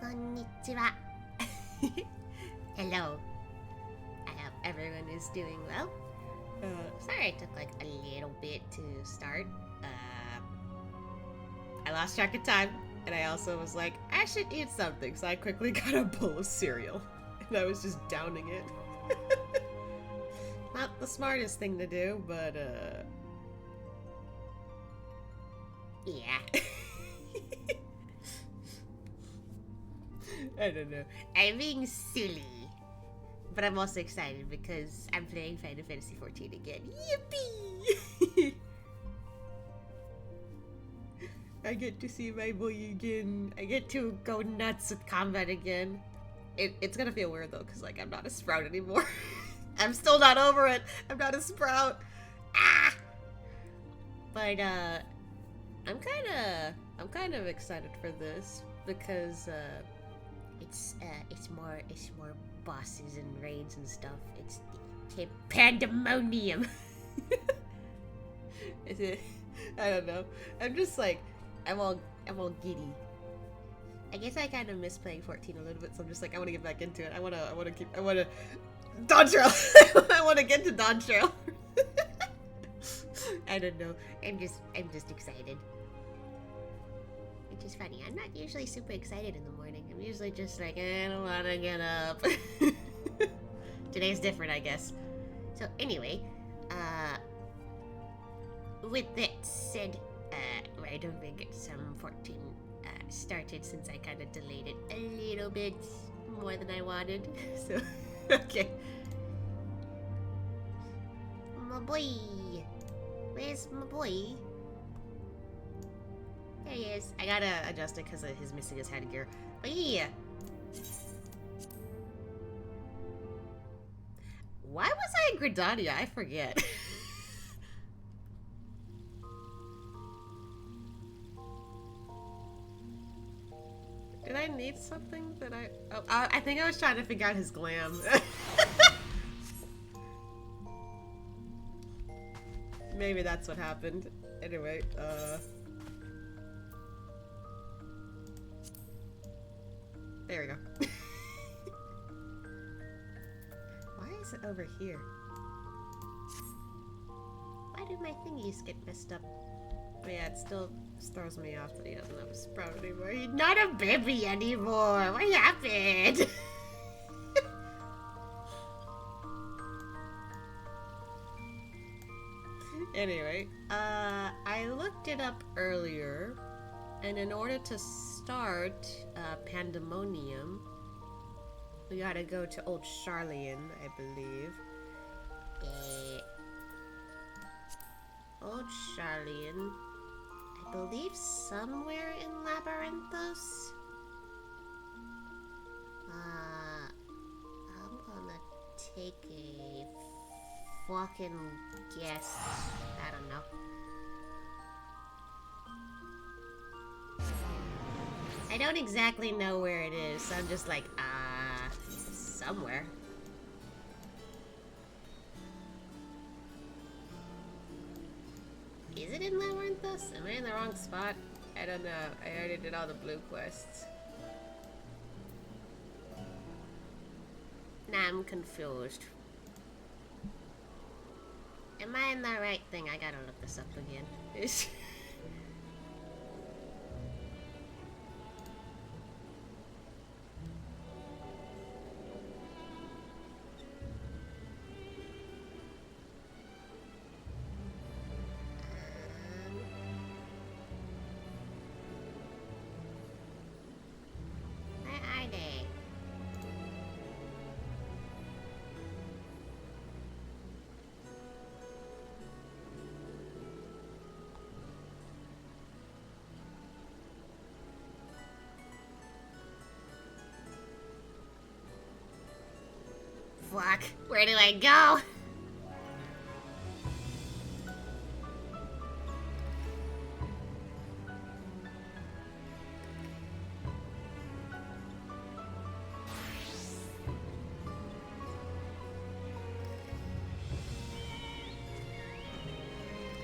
Konnichiwa. Hello. I hope everyone is doing well. Sorry it took like a little bit to start. I lost track of time, and I also was like, I should eat something, so I quickly got a bowl of cereal, and I was just downing it. Not the smartest thing to do, but yeah. I don't know. I'm being silly. But I'm also excited because I'm playing Final Fantasy XIV again. Yippee! I get to see my boy again. I get to go nuts with combat again. It's gonna feel weird though, because like I'm not a sprout anymore. I'm still not over it. I'm not a sprout. Ah! But I'm kind of excited for this because it's more bosses and raids and stuff. It's the Pandaemonium. Is it? I don't know. I'm just like I'm all giddy. I guess I kind of miss playing 14 a little bit, so I'm just like I want to get back into it. I want to Dawn Trail. I want to get to Dawn Trail. I don't know. I'm just excited. Which is funny. I'm not usually super excited in the morning. I'm usually just like, I don't want to get up. Today's different, I guess. So anyway, with that said, I don't think it's 14 started since I kind of delayed it a little bit more than I wanted. So, okay. My boy. Where's my boy? There he is. I gotta adjust it because he's missing his headgear. But yeah. Why was I in Gridania? I forget. Did I need something that I think I was trying to figure out his glam. Maybe that's what happened. Anyway, there we go. Why is it over here? Why did my thingies get messed up? But yeah, it still throws me off that he doesn't have a sprout anymore. He's not a baby anymore. What happened? Anyway, I looked it up earlier, and in order to start Pandaemonium, we gotta go to Old Sharlayan, I believe. Old Sharlayan, I believe somewhere in Labyrinthos. I'm gonna take a fucking guess. I don't know. I don't exactly know where it is, so I'm just like, somewhere. Is it in Labyrinthos? Am I in the wrong spot? I don't know. I already did all the blue quests. Nah, I'm confused. Am I in the right thing? I gotta look this up again. Where are they? Fuck, where do I go?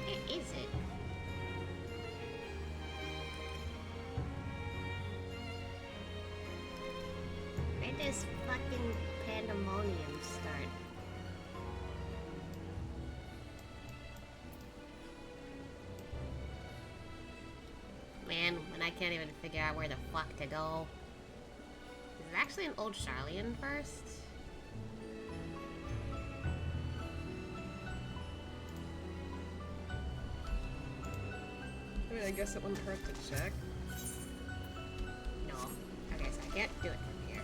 Where is it? does fucking Pandaemonium start? Man, when I can't even figure out where the fuck to go. Is it actually an old Sharlayan first? I mean, I guess it wouldn't hurt to check. No. Okay, so I can't do it from here.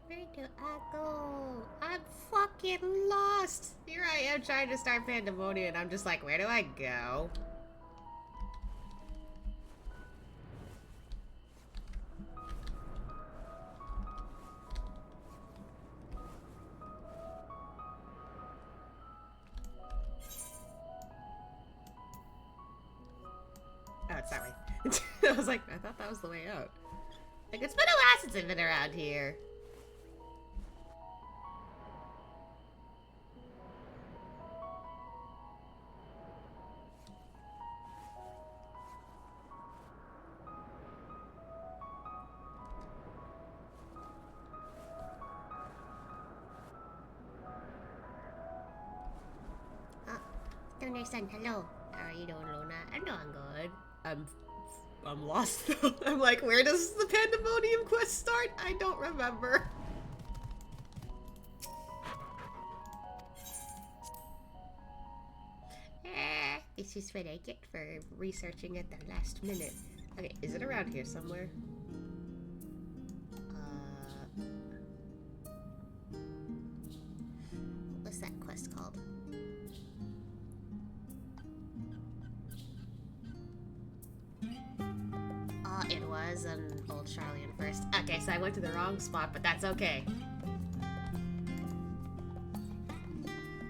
Where do I go? I'm fucking lost. Here I am trying to start Pandaemonium and I'm just like, where do I go? Oh, it's that way. I was like, I thought that was the way out. Like, it's been a while since I've been around here. Son, hello. How are you doing, Luna? I'm doing good. I'm lost though. I'm like, where does the Pandaemonium quest start? I don't remember. This is what I get for researching at the last minute. Okay, is it around here somewhere? What's that quest called? It was an old Sharlayan first. Okay, so I went to the wrong spot, but that's okay.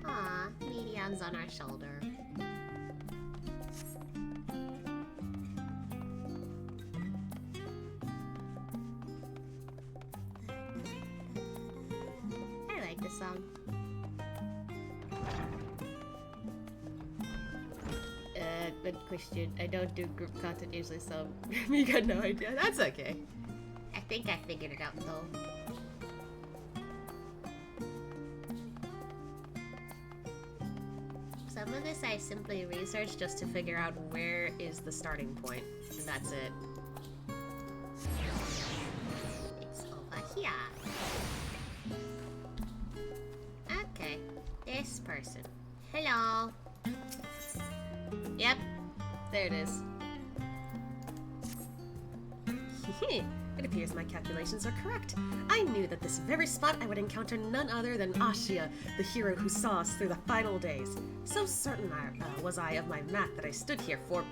Aw, Median's on our shoulder. I like this song. Good question. I don't do group content usually, so you got no idea. That's okay. I think I figured it out though. Some of this I simply researched just to figure out where is the starting point, and that's it. It's over here. Okay, this person. Hello. Yep. There it is. It appears my calculations are correct. I knew that this very spot I would encounter none other than Ashia, the hero who saw us through the final days. So certain was I of my math that I stood here for...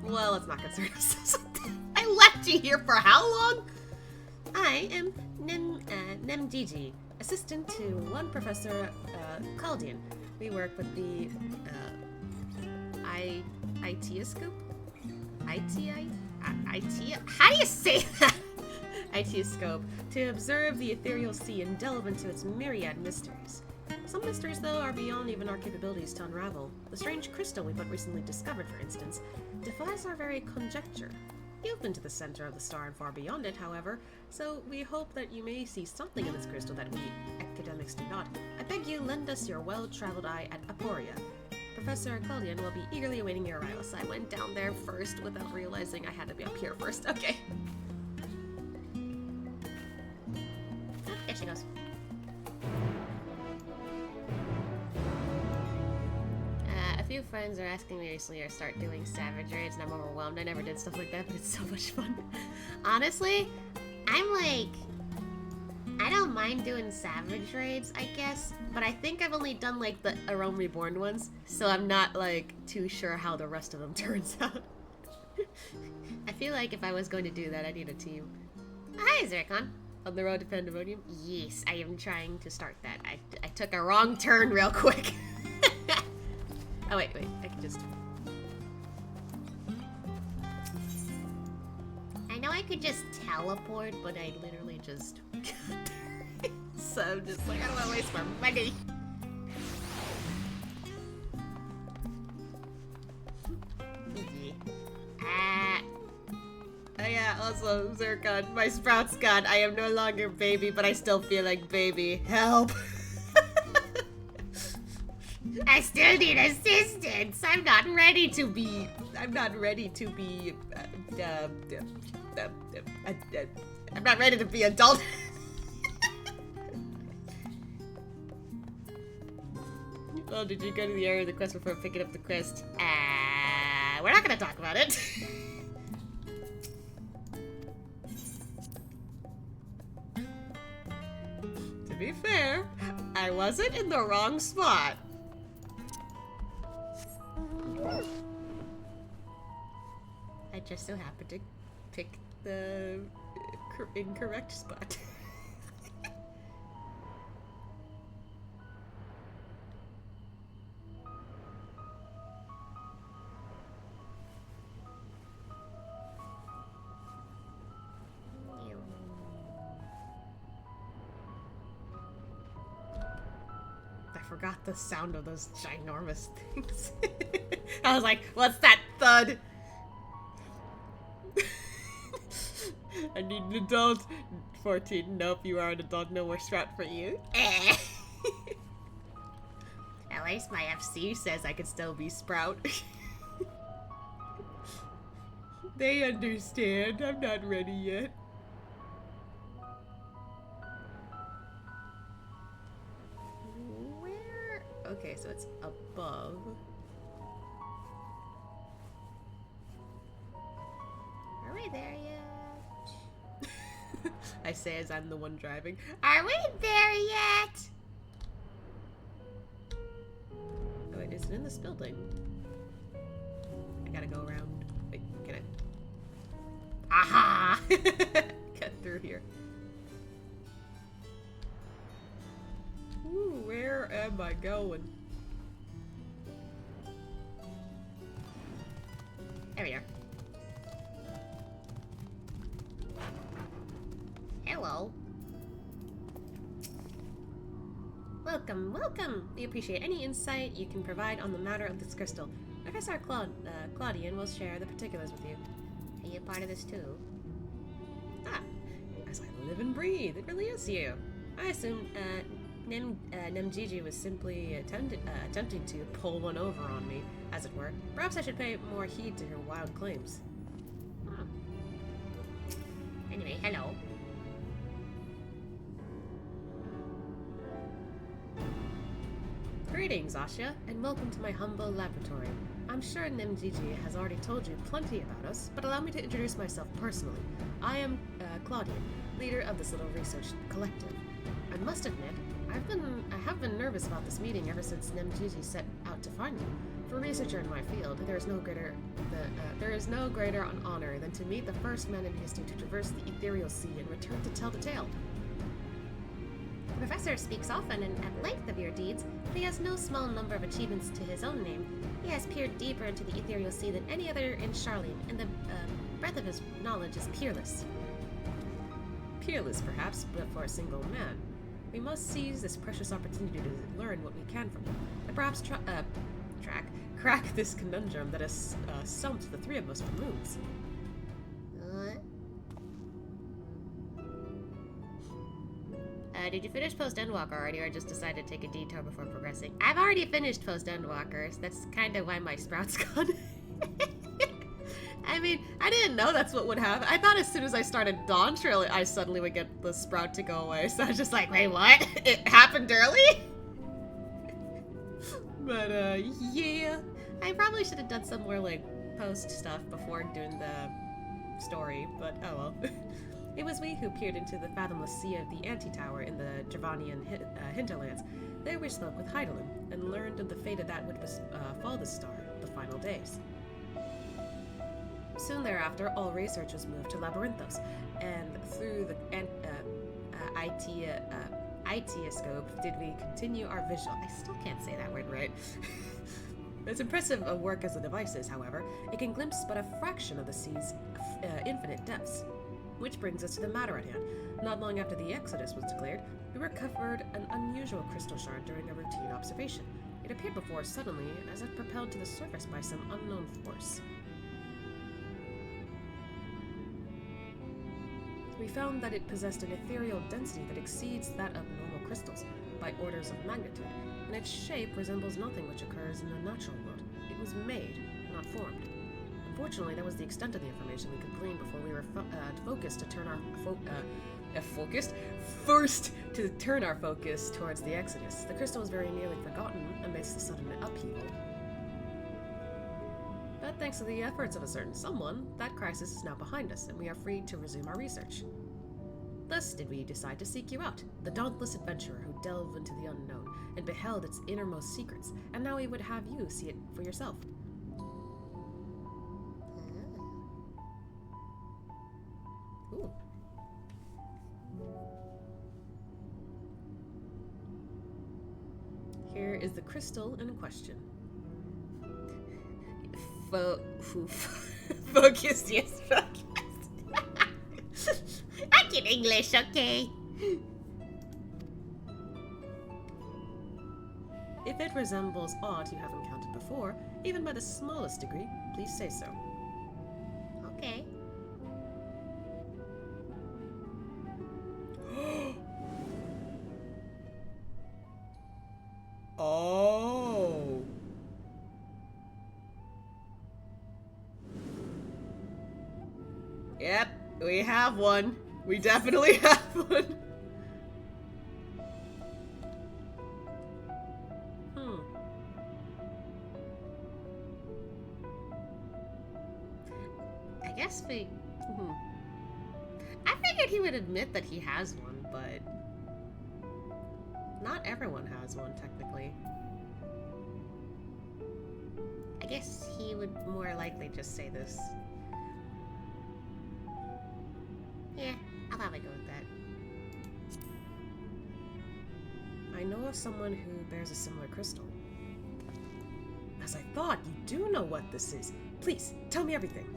Well, let's not concern ourselves with that. I left you here for how long? I am Nemdiji, assistant to one Professor Caldian. We work with the Ietioscope? How do you say that? Ietioscope, to observe the ethereal sea and delve into its myriad mysteries. Some mysteries, though, are beyond even our capabilities to unravel. The strange crystal we but recently discovered, for instance, defies our very conjecture. You've been to the center of the star and far beyond it, however, so we hope that you may see something in this crystal that we academics do not. I beg you, lend us your well-traveled eye at Aporia. Professor Caldian will be eagerly awaiting your arrival, so I went down there first without realizing I had to be up here first. Okay. Oh, there she goes. A few friends are asking me recently to start doing savage raids, and I'm overwhelmed. I never did stuff like that, but it's so much fun. Honestly, I'm like... I don't mind doing savage raids, I guess, but I think I've only done like the A Realm Reborn ones, so I'm not like too sure how the rest of them turns out. I feel like if I was going to do that, I need a team. Hi, Zircon. On the road to Pandaemonium? Yes, I am trying to start that. I took a wrong turn real quick. Oh, wait, I can just... I could just teleport, but I literally just... So I'm just like, I don't want to waste my money. Oh yeah, also, Zircon, my sprout's gone. I am no longer baby, but I still feel like baby. Help! I still need assistance. I'm not ready to be I'm not ready to be adult. Well, did you go to the area of the quest before picking up the quest? We're not gonna talk about it. To be fair, I wasn't in the wrong spot. I just so happened to pick the incorrect spot. I forgot the sound of those ginormous things. I was like, what's that thud? I need an adult. 14, nope, you are an adult, no more Sprout for you. At least my FC says I can still be Sprout. They understand, I'm not ready yet. Where? Okay, so it's above. Are we there yet? I say as I'm the one driving. Are we there yet? Oh wait, is it in this building? I gotta go around. Wait, can I? Aha! Cut through here. Ooh, where am I going? There we are. Hello. Welcome, welcome! We appreciate any insight you can provide on the matter of this crystal. Professor Claudian will share the particulars with you. Are you part of this too? Ah, as I live and breathe, it really is you. I assume Nemgigi was simply attempting to pull one over on me, as it were. Perhaps I should pay more heed to her wild claims. Anyway, hello. Greetings, Asha, and welcome to my humble laboratory. I'm sure Nemgigi has already told you plenty about us, but allow me to introduce myself personally. I am Claudian, leader of this little research collective. I must admit, I have been nervous about this meeting ever since Nemgigi set out to find me. For a researcher in my field, there is no greater an honor than to meet the first man in history to traverse the ethereal sea and return to tell the tale. The professor speaks often and at length of your deeds, but he has no small number of achievements to his own name. He has peered deeper into the ethereal sea than any other in Sharlayan, and the breadth of his knowledge is peerless. Peerless, perhaps, but for a single man. We must seize this precious opportunity to learn what we can from him, and perhaps crack this conundrum that has stumped the three of us for moons. Did you finish Post-Endwalker already, or just decided to take a detour before progressing? I've already finished Post-Endwalker, so that's kind of why my Sprout's gone. I mean, I didn't know that's what would happen. I thought as soon as I started Dawn Trail, I suddenly would get the Sprout to go away, so I was just like, wait, what? It happened early? But, yeah. I probably should have done some more, like, post stuff before doing the story, but oh well. It was we who peered into the fathomless sea of the Anti-Tower in the Javanian hinterlands. There we spoke with Heidelin, and learned of the fate of that would befall the star, the final days. Soon thereafter, all research was moved to Labyrinthos, and through the Itioscope did we continue our visual... I still can't say that word right. As impressive a work as the device is, however, it can glimpse but a fraction of the sea's infinite depths. Which brings us to the matter at hand. Not long after the Exodus was declared, we recovered an unusual crystal shard during a routine observation. It appeared before us suddenly, as if propelled to the surface by some unknown force. We found that it possessed an ethereal density that exceeds that of normal crystals by orders of magnitude, and its shape resembles nothing which occurs in the natural world. It was made, not formed. Unfortunately, that was the extent of the information we could glean before we were forced to turn our focus towards the Exodus. The crystal was very nearly forgotten amidst the sudden upheaval. But thanks to the efforts of a certain someone, that crisis is now behind us, and we are free to resume our research. Thus did we decide to seek you out, the dauntless adventurer who delved into the unknown and beheld its innermost secrets, and now we would have you see it for yourself. Ooh. Here is the crystal in question. Focus, yes, focus. I get English, okay? If it resembles aught you have encountered before, even by the smallest degree, please say so. Okay. Oh. Yep, we have one. We definitely have one. I guess we... I figured he would admit that he has one, but... not everyone has one, technically. I guess he would more likely just say this. Yeah, I'll probably go with that. I know of someone who bears a similar crystal. As I thought, you do know what this is. Please, tell me everything.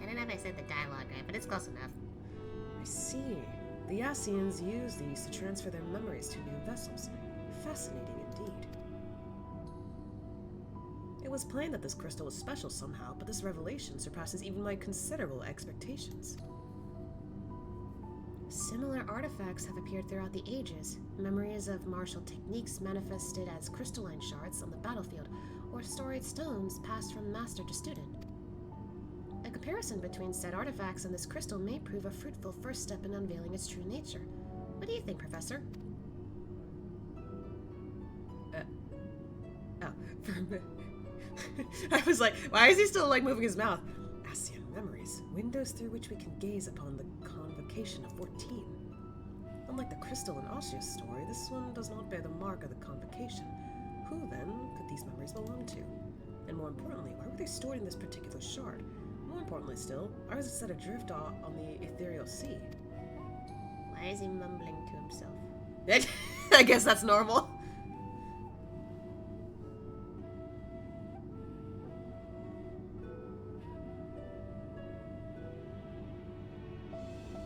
I don't know if I said the dialogue right, but it's close enough. I see. The Ascians use these to transfer their memories to new vessels. Fascinating indeed. It was plain that this crystal was special somehow, but this revelation surpasses even my considerable expectations. Similar artifacts have appeared throughout the ages. Memories of martial techniques manifested as crystalline shards on the battlefield, or storied stones passed from master to student. A comparison between said artifacts and this crystal may prove a fruitful first step in unveiling its true nature. What do you think, Professor? For a minute. I was like, why is he still moving his mouth? Ascian memories, windows through which we can gaze upon the convocation of 14. Unlike the crystal in Ascia's story, this one does not bear the mark of the convocation. Who, then, could these memories belong to? And more importantly, why were they stored in this particular shard? More importantly still, why was it set adrift on the ethereal sea? Why is he mumbling to himself? I guess that's normal.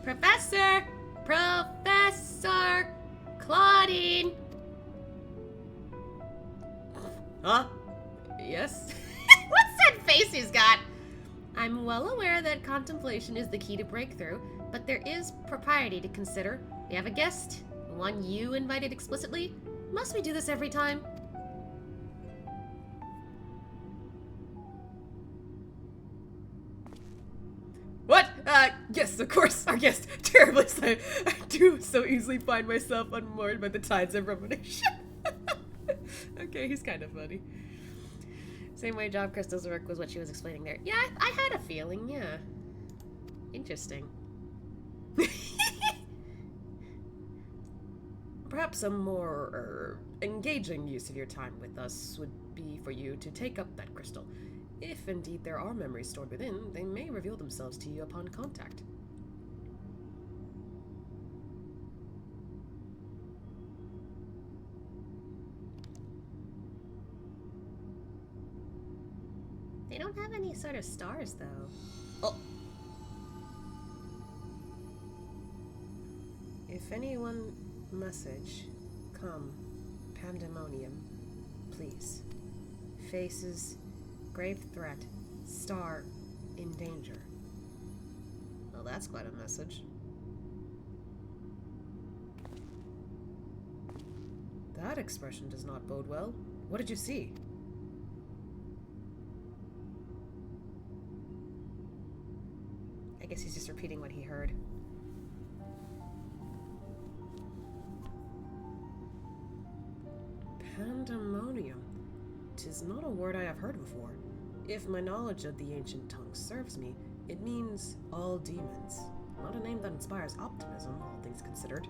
Professor Claudine. Huh? Yes? What's that face he's got? I'm well aware that contemplation is the key to breakthrough, but there is propriety to consider. We have a guest, one you invited explicitly. Must we do this every time? What? Yes, of course, our guest. Terribly slow. I do so easily find myself unmoored by the tides of rumination. Okay, he's kind of funny. Same way job crystals work was what she was explaining there. Yeah, I had a feeling, yeah. Interesting. Perhaps a more engaging use of your time with us would be for you to take up that crystal. If indeed there are memories stored within, they may reveal themselves to you upon contact. They don't have any sort of stars, though. Oh, If anyone message, come, Pandaemonium, please. Faces, grave threat, star, in danger. well, that's quite a message. That expression does not bode well. What did you see? I guess he's just repeating what he heard. Pandaemonium. 'Tis not a word I have heard before. If my knowledge of the ancient tongue serves me, it means all demons. Not a name that inspires optimism, all things considered.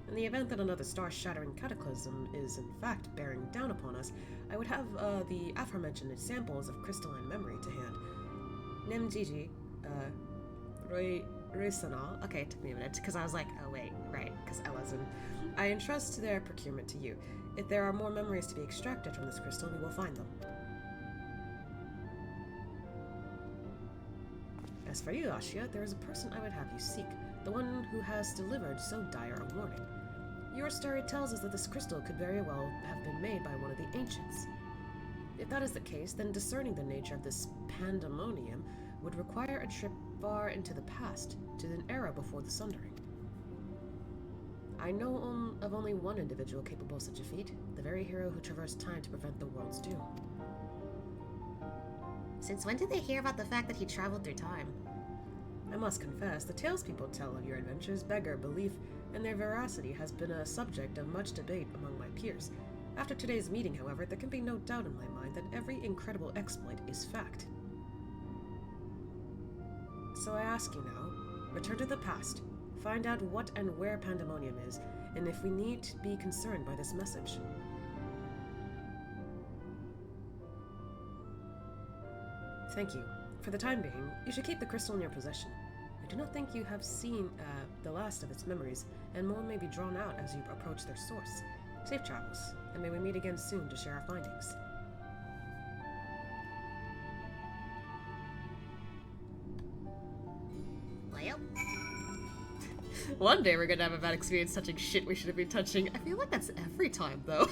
In the event that another star-shattering cataclysm is in fact bearing down upon us, I would have the aforementioned samples of crystalline memory to hand. Nemjiji, Ruisanal. Okay, it took me a minute, because I was like, oh wait, right, because Ella's in. I entrust their procurement to you. If there are more memories to be extracted from this crystal, we will find them. As for you, Ashia, there is a person I would have you seek, the one who has delivered so dire a warning. Your story tells us that this crystal could very well have been made by one of the ancients. If that is the case, then discerning the nature of this Pandaemonium would require a trip far into the past, to an era before the Sundering. I know of only one individual capable of such a feat, the very hero who traversed time to prevent the world's doom. Since when did they hear about the fact that he traveled through time? I must confess, the tales people tell of your adventures beggar belief, and their veracity has been a subject of much debate among my peers. After today's meeting, however, there can be no doubt in my mind that every incredible exploit is fact. So I ask you now, return to the past, find out what and where Pandaemonium is, and if we need to be concerned by this message. Thank you. For the time being, you should keep the crystal in your possession. I do not think you have seen the last of its memories, and more may be drawn out as you approach their source. Safe travels, and may we meet again soon to share our findings. Well, One day we're gonna have a bad experience touching shit we shouldn't be touching. I feel like that's every time, though.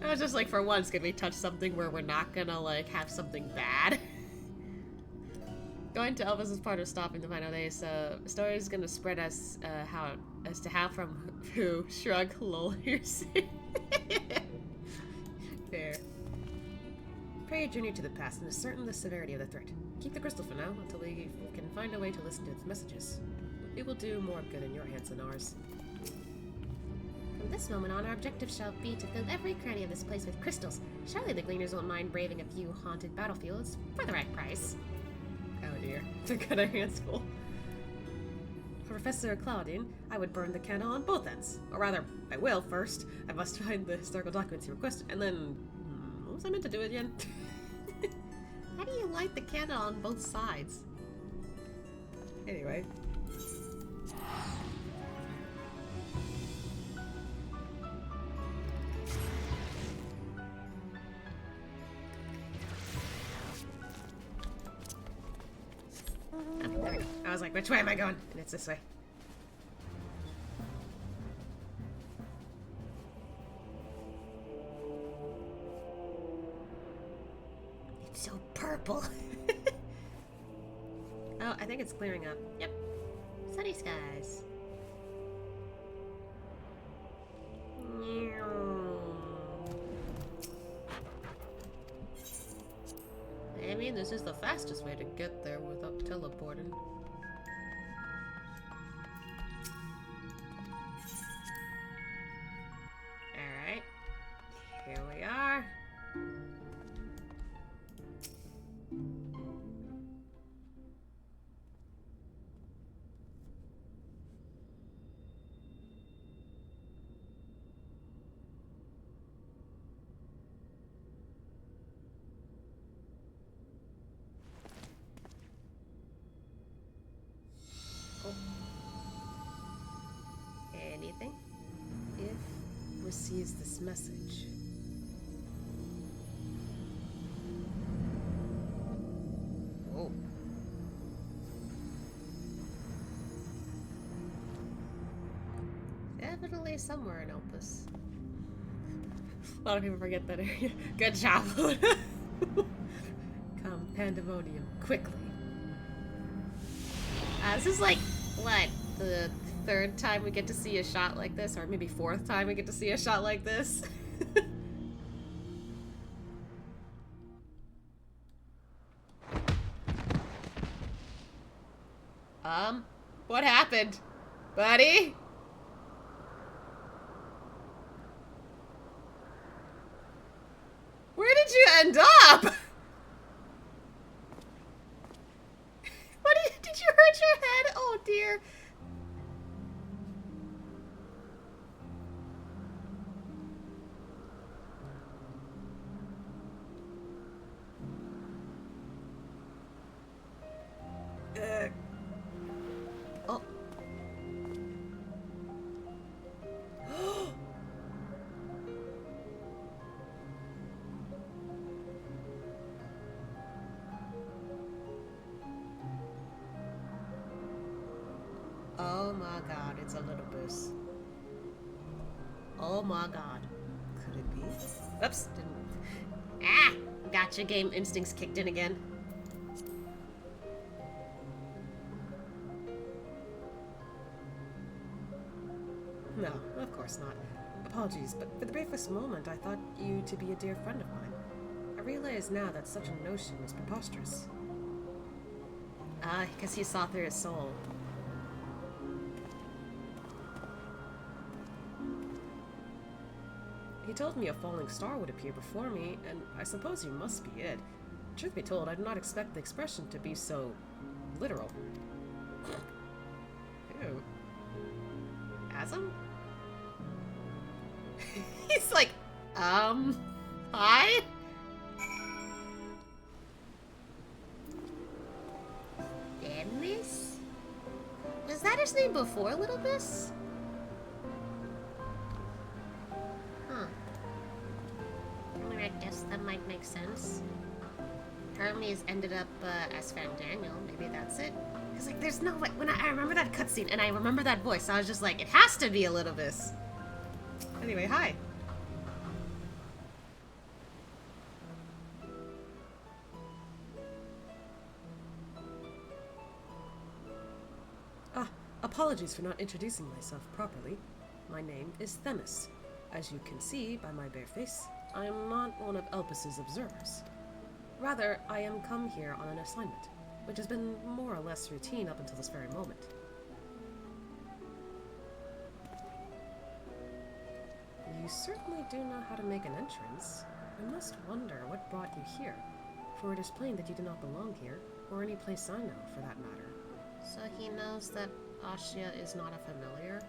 I was just like, for once, can we touch something where we're not gonna, like, have something bad? Going to Elpis is part of stopping the final day, so the story is gonna spread as to how from who. Shrug, lol, you're sick. Fair. Pray a journey to the past and ascertain the severity of the threat. Keep the crystal for now, until we can find a way to listen to its messages. It will do more good in your hands than ours. from this moment on, our objective shall be to fill every cranny of this place with crystals. Surely the gleaners won't mind braving a few haunted battlefields for the right price. Oh dear, they're got our hands full. Professor Claudine, I would burn the candle on both ends. Or rather, I will first. I must find the historical documents he requested, and then... what was I meant to do again? How do you light the candle on both sides? Anyway. Oh, there we go. I was like, which way am I going? And it's this way. It's so purple. Oh, I think it's clearing up. Yep. Sunny skies. I mean, this is the fastest way to get there without teleporting. Alright. Here we are. receives this message. Oh. Definitely somewhere in Elpis. A lot of people forget that area. Good job. Come, Pandaemonium, quickly. This is like, what, the third time we get to see a shot like this? Or maybe fourth time we get to see a shot like this? What happened? Buddy? Where did you end up? Did you hurt your head? Oh dear. Oh. Oh my god, it's a little boost. Oh my god. Could it be? Oops, didn't. Ah! Gotcha, game instincts kicked in again. No, of course not. Apologies, but for the briefest moment I thought you to be a dear friend of mine. I realize now that such a notion is preposterous. Because he saw through his soul. He told me a falling star would appear before me, and I suppose you must be it. Truth be told, I did not expect the expression to be so literal. Ew. Asm? He's like, hi? Elpis? Was that his name before Little Miss? Huh. I mean, I guess that might make sense. Hermes ended up as Pandaemonium. Maybe that's it. Because, like, there's no way. When I remember that cutscene and I remember that voice, I was just like, it has to be a Little Miss. Anyway, hi. Apologies for not introducing myself properly. My name is Themis. As you can see by my bare face, I am not one of Elpis's observers. Rather, I am come here on an assignment, which has been more or less routine up until this very moment. You certainly do know how to make an entrance. I must wonder what brought you here, for it is plain that you do not belong here, or any place I know, for that matter. So he knows that Ashia is not a familiar?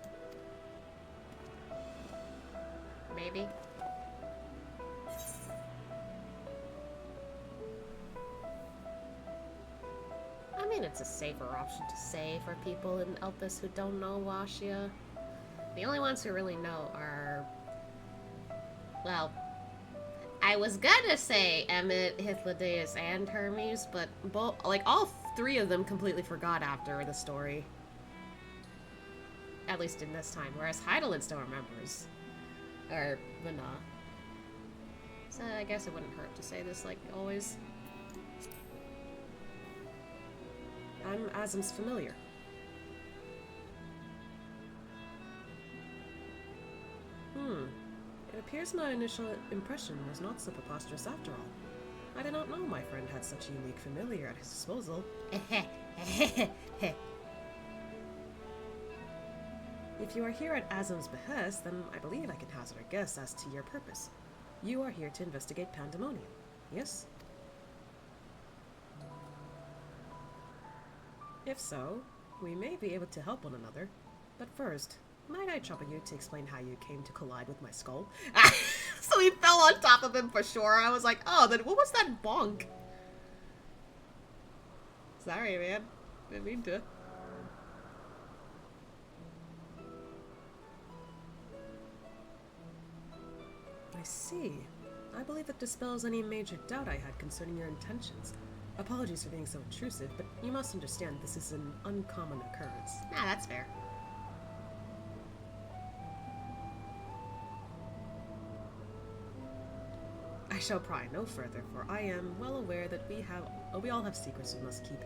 Maybe? I mean, it's a safer option to say for people in Elpis who don't know Ashia. The only ones who really know are... Well, I was gonna say Emmett, Hythlodaeus, and Hermes, but both, like, all three of them completely forgot after the story. At least in this time, whereas Heidelin still remembers. Or Vana. So I guess it wouldn't hurt to say this like always. I'm Azim's familiar. It appears my initial impression was not so preposterous after all. I did not know my friend had such a unique familiar at his disposal. If you are here at Azim's behest, then I believe I can hazard a guess as to your purpose. You are here to investigate Pandaemonium, yes? If so, we may be able to help one another. But first, might I trouble you to explain how you came to collide with my skull? So he fell on top of him for sure. I was like, oh, then what was that bonk? Sorry, man. Didn't mean to. I see. I believe that dispels any major doubt I had concerning your intentions. Apologies for being so intrusive, but you must understand this is an uncommon occurrence. Nah, that's fair. I shall pry no further, for I am well aware that we all have secrets we must keep.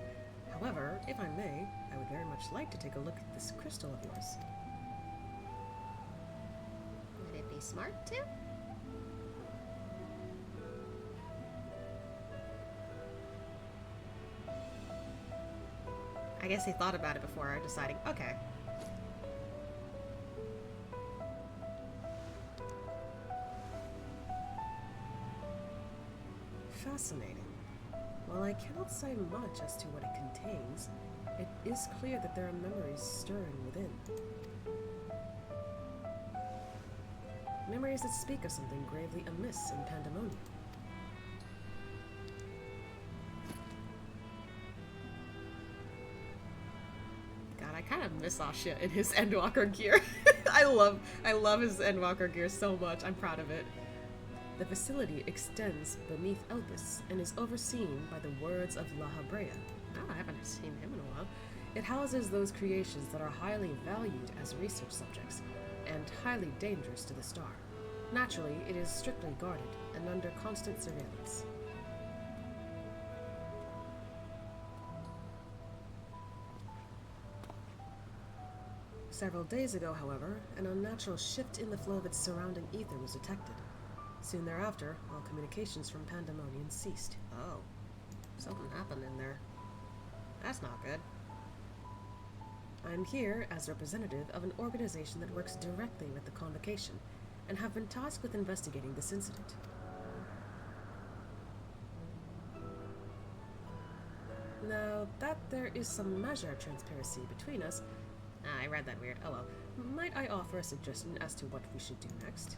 However, if I may, I would very much like to take a look at this crystal of yours. Would it be smart to? I guess he thought about it before deciding, okay. Fascinating. While I cannot say much as to what it contains, it is clear that there are memories stirring within. Memories that speak of something gravely amiss in Pandaemonium. God, I kind of miss Asha in his Endwalker gear. I love his Endwalker gear so much. I'm proud of it. The facility extends beneath Elpis and is overseen by the words of La Habrea. Oh, I haven't seen him in a while. It houses those creations that are highly valued as research subjects and highly dangerous to the star. Naturally, it is strictly guarded and under constant surveillance. Several days ago, however, an unnatural shift in the flow of its surrounding ether was detected. Soon thereafter, all communications from Pandaemonium ceased. Oh, something happened in there. That's not good. I am here as representative of an organization that works directly with the Convocation, and have been tasked with investigating this incident. Now, that there is some measure of transparency between us, I read that weird. Oh well. might I offer a suggestion as to what we should do next?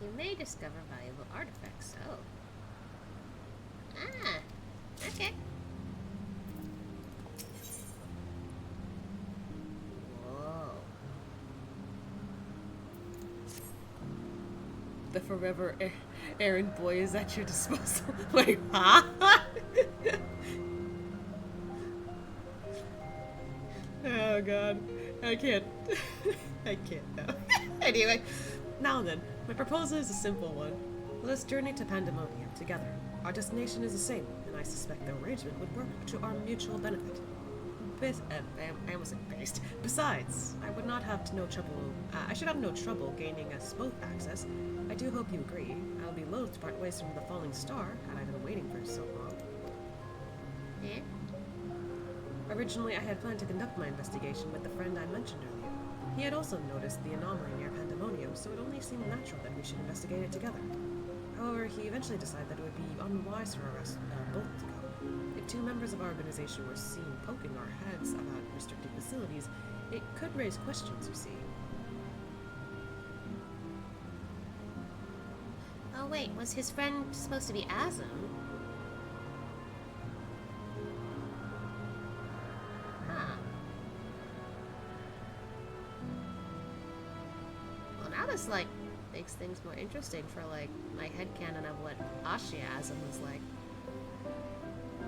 You may discover valuable artifacts. Oh. Ah. Okay. Whoa. The forever errand boy is at your disposal. Wait, huh? Oh god. I can't. I can't now. Anyway, Now then, my proposal is a simple one. Let us journey to Pandaemonium together. Our destination is the same, and I suspect the arrangement would work to our mutual benefit. I almost said based. Besides, I would not have no trouble. I should have no trouble gaining us both access. I do hope you agree. I would be loath to part ways from the falling star had I been waiting for so long. Yeah? Originally, I had planned to conduct my investigation with the friend I mentioned earlier. He had also noticed the anomaly near Pandaemonium, so it only seemed natural that we should investigate it together. However, he eventually decided that it would be unwise for us both to go. If two members of our organization were seen poking our heads about restricted facilities, it could raise questions, you see. Oh wait, was his friend supposed to be Azam? Huh. Well, now this, like, makes things more interesting for, like, my headcanon of what Ashiasm was like.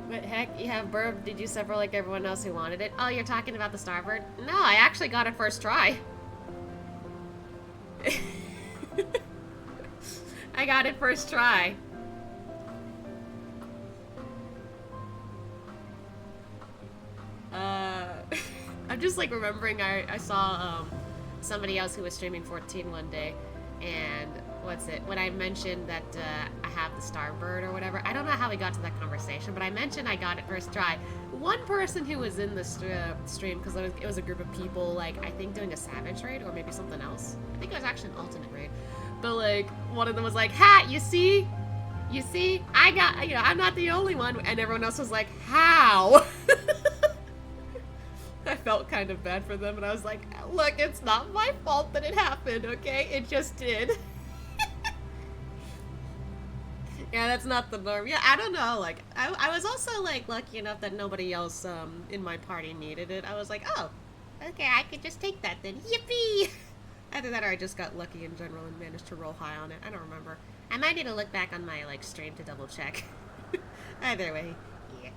But heck, you have Burb, did you suffer like everyone else who wanted it? Oh, you're talking about the Starbird? No, I actually got it first try. I got it first try. I'm just like remembering I saw somebody else who was streaming 14 one day, and when I mentioned that I have the Starbird or whatever, I don't know how we got to that conversation, but I mentioned I got it first try. One person who was in the stream, because it was a group of people, like, I think doing a Savage raid or maybe something else. I think it was actually an alternate raid. But, like, one of them was like, ha, you see, I got, I'm not the only one. And everyone else was like, how? I felt kind kind of bad for them, and I was like, look, it's not my fault that it happened, okay? It just did. Yeah, that's not the norm. Yeah, I don't know. Like, I was also, like, lucky enough that nobody else in my party needed it. I was like, oh, okay, I could just take that then. Yippee! Either that or I just got lucky in general and managed to roll high on it. I don't remember. I might need to look back on my, like, stream to double check. Either way, yeah.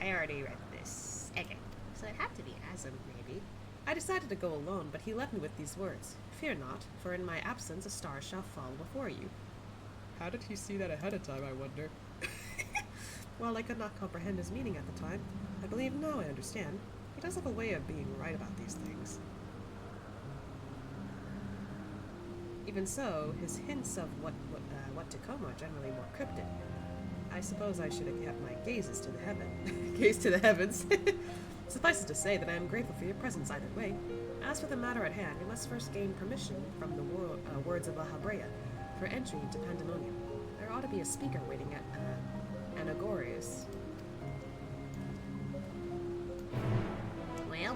I already read this. Okay, so it had to be Asm, maybe. I decided to go alone, but he left me with these words. Fear not, for in my absence a star shall fall before you. How did he see that ahead of time, I wonder? While I could not comprehend his meaning at the time, I believe now I understand. He does have a way of being right about these things. Even so, his hints of what to come are generally more cryptic. I suppose I should have kept my gazes to the gaze to the heavens. Suffice it to say that I am grateful for your presence either way. As for the matter at hand, we must first gain permission from the words of La Habrea for entry into Pandaemonium. There ought to be a speaker waiting at Anagorius. Well,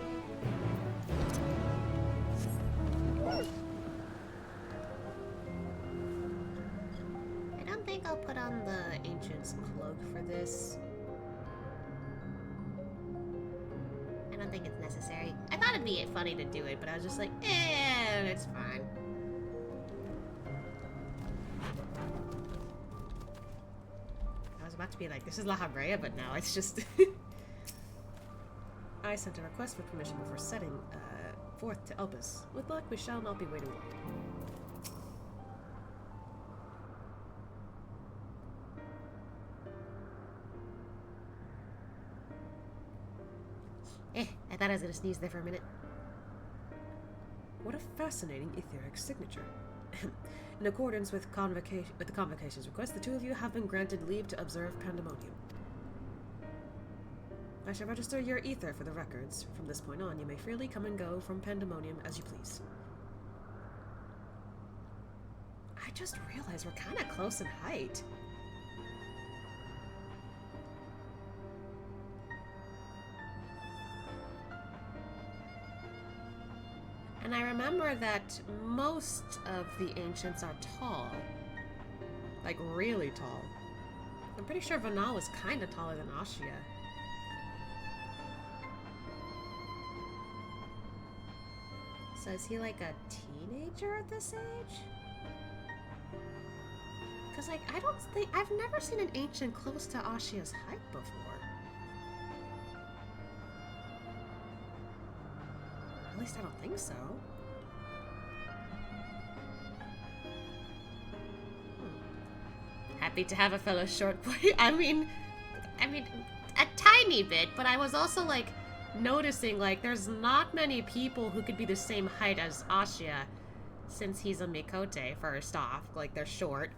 I don't think I'll put on the Ancient's cloak for this. I don't think it's necessary. I thought it'd be funny to do it, but I was just like, it's fine. I was about to be like, this is La Habrea, but now it's just... I sent a request for permission before setting forth to Elpis. With luck, we shall not be waiting long. I thought I was gonna sneeze there for a minute. What a fascinating etheric signature. In accordance with the convocation's request, the two of you have been granted leave to observe Pandaemonium. I shall register your ether for the records. From this point on, you may freely come and go from Pandaemonium as you please. I just realized we're kind of close in height. And I remember that most of the ancients are tall. Like, really tall. I'm pretty sure Vanal was kind of taller than Ashia. So is he like a teenager at this age? Because, like, I don't think... I've never seen an ancient close to Ashia's height before. At least I don't think so. Happy to have a fellow short boy. I mean, a tiny bit, but I was also, like, noticing, like, there's not many people who could be the same height as Ashia, since he's a Mikote, first off. Like, they're short.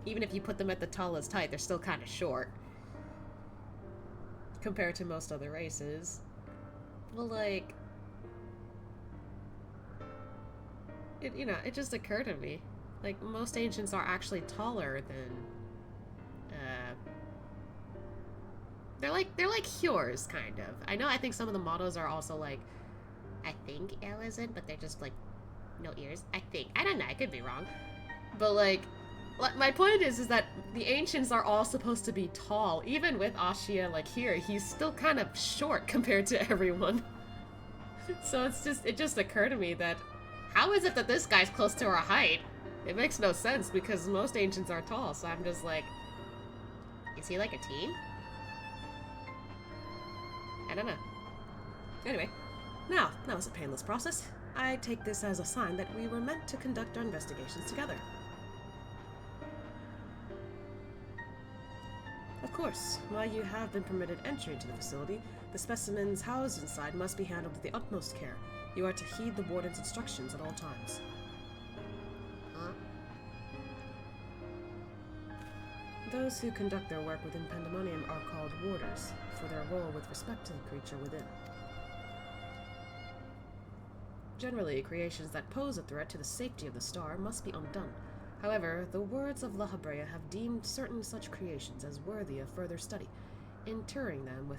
Even if you put them at the tallest height, they're still kind of short. Compared to most other races. Well, like... It just occurred to me. Like, most ancients are actually taller than... They're like Hjors, kind of. I think some of the mottos are also, like... I think L isn't, but they're just, like, no ears. I think. I don't know, I could be wrong. But, like... My point is that the ancients are all supposed to be tall. Even with Ashia, like, here, he's still kind of short compared to everyone. So it just occurred to me that... How is it that this guy's close to our height? It makes no sense because most ancients are tall, so I'm just like... Is he like a teen? I don't know. Anyway, now it's a painless process. I take this as a sign that we were meant to conduct our investigations together. Of course, while you have been permitted entry into the facility, the specimens housed inside must be handled with the utmost care. You are to heed the warden's instructions at all times. Huh? Those who conduct their work within Pandaemonium are called warders, for their role with respect to the creature within. Generally, creations that pose a threat to the safety of the star must be undone. However, the words of La Habrea have deemed certain such creations as worthy of further study, interring them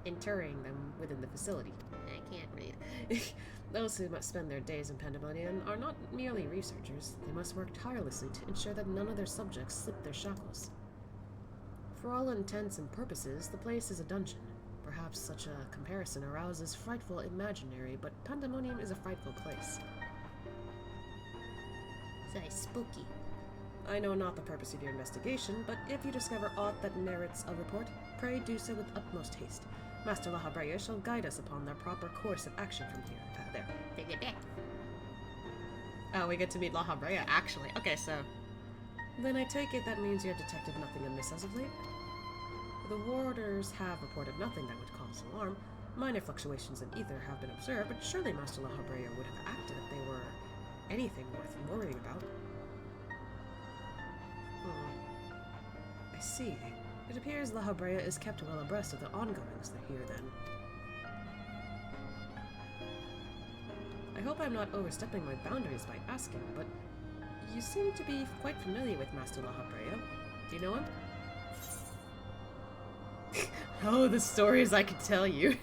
interring them within the facility. I can't read. Those who must spend their days in Pandaemonium are not merely researchers. They must work tirelessly to ensure that none of their subjects slip their shackles. For all intents and purposes, the place is a dungeon. Perhaps such a comparison arouses frightful imaginary, but Pandaemonium is a frightful place. So spooky. I know not the purpose of your investigation, but if you discover aught that merits a report, pray do so with utmost haste. Master La Habrea shall guide us upon the proper course of action from here. There. Take it back. Oh, we get to meet La Habrea, actually. Okay, so... Then I take it that means you have detected nothing amiss as of late? The warders have reported nothing that would cause alarm. Minor fluctuations in ether have been observed, but surely Master La Habrea would have acted if they were anything worth worrying about. I see. It appears La Habrea is kept well abreast of the ongoings here, then. I hope I'm not overstepping my boundaries by asking, but you seem to be quite familiar with Master La Habrea. Do you know him? Oh, the stories I could tell you.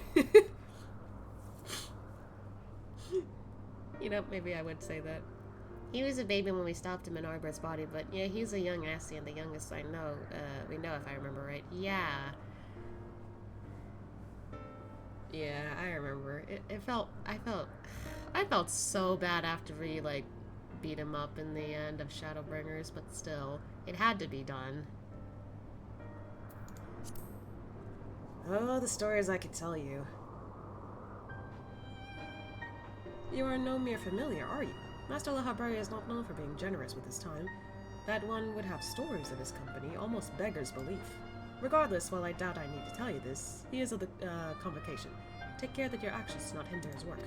You know, maybe I would say that. He was a baby when we stopped him in Arbor's body, but yeah, he's a young Ascian, the youngest I know. We know if I remember right. Yeah. Yeah, I remember. I felt so bad after we, like, beat him up in the end of Shadowbringers, but still, it had to be done. Oh, the stories I could tell you. You are no mere familiar, are you? Master La Habrea is not known for being generous with his time. That one would have stories of his company almost beggars belief. Regardless, while I doubt I need to tell you this, he is of the convocation. Take care that your actions do not hinder his work.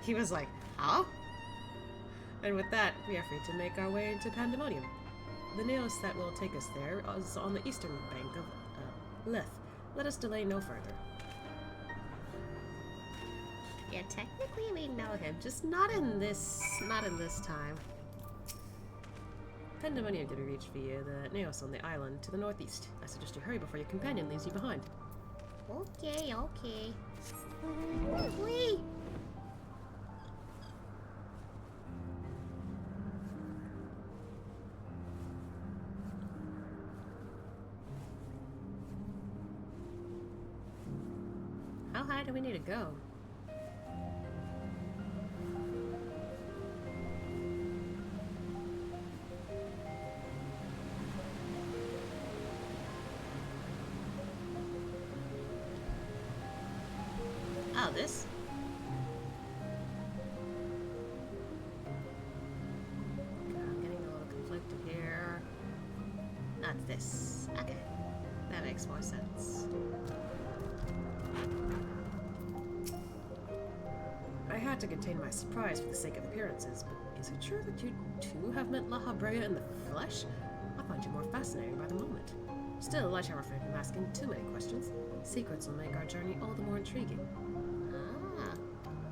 He was like, huh? And with that, we are free to make our way into Pandaemonium. The nails that will take us there is on the eastern bank of Leth. Let us delay no further. Yeah, technically we know him, just not in this time. Pandaemonium to be reached via the nails on the island to the northeast. I suggest you hurry before your companion leaves you behind. Okay, okay. Wee! How high do we need to go? Oh, this? I'm getting a little conflicted here. Not this. Okay. That makes more sense. I had to contain my surprise for the sake of appearances, but is it true that you too have met La Habrea in the flesh? I find you more fascinating by the moment. Still, I shall refrain from asking too many questions. Secrets will make our journey all the more intriguing. Ah.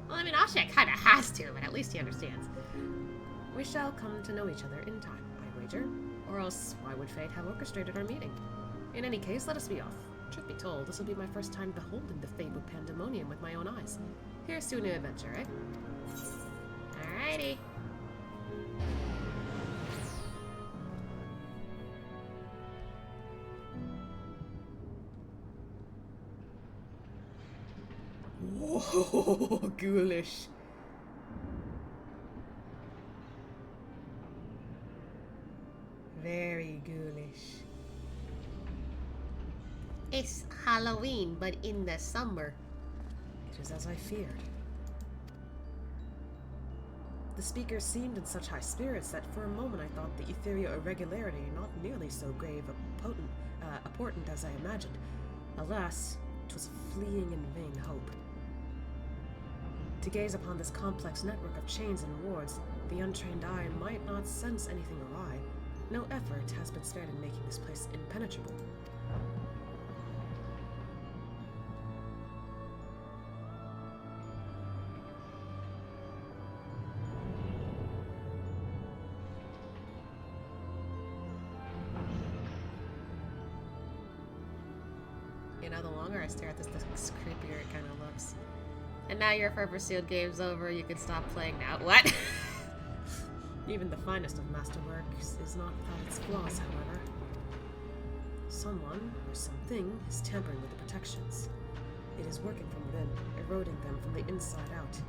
Well, I mean, Asha kind of has to, but at least he understands. We shall come to know each other in time, I wager. Or else, why would fate have orchestrated our meeting? In any case, let us be off. Truth be told, this will be my first time beholding the fabled Pandaemonium with my own eyes. Here's to a new adventure, eh? Alrighty. Whoa, ghoulish. Very ghoulish. It's Halloween, but in the summer. It is as I feared. The speaker seemed in such high spirits that for a moment I thought the ethereal irregularity not nearly so grave a portent as I imagined. Alas, 'twas a fleeing and vain hope. To gaze upon this complex network of chains and wards, the untrained eye might not sense anything awry. No effort has been spared in making this place impenetrable. You know, the longer I stare at this, the creepier it kind of looks. And now your forever sealed game's over, you can stop playing now. What? Even the finest of masterworks is not without its flaws, however. Someone, or something, is tampering with the protections. It is working from within, eroding them from the inside out.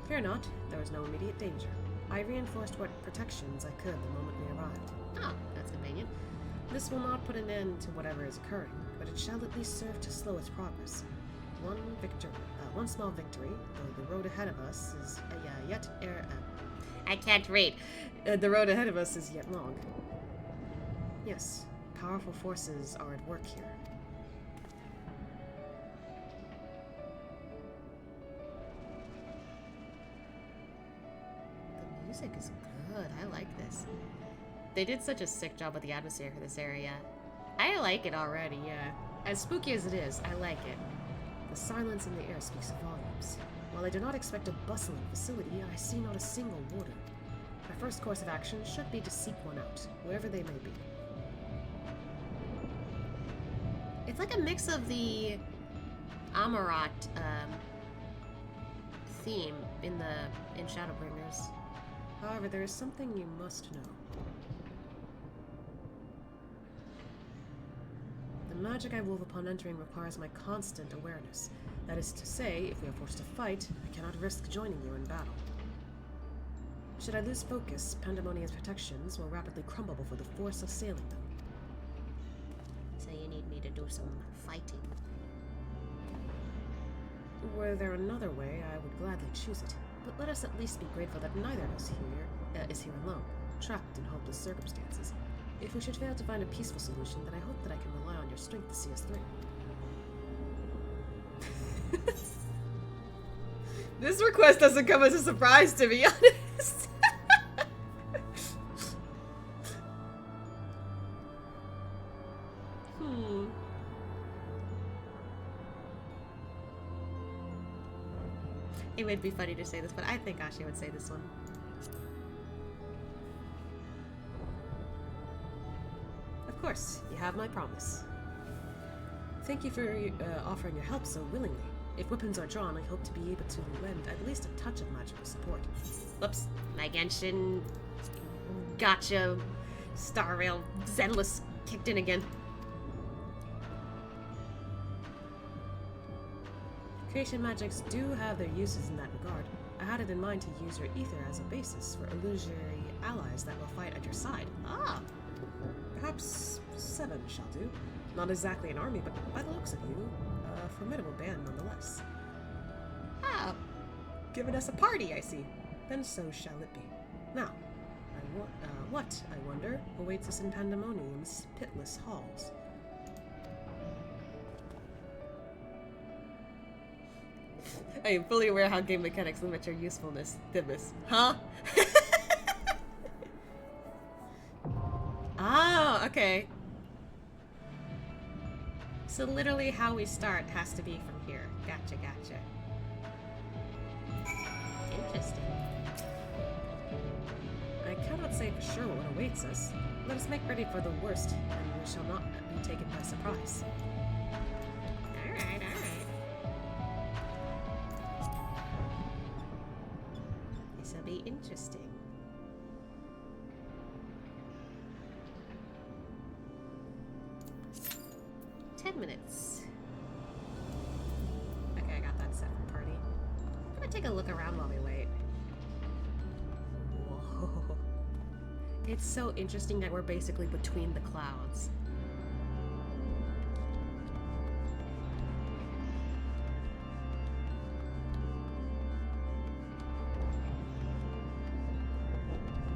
Fear not, there is no immediate danger. I reinforced what protections I could the moment we arrived. Oh, that's convenient. This will not put an end to whatever is occurring, but it shall at least serve to slow its progress. One small victory, though the road ahead of us is I can't read. the road ahead of us is yet long. Yes, powerful forces are at work here. The music is good. I like this. They did such a sick job with the atmosphere for this area. I like it already, yeah. As spooky as it is, I like it. The silence in the air speaks volumes. While I do not expect a bustling facility, I see not a single warder. My first course of action should be to seek one out, wherever they may be. It's like a mix of the Amarat theme in Shadowbringers. However, there is something you must know. The magic I wove upon entering requires my constant awareness. That is to say, if we are forced to fight, I cannot risk joining you in battle. Should I lose focus, Pandaemonium's protections will rapidly crumble before the force assailing them. So you need me to do some fighting. Were there another way, I would gladly choose it. But let us at least be grateful that neither of us is here alone, trapped in hopeless circumstances. If we should fail to find a peaceful solution, then I hope that I can rely on your strength to see us through. This request doesn't come as a surprise, to be honest. It would be funny to say this, but I think Ashe would say this one. Of course, you have my promise. Thank you for offering your help so willingly. If weapons are drawn, I hope to be able to lend at least a touch of magical support. Whoops, my Genshin gotcha Star Rail Zenless kicked in again. Creation magics do have their uses in that regard. I had it in mind to use your ether as a basis for illusory allies that will fight at your side. Ah, Perhaps 7 shall do. Not exactly an army, but by the looks of you, a formidable band nonetheless. oh. Given us a party, I see. Then so shall it be. Now, what, I wonder, awaits us in Pandaemonium's pitless halls? I am fully aware how game mechanics limit your usefulness. This, huh? Oh, okay. So literally how we start has to be from here. Gotcha, gotcha. Interesting. I cannot say for sure what awaits us. Let us make ready for the worst, and we shall not be taken by surprise. Alright, alright. This'll be interesting. Minutes. Okay, I got that set for party. I'm gonna take a look around while we wait. Whoa. It's so interesting that we're basically between the clouds.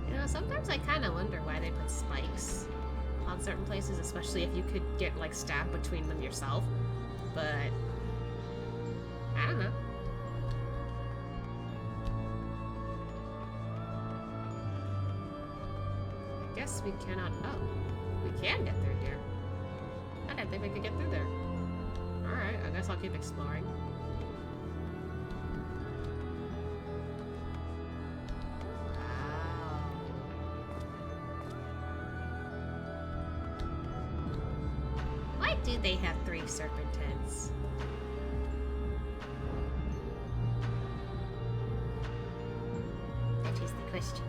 You know, sometimes I kind of wonder why they put spikes on certain places, especially if you could get like stabbed between them yourself, but I don't know. I guess we cannot. Oh, we can get through here. I didn't think we could get through there. Alright, I guess I'll keep exploring. do they have 3 serpent heads? That is the question.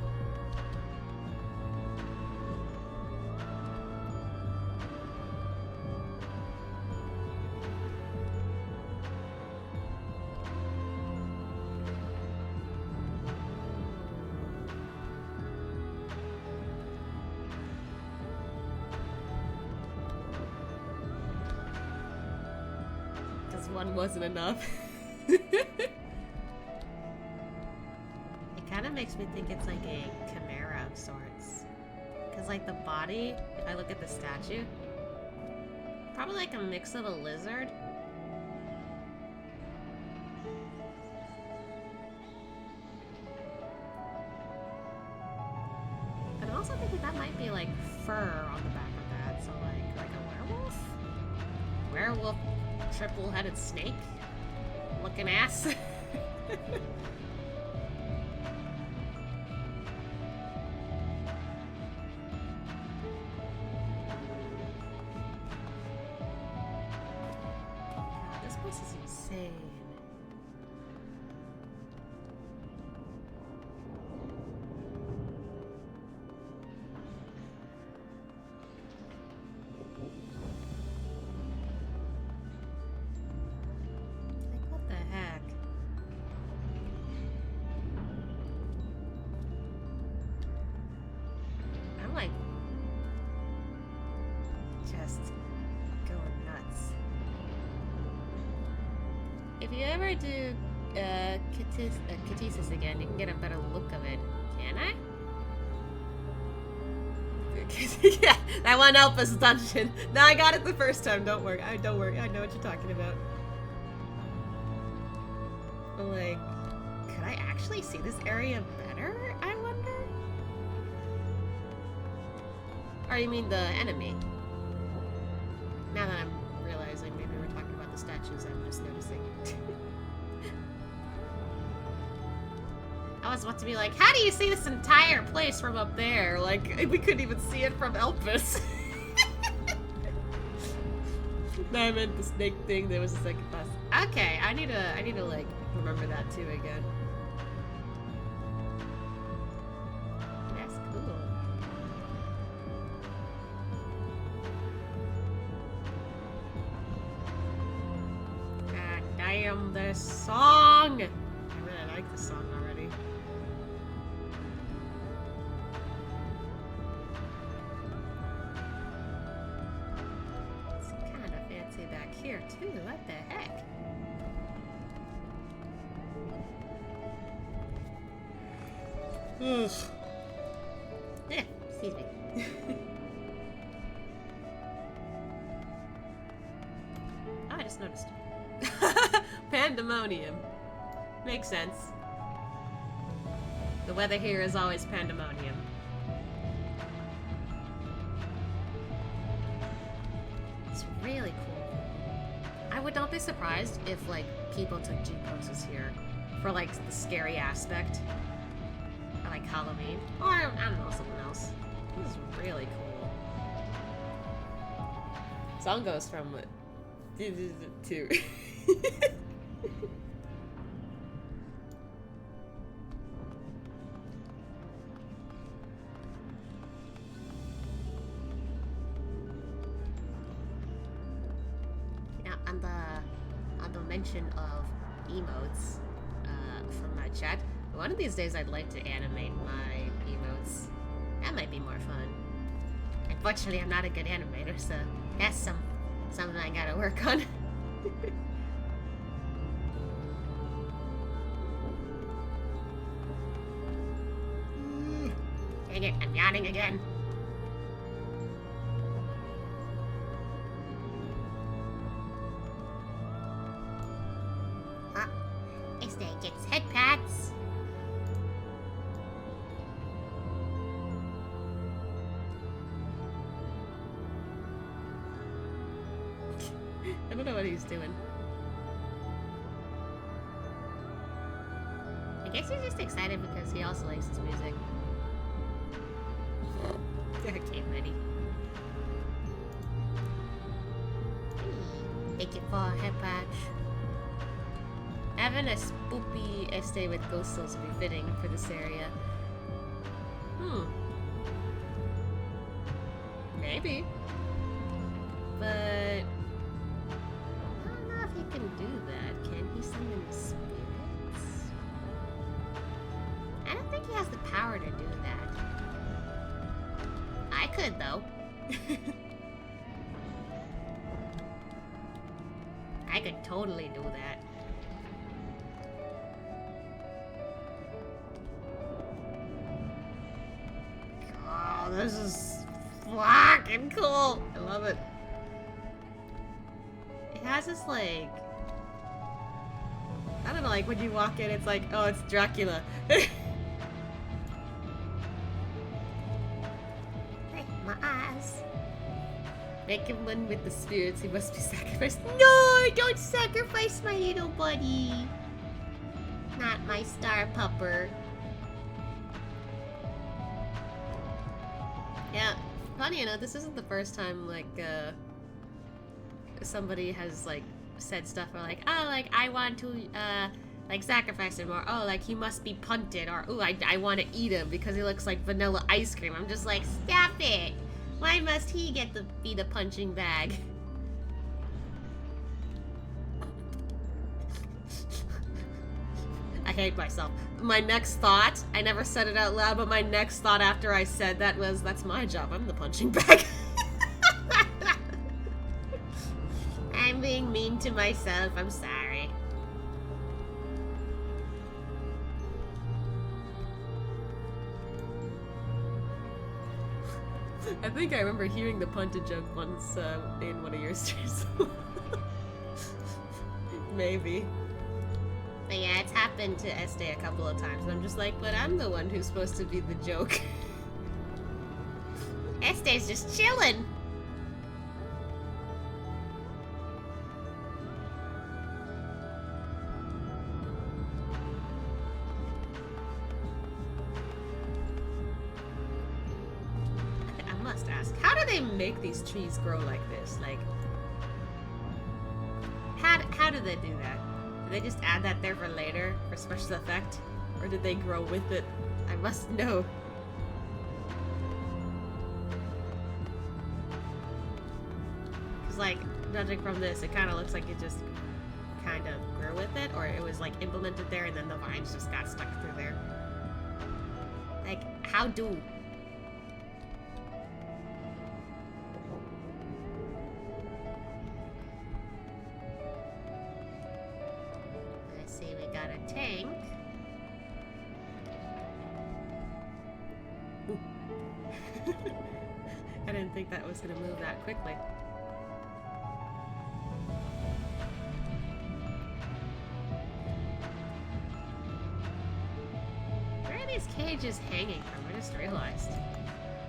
One wasn't enough. It kind of makes me think it's like a chimera of sorts. Because, like, the body, if I look at the statue, probably like a mix of a lizard. And I'm also thinking that might be like fur on the back of that. So, like a werewolf? Werewolf, triple-headed snake looking ass. God, this place is insane. If you ever do Catesis again, you can get a better look of it. Can I? Yeah, that one Elpis dungeon. No, I got it the first time. Don't worry. Don't worry. I know what you're talking about. But, like, could I actually see this area better? I wonder. Or you mean the enemy? Now that I'm realizing, maybe we're talking about the statues. I'm just noticing. I was about to be like, how do you see this entire place from up there? Like, we couldn't even see it from Elpis. No, I meant the snake thing. There was a second pass. Okay, I need to like remember that too again. That's cool. God damn this song! I really like this song already. Back here too, what the heck? Ugh. Yeah, excuse me. Oh, I just noticed. Pandaemonium. Makes sense. The weather here is always pandemonium. It's really cool. I would not be surprised if, like, people took G-poses here for, like, the scary aspect. Or, like, Halloween. Or, I don't know, something else. This is really cool. Song goes from to on the mention of emotes from my chat, one of these days I'd like to animate my emotes. That might be more fun. Unfortunately, I'm not a good animator, so that's something I gotta work on. Dang it, I'm yawning again. Gets head pats. I don't know what he's doing. I guess he's just excited because he also likes his music. Okay, buddy. Take it for a head patch. Having a spoopy Este with ghost souls would be fitting for this area. Maybe. But I don't know if he can do that. Can he summon spirits? I don't think he has the power to do that. I could though. I could totally do that. Oh, this is fucking cool. I love it. It has this like, I don't know, like when you walk in, it's like, oh, it's Dracula. Hey, my eyes. Make him one with the spirits. He must be sacrificed. No, don't sacrifice my little buddy. Not my star pupper. Yeah, funny enough, this isn't the first time like somebody has like said stuff or like, oh, like I want to like sacrifice him, or oh, like he must be punted, or oh, I want to eat him because he looks like vanilla ice cream. I'm just like, stop it. Why must he get to be the punching bag? I hate myself. My next thought, I never said it out loud, but my next thought after I said that was, that's my job. I'm the punching bag. I'm being mean to myself. I'm sorry. I think I remember hearing the punted joke once in one of your streams. Maybe. But yeah, it's happened to Este a couple of times, and I'm just like, but I'm the one who's supposed to be the joke. Este's just chilling. I must ask, how do they make these trees grow like this? Like, how do they do that? Did they just add that there for later, for special effect? Or did they grow with it? I must know. Because, like, judging from this, it kind of looks like it just kind of grew with it, or it was, like, implemented there and then the vines just got stuck through there. Like, how do? We got a tank. I didn't think that was going to move that quickly. Where are these cages hanging from? I just realized.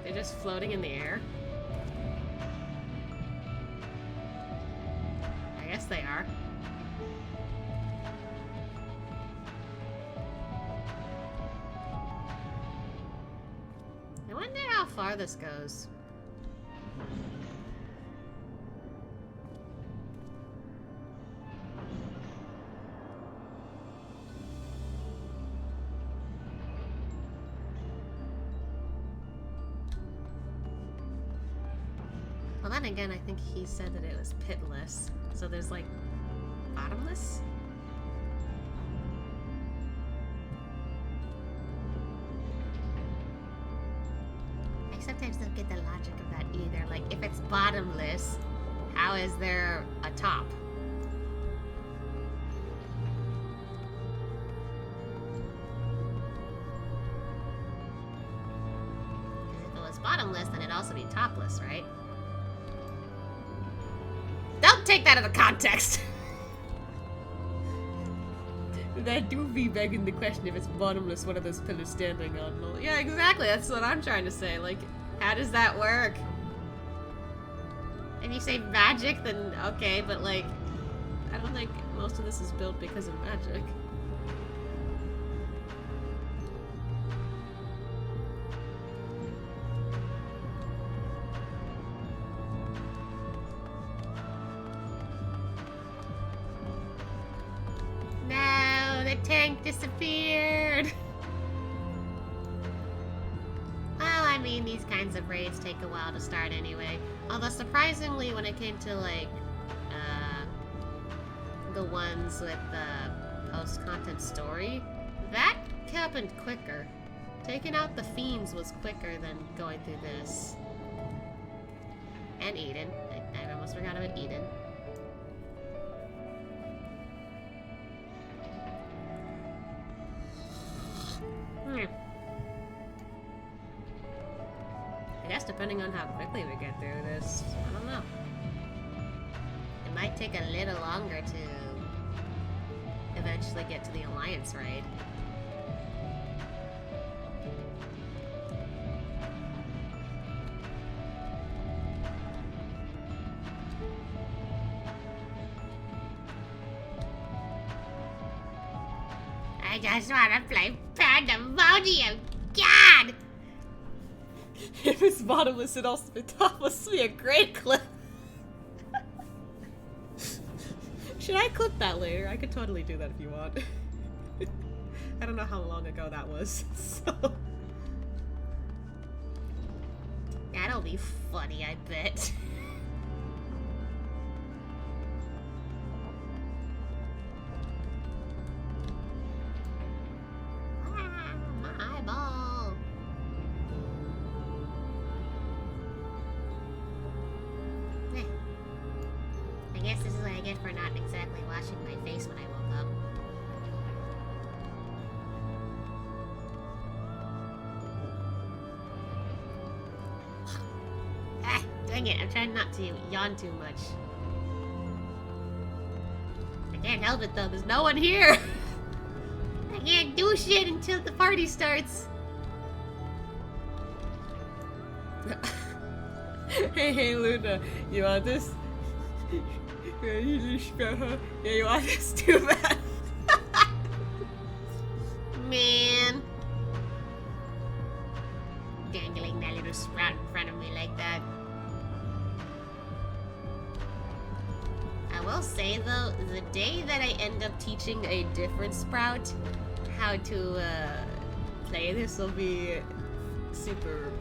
They're just floating in the air. I guess they are. I wonder how far this goes. Well, then again, I think he said that it was pitless. So there's like bottomless? Sometimes don't get the logic of that either. Like, if it's bottomless, how is there a top? If it was bottomless, then it'd also be topless, right? Don't take that out of context! That do be begging the question, if it's bottomless, what are those pillars standing on? Well, yeah, exactly, that's what I'm trying to say. Like, how does that work? If you say magic, then okay, but like, I don't think most of this is built because of magic. tank disappeared! Well, I mean, these kinds of raids take a while to start anyway. Although, surprisingly, when it came to, like, the ones with the post-content story, that happened quicker. Taking out the fiends was quicker than going through this. And Eden. I almost forgot about Eden. I guess depending on how quickly we get through this, I don't know. It might take a little longer to eventually get to the Alliance raid. I just wanna play Pandaemonium! God! If it's bottomless, it also must be a great clip. Should I clip that later? I could totally do that if you want. I don't know how long ago that was, so... That'll be funny, I bet. My eyeball. I guess this is what I get for not exactly washing my face when I woke up. Dang it, I'm trying not to yawn too much. I can't help it though, there's no one here! I can't do shit until the party starts! Hey, Luna, you want this? Yeah, you want this too bad. Man. Dangling that little sprout in front of me like that. I will say though, the day that I end up teaching a different sprout how to play this will be super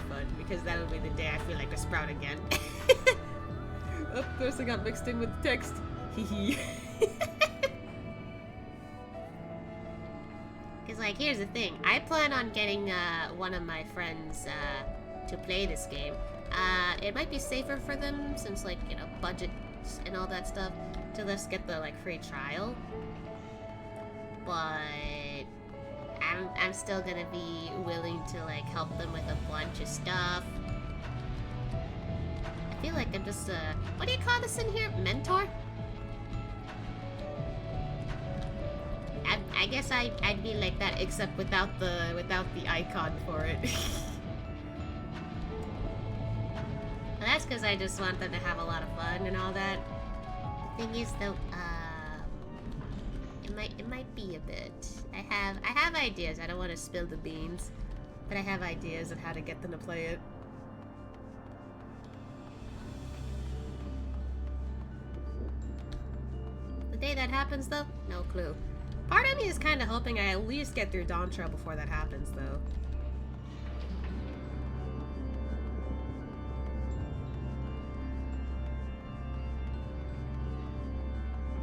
fun, because that'll be the day I feel like a sprout again. Oh, first I got mixed in with the text. Hee. Because, like, here's the thing. I plan on getting one of my friends to play this game. It might be safer for them since, like, you know, budget and all that stuff, to just get the, like, free trial. But I'm still gonna be willing to, like, help them with a bunch of stuff. I feel like I'm just what do you call this in here? Mentor? I guess I'd be like that, except without the icon for it. Well, that's because I just want them to have a lot of fun and all that. The thing is though, it might be a bit. I have ideas. I don't want to spill the beans, but I have ideas on how to get them to play it. The day that happens though, no clue. Part of me is kind of hoping I at least get through Dawn Trail before that happens though.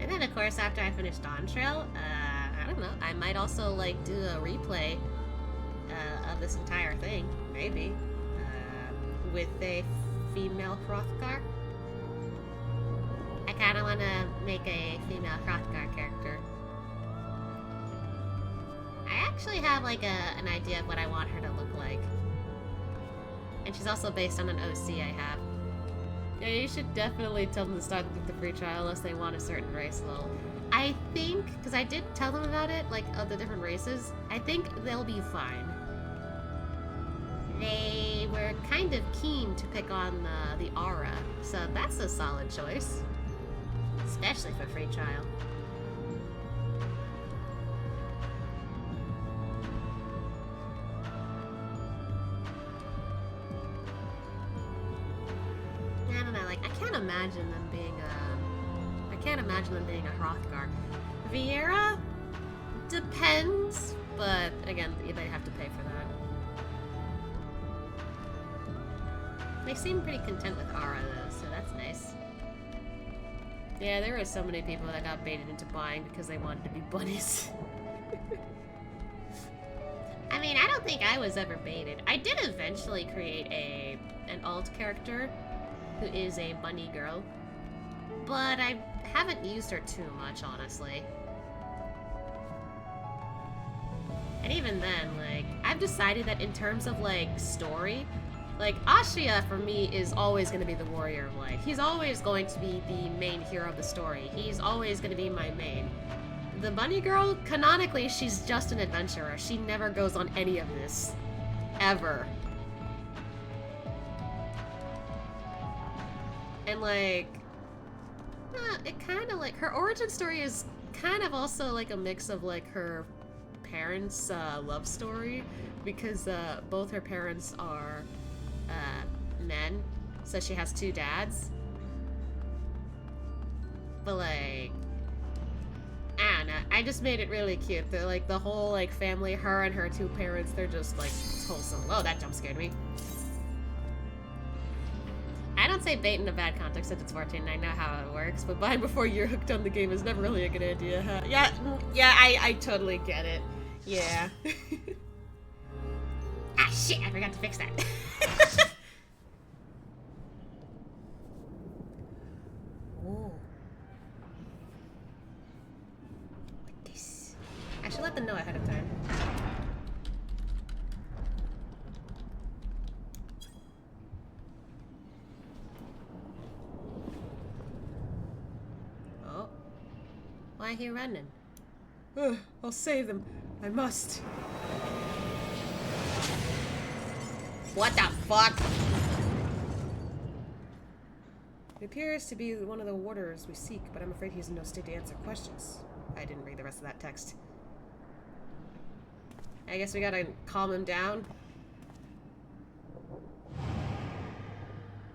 And then of course after I finish Dawn Trail, I don't know, I might also like do a replay of this entire thing, maybe, with a female Hrothgar. I kind of want to make a female Hrothgar character. I actually have like an idea of what I want her to look like. And she's also based on an OC I have. Yeah, you should definitely tell them to start with the free trial unless they want a certain race level. I think, because I did tell them about it, like, of the different races, I think they'll be fine. They were kind of keen to pick on the Aura, so that's a solid choice. Especially for free trial. I don't know, like, I can't imagine them being a Hrothgar. Viera? depends, but again, they have to pay for that. They seem pretty content with Ara though, so that's nice. Yeah, there were so many people that got baited into buying because they wanted to be bunnies. I mean, I don't think I was ever baited. I did eventually create an alt character who is a bunny girl, but I haven't used her too much, honestly. And even then, like, I've decided that in terms of, like, story, like, Ashia, for me, is always going to be the warrior of light. He's always going to be the main hero of the story. He's always going to be my main. The bunny girl, canonically, she's just an adventurer. She never goes on any of this. Ever. And, like, it kind of, like, her origin story is kind of also, like, a mix of, like, her parents' love story. Because both her parents are men. So she has two dads. But, like, I don't know. I just made it really cute. They're like the whole like family, her and her two parents, they're just like wholesome. Whoa, that jump scared me. I don't say bait in a bad context since it's 14 and I know how it works, but buying before you're hooked on the game is never really a good idea, huh? Yeah, I totally get it. Yeah. Ah, shit, I forgot to fix that. Oh. I should let them know ahead of time. Oh. Why are you running? I'll save them. I must. What the fuck? It appears to be one of the warders we seek, but I'm afraid he's in no state to answer questions. I didn't read the rest of that text. I guess we gotta calm him down.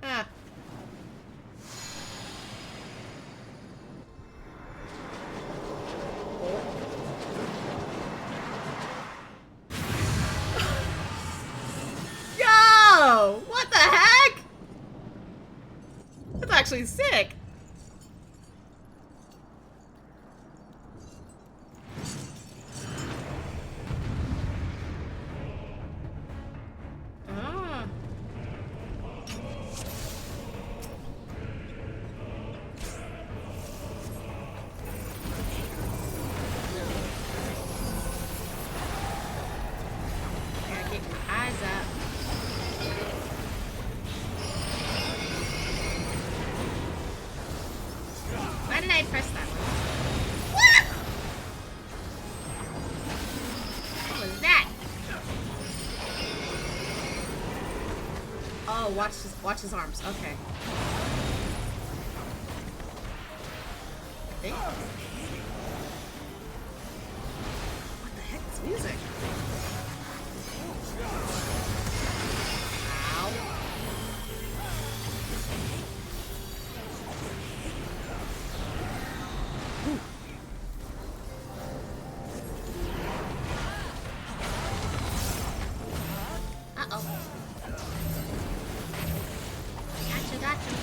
Ah. Yo! What the heck? That's actually sick. Watch his arms. Okay. I think. What the heck is music? Ow. Ooh. Uh-oh. Gotcha.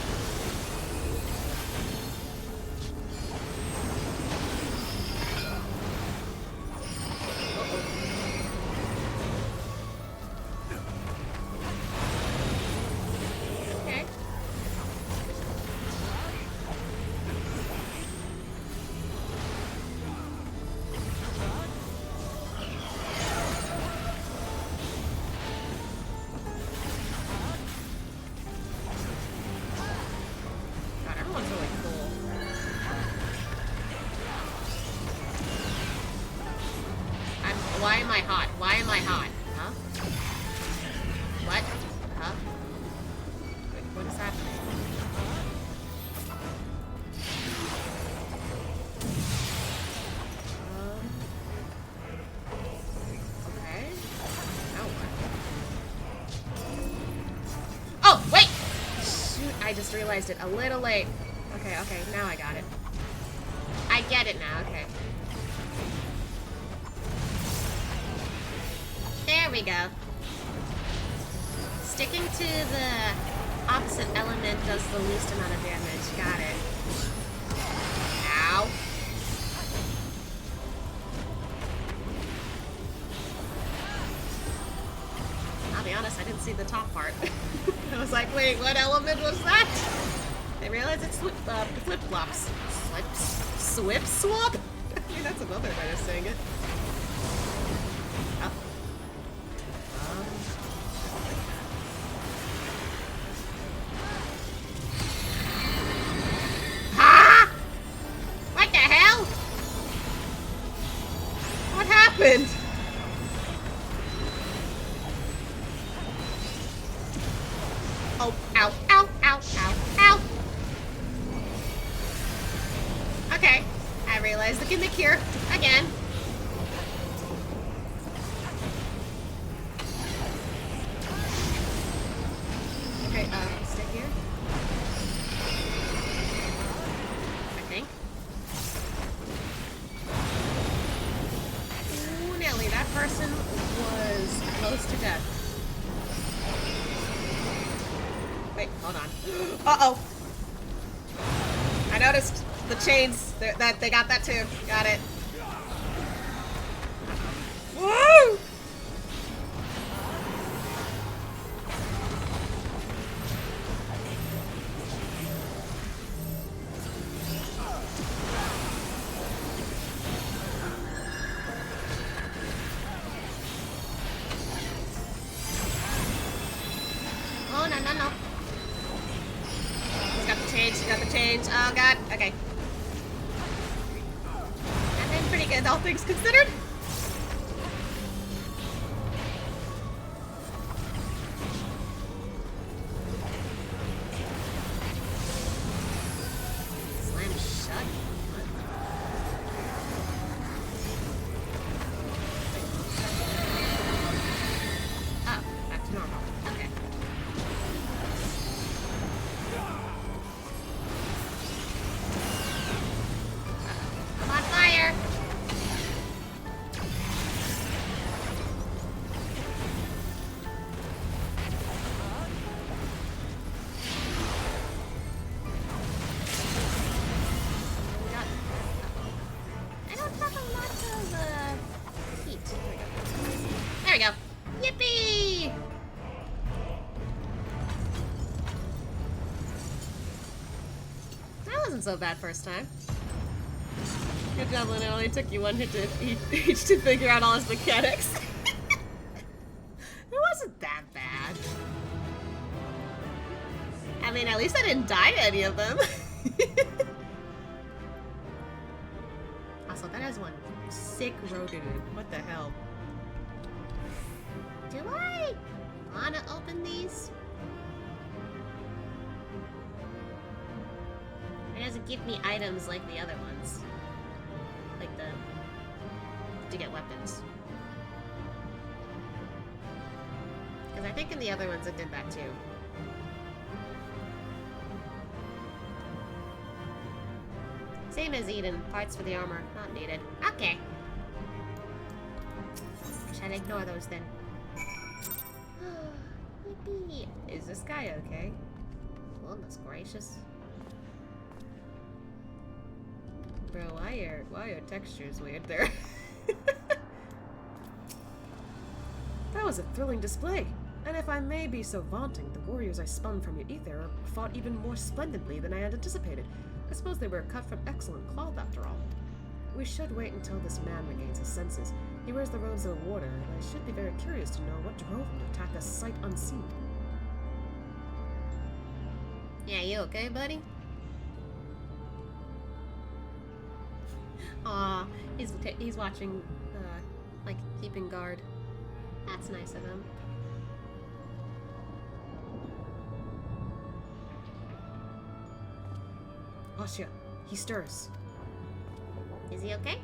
Okay. Why am I hot? Why am I hot? Huh? What? Huh? Wait, what is happening? Okay. Now what? Oh, wait! Shoot, I just realized it a little late. Okay, now I got it. I get it now, okay. There we go. Sticking to the opposite element does the least amount of damage. Got it. Ow. I'll be honest, I didn't see the top part. I was like, wait, what element was that? I realized it's flip-flops. Swip swap? I mean, that's another way of saying it. Oh. Ah! What the hell? What happened? Oh, ow, ow, ow, ow, ow. Okay, I realized the gimmick here again. Okay, stay here. I think. Ooh, Nelly, that person was close to death. Wait, hold on. Uh-oh. I noticed the chains. That they got that too. Got it. Woo! Oh, no, no, no. He's got the change. He's got the change. Oh, God. Okay. And then pretty good, all things considered. Slam shut. Oh, back to normal. Okay. I'm on fire! I don't have a lot of heat. There we go. Yippee! That wasn't so bad first time. Good job, Lynn. It only took you one hit to each to figure out all his mechanics. It wasn't that bad. I mean, at least I didn't die to any of them. Also, that has one sick rodent. What the hell? Do I want to open these? It doesn't give me items like the other ones. Like to get weapons. Because I think in the other ones it did that too. Same as Eden. Parts for the armor. Not needed. Okay. Should I ignore those then? Yippee. Is this guy okay? Goodness gracious. Bro, why are your textures weird there? That was a thrilling display. And if I may be so vaunting, the warriors I spun from your ether fought even more splendidly than I had anticipated. I suppose they were cut from excellent cloth after all. We should wait until this man regains his senses. He wears the robes of a warder, and I should be very curious to know what drove him to attack us sight unseen. Yeah, you okay, buddy? Aw, he's watching, like, keeping guard. That's nice of him. Asya, he stirs. Is he okay?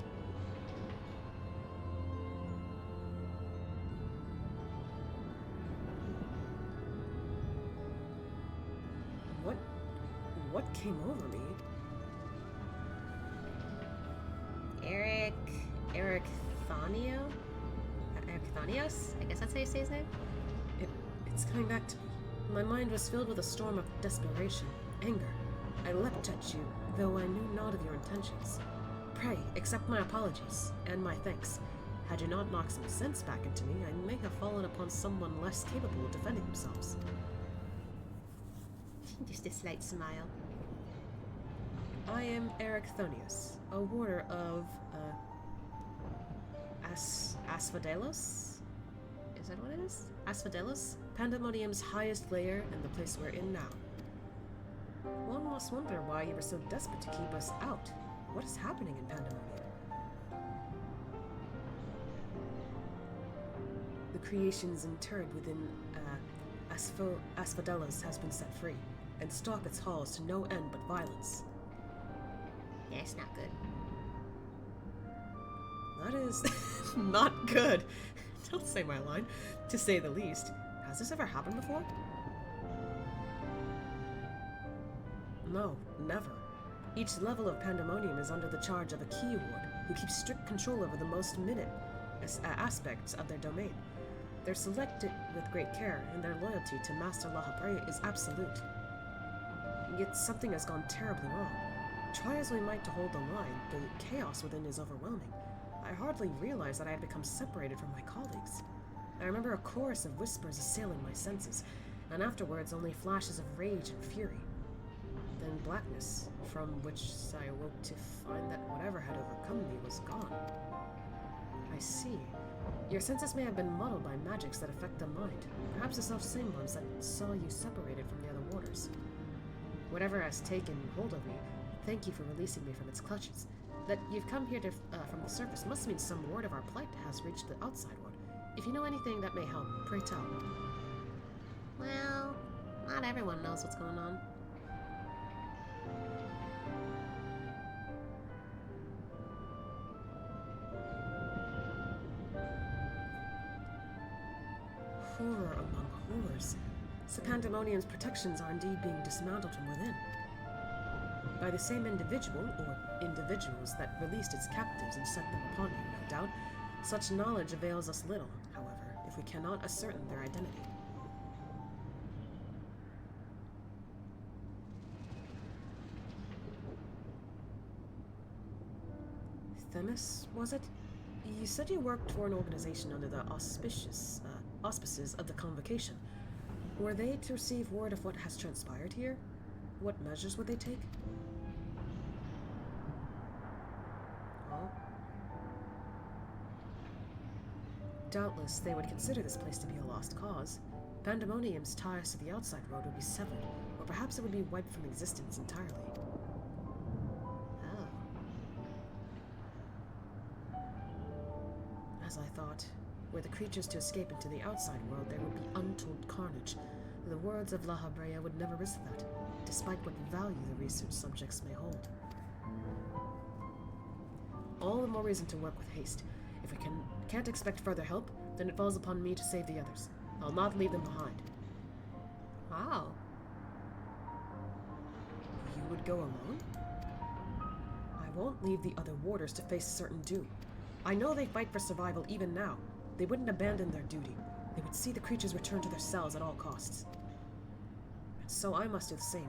What came over me? Eric Thonio? Eric Thonio. Thonios? I guess that's how you say his name? It's coming back to me. My mind was filled with a storm of desperation, anger. I leapt at you, though I knew not of your intentions. Pray, accept my apologies, and my thanks. Had you not knocked some sense back into me, I may have fallen upon someone less capable of defending themselves. Just a slight smile. I am Eric Thonius, a warder of, Asphodelos? Is that what it is? Asphodelos? Pandaemonium's highest layer and the place we're in now. One must wonder why you were so desperate to keep us out. What is happening in Pandaemonium? The creations interred within, Asphodelos has been set free, and stalk its halls to no end but violence. Yeah, it's not good. That is not good. Don't say my line, to say the least. Has this ever happened before? No, never. Each level of Pandaemonium is under the charge of a key ward, who keeps strict control over the most minute aspects of their domain. They're selected with great care, and their loyalty to Master Lahabrea is absolute. Yet something has gone terribly wrong. Try as we might to hold the line, the chaos within is overwhelming. I hardly realized that I had become separated from my colleagues. I remember a chorus of whispers assailing my senses, and afterwards only flashes of rage and fury. Then blackness, from which I awoke to find that whatever had overcome me was gone. I see. Your senses may have been muddled by magics that affect the mind, perhaps the self-same ones that saw you separated from the other warders. Whatever has taken hold of me, thank you for releasing me from its clutches. That you've come here from the surface must mean some word of our plight has reached the outside ward. If you know anything that may help, pray tell. Well, not everyone knows what's going on. Horror among horrors. So Pandaemonium's protections are indeed being dismantled from within. By the same individual, or individuals, that released its captives and set them upon you, no doubt. Such knowledge avails us little, however, if we cannot ascertain their identity. Themis, was it? You said you worked for an organization under the auspices of the Convocation. Were they to receive word of what has transpired here? What measures would they take? Oh. Doubtless they would consider this place to be a lost cause. Pandaemonium's ties to the outside world would be severed, or perhaps it would be wiped from existence entirely. Oh. As I thought, were the creatures to escape into the outside world, there would be untold carnage. The words of Lahabrea would never risk that, despite what value the research subjects may hold. All the more reason to work with haste. If we can't expect further help, then it falls upon me to save the others. I'll not leave them behind. Wow. You would go alone? I won't leave the other warders to face certain doom. I know they fight for survival even now. They wouldn't abandon their duty. They would see the creatures return to their cells at all costs. And so I must do the same.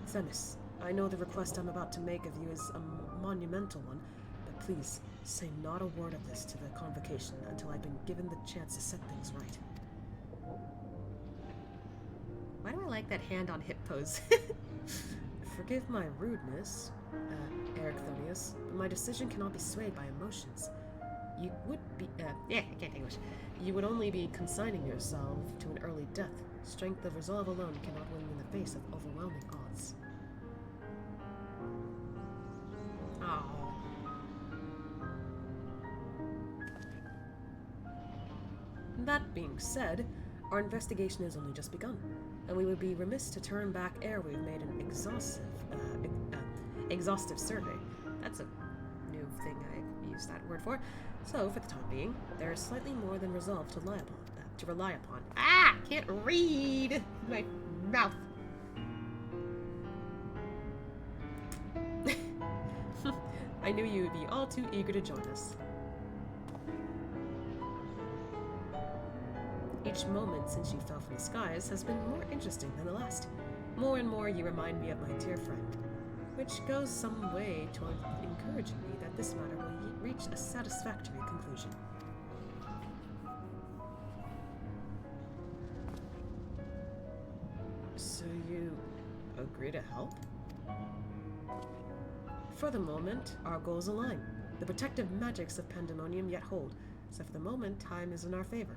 Themis, I know the request I'm about to make of you is a monumental one, but please, say not a word of this to the Convocation until I've been given the chance to set things right. Why do I like that hand on hip pose? Forgive my rudeness, Eric Thonius, but my decision cannot be swayed by emotions. You would be, Yeah, I can't English. You would only be consigning yourself to an early death. Strength of resolve alone cannot win in the face of overwhelming odds. Oh. That being said, our investigation has only just begun, and we would be remiss to turn back ere we've made an exhaustive survey. That's a new thing I've used that word for. So, for the time being, there is slightly more than resolve to rely upon. Ah! Can't read! My mouth. I knew you would be all too eager to join us. Each moment since you fell from the skies has been more interesting than the last. More and more you remind me of my dear friend, which goes some way toward encouraging me that this matter will reach a satisfactory conclusion. So you agree to help? For the moment, our goals align. The protective magics of Pandaemonium yet hold, so for the moment, time is in our favor.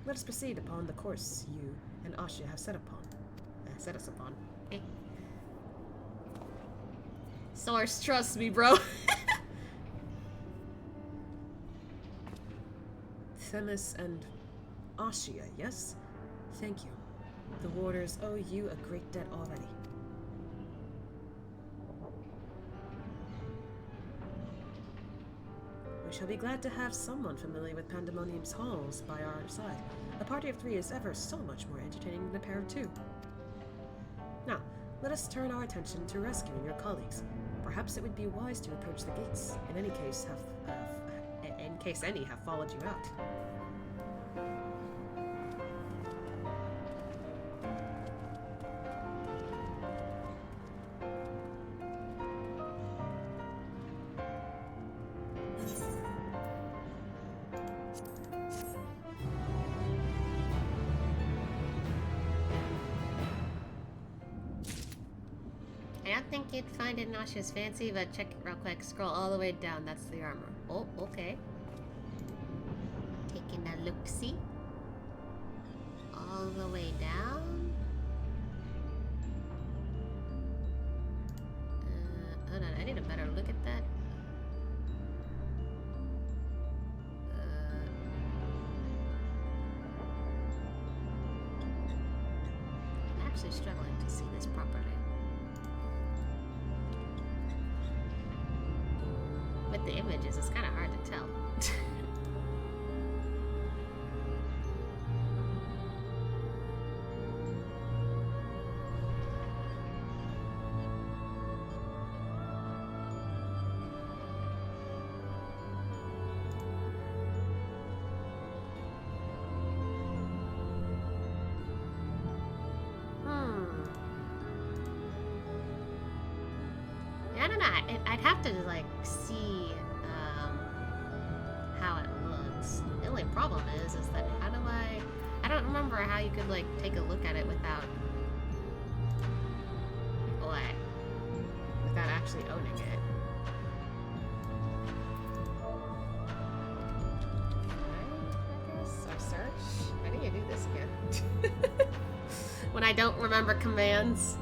Let us proceed upon the course you and Asha have set us upon. Source, trust me, bro. Themis and Ashia, yes? Thank you. The warders owe you a great debt already. We shall be glad to have someone familiar with Pandaemonium's halls by our side. A party of 3 is ever so much more entertaining than a pair of 2. Now, let us turn our attention to rescuing your colleagues. Perhaps it would be wise to approach the gates. In case any have followed you out. I don't think you'd find it in Asha's fancy, but check it real quick. Scroll all the way down. That's the armor. Oh, okay. Taking a look-see. All the way down. Hold on. I need a better look at that. I'm actually struggling to see this properly. With the images, it's kind of hard to tell. I don't know. I'd have to like see how it looks. The only problem is that how do I don't remember how you could like take a look at it without without actually owning it. I guess or search. How do you do this again? When I don't remember commands.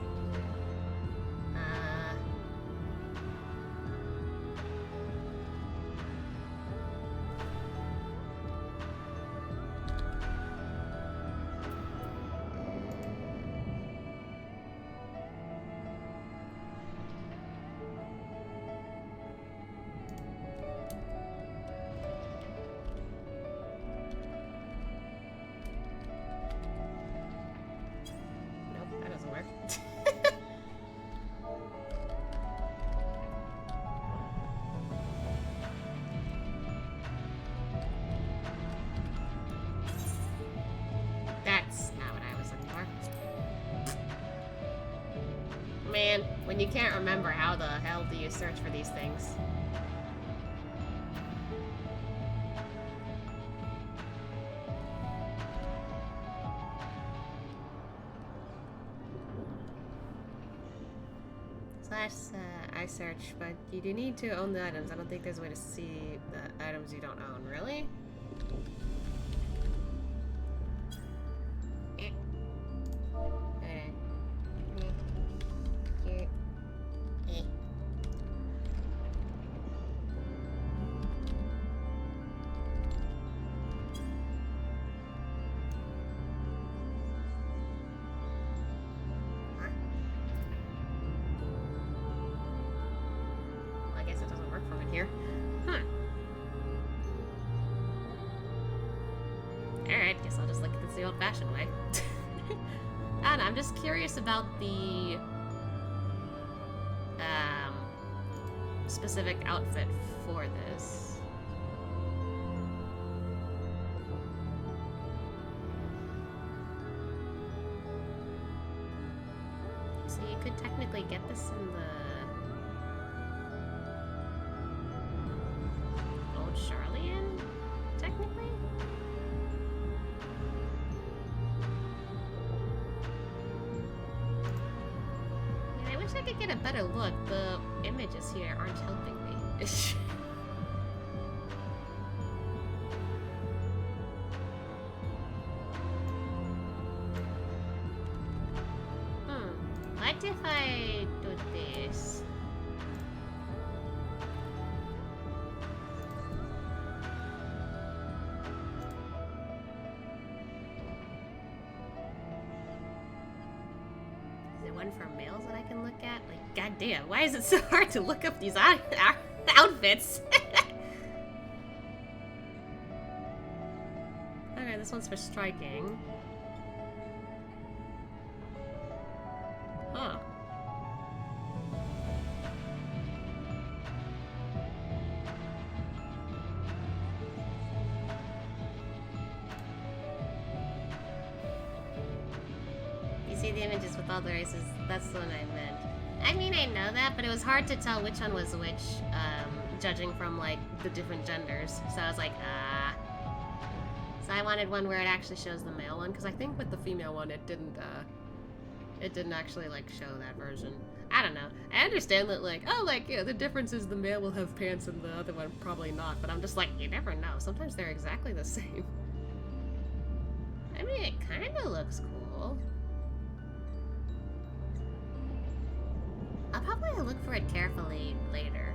Man, when you can't remember, how the hell do you search for these things? I search, but you do need to own the items. I don't think there's a way to see the items you don't own. Really? Here. Alright, guess I'll just look at this the old-fashioned way. I don't know, I'm just curious about the specific outfit for this. get this in the old Sharlayan, technically? Yeah, I wish I could get a better look. The images here aren't helping me. What if I do this? Is there one for males that I can look at? Like, goddamn, why is it so hard to look up these outfits? Okay, this one's for striking. Huh. You see the images with all the races? That's the one I meant. I mean, I know that, but it was hard to tell which one was which, judging from, like, the different genders. So I was like, So I wanted one where it actually shows the male one, because I think with the female one, it didn't actually, like, show that version. I don't know. I understand that, like, oh, like, yeah, the difference is the male will have pants and the other one probably not, but I'm just like, you never know. Sometimes they're exactly the same. I mean, it kind of looks cool. I'll probably look for it carefully later.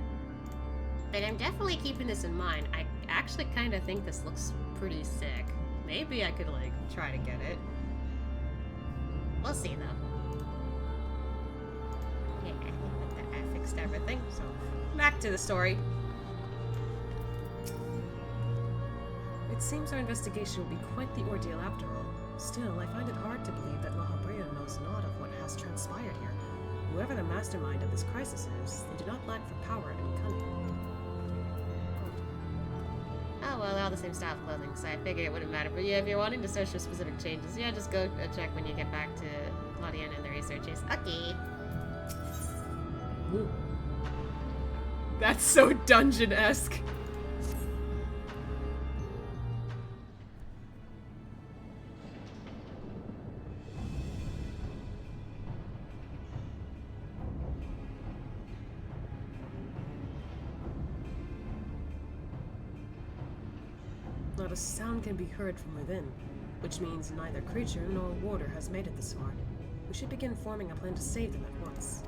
But I'm definitely keeping this in mind. I actually kind of think this looks pretty sick. Maybe I could, like, try to get it. We'll see, though. Yeah, I think I fixed everything, so Back to the story. It seems our investigation will be quite the ordeal after all. Still, I find it hard to believe that La Habrea knows not of what has transpired here. Whoever the mastermind of this crisis is, they do not lack for power and cunning. oh well, they're all the same style of clothing, so I figured it wouldn't matter. But yeah, if you're wanting to search for specific changes, yeah, just go check when you get back to Claudiana and the researchers. Okay. Ooh. That's so dungeon-esque. Not a sound can be heard from within, which means neither creature nor warder has made it this far. We should begin forming a plan to save them at once.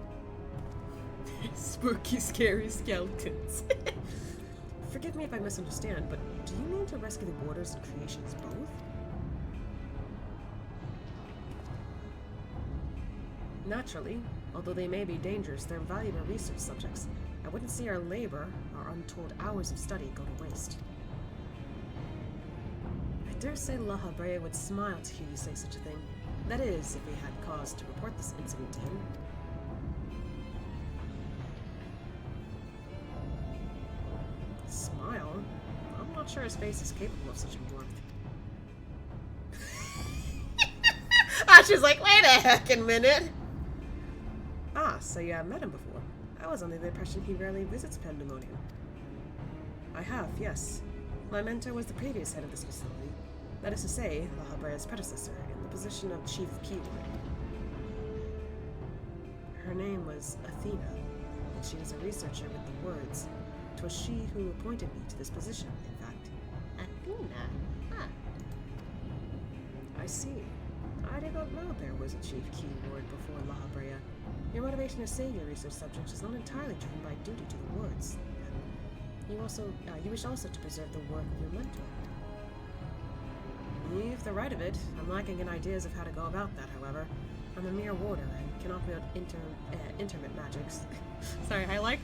Spooky, scary skeletons. Forgive me if I misunderstand, but do you mean to rescue the warders and creations both? Naturally, although they may be dangerous, they're valuable research subjects. I wouldn't see our labor, our untold hours of study, go to waste. I dare say La Habrea would smile to hear you say such a thing. That is, if we had cause to report this incident to him. Smile? I'm not sure his face is capable of such warmth. Asha's like, wait a heckin' minute. Ah, so you have met him before. I was under the impression he rarely visits Pandaemonium. I have, yes. My mentor was the previous head of this facility. That is to say, La Habrea's predecessor, in the position of Chief Keyword. Her name was Athena, and she was a researcher with the words. 'Twas she who appointed me to this position, in fact. Athena? Huh. I see. I did not know there was a Chief Keyword before La Habrea. Your motivation to save your research subjects is not entirely driven by duty to the wards. You wish also to preserve the work of your mentor. You've the right of it. I'm lacking in ideas of how to go about that, however. I'm a mere warder and cannot wield intermittent magics. Sorry, I like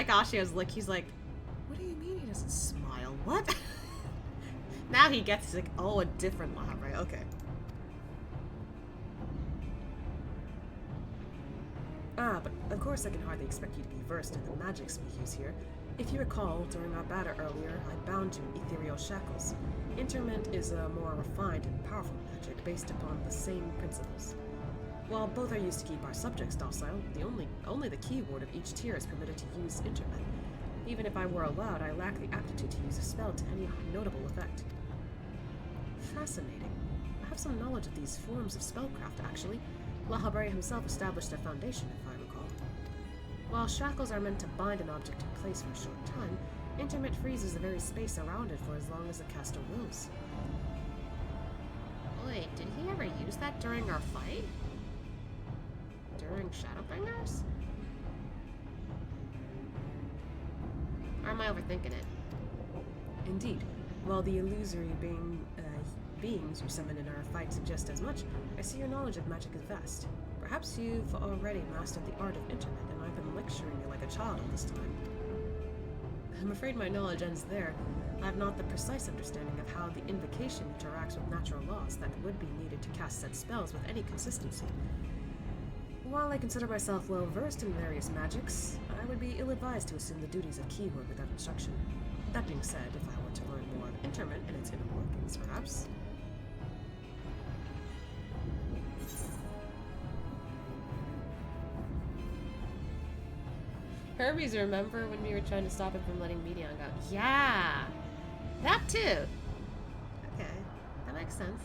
Ashia's look. He's like, what do you mean he doesn't smile? What? Now he gets, he's like, oh, a different La Habrea. Okay. Ah, but of course I can hardly expect you to be versed in the magics we use here. If you recall, during our battle earlier, I bound you in aetherial shackles. Interment is a more refined and powerful magic based upon the same principles. While both are used to keep our subjects docile, only the keyword of each tier is permitted to use internet. Even if I were allowed, I lack the aptitude to use a spell to any notable effect. Fascinating. I have some knowledge of these forms of spellcraft, actually. Lahabrea himself established their foundation, if I recall. While shackles are meant to bind an object in place for a short time, intermit freezes the very space around it for as long as the caster wills. Wait, did he ever use that during our fight? During Shadowbringers? Or am I overthinking it? Indeed. While the illusory beings you summon in our fight suggest as much, I see your knowledge of magic is vast. Perhaps you've already mastered the art of internet, and I've been lecturing you like a child all this time. I'm afraid my knowledge ends there. I have not the precise understanding of how the invocation interacts with natural laws that would be needed to cast said spells with any consistency. While I consider myself well versed in various magics, I would be ill-advised to assume the duties of keyword without instruction. That being said, if I were to learn more of internet and its inner workings, perhaps. Hermes, remember when we were trying to stop him from letting Medion go? Yeah! That too! Okay, that makes sense.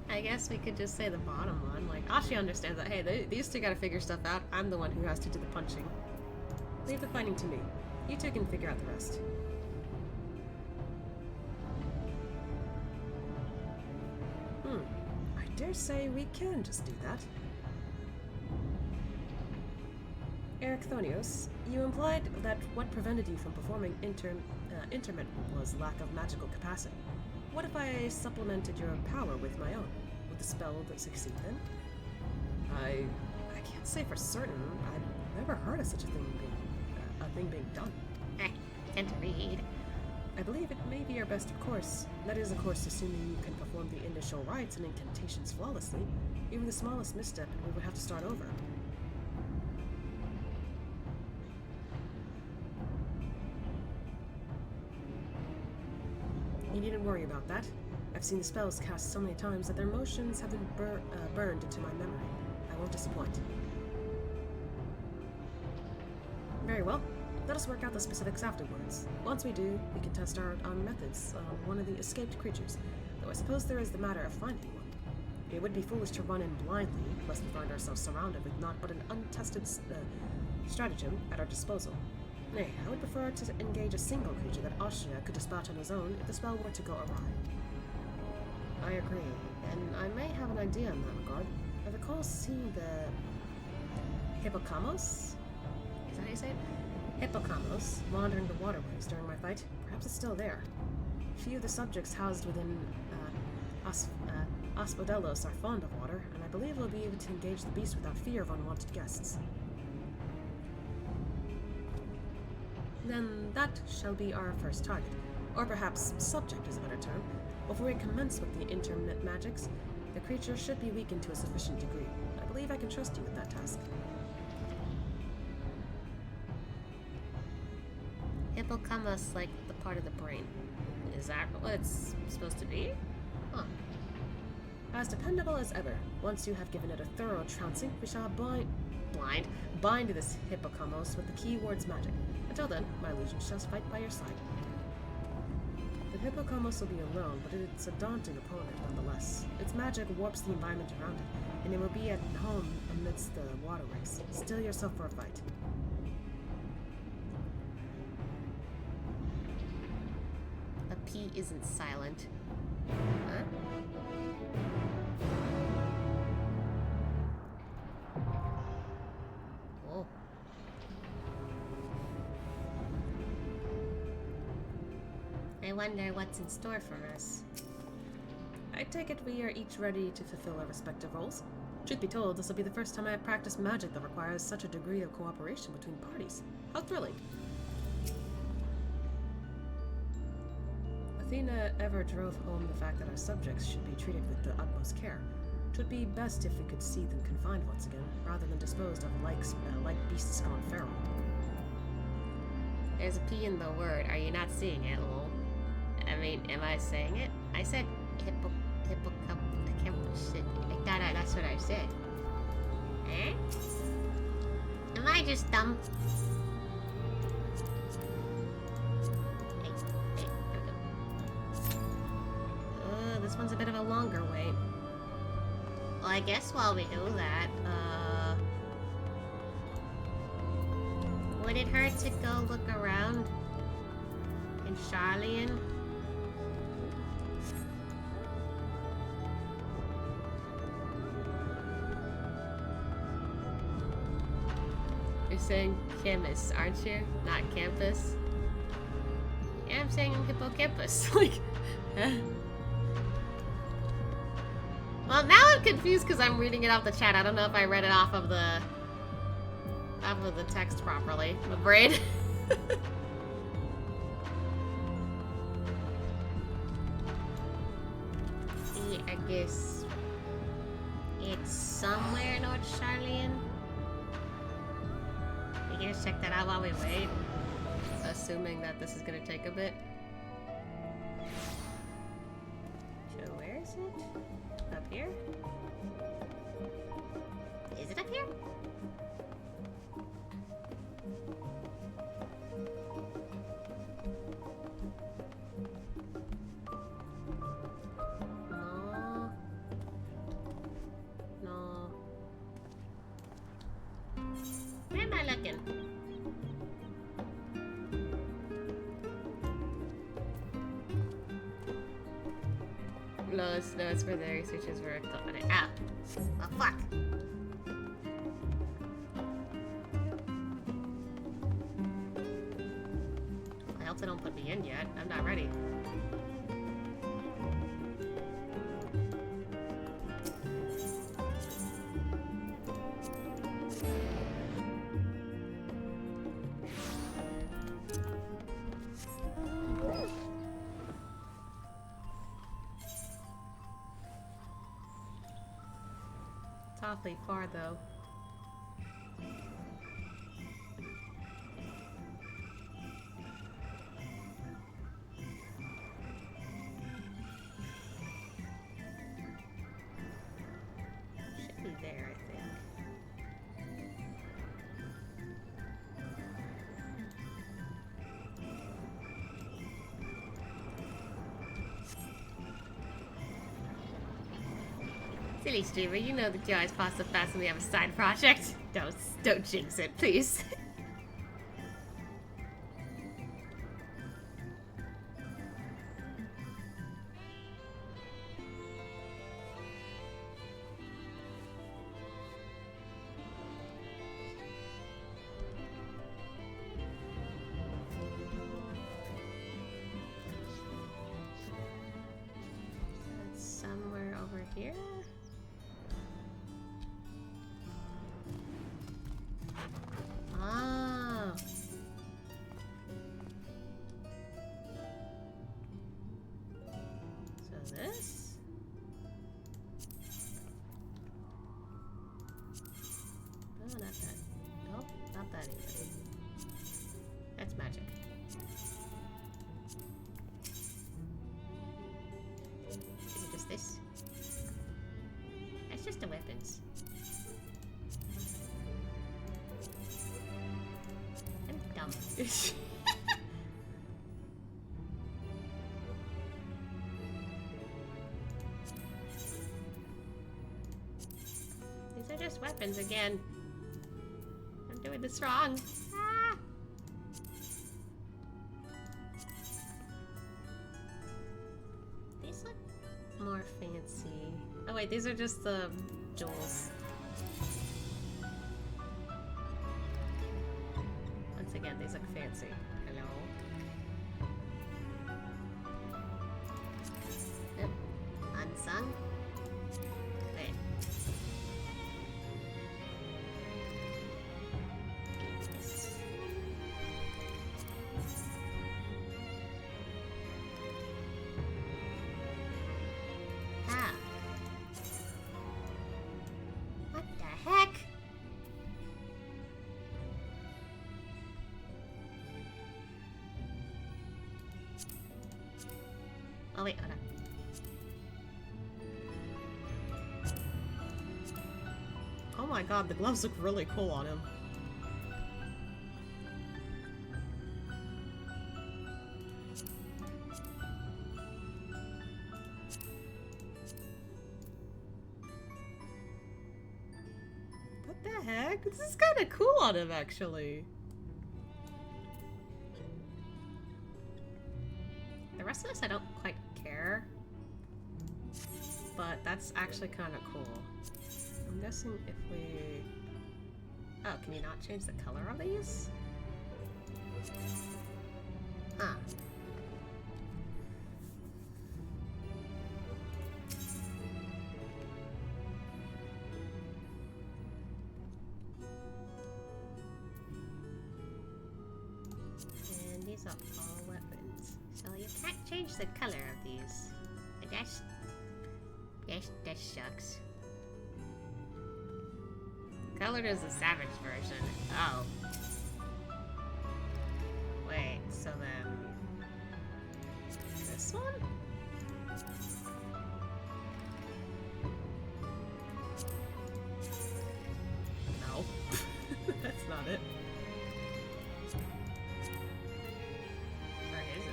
I guess we could just say the bottom one. Like, Ashi understands that, hey, these two gotta figure stuff out. I'm the one who has to do the punching. Leave the fighting to me. You two can figure out the rest. I dare say we can just do that. Erechthonios, you implied that what prevented you from performing interment was lack of magical capacity. What if I supplemented your power with my own? Would the spell succeed then? I can't say for certain. I've never heard of such a thing being done. I tend to read. I believe it may be your best course. That is, of course, assuming you can perform the initial rites and incantations flawlessly. Even the smallest misstep, and we would have to start over. You needn't worry about that. I've seen the spells cast so many times that their motions have been burned into my memory. I won't disappoint. Very well. Let us work out the specifics afterwards. Once we do, we can test our methods on one of the escaped creatures, though I suppose there is the matter of finding one. It would be foolish to run in blindly, lest we find ourselves surrounded with naught but an untested stratagem at our disposal. Nay, I would prefer to engage a single creature that Austria could dispatch on his own if the spell were to go awry. I agree, and I may have an idea in that regard. I recall seeing the Hippocamos? Is that how you say it? Hippocamos wandering the waterways during my fight. Perhaps it's still there. Few of the subjects housed within Hospodelos are fond of water, and I believe we'll be able to engage the beast without fear of unwanted guests. Then that shall be our first target, or perhaps subject is a better term. Before we commence with the internet magics, the creature should be weakened to a sufficient degree. I believe I can trust you with that task. Hippocampus, like the part of the brain. Is that what it's supposed to be? Huh. As dependable as ever. Once you have given it a thorough trouncing, we shall bind this hippocampus with the keyword's magic. Until then, my illusion shall fight by your side. The hippocampus will be alone, but it's a daunting opponent nonetheless. Its magic warps the environment around it, and it will be at home amidst the waterways. Steel yourself for a fight. A P isn't silent. Huh? Oh. I wonder what's in store for us. I take it we are each ready to fulfill our respective roles. Truth be told, this will be the first time I have practiced magic that requires such a degree of cooperation between parties. How thrilling! Athena ever drove home the fact that our subjects should be treated with the utmost care. 'Twould be best if we could see them confined once again, rather than disposed of like beasts gone feral. There's a P in the word. Are you not seeing it, lol? I mean, am I saying it? I said shit. That's what I said. Eh? Am I just dumb? This one's a bit of a longer wait. Well, I guess while we do that, would it hurt to go look around in Sharlayan? You're saying chemist, aren't you? Not campus? Yeah, I'm saying hippocampus. Like, well, now I'm confused because I'm reading it off the chat. I don't know if I read it off of the text properly. My brain. See, I guess it's somewhere North Sharlayan. We can just check that out while we wait. Assuming that this is gonna take a bit. So where is it? Up here? Is it up here? No. No. Where am I looking? No, it's for the researchers were on it. Ah. Oh, fuck. I hope they don't put me in yet. I'm not ready. It's awfully far, though. Should be there, I think. Silly streamer, you know the jar is pasta fast and we have a side project. Don't jinx it, please. It's somewhere over here. Oh. So this? No, not that. Nope, not that either. That's magic. Is it just this? That's just the weapons. I'm dumb. These are just weapons again. I'm doing this wrong. Ah! These look more fancy. Oh wait, these are just the jewels. Once again, these look fancy. Hello? Yep. Unsung. Wait. This. Ah. What the heck? my god, the gloves look really cool on him. What the heck? This is kind of cool on him, actually. The rest of this I don't quite care. But that's actually kind of cool. I'm guessing if we... Oh, can you not change the color of these? Huh. And these are all weapons. So you can't change the color of these. And that sucks. Colored is the savage version. Oh. Wait, so then... This one? No. That's not it. Where is it?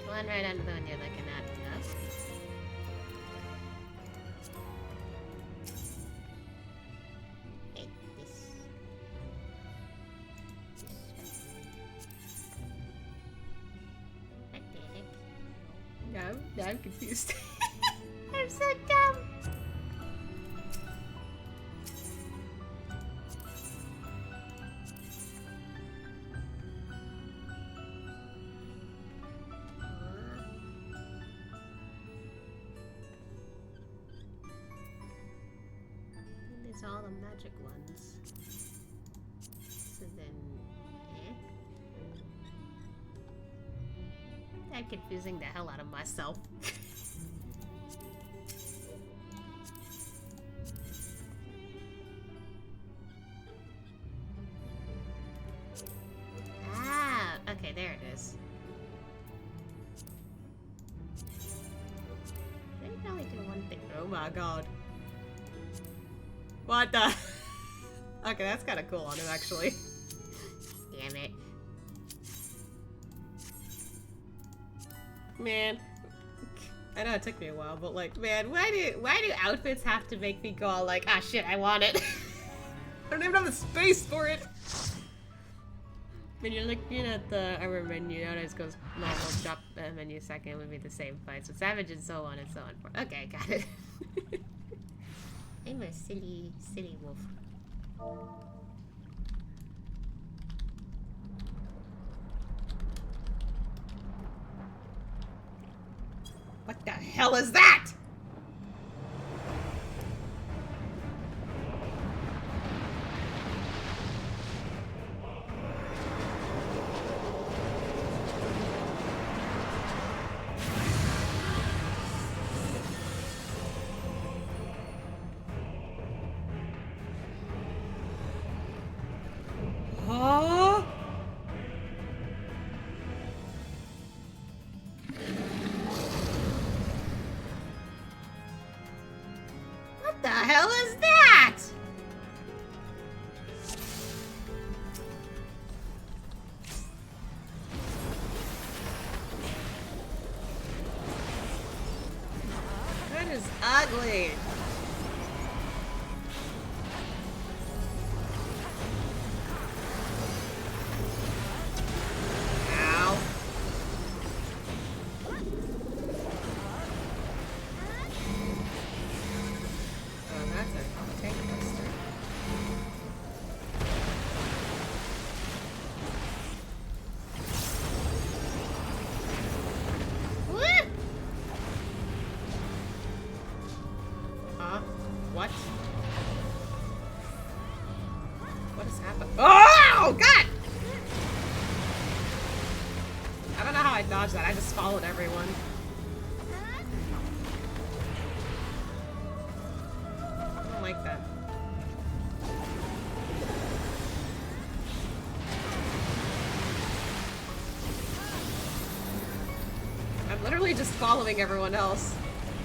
The one right under the one you're looking at. No? Hey, this. What the heck? No, I'm confused. I'm so dumb! These are all the magic ones. So then, I'm confusing the hell out of myself. Ah, okay, there it is. They can only do one thing. Oh my god. What the? Okay, that's kind of cool on him, actually. Damn it. Man. I know it took me a while, but like, man, why do outfits have to make me go all like, ah shit, I want it? I don't even have the space for it! When you're looking at the armor menu, notice goes normal, drop menu second would be the same fights with savage and so on and so on. Okay, got it. I'm a silly, silly wolf. What the hell is that? Huh? What the hell is that? That is ugly. Ow. Oh, that's a tank buster. What? Huh? What? What has happened? Oh, God! I don't know how I dodged that. I just followed everyone. I don't like that. I'm literally just following everyone else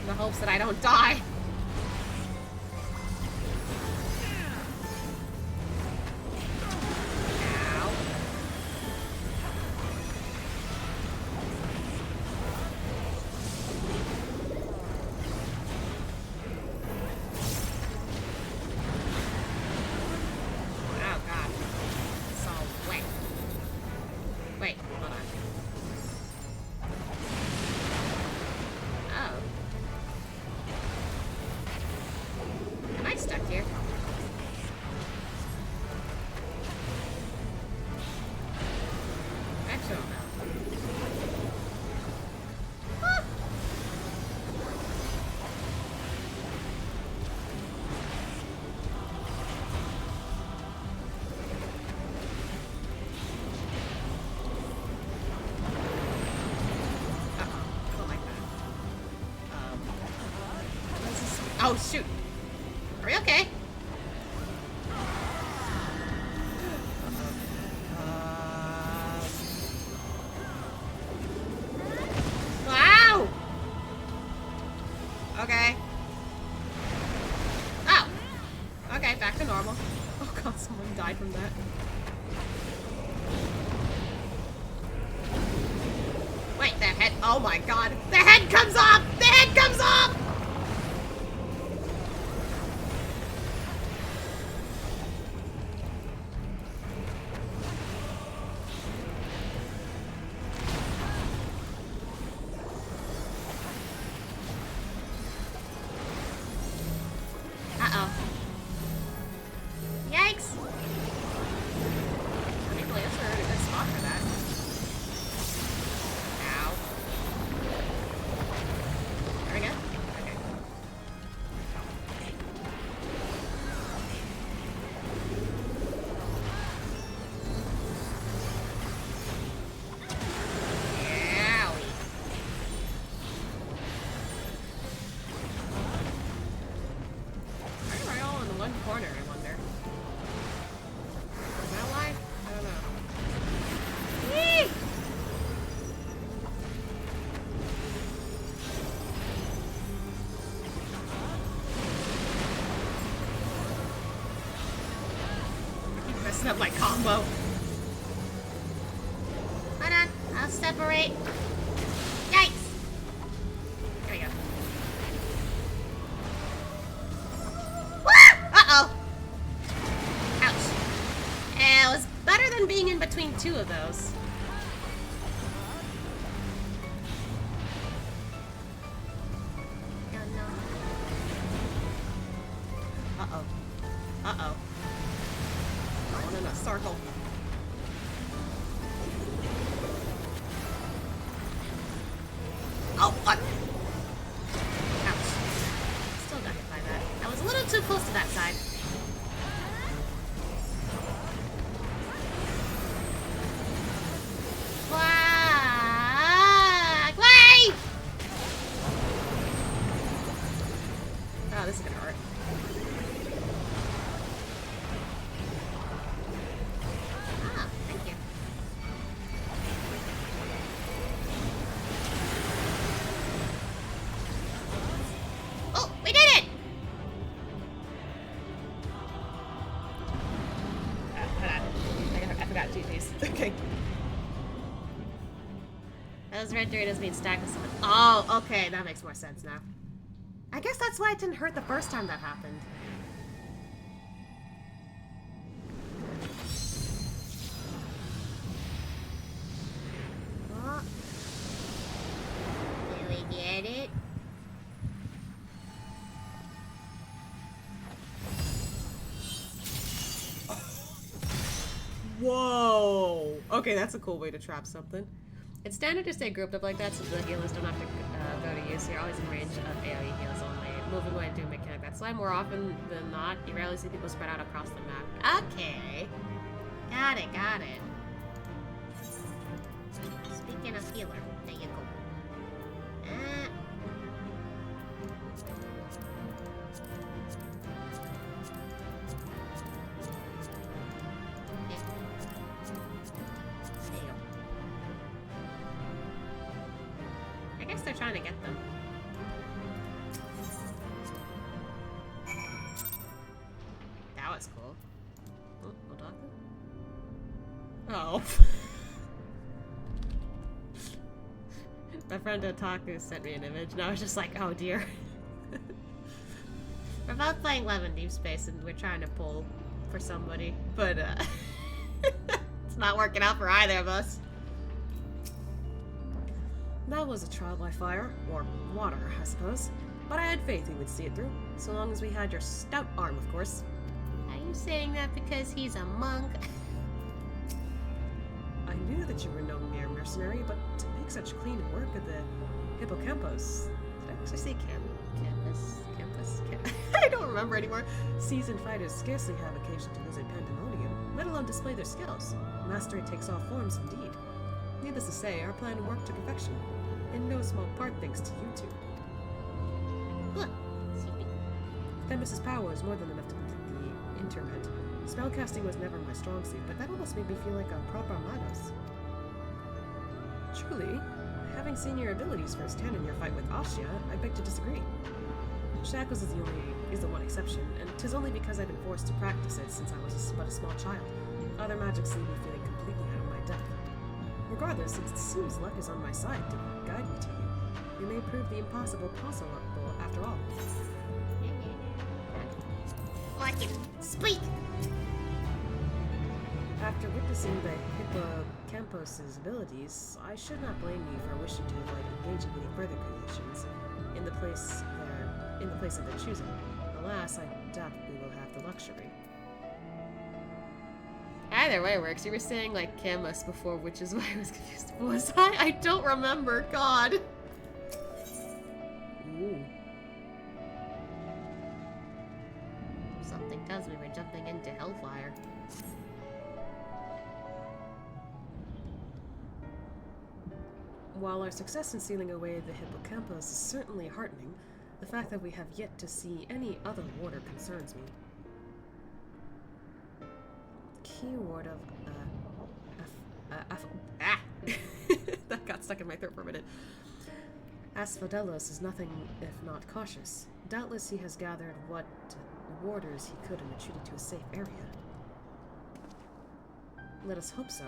in the hopes that I don't die. Oh, shoot. Are we okay? Wow! Okay. Oh! Okay, back to normal. Oh god, someone died from that. Wait, the head. Oh my god. The head comes off! The head comes off! Uh-oh. Yikes! I think Lance are in a good spot for that. Ow. There we go. Okay. Owie. Why are they all in the one corner, I wonder? Is that why? I don't know. Whee! I keep messing up my combo. Hold on. I'll separate. Yikes! There we go. Wah! Uh-oh! Ouch. It was better than being in between two of those. Oh, no. Uh-oh. Uh-oh. Going in a circle. Oh, what? Ouch. Still got hit by that. I was a little too close to that side. Quack! Wait! Oh, this is gonna hurt. Ah, thank you. Oh, we did it! Hold on. I forgot GG's. Okay. Those red Doritos being stacked with someone. Oh, okay, that makes more sense now. I guess that's why it didn't hurt the first time that happened. Oh. Did we get it? Whoa! Okay, that's a cool way to trap something. It's standard to stay grouped up like that so the healers don't have to go to use. You're always in range of AoE heals only. Moving away and doing mechanic. That's why more often than not, you rarely see people spread out across the map. Okay. Got it, got it. Speaking of healer, there you go. There you go. I guess they're trying to get them. That was cool. Oh, Otaku? Oh. My friend Otaku sent me an image, and I was just like, oh dear. We're both playing Love in Deep Space, and we're trying to pull for somebody, but it's not working out for either of us. That was a trial by fire, or water, I suppose. But I had faith he would see it through, so long as we had your stout arm, of course. Are you saying that because he's a monk? I knew that you were no mere mercenary, but to make such clean work of the hippocampus... Did I actually say campus? I don't remember anymore. Seasoned fighters scarcely have occasion to visit Pandaemonium, let alone display their skills. Mastery takes all forms indeed. Needless to say, our plan worked to perfection, in no small part thanks to you two. Look, see me. Nemesis power was more than enough to complete the interment. Spellcasting was never my strong suit, but that almost made me feel like a proper magos. Truly, having seen your abilities firsthand in your fight with Asya, I beg to disagree. Shackles is the one exception, and 'tis only because I've been forced to practice it since I was but a small child. Other magics leave me feeling completely out of my depth. Regardless, it seems luck is on my side to guide me to you. You may prove the impossible possible after all. I can speak! After witnessing the hippocampus' abilities, I should not blame you for wishing to avoid engaging any further creations in the place of their choosing. Alas, I doubt we will have the luxury. Either way works. You were saying like Camus before, which is why I was confused. Was I? I don't remember. God. Ooh. Something tells me we're jumping into Hellfire. While our success in sealing away the hippocampus is certainly heartening, the fact that we have yet to see any other water concerns me. Keyword of that got stuck in my throat for a minute. Asphodelos is nothing if not cautious. Doubtless he has gathered what warders he could and retreated to a safe area. Let us hope so.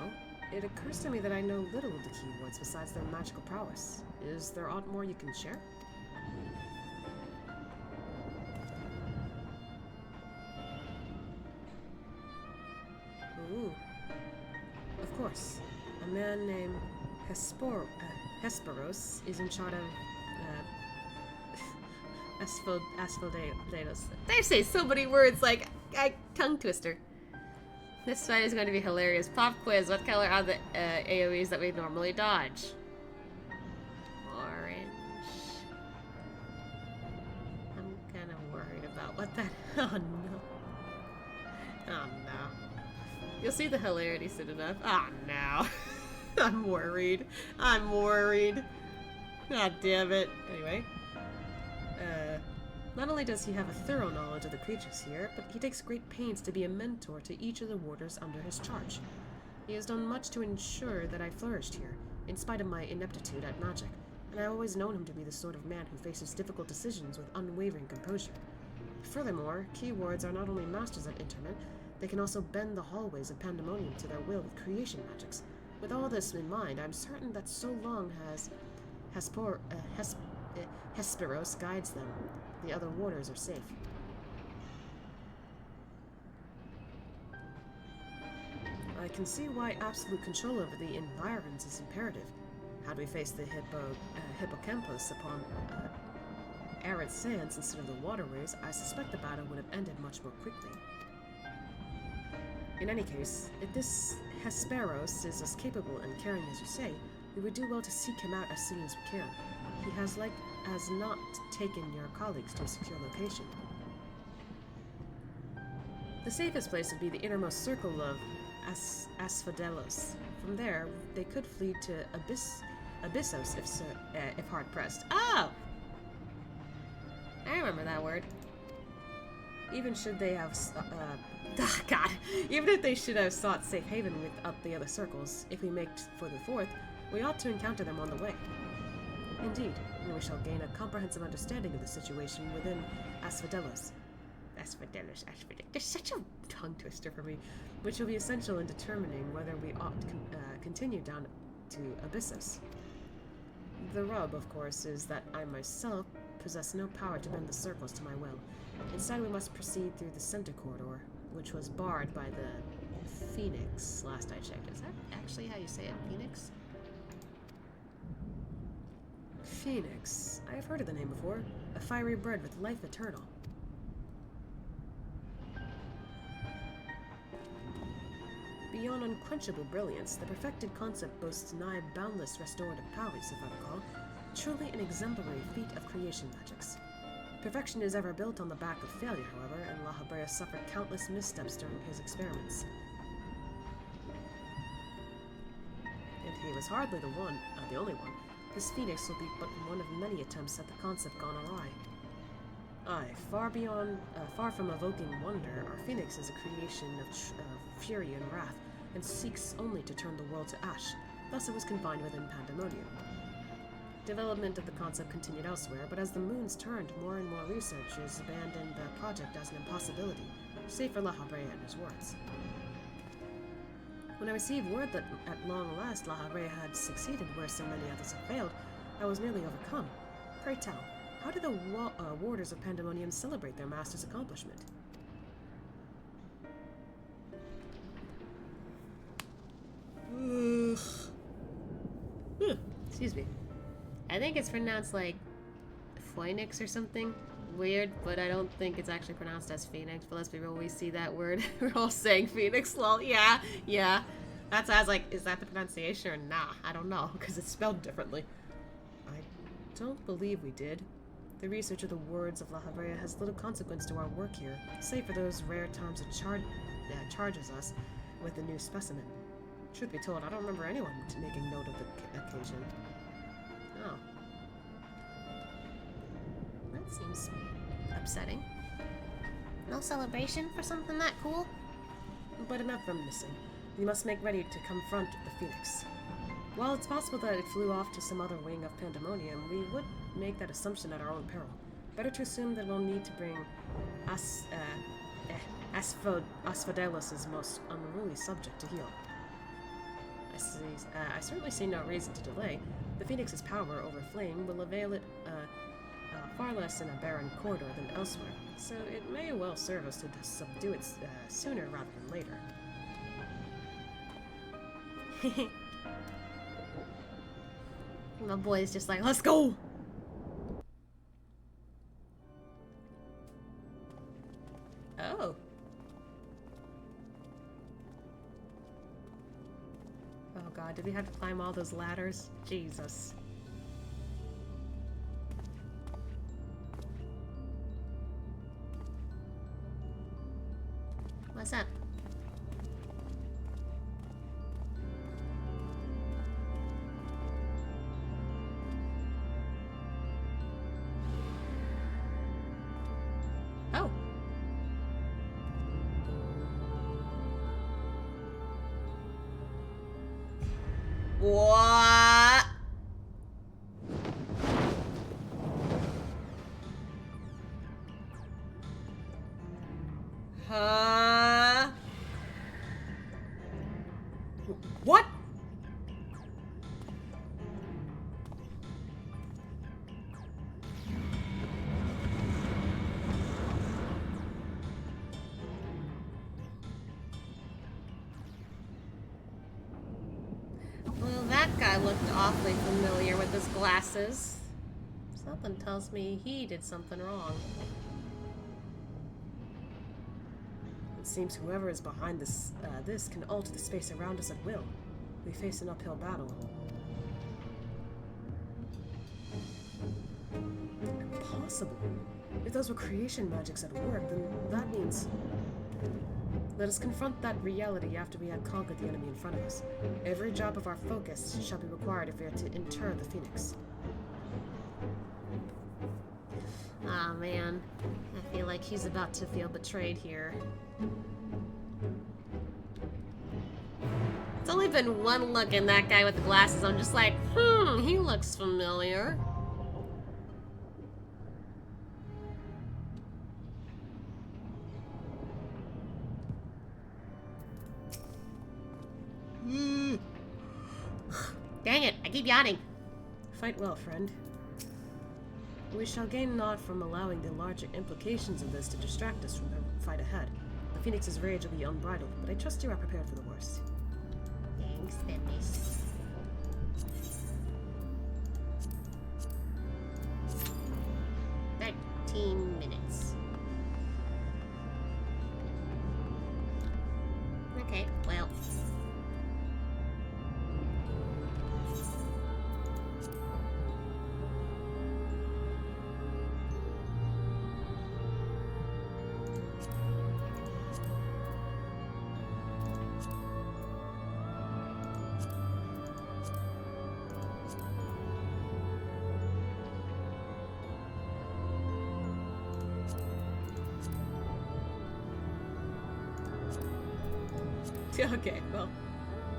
It occurs to me that I know little of the keywords besides their magical prowess. Is there aught more you can share? Ooh. Of course. A man named Hesperos is in charge of Asphodelos. They say so many words like tongue twister. This fight is going to be hilarious. Pop quiz. What color are the AoEs that we normally dodge? Orange. I'm kind of worried about what that... Oh no. Oh no. You'll see the hilarity soon enough. Oh no. I'm worried. I'm worried. God damn it. Anyway. Not only does he have a thorough knowledge of the creatures here, but he takes great pains to be a mentor to each of the warders under his charge. He has done much to ensure that I flourished here, in spite of my ineptitude at magic, and I've always known him to be the sort of man who faces difficult decisions with unwavering composure. Furthermore, keywords are not only masters at interment, they can also bend the hallways of Pandaemonium to their will with creation magics. With all this in mind, I'm certain that so long as Hesperos guides them, the other warders are safe. I can see why absolute control over the environs is imperative. Had we faced the hippocampus upon arid sands instead of the waterways, I suspect the battle would have ended much more quickly. In any case, if this Hesperos is as capable and caring as you say, we would do well to seek him out as soon as we can. He has not taken your colleagues to a secure location. The safest place would be the innermost circle of Asphodelos. From there, they could flee to Abyssos if hard pressed. Oh! I remember that word. Even should they have, God! Even if they should have sought safe haven with up the other circles, if we make for the fourth, we ought to encounter them on the way. Indeed, we shall gain a comprehensive understanding of the situation within Asphodelos. Asphodelos. There's such a tongue twister for me, which will be essential in determining whether we ought to continue down to Abyssos. The rub, of course, is that I myself possess no power to bend the circles to my will. Instead, we must proceed through the center corridor, which was barred by the Phoenix last I checked. Is that actually how you say it, Phoenix? Phoenix. I have heard of the name before. A fiery bird with life eternal. Beyond unquenchable brilliance, the perfected concept boasts nigh boundless restorative powers, if I recall. Truly an exemplary feat of creation magics. Perfection is ever built on the back of failure, however, and La Habrea suffered countless missteps during his experiments. And he was hardly the only one. This Phoenix will be but one of many attempts at the concept gone awry. Aye, far from evoking wonder, our phoenix is a creation of fury and wrath, and seeks only to turn the world to ash. Thus it was confined within Pandaemonium. Development of the concept continued elsewhere, but as the moons turned, more and more researchers abandoned the project as an impossibility, save for La Habrea and his words. When I received word that at long last La Habrea had succeeded where so many others had failed, I was nearly overcome. Pray tell, how do the warders of Pandaemonium celebrate their master's accomplishment? Excuse me. I think it's pronounced like Phoenix or something. Weird, but I don't think it's actually pronounced as Phoenix. But let's be real, we see that word. We're all saying Phoenix, lol. Yeah. That's I was like, is that the pronunciation or nah? I don't know, because it's spelled differently. I don't believe we did. The research of the words of La Habrea has little consequence to our work here, save for those rare times it charges us with a new specimen. Truth be told, I don't remember anyone making note of the occasion. Oh. That seems upsetting. No celebration for something that cool? But enough reminiscing. We must make ready to confront the Phoenix. While it's possible that it flew off to some other wing of Pandaemonium, we would make that assumption at our own peril. Better to assume that we'll need to bring Asphodelos' most unruly subject to heel. I certainly see no reason to delay. The Phoenix's power over flame will avail it far less in a barren corridor than elsewhere, so it may well serve us to subdue it sooner rather than later. My boy's just like, let's go! Oh. Oh god, did we have to climb all those ladders? Jesus. What's up? Oh. What? Huh? What? Well, that guy looked awfully familiar with his glasses. Something tells me he did something wrong. It seems whoever is behind this can alter the space around us at will. We face an uphill battle. Impossible. If those were creation magics at work, then that means... Let us confront that reality after we have conquered the enemy in front of us. Every drop of our focus shall be required if we are to inter the Phoenix. Aw, man. I feel like he's about to feel betrayed here. It's only been one look in that guy with the glasses. I'm just like, he looks familiar. Dang it, I keep yawning. Fight well, friend. We shall gain naught from allowing the larger implications of this to distract us from the fight ahead. The Phoenix's rage will be unbridled, but I trust you are prepared for the worst. Thanks, Dennis. Minutes. Okay, well. Okay, well,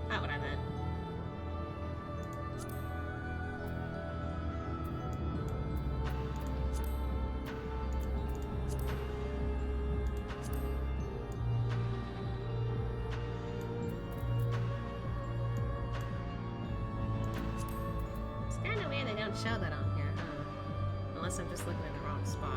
not what I meant. It's kind of weird they don't show that on here, huh? Unless I'm just looking in the wrong spot.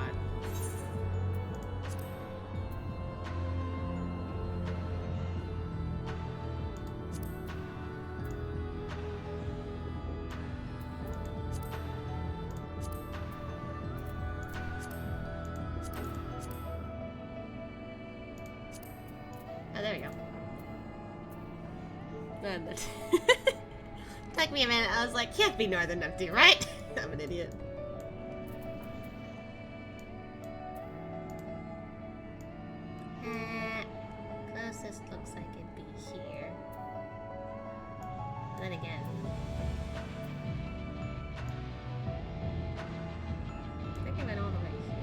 Oh, there we go. And then Took me a minute. I was like, can't be Northern Empty, right? I'm an idiot. Closest looks like it'd be here. Then again. I think I went all the way here.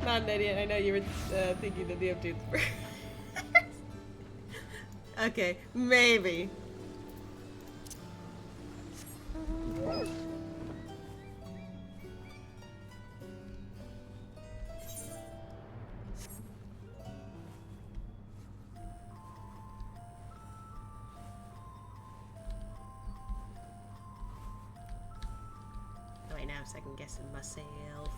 Not an idiot. I know you were thinking of the updates first. Okay, maybe. Oh wait, now I'm second guessing myself.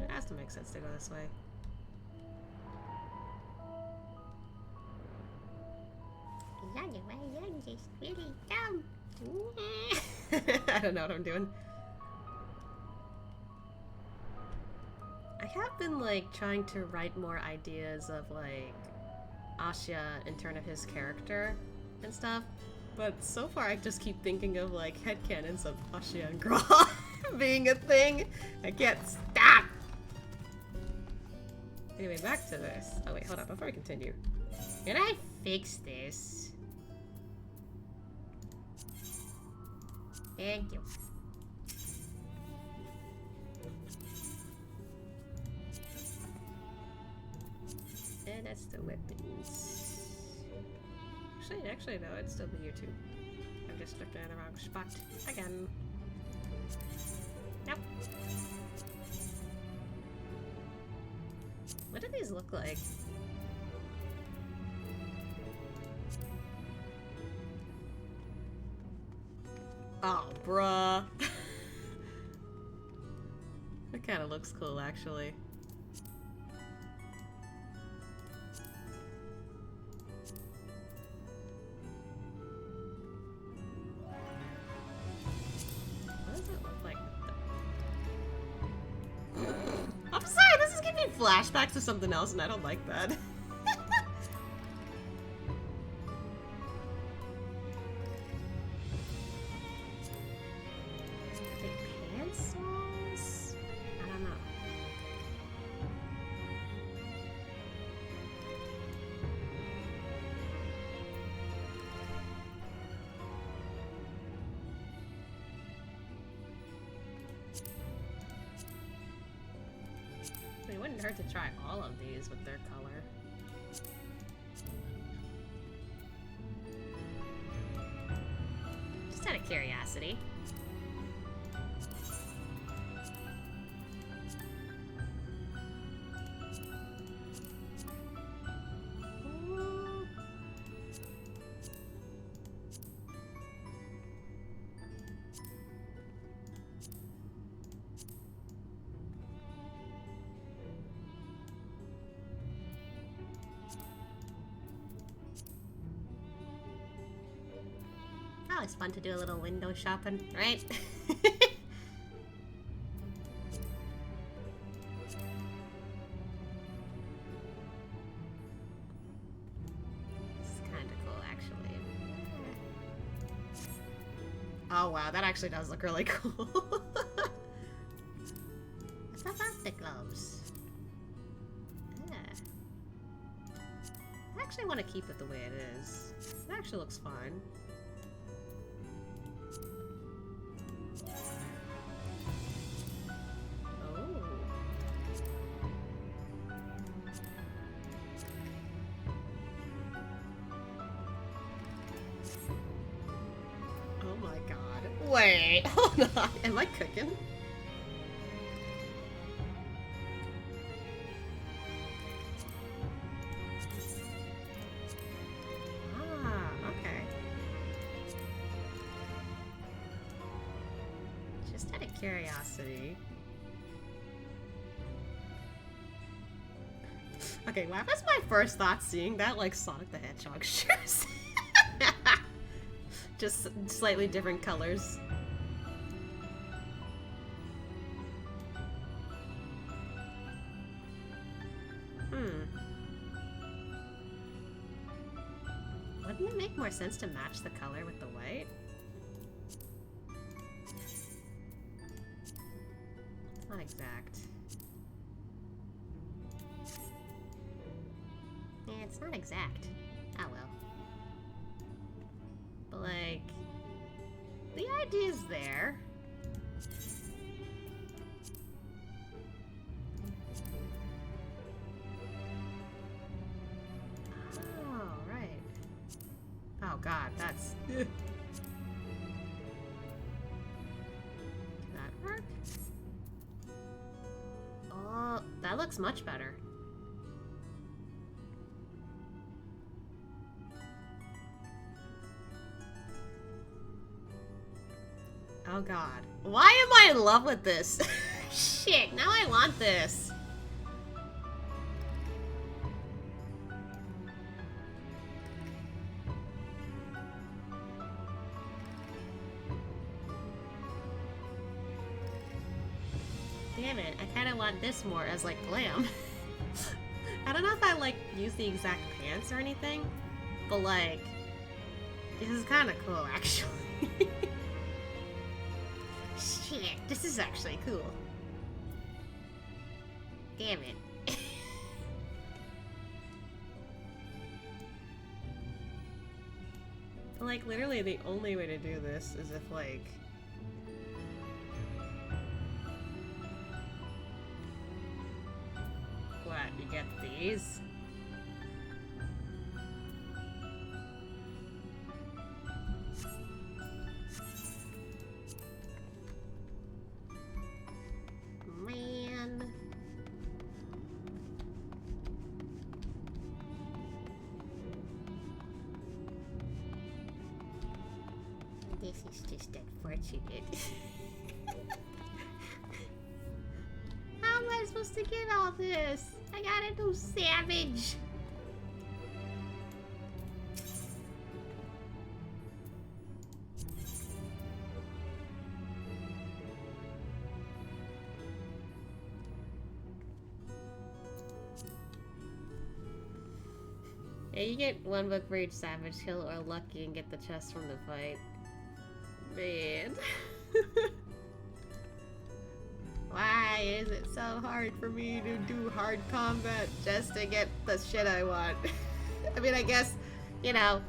It has to make sense to go this way. You're just really dumb. I don't know what I'm doing. I have been like trying to write more ideas of like Asya in terms of his character and stuff, but so far I just keep thinking of like headcanons of Asya and Gra being a thing. I can't stop! Anyway, back to this. Oh wait, hold on, before we continue. Can I fix this? Thank you. And that's the weapons. Actually no, it'd still be here too. I'm just looking at the wrong spot again. Nope. What do these look like? Oh, bruh. That kind of looks cool, actually. What does it look like? I'm sorry, this is giving me flashbacks to something else, and I don't like that. Pencils? I don't know. It wouldn't hurt to try all of these with their color. Just out of curiosity. Oh, it's fun to do a little window shopping, right? It's kind of cool, actually. Oh wow, that actually does look really cool. It's the plastic gloves. Yeah. actually want to keep it the way it is. It actually looks fine. Oh my god. Wait, hold on. Am I cooking? Curiosity. Okay, why was my first thought seeing that like Sonic the Hedgehog shoes? Just slightly different colors. Wouldn't it make more sense to match the color with the white? Not exact. Yeah, it's not exact. Oh well. But like, the idea's there. Oh, right. Oh god, that's... Did that work? Oh, that looks much better. Oh god. Why am I in love with this? Shit, now I want this. Damn it, I kinda want this more as like glam. I don't know if I like use the exact pants or anything, but like, this is kinda cool actually. Shit, this is actually cool. Damn it. Like, literally the only way to do this is if, like... What, you get these? Man. This is just unfortunate. How am I supposed to get all this? I gotta do Savage. Yeah, you get one book for each Savage kill or lucky and get the chest from the fight. Man. Why is it so hard for me to do hard combat just to get the shit I want? I mean, I guess, you know,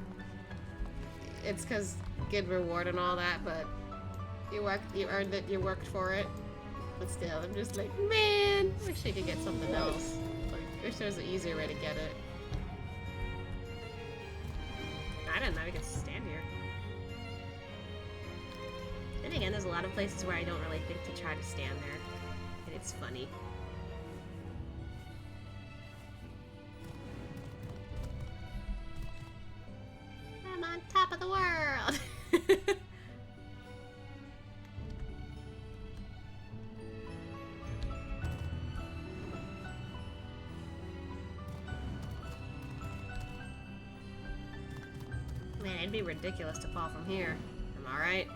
it's because good reward and all that, but you earned it, you worked for it. But still, I'm just like, man, wish I could get something else. Like, wish there was an easier way to get it. I didn't know we could stand here. Then again, there's a lot of places where I don't really think to try to stand there. And it's funny. I'm on top of the world! Man, it'd be ridiculous to fall from here. Am I right?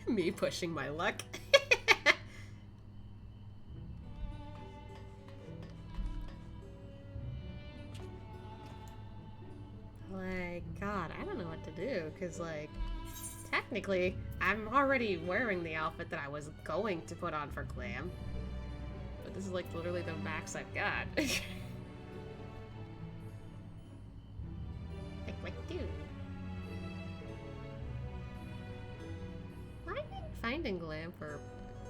Me pushing my luck. Like, God, I don't know what to do, because, like, technically, I'm already wearing the outfit that I was going to put on for glam. But this is like literally the max I've got. Like, what do? I think finding glam for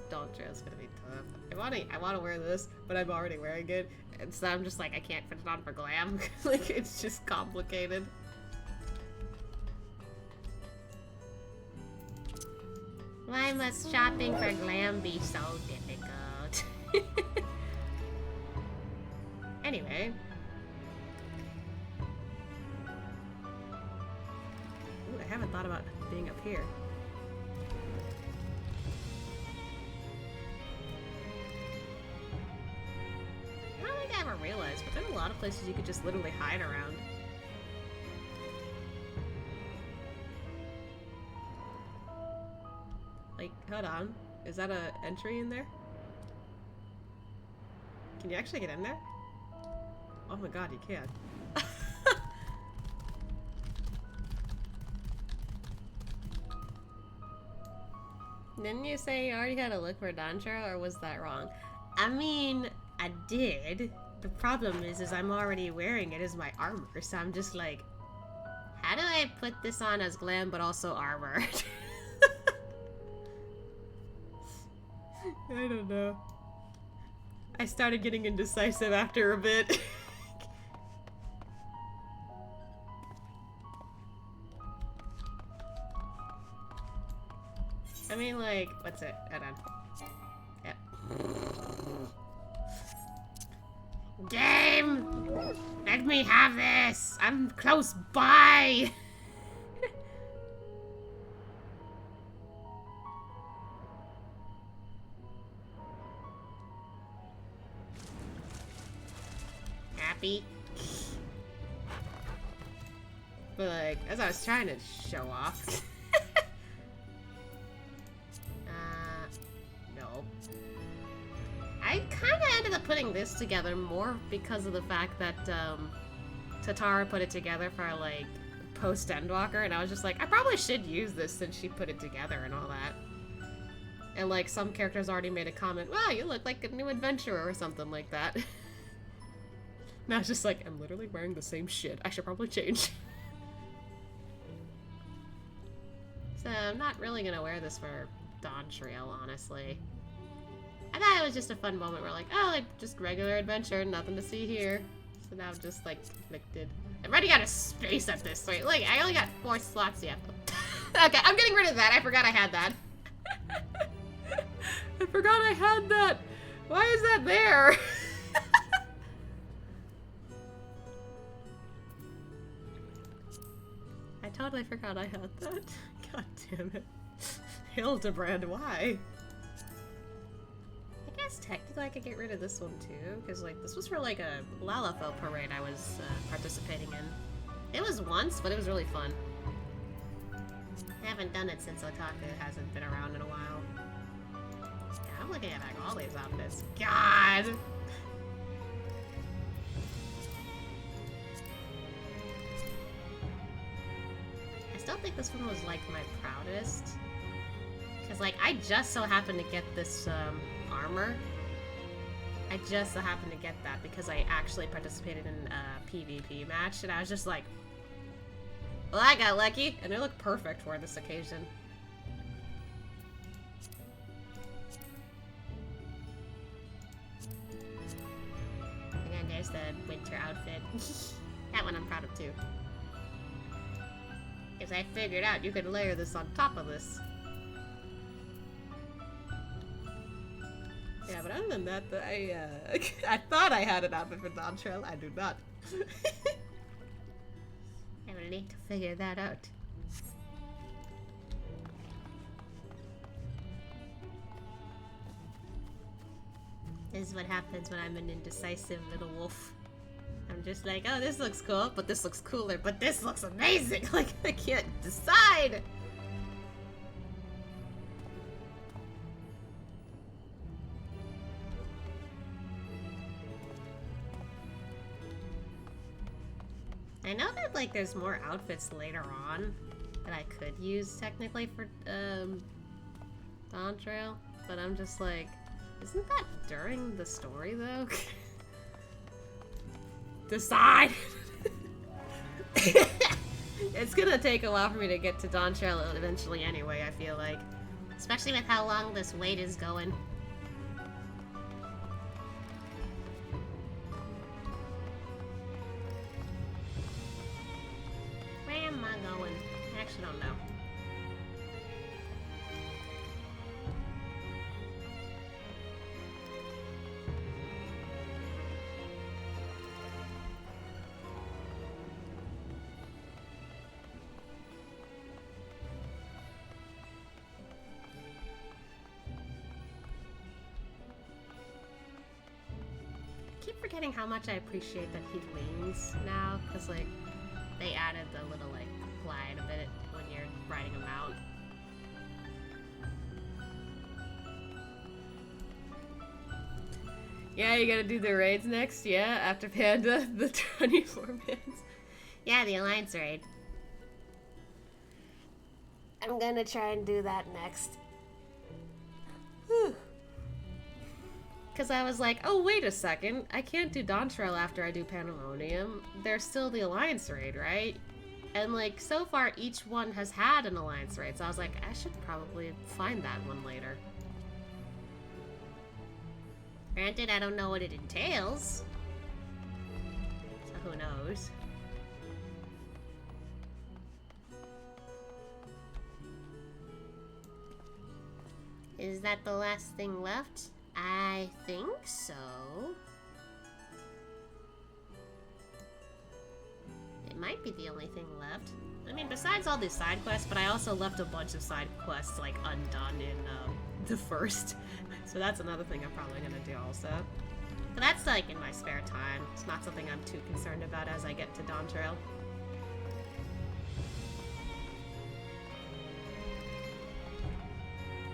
Dawn Trail is gonna be tough. I wanna wear this, but I'm already wearing it, and so I'm just like, I can't put it on for glam. Like, it's just complicated. Why must shopping for glam be so difficult? Anyway. Ooh, I haven't thought about being up here. I don't think I ever realized, but there's a lot of places you could just literally hide around. Like, hold on. Is that a entry in there? Can you actually get in there? Oh my god, you can. Didn't you say you already had to look for Dawn Trail, or was that wrong? I mean, I did. The problem is I'm already wearing it as my armor, so I'm just like, how do I put this on as glam but also armor? I don't know. I started getting indecisive after a bit. I mean, like, what's it? Hold on. Yep. Game! Let me have this! I'm close by! Happy? But like, as I was trying to show off. No. I kind of ended up putting this together more because of the fact that, Tatara put it together for, like, post-Endwalker, and I was just like, I probably should use this since she put it together and all that. And, like, some characters already made a comment, wow, you look like a new adventurer or something like that. Now it's just like, I'm literally wearing the same shit. I should probably change. So I'm not really gonna wear this for Dawn Trail, honestly. I thought it was just a fun moment where like, oh, like, just regular adventure, nothing to see here. So now I'm just, like, conflicted. I'm already out of space at this point. Like, I only got 4 slots yet. Okay, I'm getting rid of that. I forgot I had that. I forgot I had that. Why is that there? I totally forgot I had that. God damn it. Hildebrand, why? I guess technically I could get rid of this one too, because like this was for like a Lalafell parade I was participating in. It was once, but it was really fun. I haven't done it since Otaku hasn't been around in a while. Yeah, I'm looking at like all these outfits. God! I still think this one was like my proudest. Because like I just so happened to get this armor. I just so happened to get that because I actually participated in a PvP match, and I was just like, well, I got lucky, and it looked perfect for this occasion. And then there's the winter outfit. That one I'm proud of too. Because I figured out you could layer this on top of this. Yeah, but other than that, I thought I had an outfit for Dawn Trail. I do not. I will need to figure that out. This is what happens when I'm an indecisive little wolf. I'm just like, oh, this looks cool, but this looks cooler, but this looks amazing! Like, I can't decide! I know that, like, there's more outfits later on, that I could use technically for Dawn Trail, but I'm just like, isn't that during the story though? Decide! It's gonna take a while for me to get to Dawn Trail eventually anyway, I feel like. Especially with how long this wait is going. Where am I going? I actually don't know. I keep forgetting how much I appreciate that he leans now, because like they added the little like glide a bit when you're riding him out. Yeah, you gotta do the raids next, yeah, after Panda, the 24 mans. Yeah, the Alliance raid. I'm gonna try and do that next. Because I was like, oh, wait a second. I can't do Dawn Trail after I do Pandaemonium. There's still the Alliance raid, right? And, like, so far, each one has had an Alliance raid. So I was like, I should probably find that one later. Granted, I don't know what it entails. So who knows? Is that the last thing left? I think so. It might be the only thing left. I mean, besides all these side quests, but I also left a bunch of side quests, like, undone in the first. So that's another thing I'm probably gonna do also. But that's, like, in my spare time. It's not something I'm too concerned about as I get to Dawn Trail.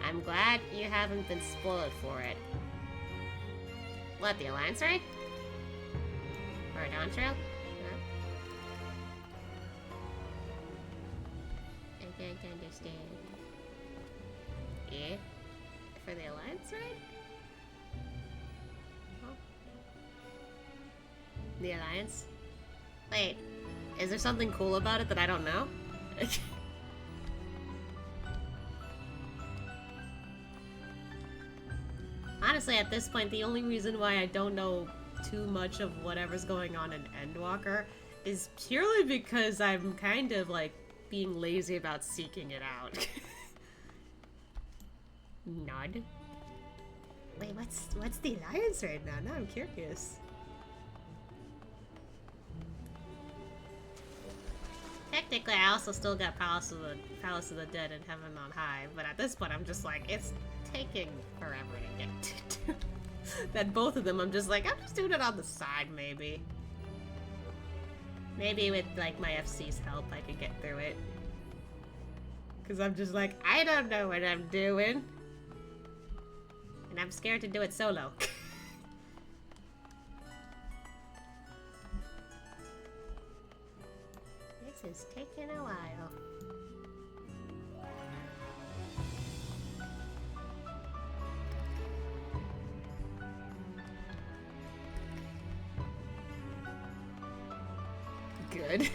I'm glad you haven't been spoiled for it. What, the Alliance raid? Or a Dawn Trail? No? I can't understand. Yeah? For the Alliance raid? Oh. The Alliance? Wait, is there something cool about it that I don't know? Honestly, at this point, the only reason why I don't know too much of whatever's going on in Endwalker is purely because I'm kind of, like, being lazy about seeking it out. Nod. Wait, what's the Alliance right now? Now I'm curious. Technically, I also still got Palace of the Dead and Heaven on High, but at this point, I'm just like, it's taking forever to get to. That both of them, I'm just like, I'm just doing it on the side, maybe. Maybe with, like, my FC's help, I could get through it. Because I'm just like, I don't know what I'm doing. And I'm scared to do it solo. This is taking a while. Good.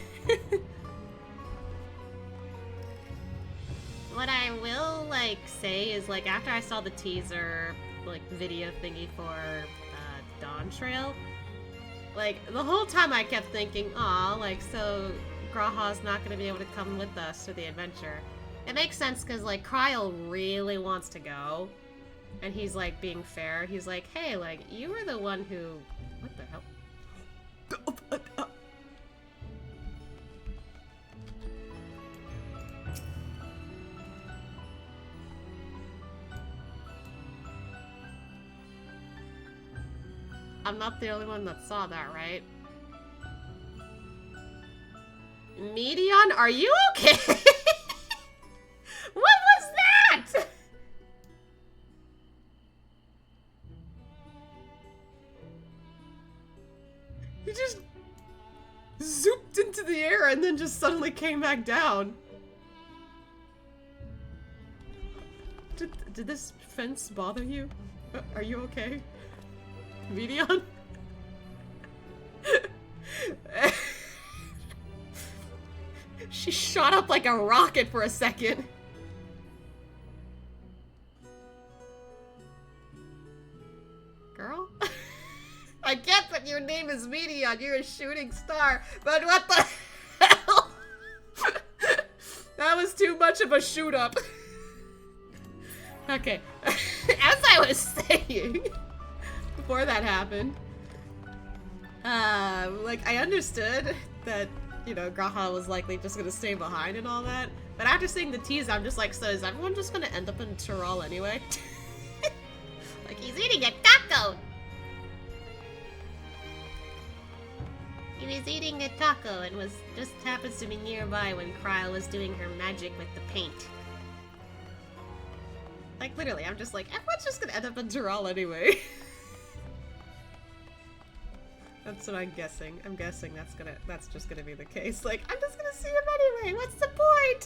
What I will, like, say is, like, after I saw the teaser, like, video thingy for Dawn Trail, like, the whole time I kept thinking, aw, like, so Graha's not gonna be able to come with us to the adventure. It makes sense because, like, Kryl really wants to go, and he's, like, being fair. He's like, hey, like, you were the one who... What the hell? I'm not the only one that saw that, right? Medion, are you okay? What was that? He just zooped into the air and then just suddenly came back down. Did this fence bother you? Are you okay? Medion? She shot up like a rocket for a second. Girl? I get that your name is Medion, you're a shooting star, but what the hell? That was too much of a shoot up. Okay, as I was saying, before that happened, like, I understood that, you know, Graha was likely just gonna stay behind and all that, but after seeing the tease, I'm just like, so is everyone just gonna end up in Tyrol anyway? Like, he's eating a taco! He was eating a taco and was just happens to be nearby when Kryle was doing her magic with the paint. Like, literally, I'm just like, everyone's just gonna end up in Tyrol anyway. That's what I'm guessing. I'm guessing that's just gonna be the case. Like, I'm just gonna see him anyway. What's the point?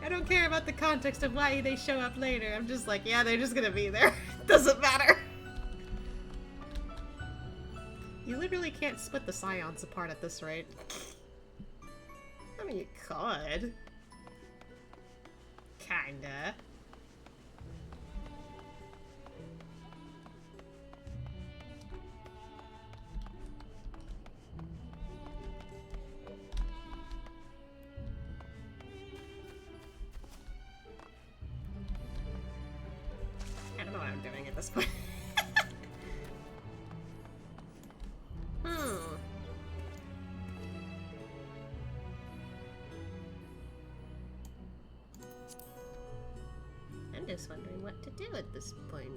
I don't care about the context of why they show up later. I'm just like, yeah, they're just gonna be there. Doesn't matter. You literally can't split the scions apart at this rate. I mean, you could. Kinda. I don't know what I'm doing at this point. I'm just wondering what to do at this point.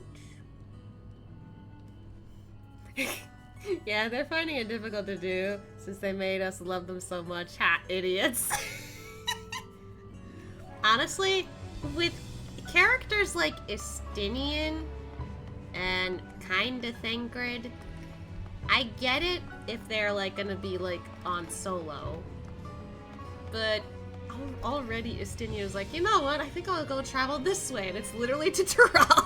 Yeah, they're finding it difficult to do since they made us love them so much. Ha, idiots. Honestly, with characters like Estinian and kinda Thancred, I get it if they're like gonna be like on solo, but already Estinian is like, you know what, I think I'll go travel this way, and it's literally to Tyrol.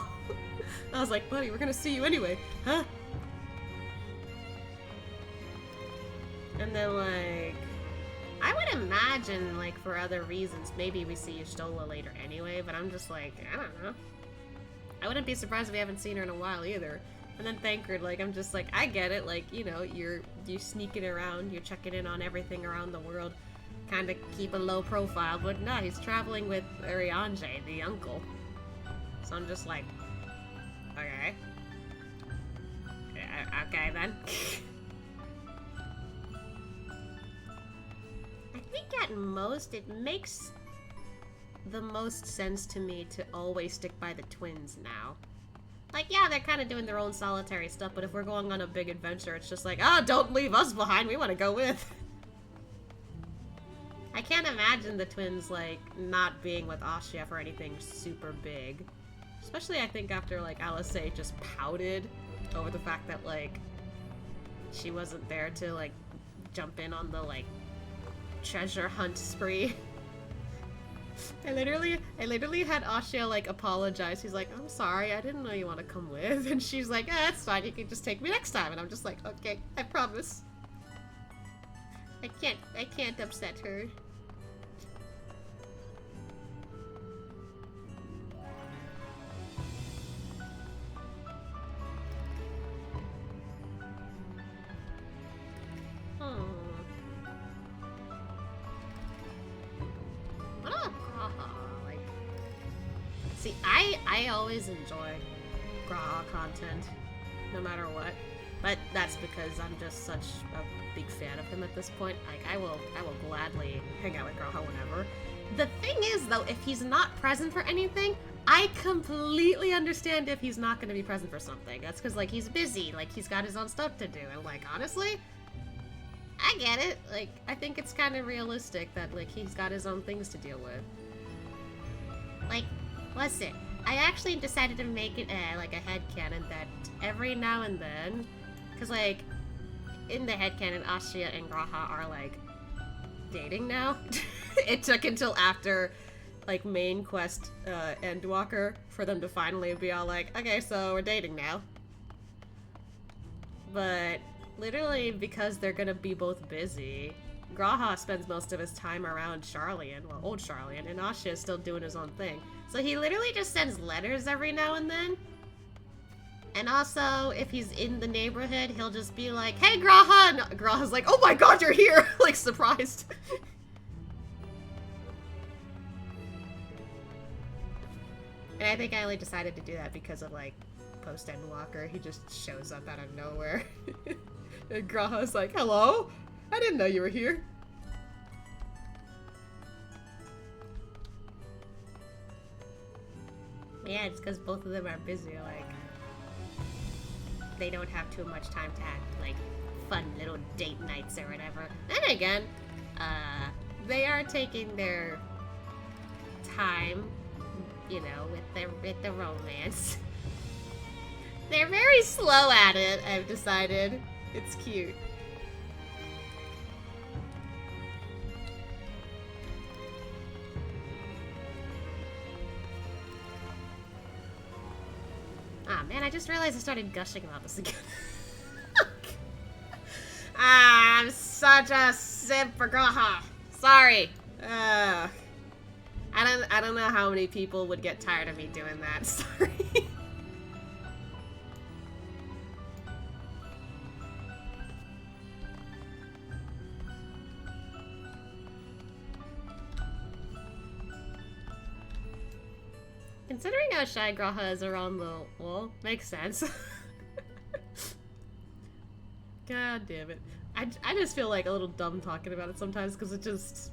I was like, buddy, we're gonna see you anyway, huh? And then like, I would imagine like for other reasons, maybe we see Y'shtola later anyway, but I'm just like, I don't know. I wouldn't be surprised if we haven't seen her in a while either. And then Thancred, like, I'm just like, I get it, like, you know, you're sneaking around, you're checking in on everything around the world, kind of keep a low profile, but no, he's traveling with Urianger, the uncle. So I'm just like, okay. Okay then. I think at most, it makes the most sense to me to always stick by the twins now. Like, yeah, they're kind of doing their own solitary stuff, but if we're going on a big adventure, it's just like, oh, don't leave us behind, we want to go with. I can't imagine the twins, like, not being with Ashia for anything super big. Especially, I think, after, like, Alisei just pouted over the fact that, like, she wasn't there to, like, jump in on the, like, treasure hunt spree. I literally had Ashia, like, apologize. He's like, I'm sorry, I didn't know you want to come with. And she's like, eh, it's fine, you can just take me next time. And I'm just like, okay, I promise. I can't upset her. See, I always enjoy Graha content, no matter what. But that's because I'm just such a big fan of him at this point. Like, I will gladly hang out with Graha whenever. The thing is, though, if he's not present for anything, I completely understand if he's not going to be present for something. That's because, like, he's busy. Like, he's got his own stuff to do. And, like, honestly, I get it. Like, I think it's kind of realistic that, like, he's got his own things to deal with. Like, listen, I actually decided to make it like a headcanon that every now and then, because like in the headcanon, Ashia and Graha are like dating now. It took until after, like, main quest, Endwalker for them to finally be all like, okay, so we're dating now. But literally because they're gonna be both busy, Graha spends most of his time around Sharlayan, well, old Sharlayan, and Asha is still doing his own thing. So he literally just sends letters every now and then. And also, if he's in the neighborhood, he'll just be like, hey, Graha! And Graha's like, oh my god, you're here! Like, surprised. And I think I only decided to do that because of, like, post-Endwalker. He just shows up out of nowhere. And Graha's like, hello? I didn't know you were here. Yeah, it's because both of them are busy, like, they don't have too much time to have, like, fun little date nights or whatever. Then again, they are taking their time, you know, with the romance. They're very slow at it, I've decided. It's cute. Ah, man, I just realized I started gushing about this again. I'm such a simp for Graha. Sorry. I don't know how many people would get tired of me doing that. Sorry. Considering how shy Graha is around the wall, makes sense. God damn it. I just feel like a little dumb talking about it sometimes because it just...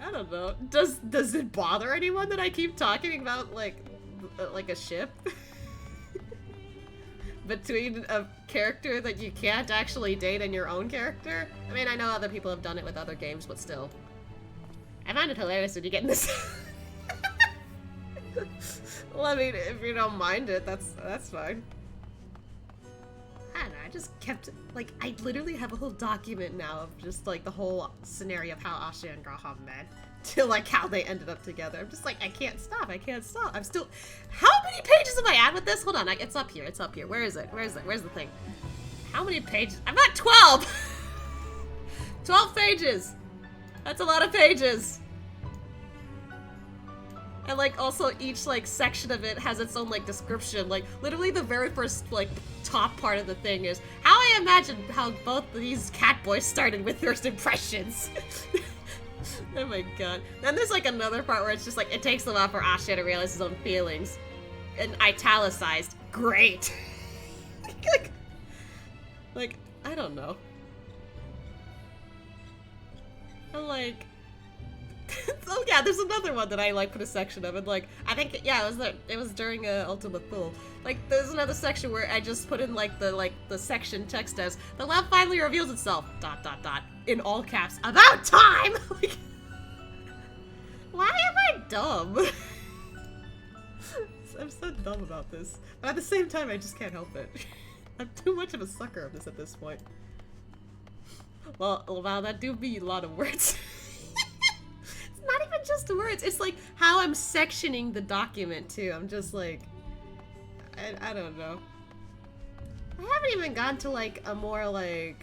I don't know. Does it bother anyone that I keep talking about, like a ship? Between a character that you can't actually date and your own character? I mean, I know other people have done it with other games, but still. I find it hilarious when you get in this... Well, I mean, if you don't mind it, that's fine. I don't know, I just kept, like, I literally have a whole document now of just, like, the whole scenario of how Asha and Graha met, to, like, how they ended up together. I'm just like, I can't stop, I'm still, how many pages am I at with this? Hold on, it's up here, where is it, where's the thing? How many pages? I'm at 12! 12 pages! That's a lot of pages! And, like, also each, like, section of it has its own, like, description. Like, literally the very first, like, top part of the thing is how I imagine how both of these cat boys started with first impressions. Oh my god. Then there's, like, another part where it's just, like, it takes a while for Asha to realize his own feelings. And italicized. Great. like, I don't know. I'm like... Oh yeah, there's another one that I like put a section of, and like I think yeah it was during Ultima Thule. Like there's another section where I just put in like the section text as the love finally reveals itself ... in all caps about time. Like, why am I dumb? I'm so dumb about this, but at the same time I just can't help it. I'm too much of a sucker of this at this point. Well, wow, that do be a lot of words. Not even just the words, it's like how I'm sectioning the document too. I'm just like, I don't know. I haven't even gone to like a more like,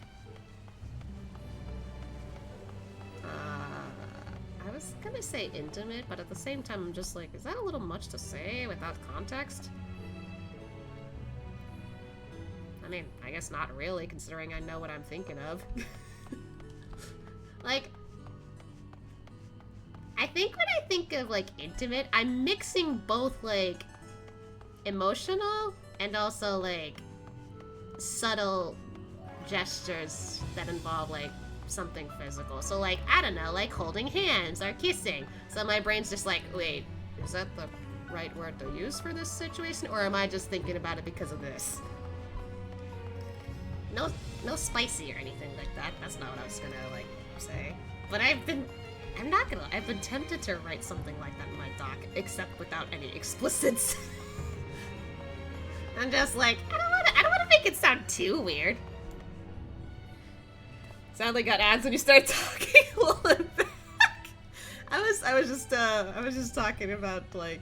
I was gonna say intimate, but at the same time I'm just like, is that a little much to say without context? I mean, I guess not really, considering I know what I'm thinking of. Like, I think when I think of, like, intimate, I'm mixing both, like, emotional and also, like, subtle gestures that involve, like, something physical. So, like, I don't know, like holding hands or kissing. So my brain's just like, wait, is that the right word to use for this situation? Or am I just thinking about it because of this? No spicy or anything like that. That's not what I was gonna, like, say. But I'm not gonna, I've been tempted to write something like that in my doc, except without any explicits. I'm just like, I don't wanna make it sound too weird. Sadly got ads when you started talking. Well, I'm back. I was just talking about like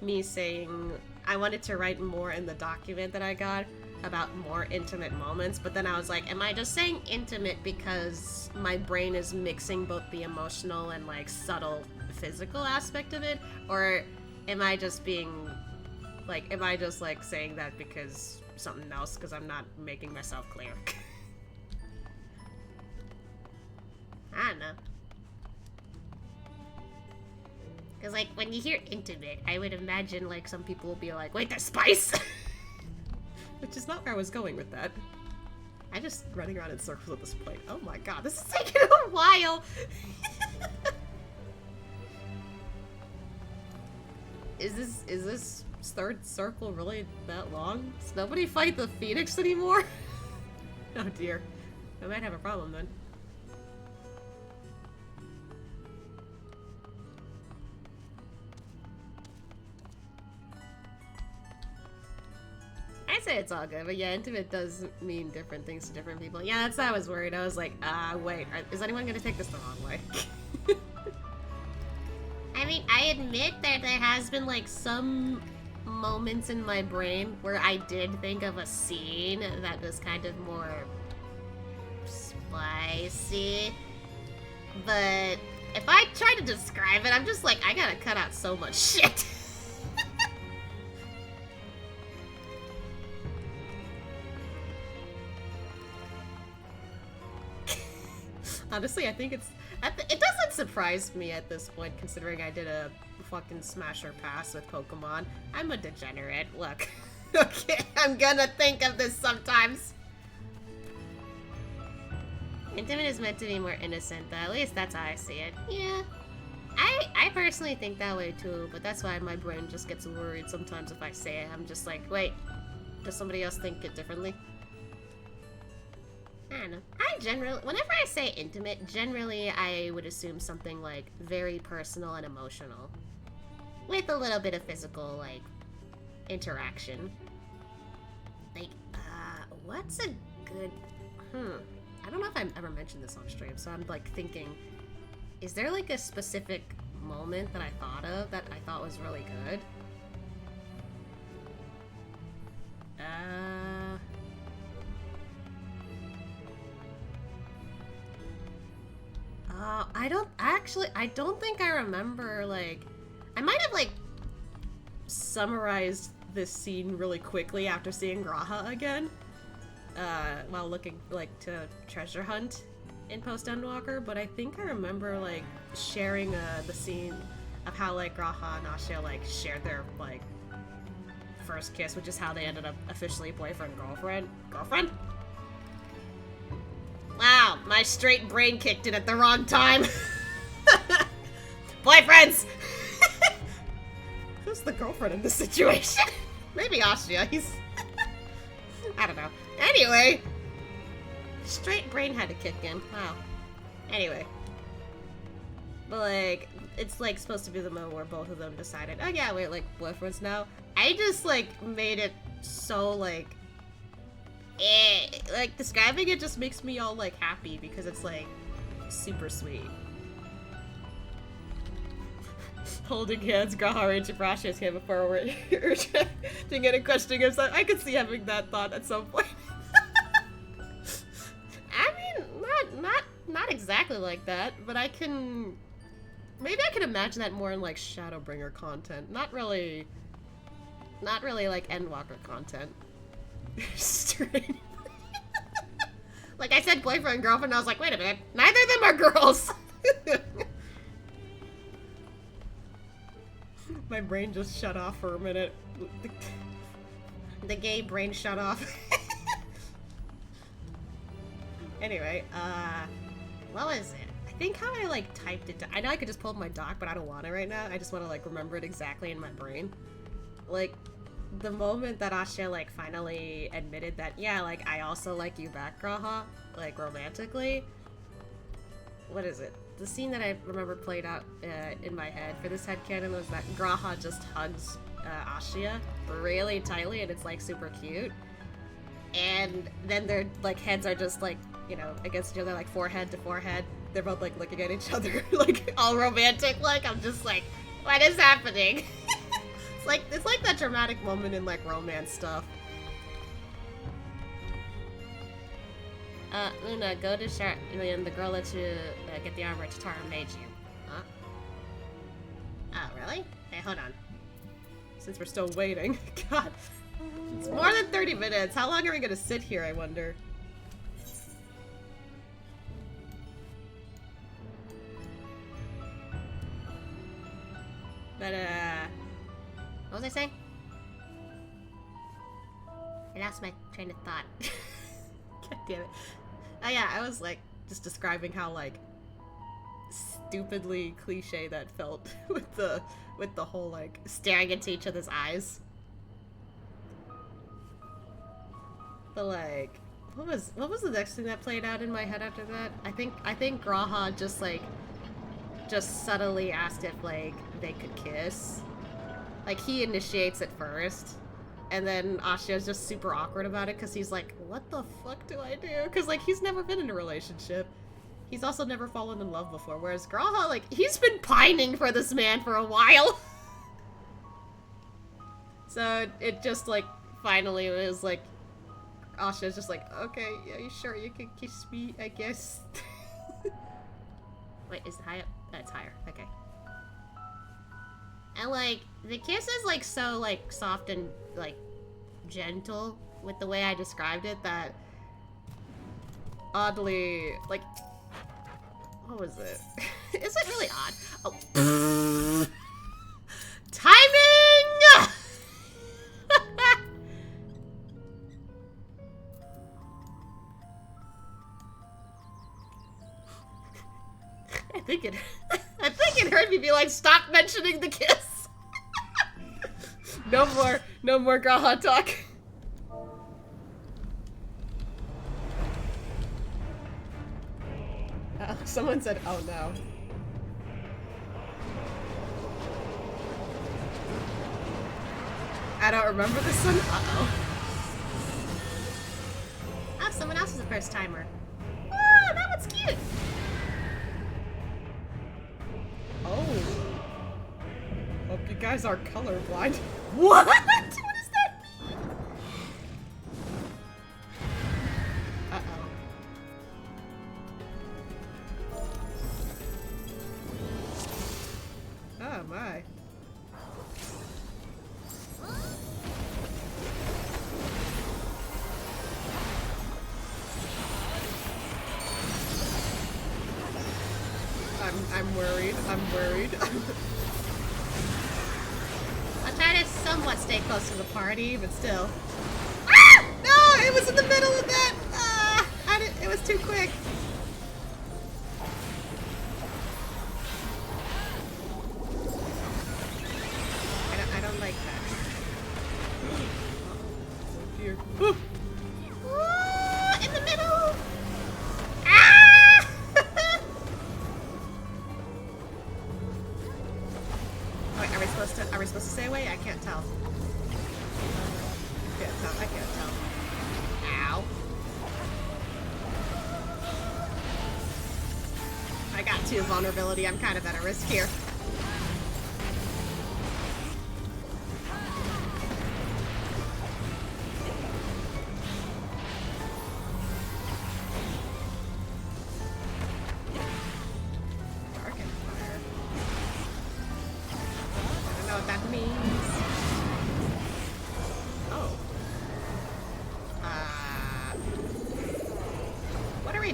me saying I wanted to write more in the document that I got about more intimate moments, but then I was like, am I just saying intimate because my brain is mixing both the emotional and like subtle physical aspect of it, or am I just being like, am I just like saying that because something else, because I'm not making myself clear? I don't know. Because, like, when you hear intimate, I would imagine, like, some people will be like, wait, there's spice? Which is not where I was going with that. I'm just running around in circles at this point. Oh my god, this is taking a while! Is this third circle really that long? Does nobody fight the Phoenix anymore? Oh dear. I might have a problem then. I say it's all good, but yeah, intimate does mean different things to different people. Yeah, that's why I was worried. I was like, wait, is anyone gonna take this the wrong way? I mean, I admit that there has been, like, some moments in my brain where I did think of a scene that was kind of more spicy. But if I try to describe it, I'm just like, I gotta cut out so much shit. Honestly, I think it doesn't surprise me at this point, considering I did a fucking smasher pass with Pokemon. I'm a degenerate. Look. Okay, I'm gonna think of this sometimes. Intimate is meant to be more innocent, though. At least that's how I see it. Yeah. I personally think that way too, but that's why my brain just gets worried sometimes if I say it. I'm just like, wait, does somebody else think it differently? I don't know. Whenever I say intimate, generally I would assume something like very personal and emotional. With a little bit of physical, like, interaction. Like, what's a good... I don't know if I've ever mentioned this on stream, so I'm, like, thinking, is there, like, a specific moment that I thought of that I thought was really good? I don't think I remember, like, I might have, like, summarized this scene really quickly after seeing Graha again, while looking, like, to treasure hunt in Post-Endwalker, but I think I remember, like, sharing, the scene of how, like, Graha and Asha, like, shared their, like, first kiss, which is how they ended up officially boyfriend-girlfriend. Girlfriend? Wow, my straight brain kicked in at the wrong time. Boyfriends! Who's the girlfriend in this situation? Maybe Asha, he's... I don't know. Anyway. Straight brain had to kick in. Wow. Anyway. But, like, it's, like, supposed to be the moment where both of them decided, oh yeah, we're, like, boyfriends now. I just, like, made it so, like... like, describing it just makes me all, like, happy because it's, like, super sweet. Holding hands, Graha and Brash's hand before we're urging and questioning himself. I could see having that thought at some point. I mean, not exactly like that, but I can... Maybe I can imagine that more in, like, Shadowbringer content. Not really, like, Endwalker content. Straight. Like, I said boyfriend and girlfriend, and I was like, wait a minute, neither of them are girls! My brain just shut off for a minute. The gay brain shut off. Anyway, what was it? I think how I, like, typed it down. I know I could just pull up my doc, but I don't want it right now. I just want to, like, remember it exactly in my brain. Like, the moment that Asha, like, finally admitted that, yeah, like, I also like you back, Graha, like, romantically. What is it? The scene that I remember played out in my head for this headcanon was that Graha just hugs Asha really tightly, and it's, like, super cute. And then their, like, heads are just, like, you know, against each other, like forehead to forehead. They're both like looking at each other, like all romantic. Like I'm just like, what is happening? it's like that dramatic moment in like romance stuff. Luna, go to Sharlayan. The girl lets you get the armor Tatara made you. Huh? Oh, really? Hey, hold on. Since we're still waiting. God. It's more than 30 minutes. How long are we gonna sit here, I wonder? But, what was I saying? I lost my train of thought. God damn it. Oh yeah, I was like, just describing how like stupidly cliche that felt with the whole like staring into each other's eyes. But like, what was the next thing that played out in my head after that? I think Graha just subtly asked if like they could kiss. Like he initiates it first. And then Ashia's just super awkward about it because he's like, what the fuck do I do? Because, like, he's never been in a relationship. He's also never fallen in love before. Whereas Graha, like, he's been pining for this man for a while. So it just, like, finally was like, Ashia's just like, okay, yeah, you sure you can kiss me, I guess. Wait, is it high up? It's higher. Okay. And, like, the kiss is, like, so, like, soft and, like, gentle with the way I described it that oddly, like, what was it? Is it really odd? Oh. Timing! I think it heard me be like, stop mentioning the kiss. No more Graha talk. Someone said, oh no. I don't remember this one. Uh-oh. Oh, someone else is a first timer. Oh, that one's cute. Oh. Hope you guys are colorblind. What? What does that mean? Uh-oh. Oh my. I'm worried. I'm worried. I'll try to somewhat stay close to the party, but still. Ah! No! It was in the middle of that! It was too quick. I don't like that. Oh dear. In the middle! Ah! Wait, are we supposed to stay away? I can't tell. I can't tell. Ow. I got 2 vulnerability. I'm kind of at a risk here.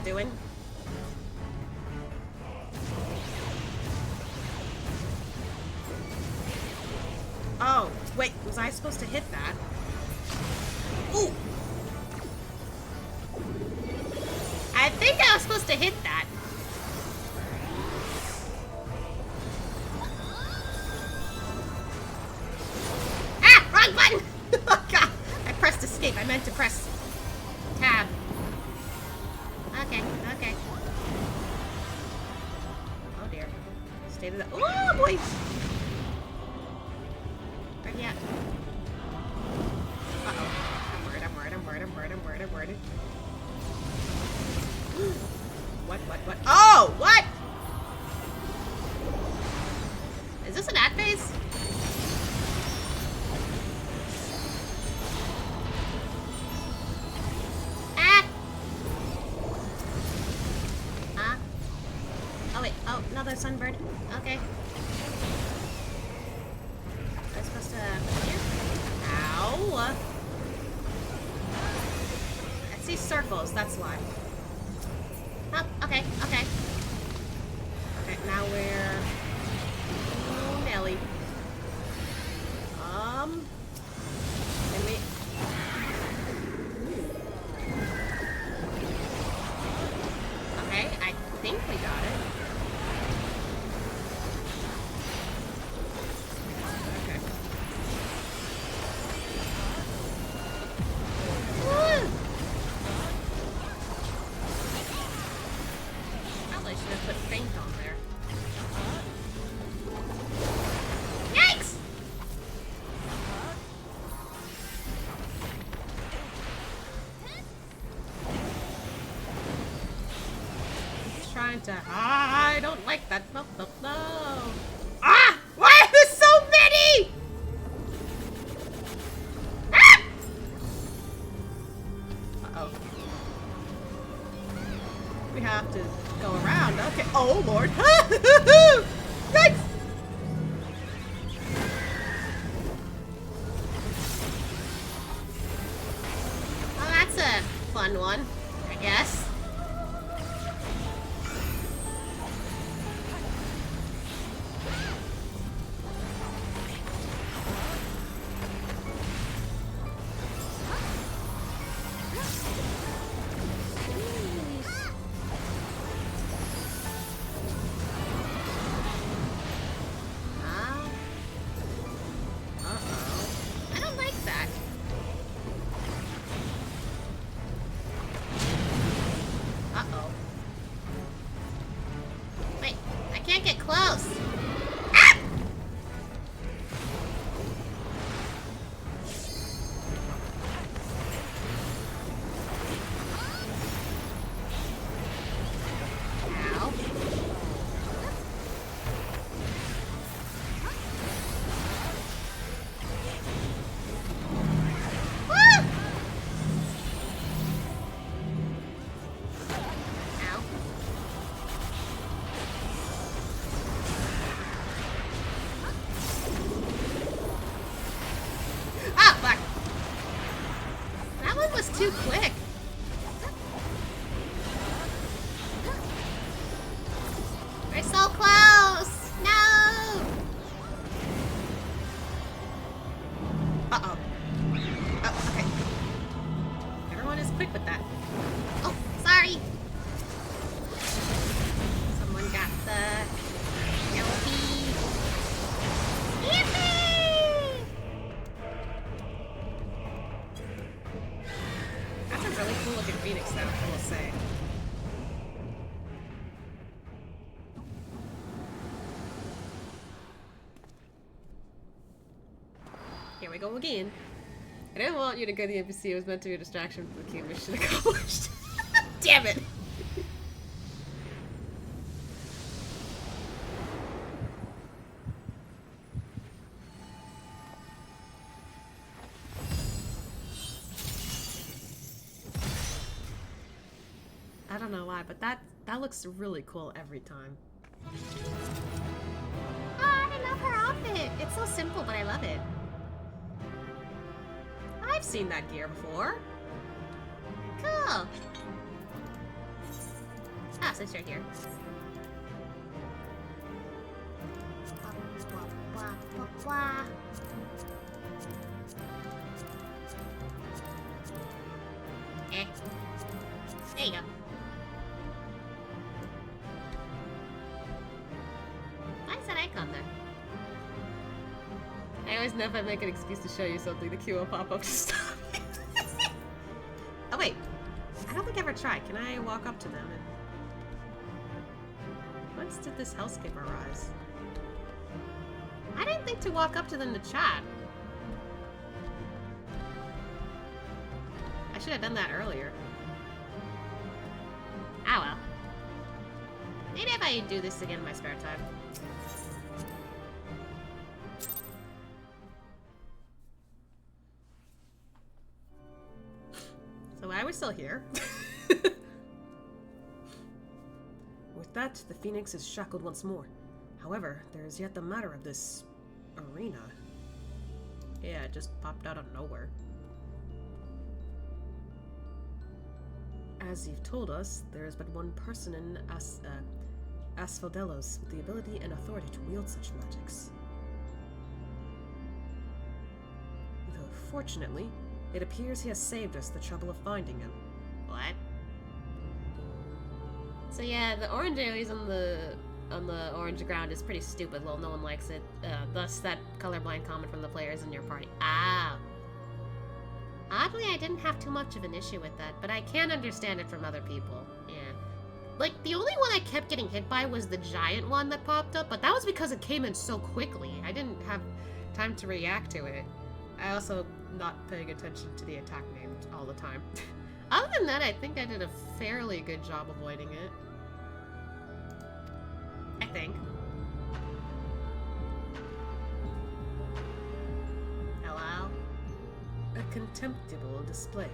Doing? Oh, wait, was I supposed to hit that? Ooh! I think I was supposed to hit that. Ah! Wrong button! Oh god! I pressed escape. I meant to press tab. Okay. Oh dear. Stay to the— oh boy! Where'd he at? Uh-oh. I'm worried. What? Oh, what? Is this an ad phase? Ah! Huh? Oh wait, oh, another sunbird. Okay. Am I supposed to put here? Ow! I see circles, that's why. Oh, okay. Okay, now we're... Oh, Nelly. Can we... Okay, I think we got it. Okay. Woo! Probably should have put faint on there. Yikes! Trying to... I don't like that. No. Ah! Why are there so many? Ah! Uh-oh. We have to go around. Okay. Oh, Lord. Yikes! Well, that's a fun one, I guess. I don't like that. Uh-oh. Wait, I can't get close. Ah! Ow. Woo! Ow. Ah, fuck. That one was too quick. We're so close. No. Uh-oh. Oh, okay. Everyone is quick with that. Oh, sorry. Someone got the Elpis. Yippee! That's a really cool looking phoenix, though, I will say. Here we go again. I didn't want you to go to the NPC. It was meant to be a distraction for the key mission accomplished. Damn it! I don't know why, but that looks really cool every time. Oh, I love her outfit. It's so simple, but I love it. I've seen that gear before. Cool. Ah, so it's right here. Eh. There you go. Why is that icon there? I always know if I make an excuse to show you something, the queue will pop up to stop me. Oh wait, I don't think I ever tried. Can I walk up to them and... Whence did this hellscape arise? I didn't think to walk up to them to chat. I should have done that earlier. Ah well. Maybe if I do this again in my spare time. So why are we still here? With that, the Phoenix is shackled once more. However, there is yet the matter of this arena. Yeah, it just popped out of nowhere. As you've told us, there is but one person in Asphodelos with the ability and authority to wield such magics. Though, fortunately, it appears he has saved us the trouble of finding him. What? So yeah, the orange areas on the orange ground is pretty stupid. Well, no one likes it. Thus, that colorblind comment from the players in your party. Ah. Oddly, I didn't have too much of an issue with that, but I can understand it from other people. Yeah. Like, the only one I kept getting hit by was the giant one that popped up, but that was because it came in so quickly. I didn't have time to react to it. I also not paying attention to the attack names all the time. Other than that, I think I did a fairly good job avoiding it. I think. Hello? A contemptible display,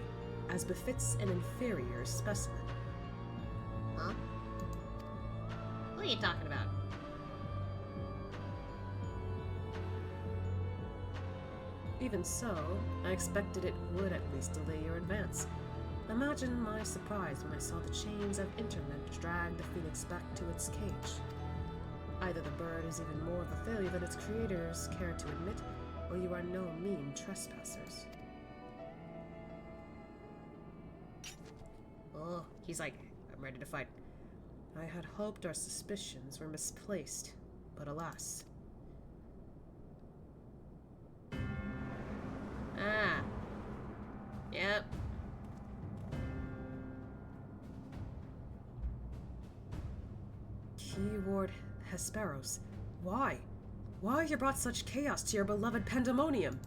as befits an inferior specimen. Huh? What are you talking about? Even so, I expected it would at least delay your advance. Imagine my surprise when I saw the chains of internet drag the Phoenix back to its cage. Either the bird is even more of a failure than its creators care to admit, or you are no mean trespassers. Oh, he's like, I'm ready to fight. I had hoped our suspicions were misplaced, but alas. Ah. Yep. Keyword Hesperos. Why? Why you brought such chaos to your beloved Pandaemonium?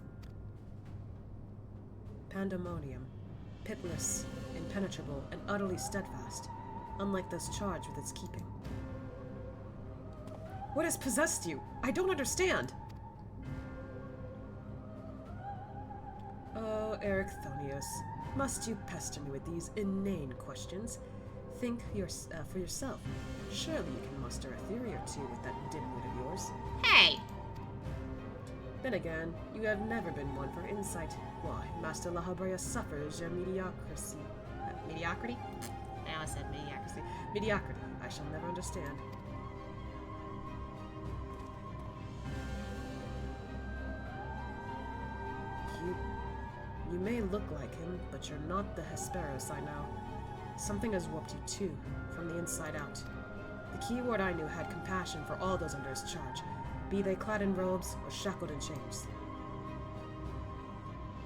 Pandaemonium. Pitiless, impenetrable, and utterly steadfast, unlike those charged with its keeping. What has possessed you? I don't understand! Oh, Ericthonios, must you pester me with these inane questions? Think for yourself. Surely you can muster a theory or two with that dimwit of yours. Hey! Then again, you have never been one for insight. Why, Master La Habrea suffers your mediocrity. Mediocrity? I always said mediocrity. Mediocrity, I shall never understand. You may look like him, but you're not the Hesperos I know. Something has warped you too, from the inside out. The keyword I knew had compassion for all those under his charge, be they clad in robes or shackled in chains.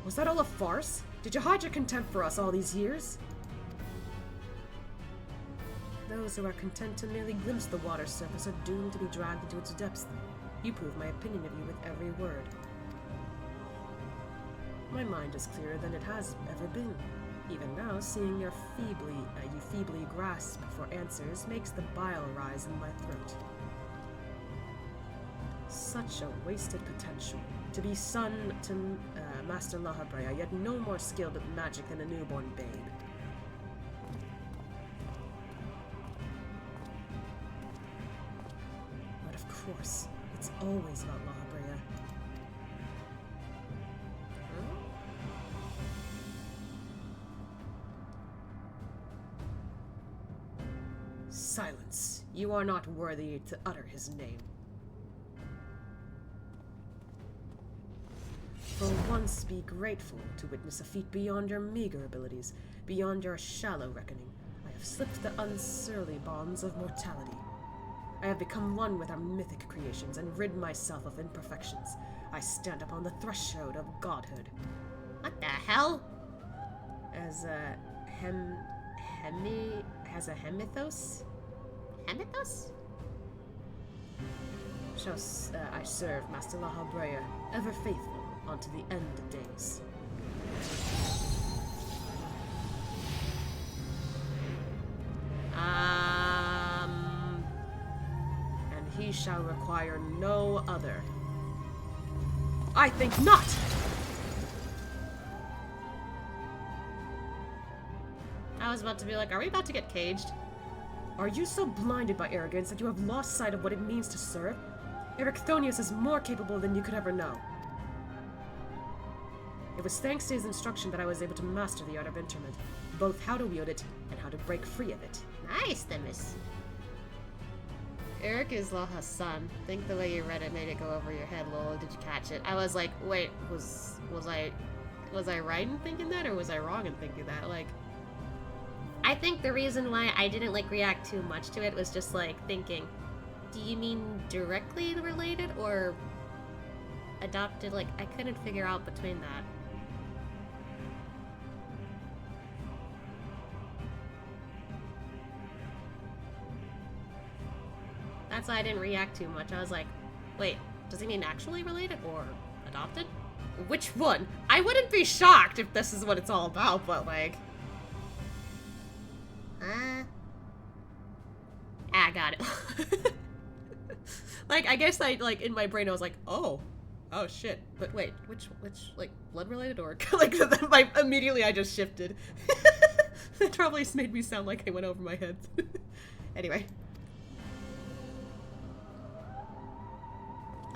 Was that all a farce? Did you hide your contempt for us all these years? Those who are content to merely glimpse the water's surface are doomed to be dragged into its depths. You prove my opinion of you with every word. My mind is clearer than it has ever been. Even now, seeing you feebly grasp for answers makes the bile rise in my throat. Such a wasted potential. To be son to Master La Habrea, yet no more skilled at magic than a newborn babe. But of course, it's always about La Habrea. Silence. You are not worthy to utter his name. For once be grateful to witness a feat beyond your meager abilities, beyond your shallow reckoning. I have slipped the unsurly bonds of mortality. I have become one with our mythic creations and rid myself of imperfections. I stand upon the threshold of godhood. What the hell? As a hemithos? Hemithos? Shall I serve Master La Habrea, ever faithful, unto the end of days. shall require no other. I think not! I was about to be like, are we about to get caged? Are you so blinded by arrogance that you have lost sight of what it means to serve? Ericthonius is more capable than you could ever know. It was thanks to his instruction that I was able to master the art of interment, both how to wield it and how to break free of it. Nice, Themis. Eric is Laha's son. Think the way you read it made it go over your head, lol. Did you catch it? I was like, wait, was I right in thinking that, or was I wrong in thinking that? Like, I think the reason why I didn't like react too much to it was just like thinking, do you mean directly related or adopted? Like, I couldn't figure out between that. That's why I didn't react too much. I was like, wait, does he mean actually related or adopted? Which one? I wouldn't be shocked if this is what it's all about, but like... I got it. Like, I guess I, like, in my brain I was like, oh shit. But wait, which, like, blood related or, like, immediately I just shifted. That probably made me sound like I went over my head. Anyway.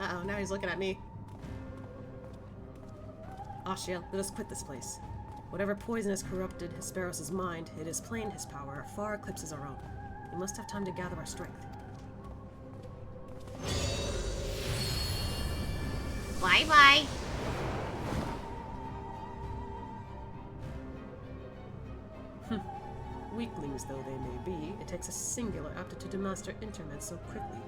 Uh-oh, now he's looking at me. Ashiel, let us quit this place. Whatever poison has corrupted Hesperos' mind, it is plain his power far eclipses our own. We must have time to gather our strength. Bye-bye. Weaklings though they may be, it takes a singular aptitude to master interment so quickly.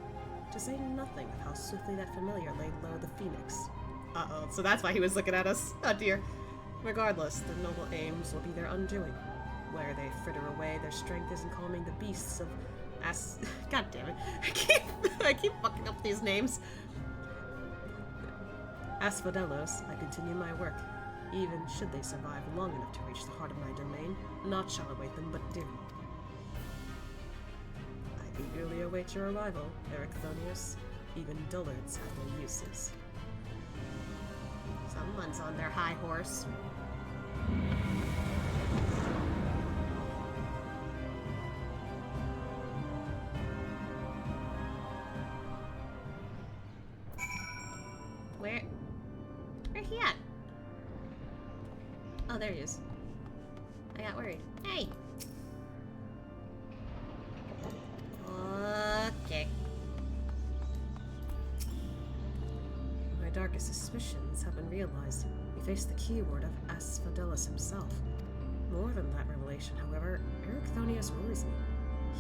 To say nothing of how swiftly that familiar laid low the Phoenix. Uh-oh, so that's why he was looking at us. Oh dear. Regardless, their noble aims will be their undoing. Where they fritter away, their strength is in calming the beasts of God damn it. I keep fucking up these names. Asphodelos, I continue my work. Even should they survive long enough to reach the heart of my domain, naught shall await them but doom. I eagerly await your arrival, Ericthonius. Even dullards have their uses. Someone's on their high horse. Where's he at? Oh, there he is. I got worried. Hey! Okay. My darkest suspicions have been realized. We face the keyword of Asphodelos himself. More than that revelation, however, Ericthonius worries me.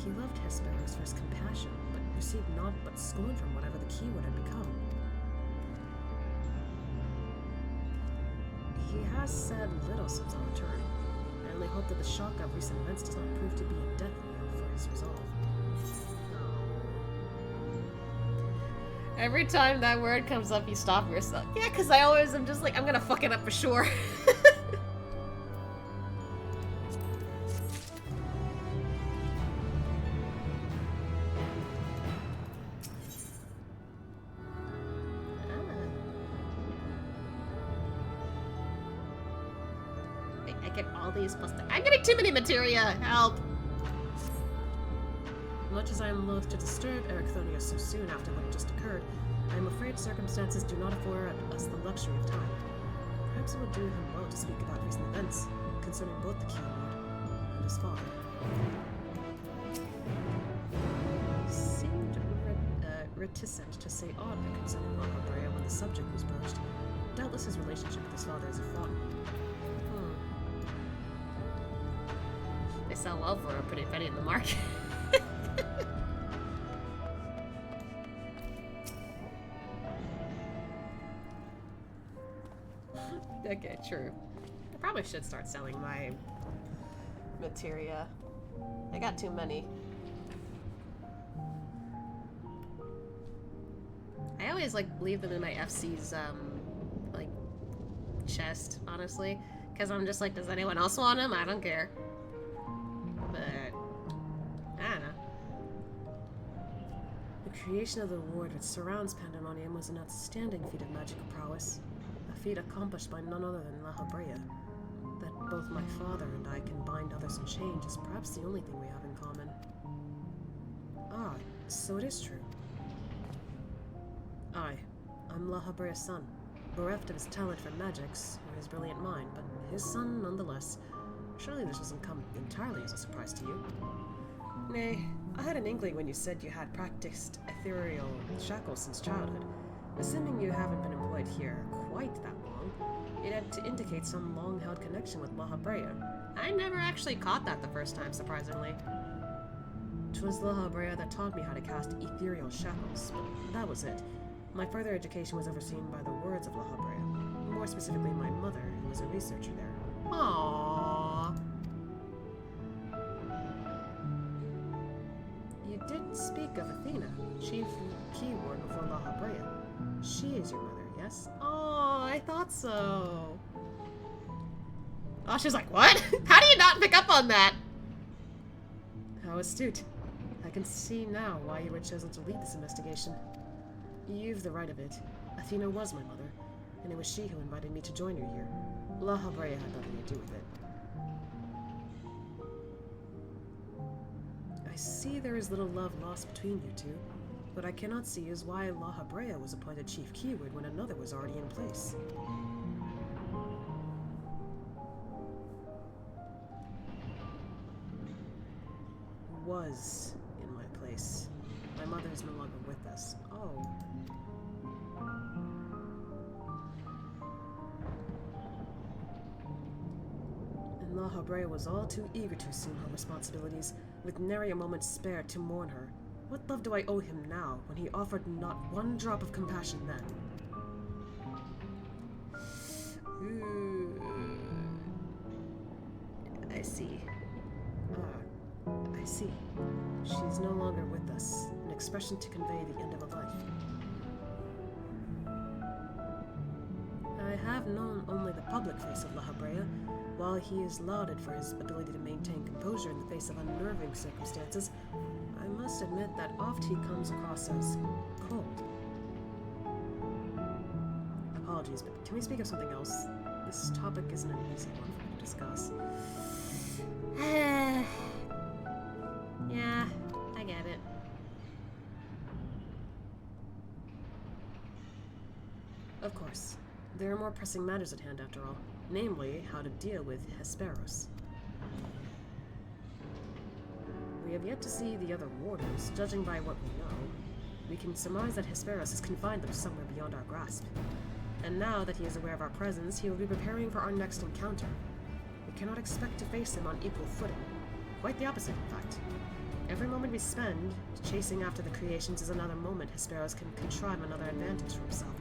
He loved Hesperos for his compassion, but received naught but scorn from whatever the keyword had become. He has said little since our return. I only hope that the shock of recent events does not prove to be a death knell for his resolve. Every time that word comes up, you stop yourself. Yeah, because I always am just like, I'm gonna fuck it up for sure. I get all these plus I'm getting too many materia. Help. Much as I am loath to disturb Ericthonius so soon after what had just occurred, I am afraid circumstances do not afford us the luxury of time. Perhaps it would do him well to speak about recent events, concerning both the keyword and his father. He seemed reticent to say aught concerning Alhambria when the subject was broached. Doubtless his relationship with his father is a fraught. They sell well for a pretty penny in the market. Okay, true. I probably should start selling my materia. I got too many. I always like leave them in my FC's like chest, honestly, because I'm just like, does anyone else want them? I don't care. But I don't know. The creation of the ward that surrounds Pandaemonium was an outstanding feat of magical prowess, a feat accomplished by none other than La Habrea. That both my father and I can bind others in change is perhaps the only thing we have in common. Ah, so it is true. I'm La Habrea's son, bereft of his talent for magics, or his brilliant mind, but his son nonetheless. Surely this doesn't come entirely as a surprise to you. Nay, I had an inkling when you said you had practiced ethereal shackles since childhood. Assuming you haven't been employed here quite that long, it had to indicate some long-held connection with La Habrea. I never actually caught that the first time, surprisingly. 'Twas La Habrea that taught me how to cast ethereal shackles, but that was it. My further education was overseen by the words of La Habrea, more specifically my mother, who was a researcher there. Aww. You did speak of Athena, chief keyword before La Habrea. She is your mother, yes? Oh, I thought so. Oh, she's like, what? How do you not pick up on that? How astute. I can see now why you were chosen to lead this investigation. You've the right of it. Athena was my mother, and it was she who invited me to join her here. La Habrea had nothing to do with it. I see there is little love lost between you two. What I cannot see is why La Habrea was appointed chief keyword when another was already in place. Was in my place. My mother is no longer with us. Oh. And La Habrea was all too eager to assume her responsibilities, with nary a moment spared to mourn her. What love do I owe him now, when he offered not one drop of compassion then? I see. I see. She's no longer with us, an expression to convey the end of a life. I have known only the public face of La Habrea. While he is lauded for his ability to maintain composure in the face of unnerving circumstances, I must admit that oft he comes across as cold. Apologies, but can we speak of something else? This topic isn't an easy one for me to discuss. Yeah, I get it. Of course. There are more pressing matters at hand after all, namely, how to deal with Hesperos. We have yet to see the other warders. Judging by what we know, we can surmise that Hesperos has confined them somewhere beyond our grasp. And now that he is aware of our presence, he will be preparing for our next encounter. We cannot expect to face him on equal footing. Quite the opposite, in fact. Every moment we spend chasing after the creations is another moment Hesperos can contrive another advantage for himself.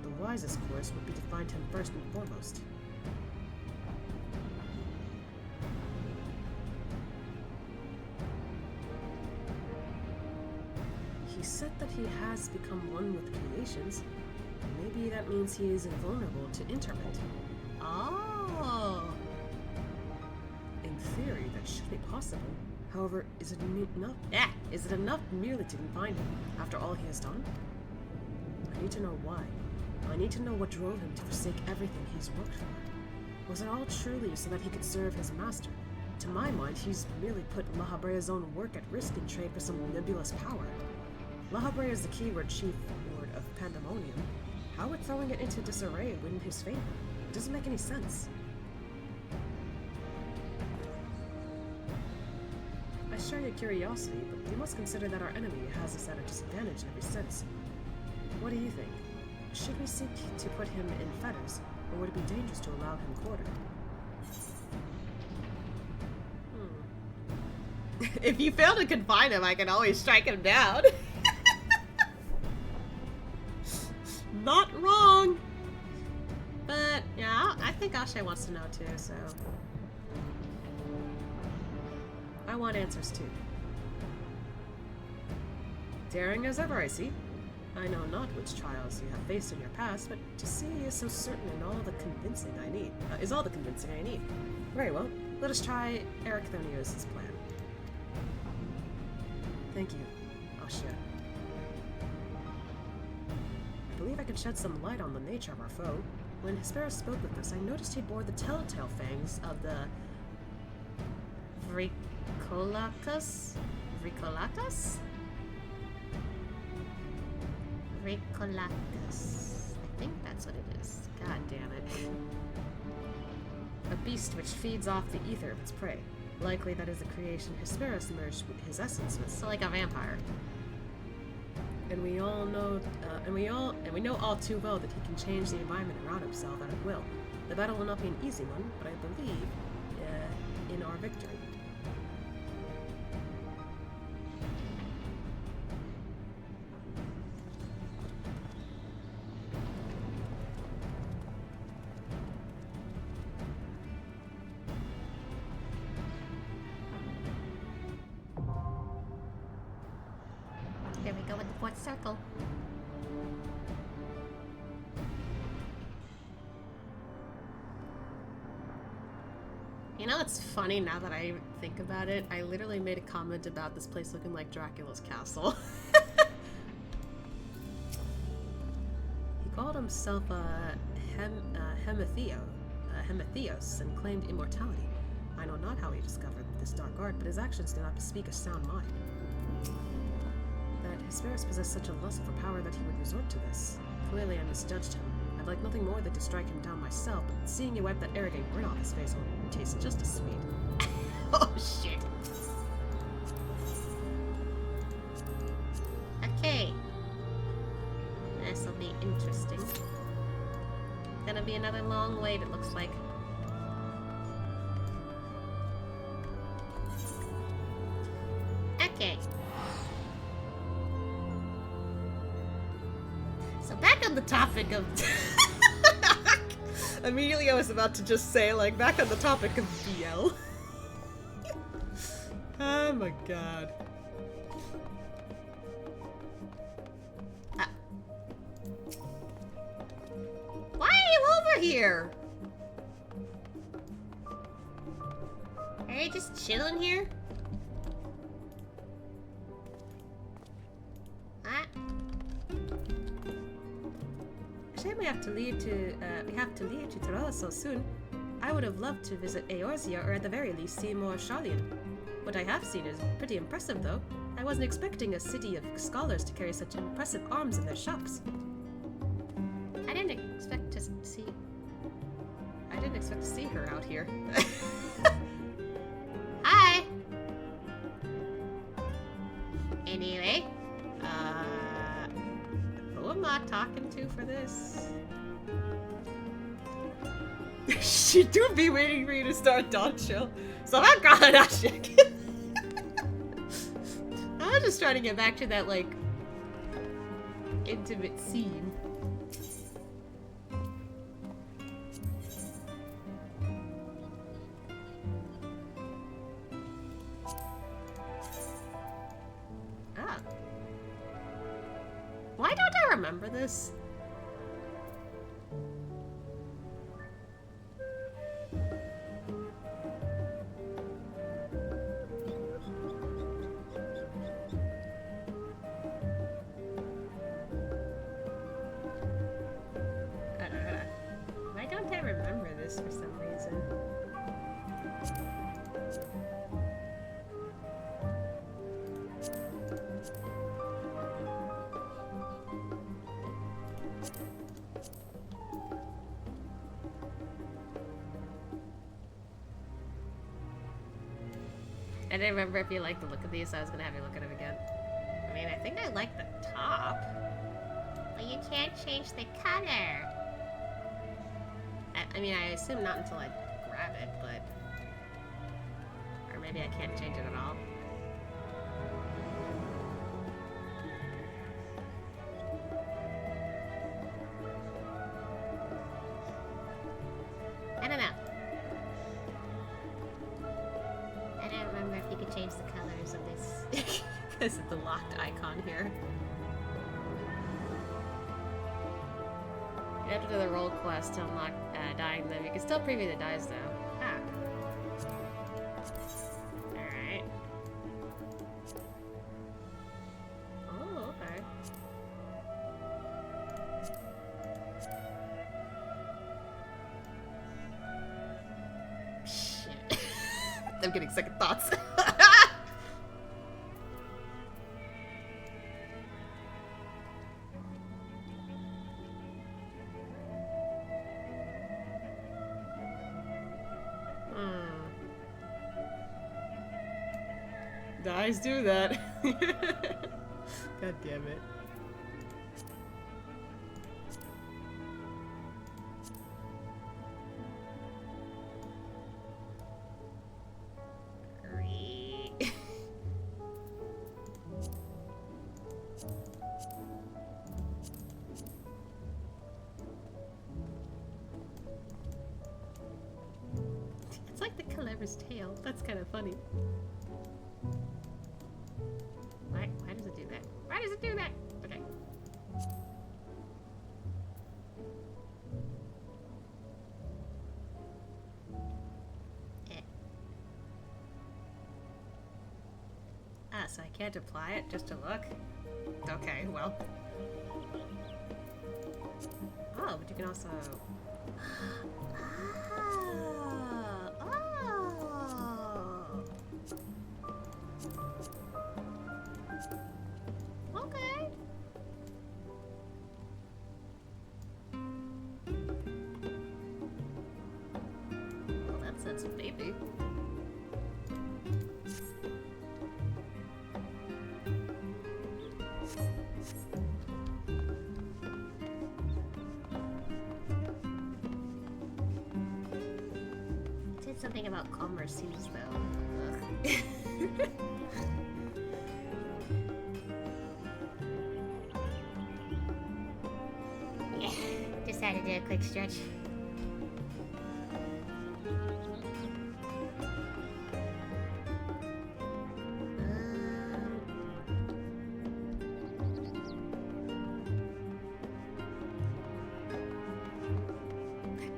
The wisest course would be to find him first and foremost. He said that he has become one with creations. Maybe that means he is invulnerable to interment. Oh. In theory, that should be possible. However, is it enough merely to confine him after all he has done? I need to know why. I need to know what drove him to forsake everything he's worked for. Was it all truly so that he could serve his master? To my mind, he's merely put La Habrea's own work at risk in trade for some nebulous power. La Habrea is the keyword chief ward of Pandaemonium. How would throwing it into disarray win his favor? It doesn't make any sense. I share your curiosity, but you must consider that our enemy has us at a disadvantage in every sense. What do you think? Should we seek to put him in fetters, or would it be dangerous to allow him quarter? If you fail to confine him, I can always strike him down. Not wrong. But, yeah, I think Ashe wants to know too, so... I want answers too. Daring as ever, I see. I know not which trials you have faced in your past, but to see you is so certain and all the convincing I need. Is all the convincing I need. Very well. Let us try Erechthonios' plan. Thank you, Ashe. believe I can shed some light on the nature of our foe. When Hesperus spoke with us, I noticed he bore the telltale fangs of the Vricolacus? Vricolacus? Vricolacus. I think that's what it is. God damn it. A beast which feeds off the ether of its prey. Likely that is the creation Hesperus merged with his essence with. So like a vampire. And we all know, we know all too well that he can change the environment around himself at will. The battle will not be an easy one, but I believe in our victory. Here we go with the fourth circle. You know, it's funny now that I think about it. I literally made a comment about this place looking like Dracula's castle. He called himself Hemetheos and claimed immortality. I know not how he discovered this dark art, but his actions do not bespeak a sound mind. That Hesperus possessed such a lust for power that he would resort to this. Clearly I misjudged him. I'd like nothing more than to strike him down myself, but seeing you wipe that arrogant grin off his face will taste just as sweet. Oh shit. Okay. This'll be interesting. Gonna be another long wait, it looks like. Okay. So back on the topic of... Immediately I was about to just say, like, back on the topic of BL. Oh my god. Why are you over here? Are you just chilling here? What? Shame we have to leave to Tirol so soon. I would have loved to visit Eorzea, or at the very least see more Sharlayan. What I have seen is pretty impressive, though. I wasn't expecting a city of scholars to carry such impressive arms in their shops. I didn't expect to see her out here. Hi. Anyway, who am I talking to for this? She do be waiting for you to start Dawn Chill. So I'm calling that shit. I was just trying to get back to that, like, intimate scene. Ah. Why don't I remember this? Why don't I remember this for some reason? I didn't remember if you liked the look of these, so I was gonna have you look at them again. I mean, I think I like the top. Well, you can't change the color. I mean, I assume not until I grab it, but... Or maybe I can't change it at all. I don't know. I don't remember if you could change the colors of this. Because of the locked icon here. You have to do the roll quest to unlock dying them. You can still preview the dies though. Ah. Alright. Oh, okay. I'm getting second thoughts. Guys do that. God damn it. It's like the Clever's tail. That's kind of funny. Why does it do that? Why does it do that? Okay. Ah, so I can't apply it just to look? Okay, well. Oh, but you can also... Okay. Well, that's sense of baby. It said something about calmer seas, though. Ugh. Decided to do a quick stretch.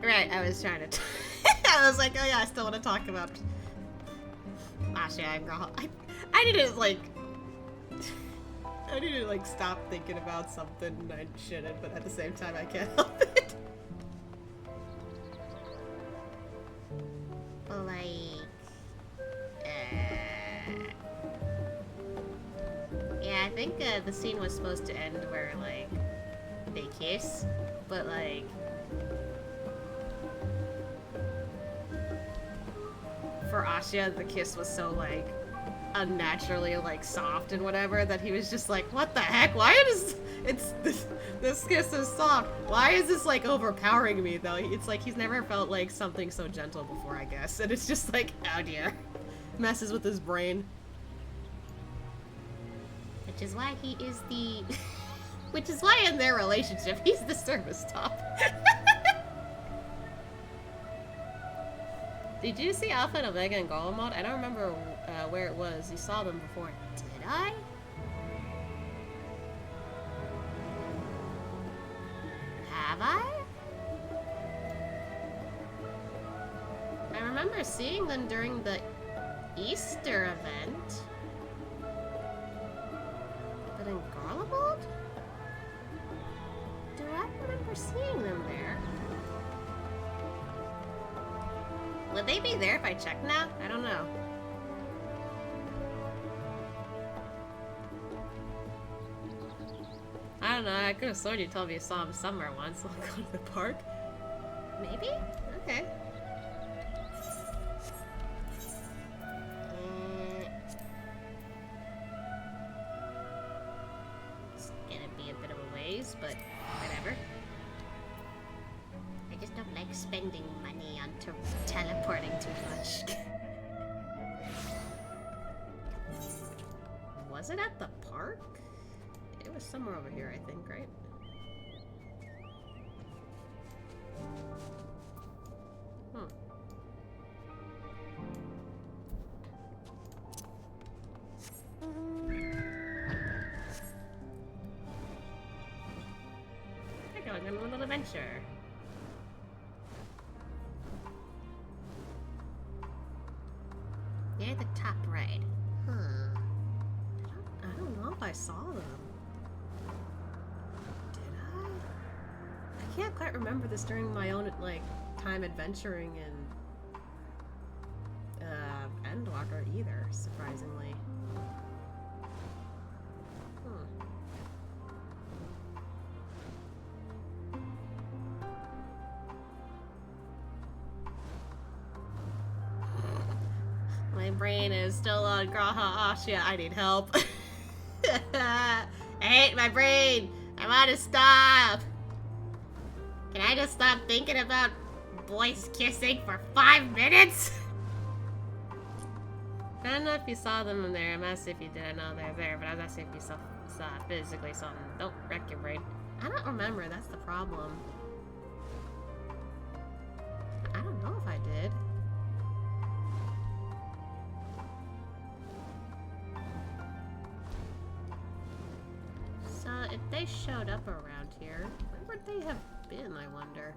Right, I was trying to. I was like, oh yeah, I still want to talk about Asha and Girl. I need to like. I need to like stop thinking about something I shouldn't, but at the same time I can't help it. Like, yeah, I think the scene was supposed to end where like they kiss, but like For Asha, the kiss was so like unnaturally like soft and whatever that he was just like, what the heck? Why is this kiss is soft? Why is this like overpowering me though? It's like he's never felt like something so gentle before, I guess. And it's just like, oh dear. Messes with his brain. which is why he is the Which is why in their relationship, he's the service top. Did you see Alpha and Omega and Golem mod? I don't remember where it was. You saw them before. Did I? Have I? I remember seeing them during the Easter event. But in Garlemald? Do I remember seeing them there? Would they be there if I check now? I don't know. I don't know. I could have sworn you told me you saw him somewhere once. I'll go to the park. Maybe? Okay. It's gonna be a bit of a ways, but whatever. I just don't like spending money on teleporting too much. Was it at the park? It was somewhere over here, I think, right? We're going on a little adventure. Near the top right. Huh. I don't know if I saw them. Did I? I can't quite remember this during my own, like, time adventuring in her either, surprisingly. My brain is still on Graha. Oh shit, I need help. I hate my brain. I want to stop. Can I just stop thinking about boys kissing for 5 minutes? I don't know if you saw them in there. I'm asking if you did. I know they're there, but I was asking if you saw physically something. Don't wreck your brain. I don't remember. That's the problem. I don't know if I did. So if they showed up around here, where would they have been, I wonder?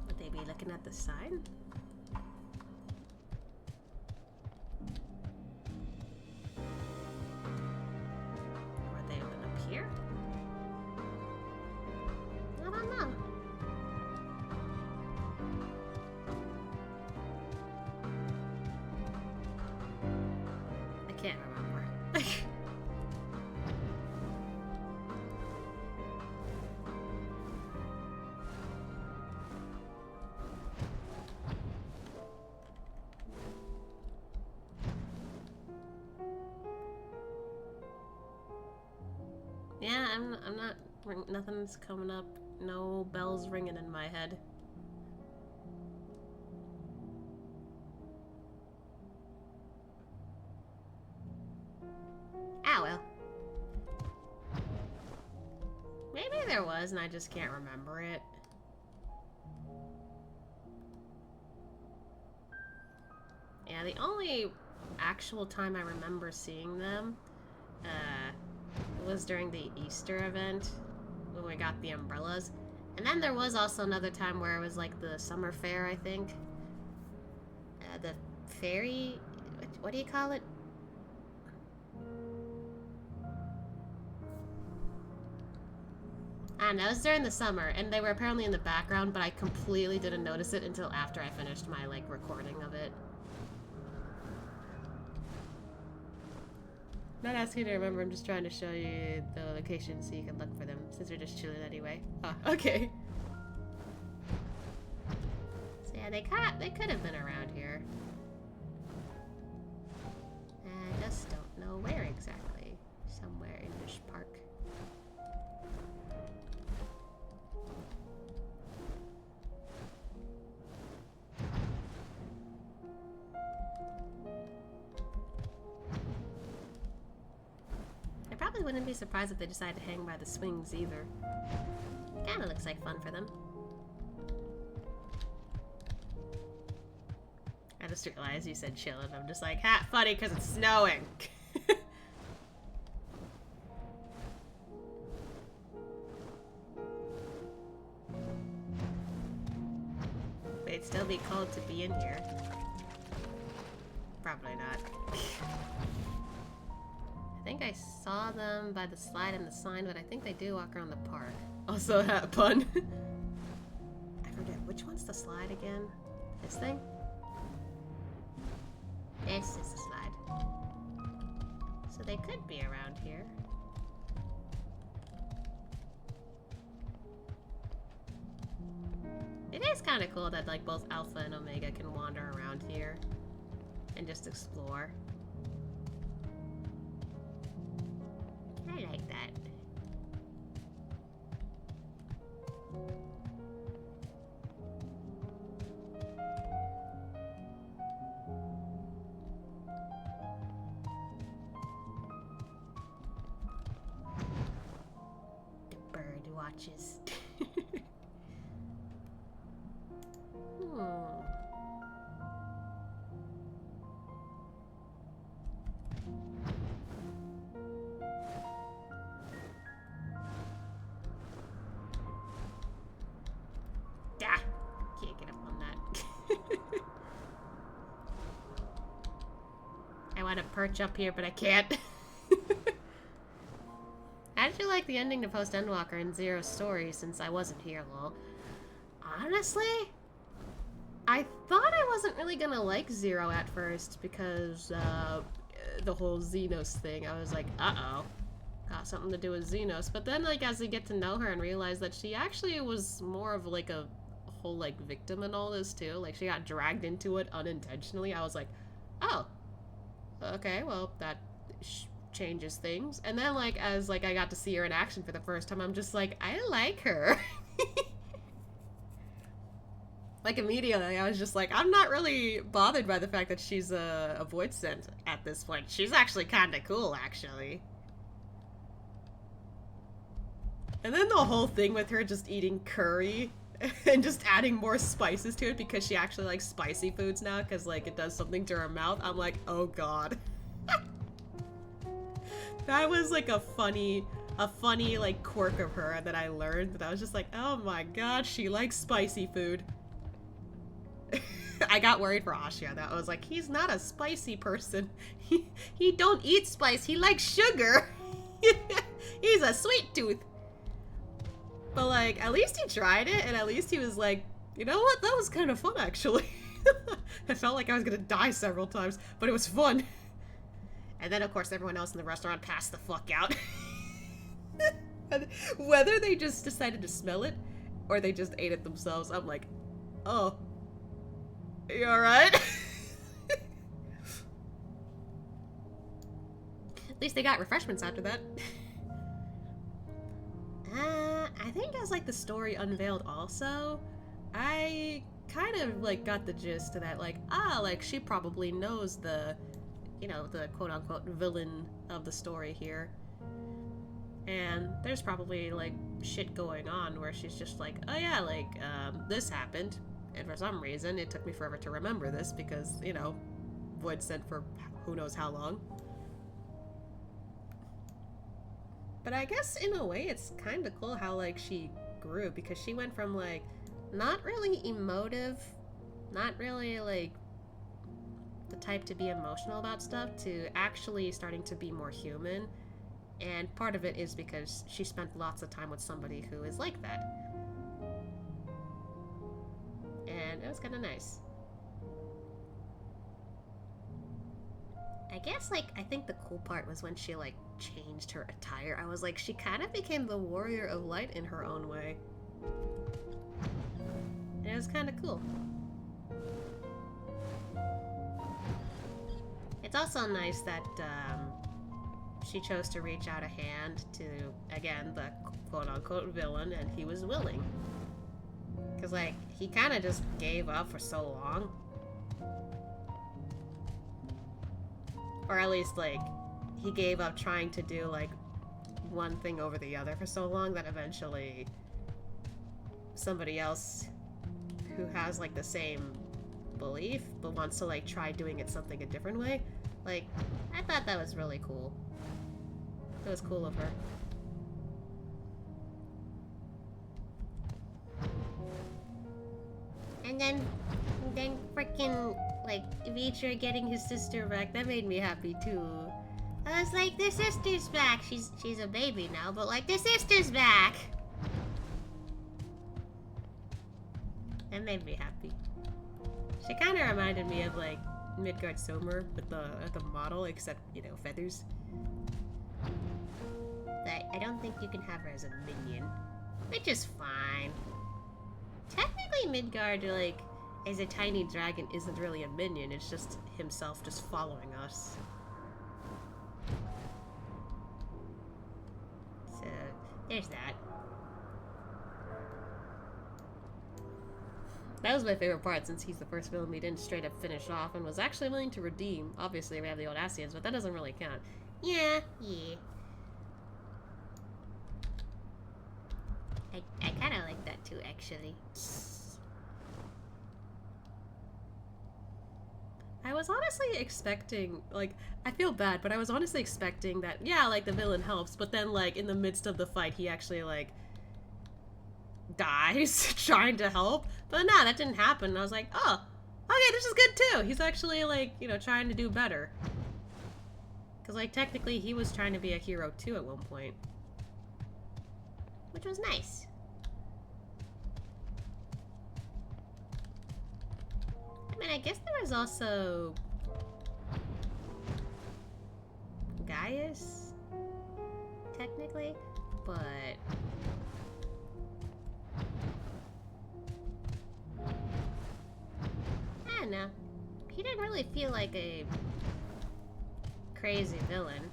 Would they be looking at the sign? Here? I don't know. I can't remember. Yeah, I'm not, nothing's coming up. No bells ringing in my head. Ah, well. Maybe there was and I just can't remember it. Yeah, the only actual time I remember seeing them, was during the Easter event when we got the umbrellas. And then there was also another time where it was like the summer fair, I think. The fairy... what do you call it? I don't know, it was during the summer, and they were apparently in the background, but I completely didn't notice it until after I finished my, like, recording of it. Not asking you to remember, I'm just trying to show you the location so you can look for them, since we're just chilling anyway. Ah, okay. So yeah, they could have been around here. I just don't know where exactly. Somewhere in this park. I probably wouldn't be surprised if they decided to hang by the swings either. Kinda looks like fun for them. I just realized you said chillin'. I'm just like, ha, funny because it's snowing. But it'd still be cold to be in here. Probably not. I think I saw them by the slide and the sign, but I think they do walk around the park. Also that pun. I forget, which one's the slide again? This thing? This is the slide. So they could be around here. It is kind of cool that like both Alpha and Omega can wander around here and just explore. I like that. The bird watches. want to perch up here, but I can't. How did you like the ending to Post Endwalker and Zero's story since I wasn't here, lol? Honestly, I thought I wasn't really gonna like Zero at first because the whole Xenos thing. I was like, uh-oh, got something to do with Xenos. But then, like, as I get to know her and realize that she actually was more of like a whole like victim in all this too. Like, she got dragged into it unintentionally. I was like, oh, okay, well, that changes things. And then, like, as like I got to see her in action for the first time, I'm just like, I like her. Like, immediately I was just like, I'm not really bothered by the fact that she's a void scent at this point. She's actually kind of cool, actually. And then the whole thing with her just eating curry and just adding more spices to it because she actually likes spicy foods now because, like, it does something to her mouth. I'm like, oh god. That was like a funny like quirk of her that I learned, that I was just like, oh my god, she likes spicy food. I got worried for Ashia, that I was like, he's not a spicy person. He don't eat spice, he likes sugar. He's a sweet tooth. But, like, at least he tried it, and at least he was like, you know what, that was kind of fun, actually. I felt like I was gonna die several times, but it was fun. And then, of course, everyone else in the restaurant passed the fuck out. And whether they just decided to smell it, or they just ate it themselves, I'm like, oh. You alright? At least they got refreshments after that. I think as, like, the story unveiled also, I kind of, like, got the gist of that, like, like, she probably knows the, you know, the quote-unquote villain of the story here. And there's probably, like, shit going on where she's just like, oh yeah, like, this happened. And for some reason, it took me forever to remember this because, you know, void sent for who knows how long. But I guess in a way it's kind of cool how, like, she grew because she went from, like, not really emotive, not really, like, the type to be emotional about stuff to actually starting to be more human. And part of it is because she spent lots of time with somebody who is like that. And it was kind of nice. I guess, like, I think the cool part was when she, like, changed her attire. I was like, she kind of became the warrior of light in her own way. And it was kind of cool. It's also nice that, she chose to reach out a hand to, again, the quote-unquote villain, and he was willing. Because, like, he kind of just gave up for so long. Or at least, like, he gave up trying to do, like, one thing over the other for so long that eventually somebody else who has, like, the same belief but wants to, like, try doing it something a different way. Like, I thought that was really cool. It was cool of her. And then frickin', like, Vitra getting his sister back, that made me happy too. I was like, their sister's back. She's a baby now, but, like, their sister's back. That made me happy. She kind of reminded me of, like, Midgard Somer with the model, except, you know, feathers. But I don't think you can have her as a minion, which is fine. Technically, Midgard, like, as a tiny dragon isn't really a minion. It's just himself just following us. So, there's that. That was my favorite part, since he's the first villain we didn't straight up finish off and was actually willing to redeem. Obviously, we have the old Asians, but that doesn't really count. Yeah. I kind of like that too, actually. I was honestly expecting, like, I feel bad, but I was honestly expecting that, yeah, like, the villain helps, but then, like, in the midst of the fight, he actually, like, dies trying to help. But no, that didn't happen. And I was like, oh, okay, this is good too. He's actually, like, you know, trying to do better. Because, like, technically he was trying to be a hero too at one point. Which was nice. I mean, I guess there was also Gaius, technically, but I don't know. He didn't really feel like a crazy villain.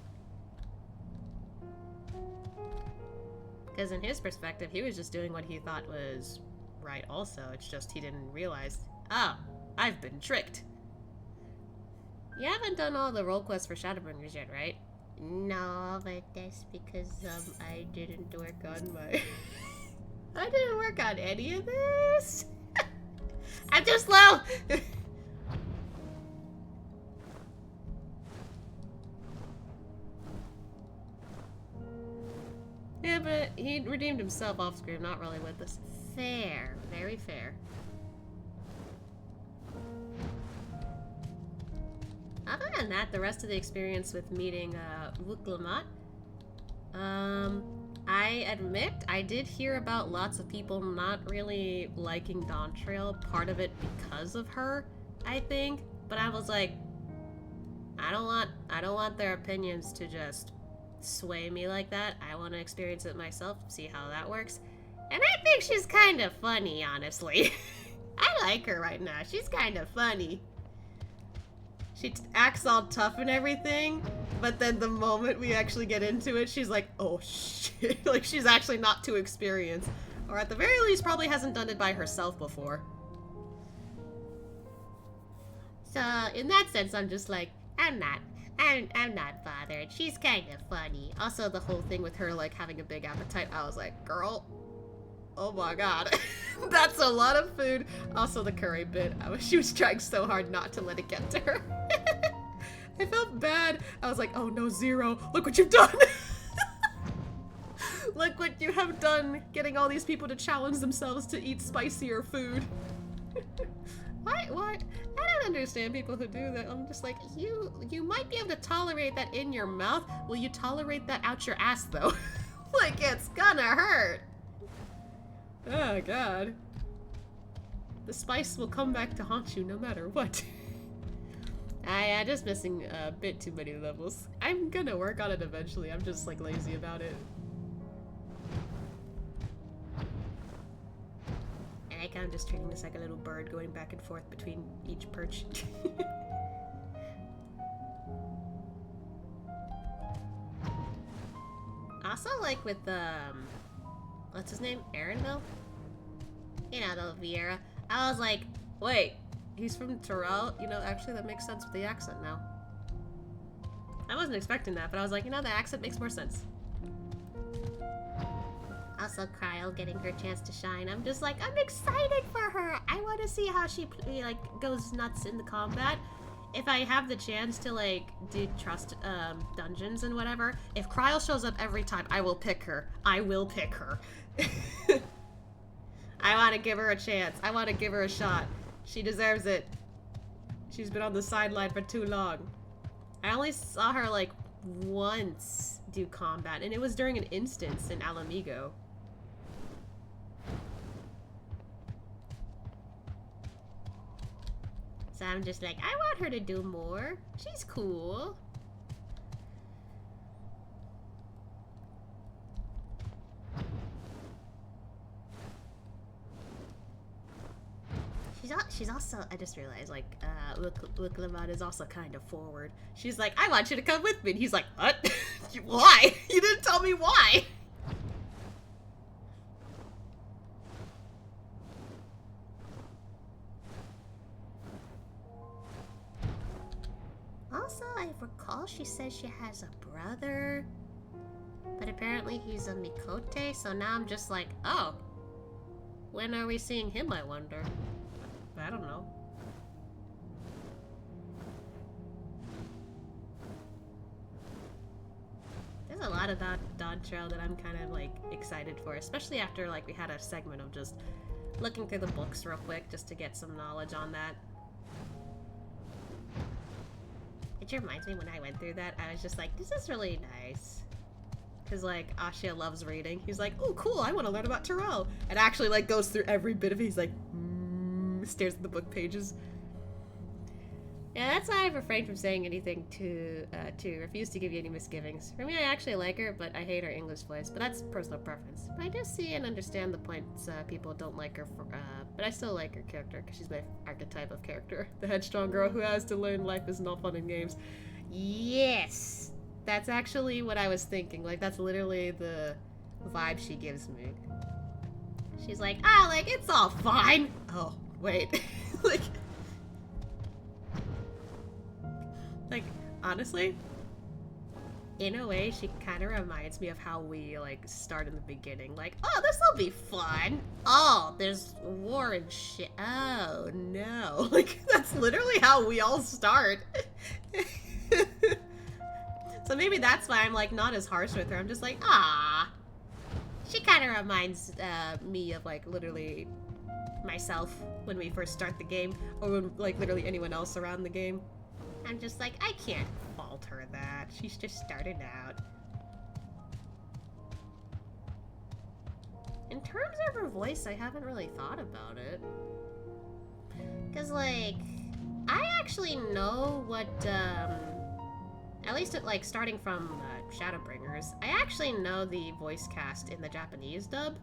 Because in his perspective, he was just doing what he thought was right also. It's just he didn't realize, oh, I've been tricked. You haven't done all the role quests for Shadowbringers yet, right? No, but that's because I didn't work on my. I didn't work on any of this. I'm too slow. Yeah, but he redeemed himself off screen, not really with us. Fair. Very fair. Other than that, the rest of the experience with meeting Wuklamot, I admit I did hear about lots of people not really liking Dawn Trail, part of it because of her, I think. But I was like, I don't want their opinions to just sway me like that. I want to experience it myself, see how that works. And I think she's kind of funny, honestly. I like her right now. She's kind of funny. She acts all tough and everything, but then the moment we actually get into it, she's like, oh shit. Like, she's actually not too experienced. Or at the very least, probably hasn't done it by herself before. So, in that sense, I'm just like, I'm not bothered. She's kind of funny. Also, the whole thing with her, like, having a big appetite, I was like, girl, oh my god. That's a lot of food. Also, the curry bit. She was trying so hard not to let it get to her. I felt bad. I was like, oh no, Zero. Look what you've done. Look what you have done, getting all these people to challenge themselves to eat spicier food. Why? I don't understand people who do that. I'm just like, you might be able to tolerate that in your mouth. Will you tolerate that out your ass, though? Like, it's gonna hurt. Oh, God. The spice will come back to haunt you no matter what. I'm just missing a bit too many levels. I'm gonna work on it eventually. I'm just, like, lazy about it. I like how I'm just treating this like a little bird going back and forth between each perch. Also, like with what's his name? Aaronville? You know, the Vieira. I was like, wait, he's from Terrell? You know, actually that makes sense with the accent now. I wasn't expecting that, but I was like, you know, the accent makes more sense. Also, Cryle getting her chance to shine. I'm just like, I'm excited for her. I want to see how she like goes nuts in the combat. If I have the chance to like do trust dungeons and whatever, if Cryle shows up every time, I will pick her. I will pick her. I want to give her a chance. I want to give her a shot. She deserves it. She's been on the sideline for too long. I only saw her like once do combat, and it was during an instance in Alamigo. So I'm just like, I want her to do more. She's cool. She's also, I just realized, like, Wuklamot is also kind of forward. She's like, I want you to come with me. And he's like, what? Why? You didn't tell me why. Also, I recall she says she has a brother, but apparently he's a Mikote, so now I'm just like, oh, when are we seeing him, I wonder? I don't know. There's a lot about Dawn Trail that I'm kind of like excited for, especially after like we had a segment of just looking through the books real quick just to get some knowledge on that. It reminds me when I went through that, I was just like, this is really nice. Because, like, Asha loves reading. He's like, oh, cool, I want to learn about Terrell. And actually, like, goes through every bit of it. He's like, stares at the book pages. Yeah, that's why I've refrained from saying anything to refuse to give you any misgivings. For me, I actually like her, but I hate her English voice. But that's personal preference. But I do see and understand the points people don't like her for, but I still like her character, because she's my archetype of character. The headstrong girl who has to learn life isn't all fun and games. Yes! That's actually what I was thinking. Like, that's literally the vibe she gives me. She's like, ah, like, it's all fine. Oh, wait. Like, honestly, in a way, she kind of reminds me of how we, like, start in the beginning. Like, oh, this'll be fun. Oh, there's war and shit. Oh, no. Like, that's literally how we all start. So maybe that's why I'm, like, not as harsh with her. I'm just like, ah. She kind of reminds me of, like, literally myself when we first start the game. Or when, like, literally anyone else around the game. I'm just like, I can't fault her that. She's just started out. In terms of her voice, I haven't really thought about it. Because, like, I actually know what, at least, like, starting from Shadowbringers, I actually know the voice cast in the Japanese dub.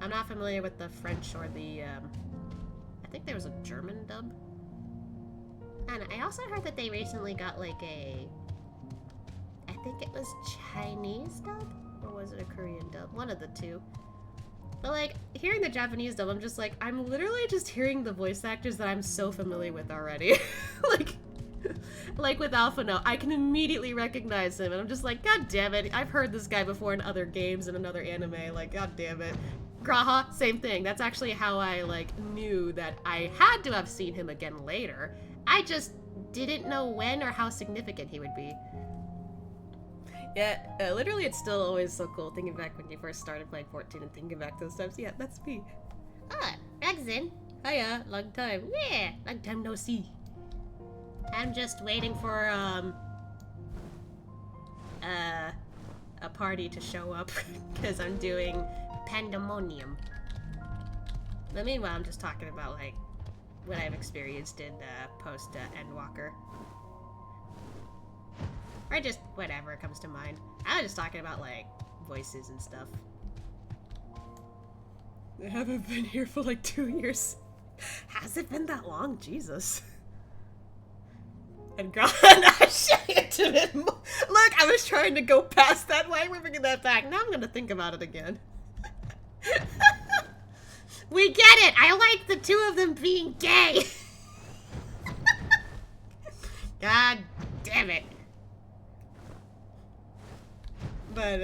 I'm not familiar with the French or the, I think there was a German dub. And I also heard that they recently got, like, I think it was Chinese dub? Or was it a Korean dub? One of the two. But, like, hearing the Japanese dub, I'm just like, I'm literally just hearing the voice actors that I'm so familiar with already. like with Alphino, I can immediately recognize him, and I'm just like, god damn it, I've heard this guy before in other games and another anime, like, god damn it. Graha, same thing. That's actually how I, like, knew that I had to have seen him again later. I just didn't know when or how significant he would be. Yeah, literally it's still always so cool thinking back when you first started playing 14 and thinking back those times. Yeah, that's me. Ah, Rexin. Hiya, long time. Yeah, long time no see. I'm just waiting for, a party to show up, because I'm doing Pandaemonium. But meanwhile, I'm just talking about, like, what I've experienced in post-Endwalker. Or just whatever comes to mind. I was just talking about, like, voices and stuff. I haven't been here for like 2 years. Has it been that long? Jesus. And God, I shit it. Look, I was trying to go past that. Why are we bringing that back? Now I'm gonna think about it again. We get it! I like the two of them being gay! God damn it. But,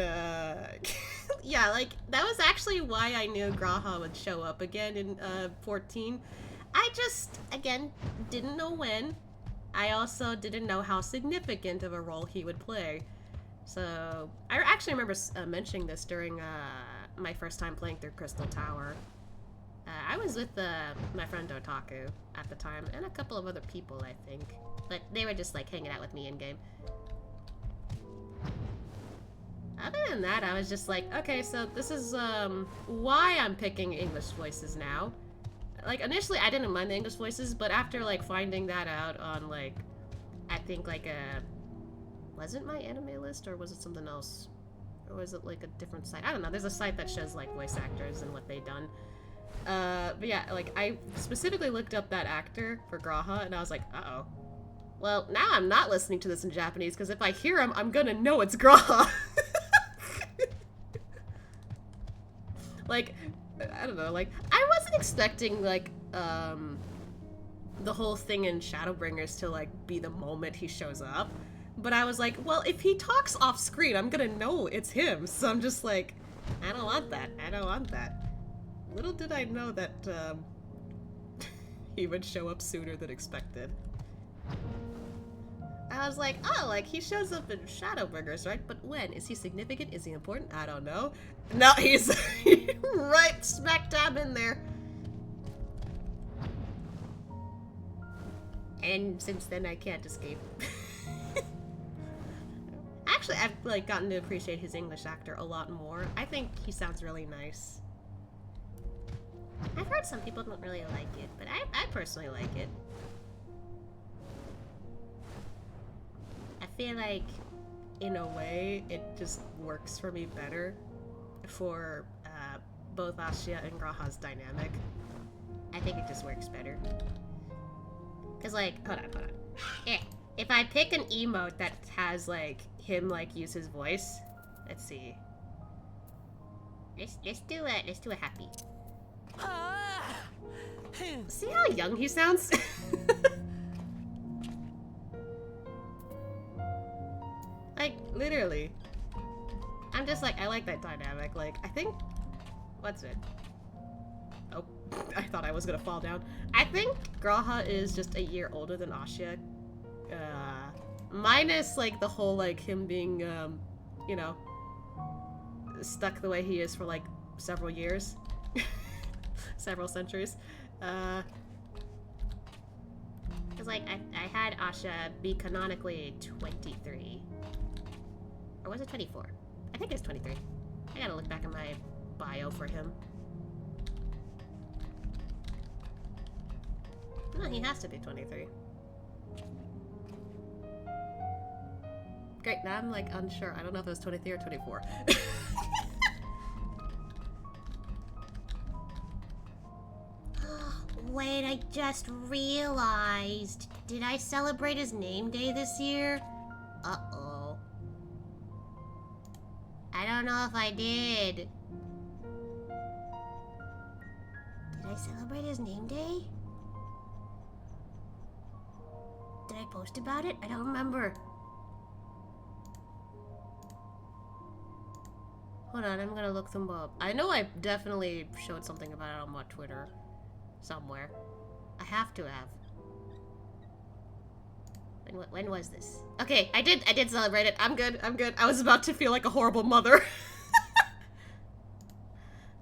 yeah, like, that was actually why I knew Graha would show up again in, 14. I just, again, didn't know when. I also didn't know how significant of a role he would play. So, I actually remember mentioning this during, my first time playing through Crystal Tower. I was with my friend Otaku at the time, and a couple of other people, I think. But they were just, like, hanging out with me in-game. Other than that, I was just like, okay, so this is, why I'm picking English voices now. Like, initially, I didn't mind the English voices, but after, like, finding that out on, like, I think, like, was it my anime list, or was it something else? Or was it, like, a different site? I don't know. There's a site that shows, like, voice actors and what they've done. But yeah, like, I specifically looked up that actor for Graha, and I was like, uh-oh. Well, now I'm not listening to this in Japanese, because if I hear him, I'm gonna know it's Graha. Like, I don't know, like, I wasn't expecting, like, the whole thing in Shadowbringers to, like, be the moment he shows up. But I was like, well, if he talks off screen, I'm gonna know it's him. So I'm just like, I don't want that. I don't want that. Little did I know that, he would show up sooner than expected. I was like, oh, like, he shows up in Shadowbringers, right? But when? Is he significant? Is he important? I don't know. No, he's right smack dab in there. And since then, I can't escape. Actually, I've like gotten to appreciate his English actor a lot more. I think he sounds really nice. I've heard some people don't really like it, but I personally like it. I feel like, in a way, it just works for me better for both Asya and Graha's dynamic. I think it just works better. Cause like, hold on. Yeah, if I pick an emote that Has like him like use his voice. Let's see. let's do a happy. See how young he sounds? Like, literally. I'm just like, I like that dynamic. Like, I think... What's it? Oh, I thought I was gonna fall down. I think Graha is just a year older than Asya. Minus, like, the whole, like, him being, you know, stuck the way he is for, like, several years. Several centuries. Cause like, I had Asya be canonically 23. Or was it 24? I think it's 23. I gotta look back at my bio for him. No, he has to be 23. Great, now I'm like unsure. I don't know if it was 23 or 24. Wait, I just realized. Did I celebrate his name day this year? Uh-oh. I don't know if I did. Did I celebrate his name day? Did I post about it? I don't remember. Hold on, I'm gonna look them up. I know I definitely showed something about it on my Twitter. Somewhere. I have to have. When was this? Okay, I did celebrate it. I'm good. I was about to feel like a horrible mother.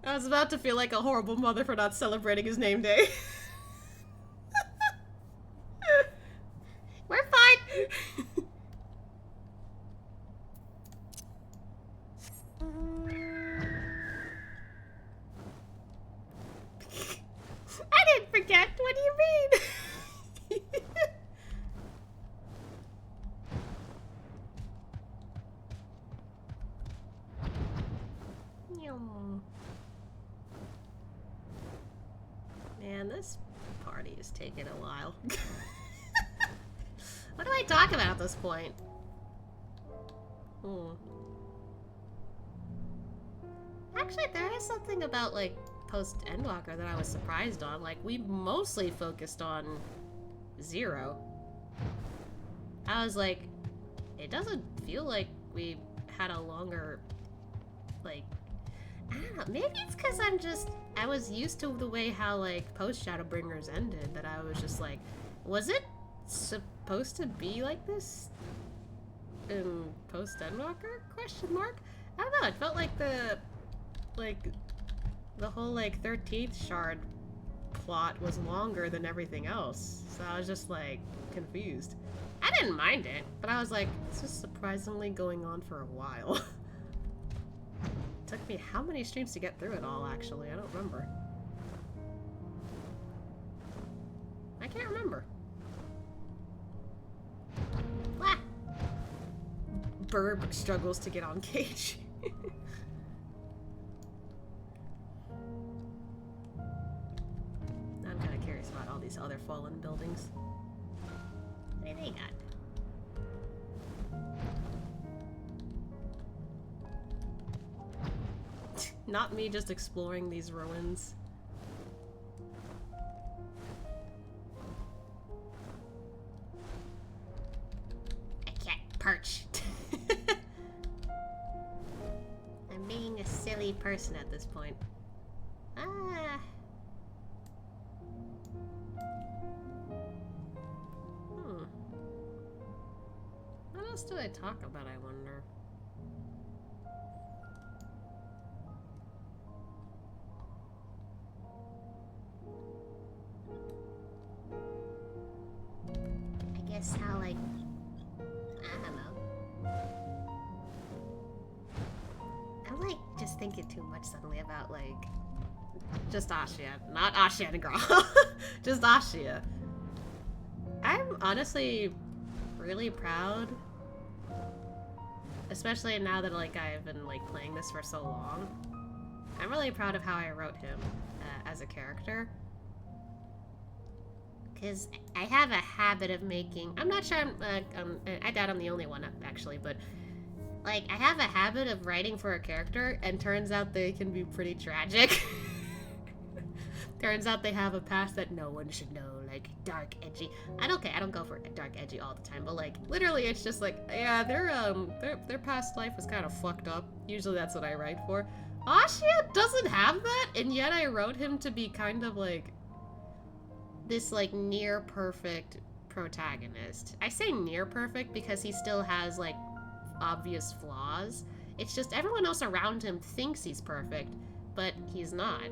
I was about to feel like a horrible mother for not celebrating his name day. We're fine. I didn't forget. What do you mean? Man, this party is taking a while. What do I talk about at this point? Actually, there is something about, like, post-Endwalker that I was surprised on. Like, we mostly focused on Zero. I was like, it doesn't feel like we had a longer, like, I don't know, maybe it's because I was used to the way how, like, post-Shadowbringers ended, that I was just like, was it supposed to be like this in post-Endwalker? Question mark? I don't know, it felt like the whole, like, 13th shard plot was longer than everything else. So I was just, like, confused. I didn't mind it, but I was like, this is surprisingly going on for a while. Took me how many streams to get through it all, actually? I don't remember. I can't remember. Ah! Burb struggles to get on Cage. I'm kind of curious about all these other fallen buildings. What do they got? Not me just exploring these ruins. I can't perch. I'm being a silly person at this point. Ah. What else do I talk about, I wonder? I guess how, like, thinking too much suddenly about, like, just Ashia. Not Ashia and Gra. Just Ashia. I'm honestly really proud, especially now that, like, I've been, like, playing this for so long. I'm really proud of how I wrote him as a character. Because I have a habit of making... I'm not sure I doubt I'm the only one, actually, but... Like, I have a habit of writing for a character, and turns out they can be pretty tragic. Turns out they have a past that no one should know, like, dark, edgy. I don't go for dark, edgy all the time, but, like, literally it's just like, yeah, their past life was kind of fucked up. Usually that's what I write for. Ashia doesn't have that, and yet I wrote him to be kind of, like, this, like, near-perfect protagonist. I say near-perfect because he still has, like, obvious flaws. It's just everyone else around him thinks he's perfect, but he's not.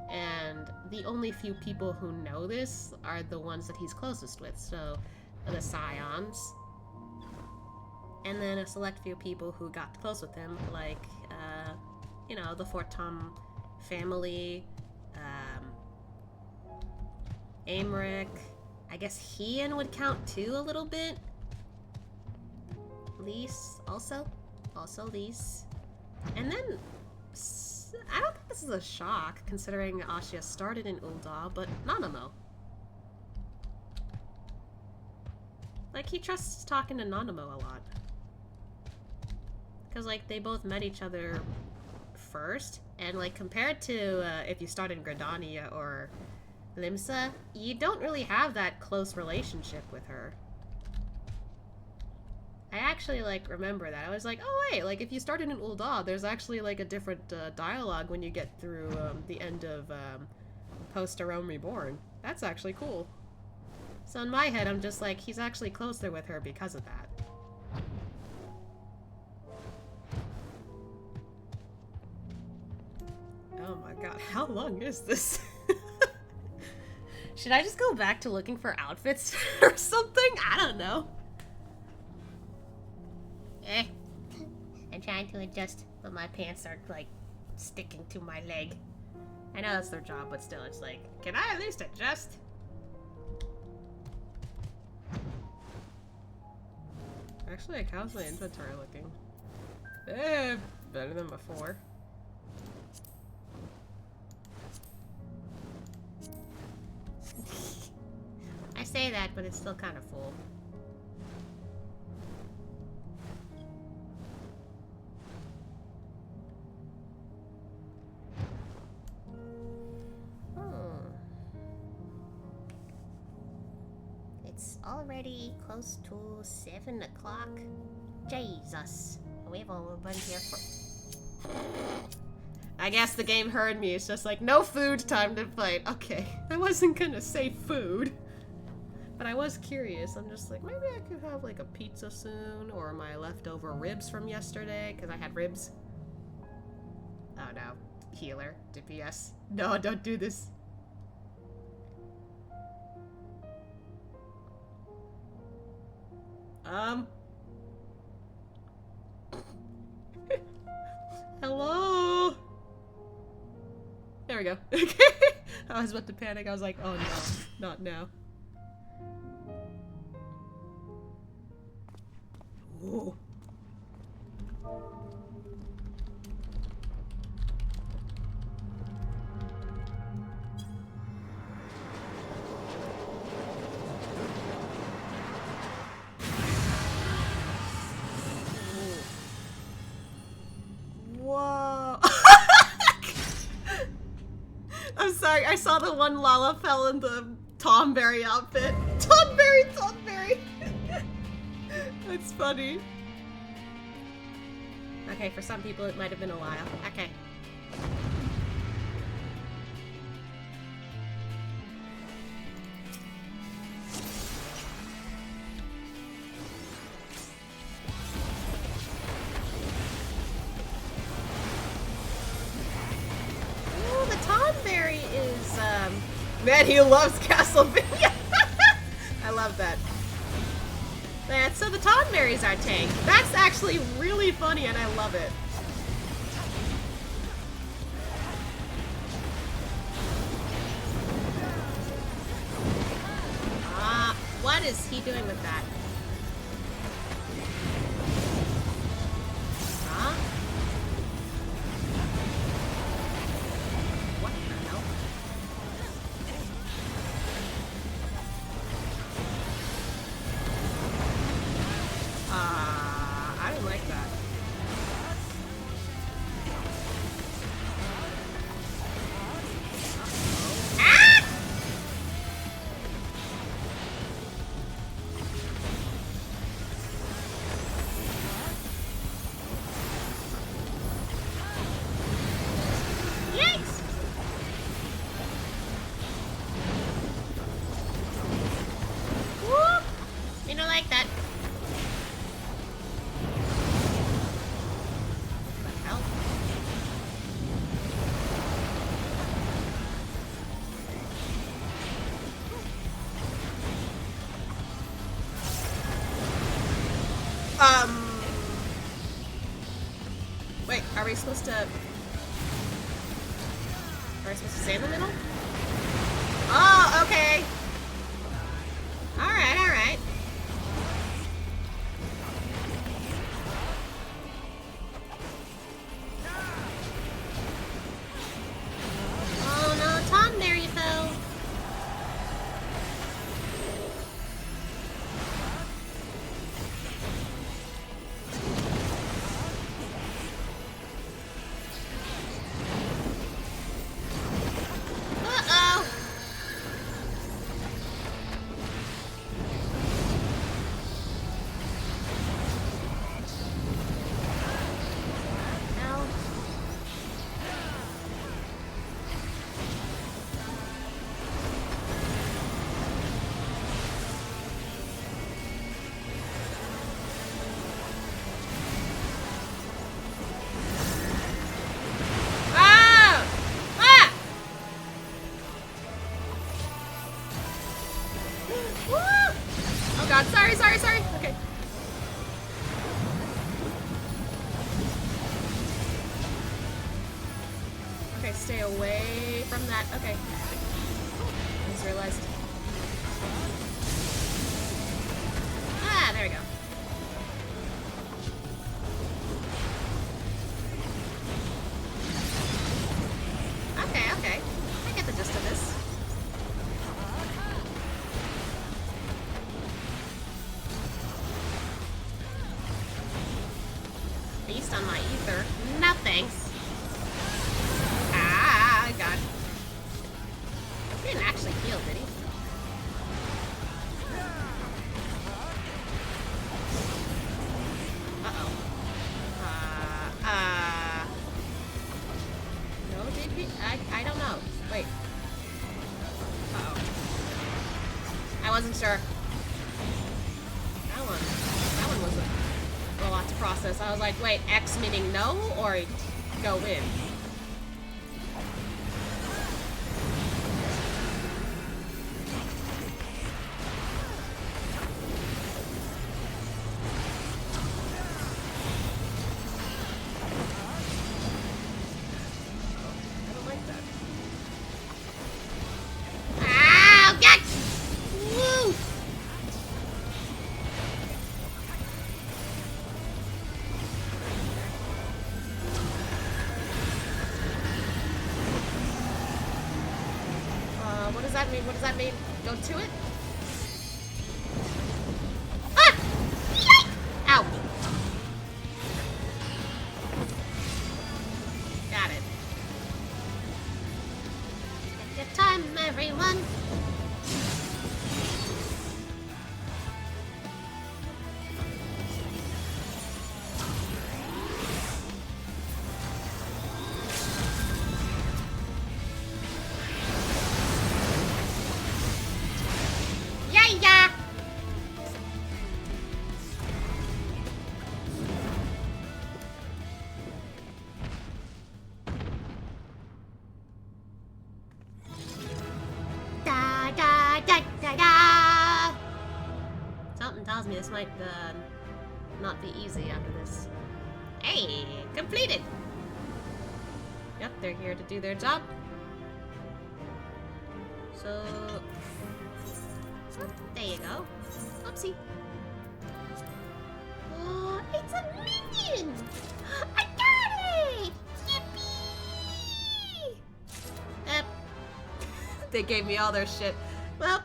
And the only few people who know this are the ones that he's closest with, so the Scions. And then a select few people who got close with him, like, you know, the Fortum family, Aymeric. I guess Hien would count too a little bit. Lys, also Lys. And then, I don't think this is a shock, considering Ashia started in Ul'dah, but Nanamo. Like, he trusts talking to Nanamo a lot. Because, like, they both met each other first, and, like, compared to if you start in Gridania or Limsa, you don't really have that close relationship with her. I actually, like, remember that. I was like, oh, wait, like, if you started in Ul'dah, there's actually, like, a different dialogue when you get through the end of Post-Rome Reborn. That's actually cool. So in my head, I'm just like, he's actually closer with her because of that. Oh my god, how long is this? Should I just go back to looking for outfits or something? I don't know. I'm trying to adjust, but my pants are, like, sticking to my leg. I know that's their job, but still, it's like, can I at least adjust? Actually, like, how's my inventory looking? Better than before. I say that, but it's still kind of full. It's already close to 7 o'clock. Jesus. We've only been here for... I guess the game heard me. It's just like, no food, time to fight. Okay, I wasn't gonna say food. But I was curious. I'm just like, maybe I could have like a pizza soon, or my leftover ribs from yesterday, because I had ribs. Oh no. Healer. DPS. No, don't do this. Hello? There we go. I was about to panic. I was like, oh no, not now. Ooh. Whoa. I'm sorry, I saw the one Lala fell in the Tomberry outfit. Tomberry! That's funny. Okay, for some people it might have been a while. Okay. Ooh, the Tomberry is, man, he loves Castlevania! I love that. Man, so the Tomberry's our tank. That's actually really funny and I love it. is he doing with that? Huh? What the hell? I didn't like that. Wait, are we supposed to... Are we supposed to stay in the middle? Oh, okay. Alright, alright. Oh no, Tom, there you fell. Oh god, sorry. Okay. Okay, stay away from that. Okay. I just realized. Ah, there we go. Okay. I get the gist of this. Beast on my ether. No thanks. Ah, God. He didn't actually heal, did he? Uh-oh. No, did he? I don't know. Wait. Uh-oh. I wasn't sure. That one was a lot to process. I was like, wait, X meaning no, or go in? I don't like that. Ow, get! Woo! What does that mean? What does that mean? Go to it? Ah! Ow! Got it. Take your time, everyone. Yeah. Da da da da da. Something tells me this might not be easy after this. Hey, completed. Yep, they're here to do their job. So Oh, there you go. Oopsie. Oh, it's a minion! I got it! Yippee! They gave me all their shit. Well,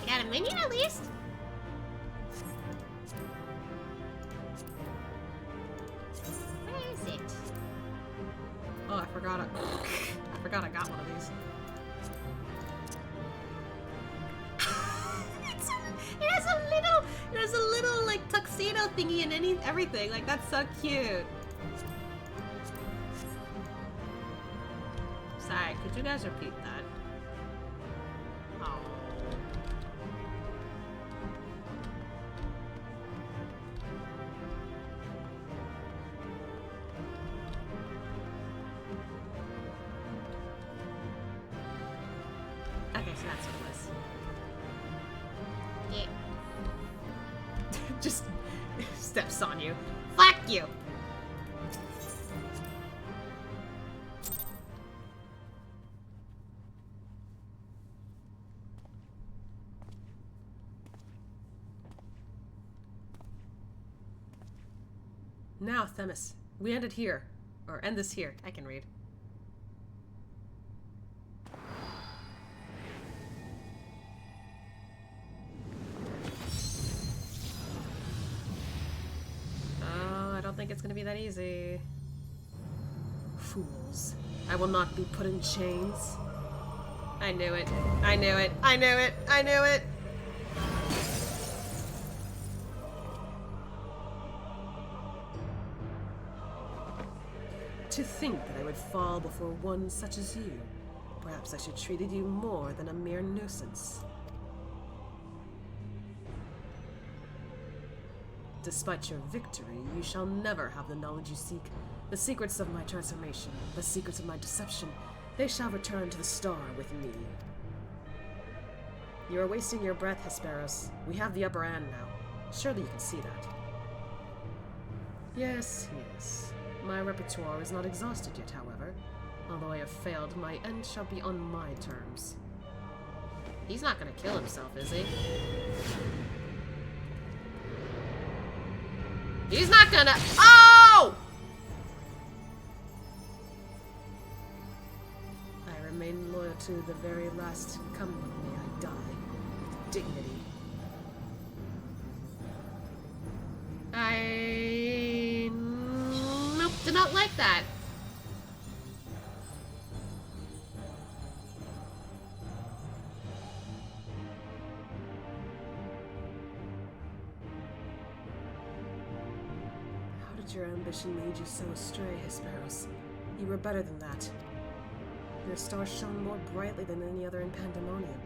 I got a minion at least. Where is it? oh, I forgot it. I forgot I got one of these. It has a little like tuxedo thingy and everything. Like that's so cute. Sorry, could you guys repeat that? Oh. Okay, so that's what it was. Yeah. Just steps on you. Fuck you! Now, Themis, we end it here. Or end this here. I can read. Oh, I don't think it's gonna be that easy. Fools. I will not be put in chains. I knew it. I knew it. I knew it. I knew it. To think that I would fall before one such as you. Perhaps I should treated you more than a mere nuisance. Despite your victory, you shall never have the knowledge you seek. The secrets of my transformation, the secrets of my deception, they shall return to the star with me. You are wasting your breath, Hesperos. We have the upper hand now. Surely you can see that. Yes, yes. My repertoire is not exhausted yet, however. Although I have failed, my end shall be on my terms. He's not gonna kill himself, is he? He's not gonna. Oh! I remain loyal to the very last. Come with me, I die with dignity. Nope, did not like that. How did your ambition lead you so astray, Hesperos? You were better than that. Your star shone more brightly than any other in Pandaemonium.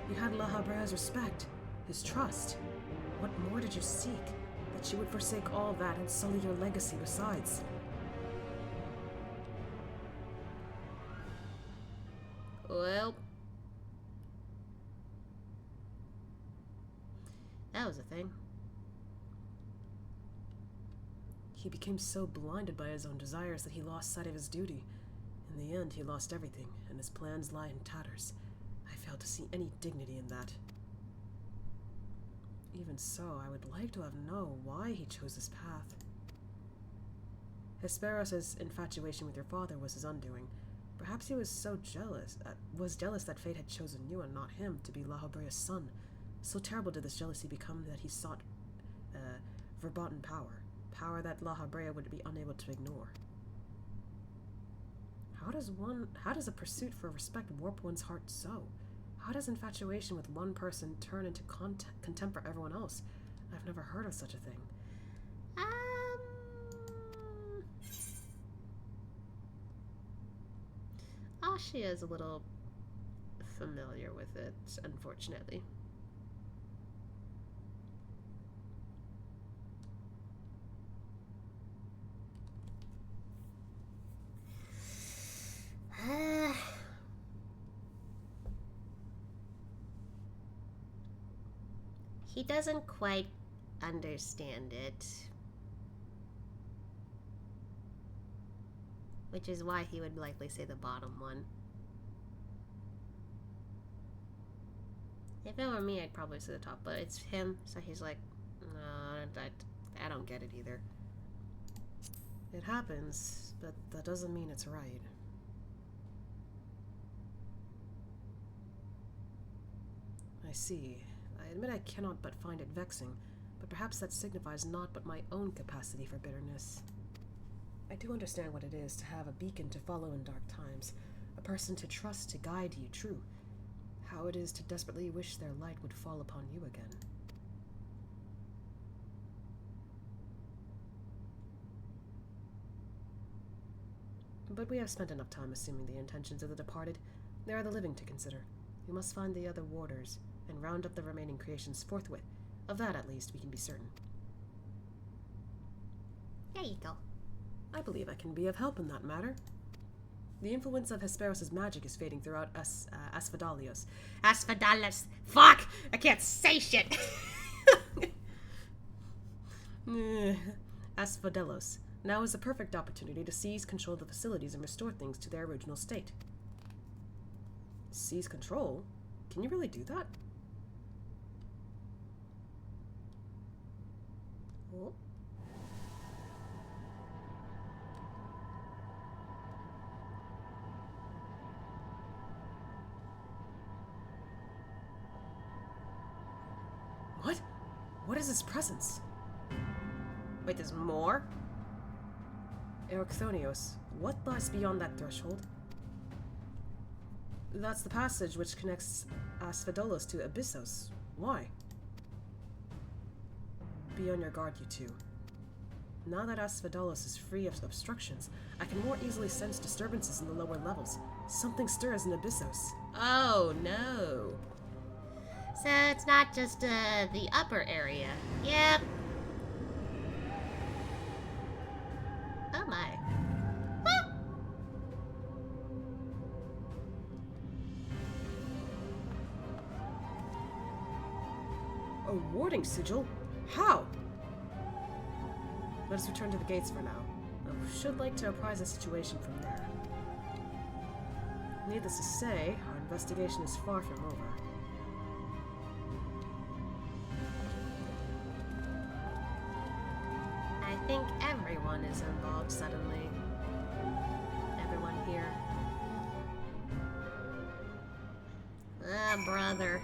You had La Habrea's respect, his trust. What more did you seek? That you would forsake all that and sully your legacy besides. Well, that was a thing. He became so blinded by his own desires that he lost sight of his duty. In the end, he lost everything, and his plans lie in tatters. I failed to see any dignity in that. Even so, I would like to have known why he chose this path. Hesperos' infatuation with your father was his undoing. Perhaps he was jealous that fate had chosen you and not him to be La Habrea's son. So terrible did this jealousy become that he sought verboten power that La Habrea would be unable to ignore. How does a pursuit for respect warp one's heart so? How does infatuation with one person turn into contempt for everyone else? I've never heard of such a thing. She is a little familiar with it, unfortunately. He doesn't quite understand it. Which is why he would likely say the bottom one. If it were me, I'd probably say the top, but it's him, so he's like, no, I don't get it either. It happens, but that doesn't mean it's right. I see. I admit I cannot but find it vexing, but perhaps that signifies naught but my own capacity for bitterness. I do understand what it is to have a beacon to follow in dark times, a person to trust to guide you true. How it is to desperately wish their light would fall upon you again. But we have spent enough time assuming the intentions of the departed. There are the living to consider. We must find the other warders and round up the remaining creations forthwith. Of that, at least, we can be certain. There you go. I believe I can be of help in that matter. The influence of Hesperos' magic is fading throughout Asphodalios. Asphodalos. Fuck! I can't say shit! Asphodelos. Now is the perfect opportunity to seize control of the facilities and restore things to their original state. Seize control? Can you really do that? Oh. What? What is this presence? Wait, there's more? Erechthonios, what lies beyond that threshold? That's the passage which connects Asphodelos to Abyssos. Why? Be on your guard, you two. Now that Asphodelos is free of obstructions, I can more easily sense disturbances in the lower levels. Something stirs in Abyssos. Oh, no. So it's not just the upper area. Yep. Oh my. Woo! A warding sigil? How? Let us return to the gates for now. I should like to apprise the situation from there. Needless to say, our investigation is far from over. I think everyone is involved suddenly. Everyone here. Ah, brother.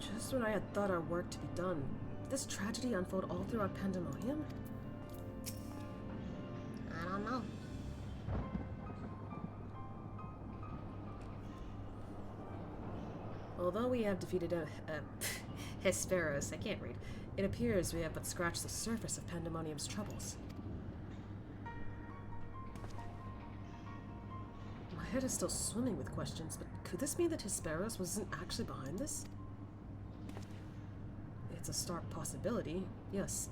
Just when I had thought our work to be done, did this tragedy unfold all throughout Pandaemonium? I don't know. Although we have defeated Hesperos, I can't read, it appears we have but scratched the surface of Pandaemonium's troubles. My head is still swimming with questions, but could this mean that Hesperos wasn't actually behind this? It's a stark possibility, yes.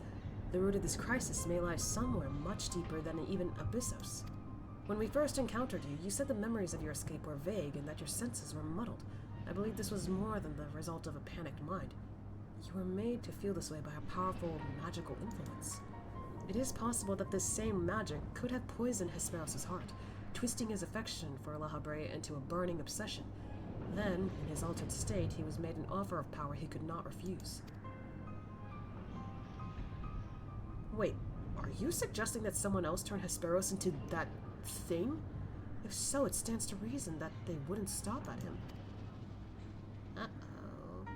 The root of this crisis may lie somewhere much deeper than even Abyssos. When we first encountered you, you said the memories of your escape were vague and that your senses were muddled. I believe this was more than the result of a panicked mind. You were made to feel this way by a powerful magical influence. It is possible that this same magic could have poisoned Hesperos' heart, twisting his affection for La Habre into a burning obsession. Then, in his altered state, he was made an offer of power he could not refuse. Wait, are you suggesting that someone else turned Hesperos into that thing? If so, it stands to reason that they wouldn't stop at him. Uh-oh.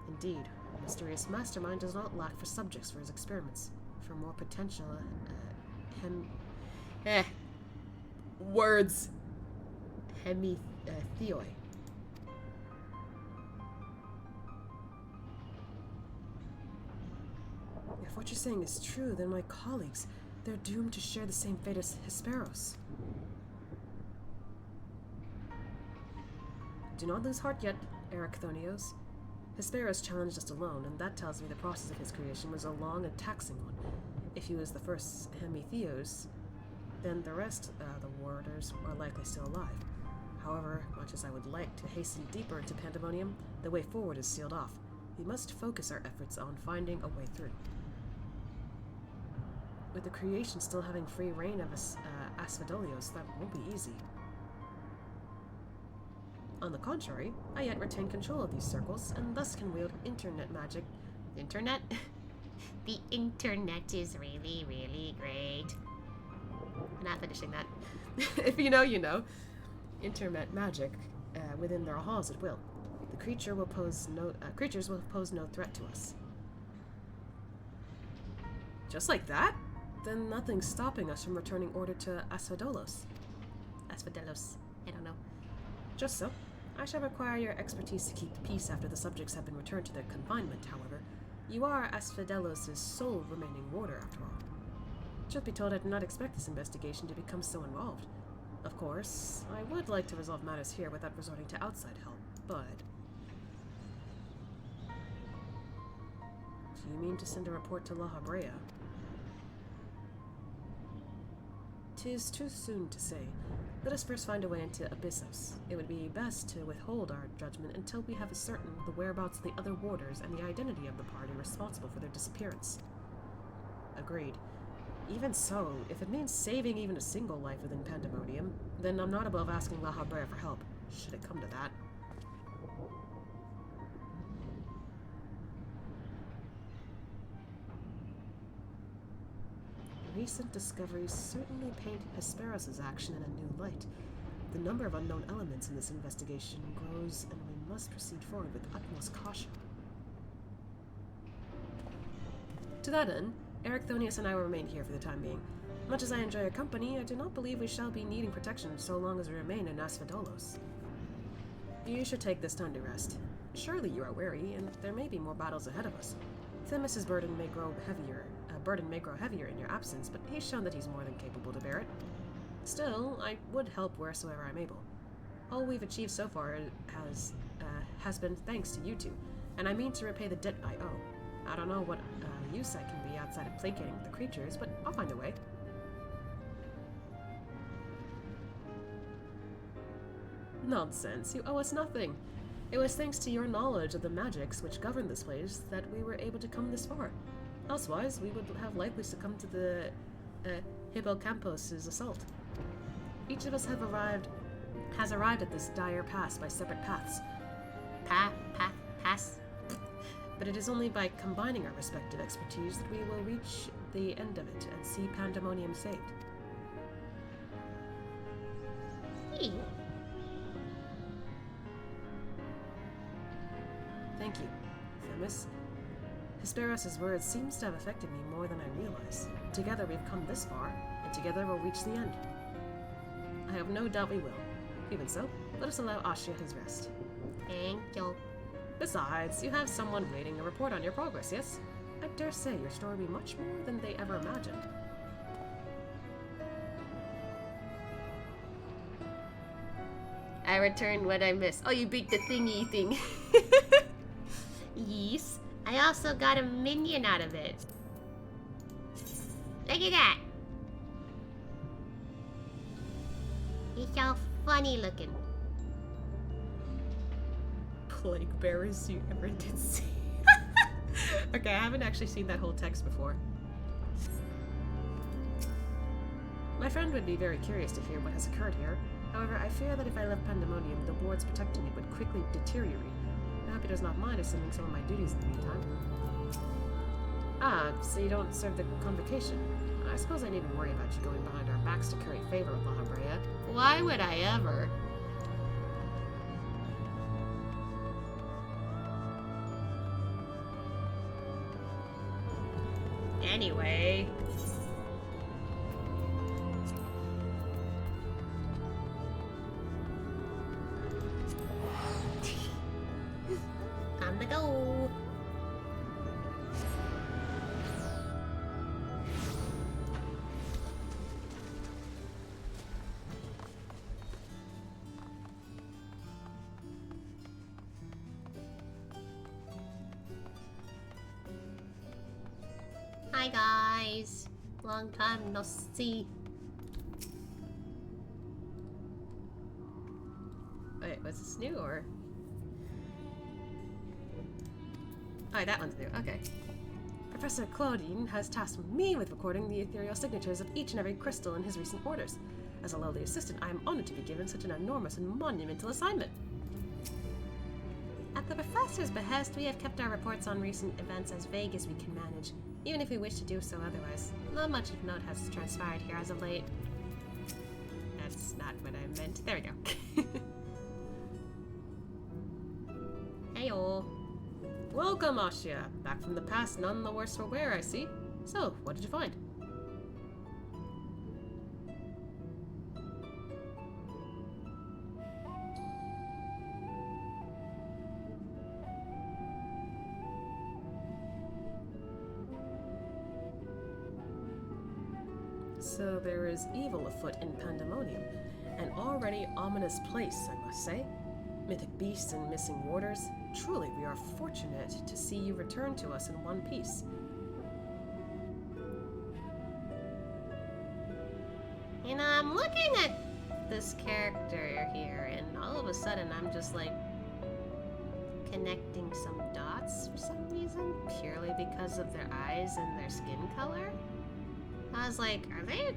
Indeed, a mysterious mastermind does not lack for subjects for his experiments. For more potential, Words. Theoi. If what you're saying is true, then my colleagues, they're doomed to share the same fate as Hesperos. Do not lose heart yet, Erechthonios. Hesperos challenged us alone, and that tells me the process of his creation was a long and taxing one. If he was the first Hemitheos, then the rest, the warders, are likely still alive. However, much as I would like to hasten deeper into Pandaemonium, the way forward is sealed off. We must focus our efforts on finding a way through. with the creation still having free reign of Asphodelios, that won't be easy. On the contrary, I yet retain control of these circles, and thus can wield internet magic. Internet? The internet is really, really great. I'm not finishing that. If you know, you know. Internet magic within their halls at will. The creatures will pose no threat to us. Just like that? Then nothing's stopping us from returning order to Asphodelos. Asphodelos. I don't know. Just so. I shall require your expertise to keep the peace after the subjects have been returned to their confinement, however. You are Asphodelos' sole remaining warder, after all. Truth be told, I did not expect this investigation to become so involved. Of course, I would like to resolve matters here without resorting to outside help, but... Do you mean to send a report to La Habrea? 'Tis too soon to say. Let us first find a way into Abyssos. It would be best to withhold our judgment until we have ascertained the whereabouts of the other warders and the identity of the party responsible for their disappearance. Agreed. Even so, if it means saving even a single life within Pandaemonium, then I'm not above asking La Habrea for help, should it come to that. Recent discoveries certainly paint Hesperos' action in a new light. The number of unknown elements in this investigation grows, and we must proceed forward with utmost caution. To that end, Ericthonius and I will remain here for the time being. Much as I enjoy your company, I do not believe we shall be needing protection so long as we remain in Asphodelos. You should take this time to rest. Surely you are weary, and there may be more battles ahead of us. Themis's burden may grow heavier in your absence, but he's shown that he's more than capable to bear it. Still, I would help wheresoever I'm able. All we've achieved so far has been thanks to you two, and I mean to repay the debt I owe. I don't know what use I can be outside of placating the creatures, but I'll find a way. Nonsense, you owe us nothing. It was thanks to your knowledge of the magics which govern this place that we were able to come this far. Elsewise, we would have likely succumbed to the Hippocampus' assault. Each of us has arrived at this dire pass by separate paths. Pass? But it is only by combining our respective expertise that we will reach the end of it and see Pandaemonium saved. Thank you, Themis. Hesperos' words seems to have affected me more than I realize. Together we've come this far, and together we'll reach the end. I have no doubt we will. Even so, let us allow Ashia his rest. Thank you. Besides, you have someone waiting a report on your progress, yes? I dare say your story will be much more than they ever imagined. I returned what I missed. Oh, you beat the thingy thing. Yes. I also got a minion out of it. Look at that. He's so funny looking. Plague bearers you ever did see. Okay, I haven't actually seen that whole text before. My friend would be very curious to hear what has occurred here. However, I fear that if I left Pandaemonium, the wards protecting it would quickly deteriorate. I hope he does not mind assuming some of my duties in the meantime. Ah, so you don't serve the convocation. I suppose I needn't worry about you going behind our backs to curry favor with La Habrea. Why would I ever? Anyway. On the go. Hi guys. Long time no see. Wait, was this new or? Oh, that one's new. Okay. Professor Claudine has tasked me with recording the ethereal signatures of each and every crystal in his recent orders. As a lowly assistant, I am honored to be given such an enormous and monumental assignment. At the professor's behest, we have kept our reports on recent events as vague as we can manage, even if we wish to do so otherwise. Not much of note has transpired here as of late. That's not what I meant. There we go. Heyo. Welcome, Ashia. Back from the past, none the worse for wear, I see. So, what did you find? So there is evil afoot in Pandaemonium, an already ominous place, I must say. Mythic beasts and missing warders. Truly, we are fortunate to see you return to us in one piece. You know, I'm looking at this character here, and all of a sudden I'm just like connecting some dots for some reason, purely because of their eyes and their skin color. I was like, are they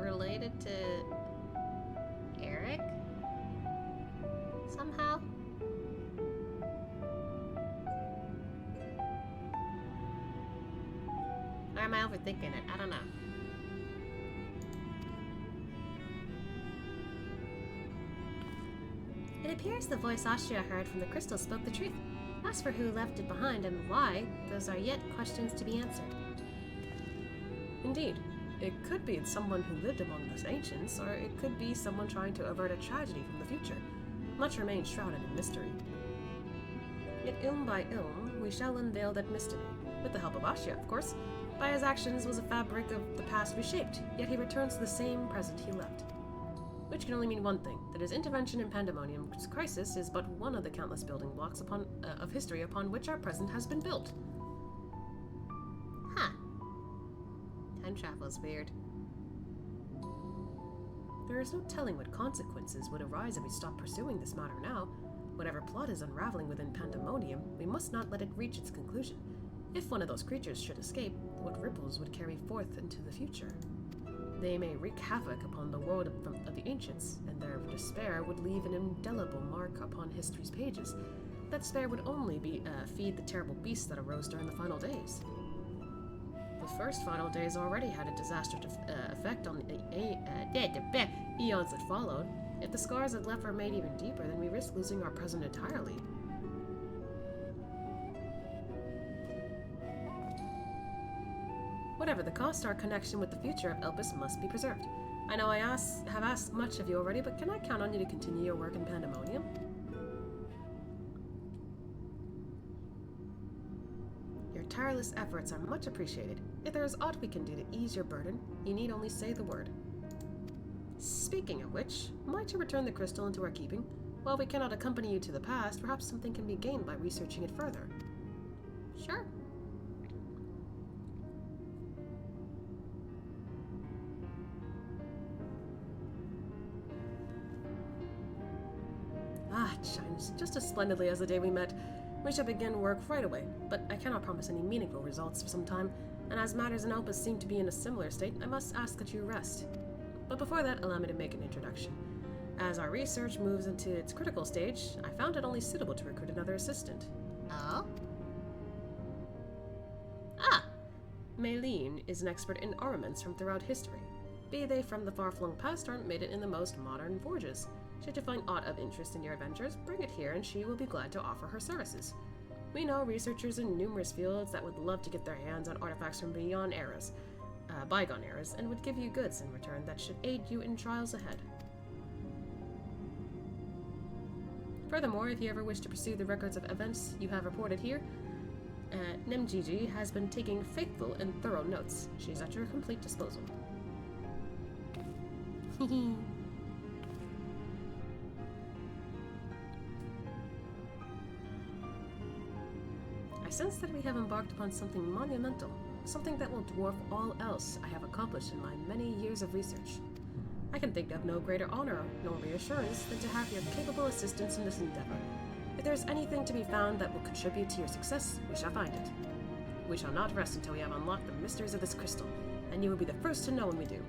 related to Eric? Somehow? Or am I overthinking it? I don't know. It appears the voice Ashia heard from the crystal spoke the truth. As for who left it behind and why, those are yet questions to be answered. Indeed. It could be someone who lived among those ancients, or it could be someone trying to avert a tragedy from the future. Much remains shrouded in mystery. Yet ilm by ilm, we shall unveil that mystery. With the help of Ashia, of course. By his actions was a fabric of the past reshaped, yet he returns to the same present he left. Which can only mean one thing, that his intervention in Pandaemonium's crisis is but one of the countless building blocks of history upon which our present has been built. Huh. Time travel is weird. There is no telling what consequences would arise if we stop pursuing this matter now. Whatever plot is unraveling within Pandaemonium, we must not let it reach its conclusion. If one of those creatures should escape, what ripples would carry forth into the future? They may wreak havoc upon the world of the ancients, and their despair would leave an indelible mark upon history's pages. That despair would only feed the terrible beasts that arose during the final days. The first final days already had a disastrous effect on the eons that followed. If the scars that left were made even deeper, then we risk losing our present entirely. Whatever the cost, our connection with the future of Elpis must be preserved. I know I have asked much of you already, but can I count on you to continue your work in Pandaemonium? Your tireless efforts are much appreciated. If there is aught we can do to ease your burden, you need only say the word. Speaking of which, might you return the crystal into our keeping? While we cannot accompany you to the past, perhaps something can be gained by researching it further. Sure. It shines just as splendidly as the day we met. We shall begin work right away, but I cannot promise any meaningful results for some time, and as matters in Elpis seem to be in a similar state, I must ask that you rest. But before that, allow me to make an introduction. As our research moves into its critical stage, I found it only suitable to recruit another assistant. Oh? Maylene is an expert in armaments from throughout history, be they from the far-flung past or made it in the most modern forges. Should you find aught of interest in your adventures, bring it here and she will be glad to offer her services. We know researchers in numerous fields that would love to get their hands on artifacts from beyond eras, bygone eras, and would give you goods in return that should aid you in trials ahead. Furthermore, if you ever wish to pursue the records of events you have reported here, Nemgigi has been taking faithful and thorough notes. She's at your complete disposal. I sense that we have embarked upon something monumental, something that will dwarf all else I have accomplished in my many years of research. I can think of no greater honor nor reassurance than to have your capable assistance in this endeavor. If there is anything to be found that will contribute to your success, we shall find it. We shall not rest until we have unlocked the mysteries of this crystal, and you will be the first to know when we do.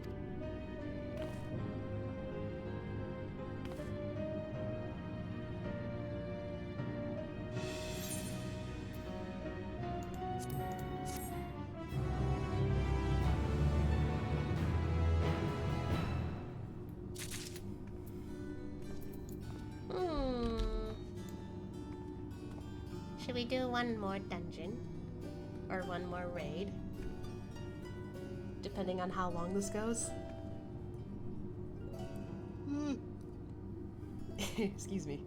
Should we do one more dungeon? Or one more raid? Depending on how long this goes. Excuse me.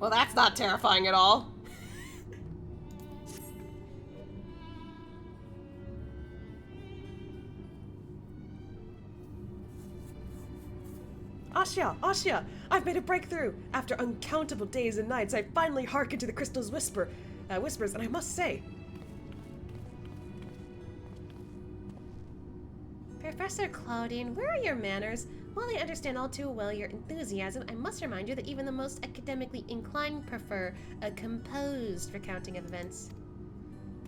Well, that's not terrifying at all. Asya! Asya! I've made a breakthrough! After uncountable days and nights, I finally hearkened to the crystal's whispers, and I must say... Professor Claudine, where are your manners? While I understand all too well your enthusiasm, I must remind you that even the most academically inclined prefer a composed recounting of events.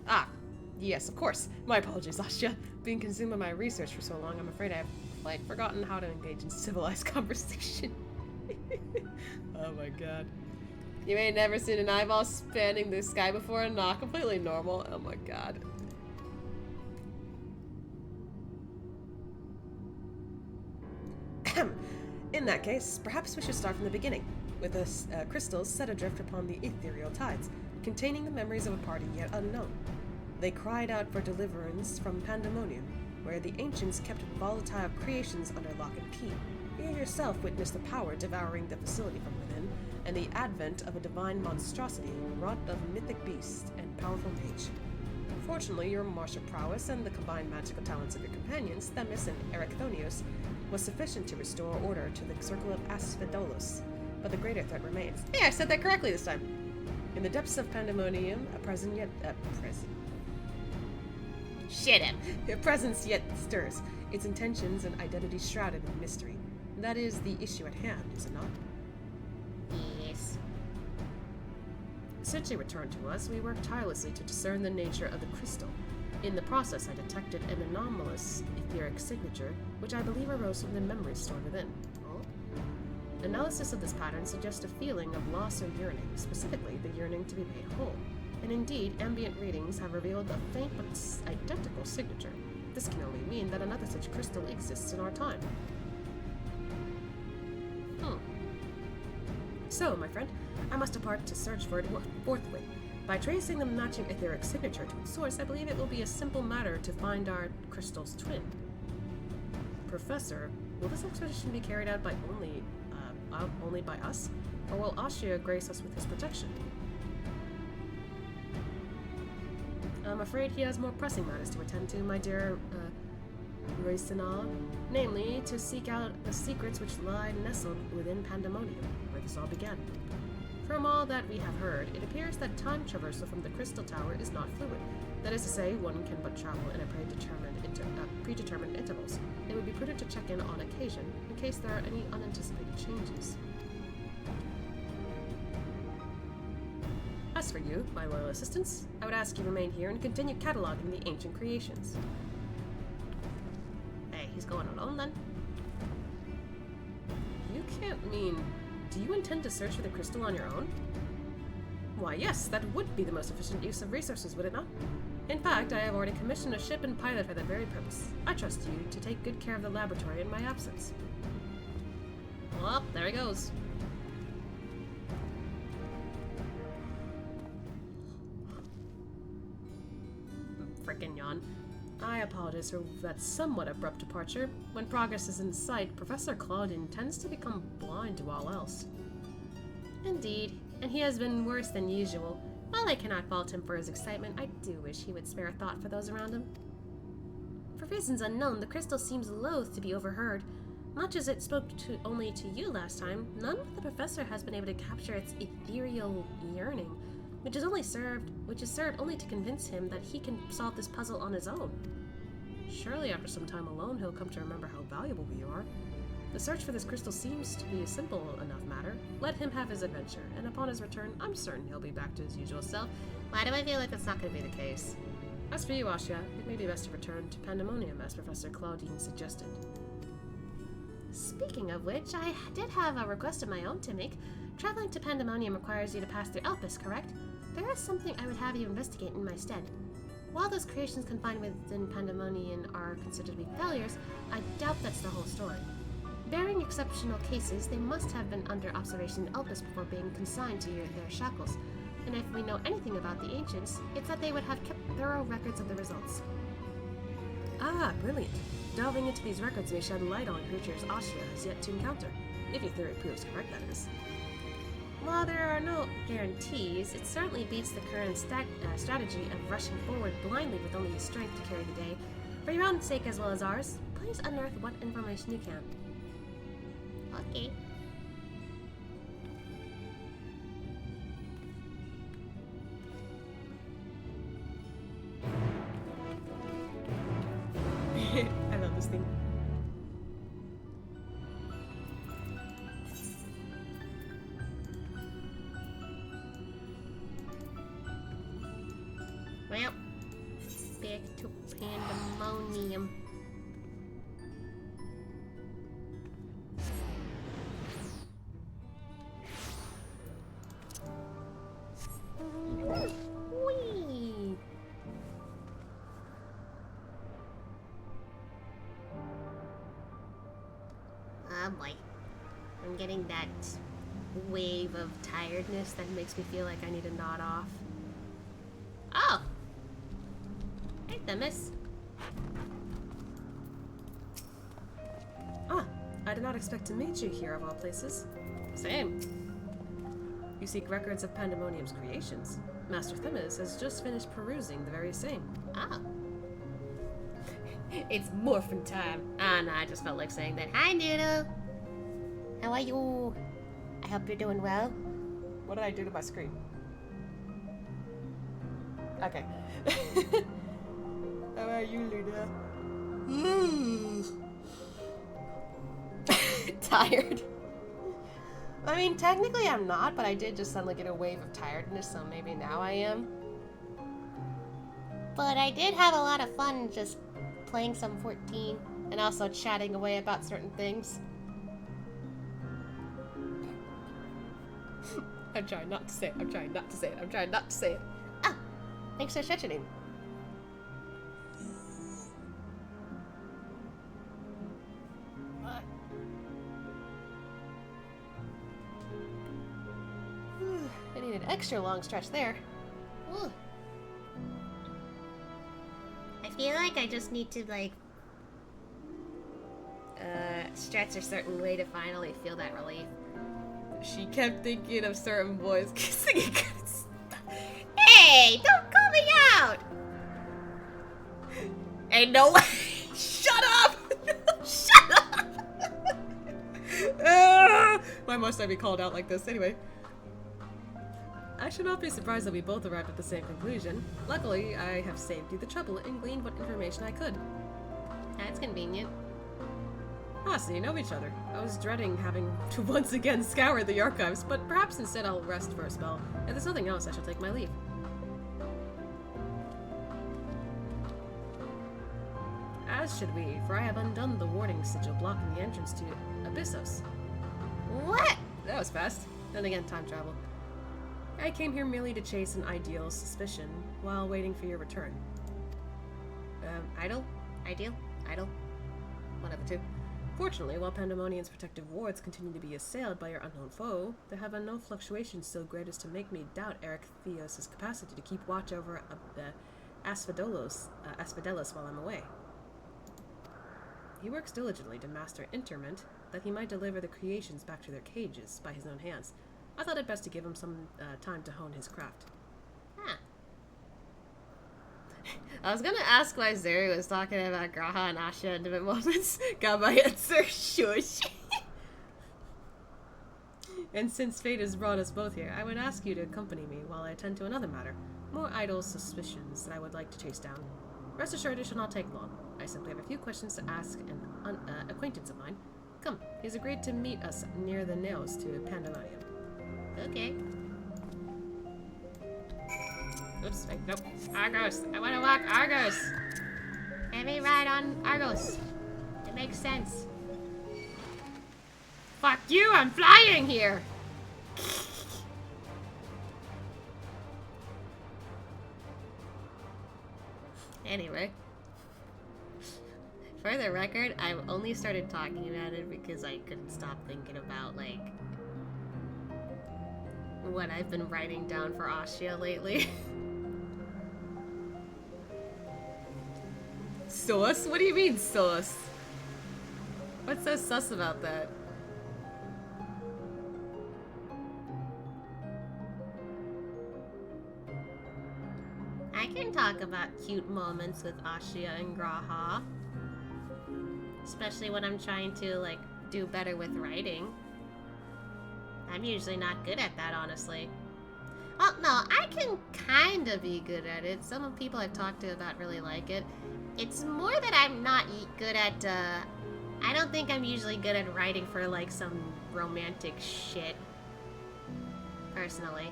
Ah, yes, of course. My apologies, Asya. Being consumed by my research for so long, I'm afraid I've forgotten how to engage in civilized conversation. Oh my god. You ain't never seen an eyeball spanning the sky before? Not completely normal. Oh my god. In that case, perhaps we should start from the beginning, with the crystals set adrift upon the ethereal tides, containing the memories of a party yet unknown. They cried out for deliverance from Pandaemonium, where the ancients kept volatile creations under lock and key. You yourself witnessed the power devouring the facility from within, and the advent of a divine monstrosity wrought of mythic beast and powerful mage. Fortunately, your martial prowess and the combined magical talents of your companions, Themis and Erechthonios, was sufficient to restore order to the circle of Asphidolos, but the greater threat remains. Hey, I said that correctly this time! In the depths of Pandaemonium, a presence yet stirs, its intentions and identity shrouded in mystery. That is the issue at hand, is it not? Yes. Since it returned to us, we worked tirelessly to discern the nature of the crystal. In the process, I detected an anomalous etheric signature, which I believe arose from the memories stored within. Oh? Analysis of this pattern suggests a feeling of loss or yearning, specifically the yearning to be made whole. And indeed, ambient readings have revealed a faint but identical signature. This can only mean that another such crystal exists in our time. So, my friend, I must depart to search for it forthwith. By tracing the matching etheric signature to its source, I believe it will be a simple matter to find our crystal's twin. Professor, will this expedition be carried out by only by us, or will Asya grace us with his protection? I'm afraid he has more pressing matters to attend to, my dear, Raisinal, namely, to seek out the secrets which lie nestled within Pandaemonium, where this all began. From all that we have heard, it appears that time traversal from the Crystal Tower is not fluid. That is to say, one can but travel in a predetermined intervals. It would be prudent to check in on occasion, in case there are any unanticipated changes. As for you, my loyal assistants, I would ask you remain here and continue cataloging the ancient creations. Hey, he's going alone then? You can't mean... Do you intend to search for the crystal on your own? Why, yes, that would be the most efficient use of resources, would it not? In fact, I have already commissioned a ship and pilot for that very purpose. I trust you to take good care of the laboratory in my absence. Well, there he goes. Frickin' yawn. I apologize for that somewhat abrupt departure. When progress is in sight, Professor Claudine tends to become blind to all else. Indeed, and he has been worse than usual. While I cannot fault him for his excitement, I do wish he would spare a thought for those around him. For reasons unknown, the crystal seems loath to be overheard. Much as it spoke only to you last time, none but the professor has been able to capture its ethereal yearning, which is served only to convince him that he can solve this puzzle on his own. Surely after some time alone, he'll come to remember how valuable we are. The search for this crystal seems to be a simple enough matter. Let him have his adventure, and upon his return, I'm certain he'll be back to his usual self. Why do I feel like that's not going to be the case? As for you, Asha, it may be best to return to Pandaemonium, as Professor Claudine suggested. Speaking of which, I did have a request of my own to make. Traveling to Pandaemonium requires you to pass through Elpis, correct? There is something I would have you investigate in my stead. While those creations confined within Pandaemonium are considered to be failures, I doubt that's the whole story. Barring exceptional cases, they must have been under observation in Elpis before being consigned to their shackles. And if we know anything about the ancients, it's that they would have kept thorough records of the results. Ah, brilliant. Delving into these records may shed light on creatures Asha has yet to encounter. If your theory proves correct, that is. While there are no guarantees, it certainly beats the current strategy of rushing forward blindly with only your strength to carry the day. For your own sake as well as ours, please unearth what information you can. Okay. I love this thing. Well, back to Pandaemonium. Whee! Oh boy. I'm getting that wave of tiredness that makes me feel like I need to nod off. Oh! Hey, Themis. Ah, I did not expect to meet you here of all places. Same. You seek records of Pandaemonium's creations. Master Themis has just finished perusing the very same. Oh. It's morphin' time. Ah, no, I just felt like saying that. Hi, Noodle. How are you? I hope you're doing well. What did I do to my screen? Okay. How are you, Luna? Tired. I mean, technically I'm not, but I did just suddenly get a wave of tiredness, so maybe now I am. But I did have a lot of fun just playing some 14 and also chatting away about certain things. I'm trying not to say it. I'm trying not to say it. I'm trying not to say it. Ah, thanks for stretching. I need an extra long stretch there. Ooh. I feel like I just need to, like, stretch a certain way to finally feel that relief. She kept thinking of certain boys kissing. Hey, don't call me out! Ain't no way! Shut up! Shut up! Why must I be called out like this anyway? I should not be surprised that we both arrived at the same conclusion. Luckily, I have saved you the trouble and gleaned what information I could. That's convenient. Ah, so you know each other. I was dreading having to once again scour the archives, but perhaps instead I'll rest for a spell. If there's nothing else, I shall take my leave. As should we, for I have undone the warding sigil blocking the entrance to Abyssos. What? That was fast. Then again, time travel. I came here merely to chase an ideal suspicion while waiting for your return. Idle? Ideal? Idle? One of the two. Fortunately, while Pandaemonium's protective wards continue to be assailed by your unknown foe, there have been no fluctuations so great as to make me doubt Eric Theos' capacity to keep watch over Asphodelos while I'm away. He works diligently to master interment, that he might deliver the creations back to their cages by his own hands. I thought it best to give him some time to hone his craft. Huh. I was gonna ask why Zeri was talking about Graha and Asha in different moments. Got my answer. Shush. And since fate has brought us both here, I would ask you to accompany me while I attend to another matter. More idle suspicions that I would like to chase down. Rest assured it shall not take long. I simply have a few questions to ask an acquaintance of mine. Come, he's agreed to meet us near the nails to Pandaemonium. Okay. Oops, wait, nope. Argos! I want to walk Argos! Let me ride on Argos. It makes sense. Fuck you, I'm flying here! Anyway. For the record, I've only started talking about it because I couldn't stop thinking about, like, what I've been writing down for Asya lately. Sus? What do you mean, sus? What's so sus about that? I can talk about cute moments with Asya and Graha. Especially when I'm trying to, like, do better with writing. I'm usually not good at that, honestly. Oh, no, I can kind of be good at it. Some of the people I've talked to about really like it. It's more that I'm not good at, I don't think I'm usually good at writing for, like, some romantic shit. Personally.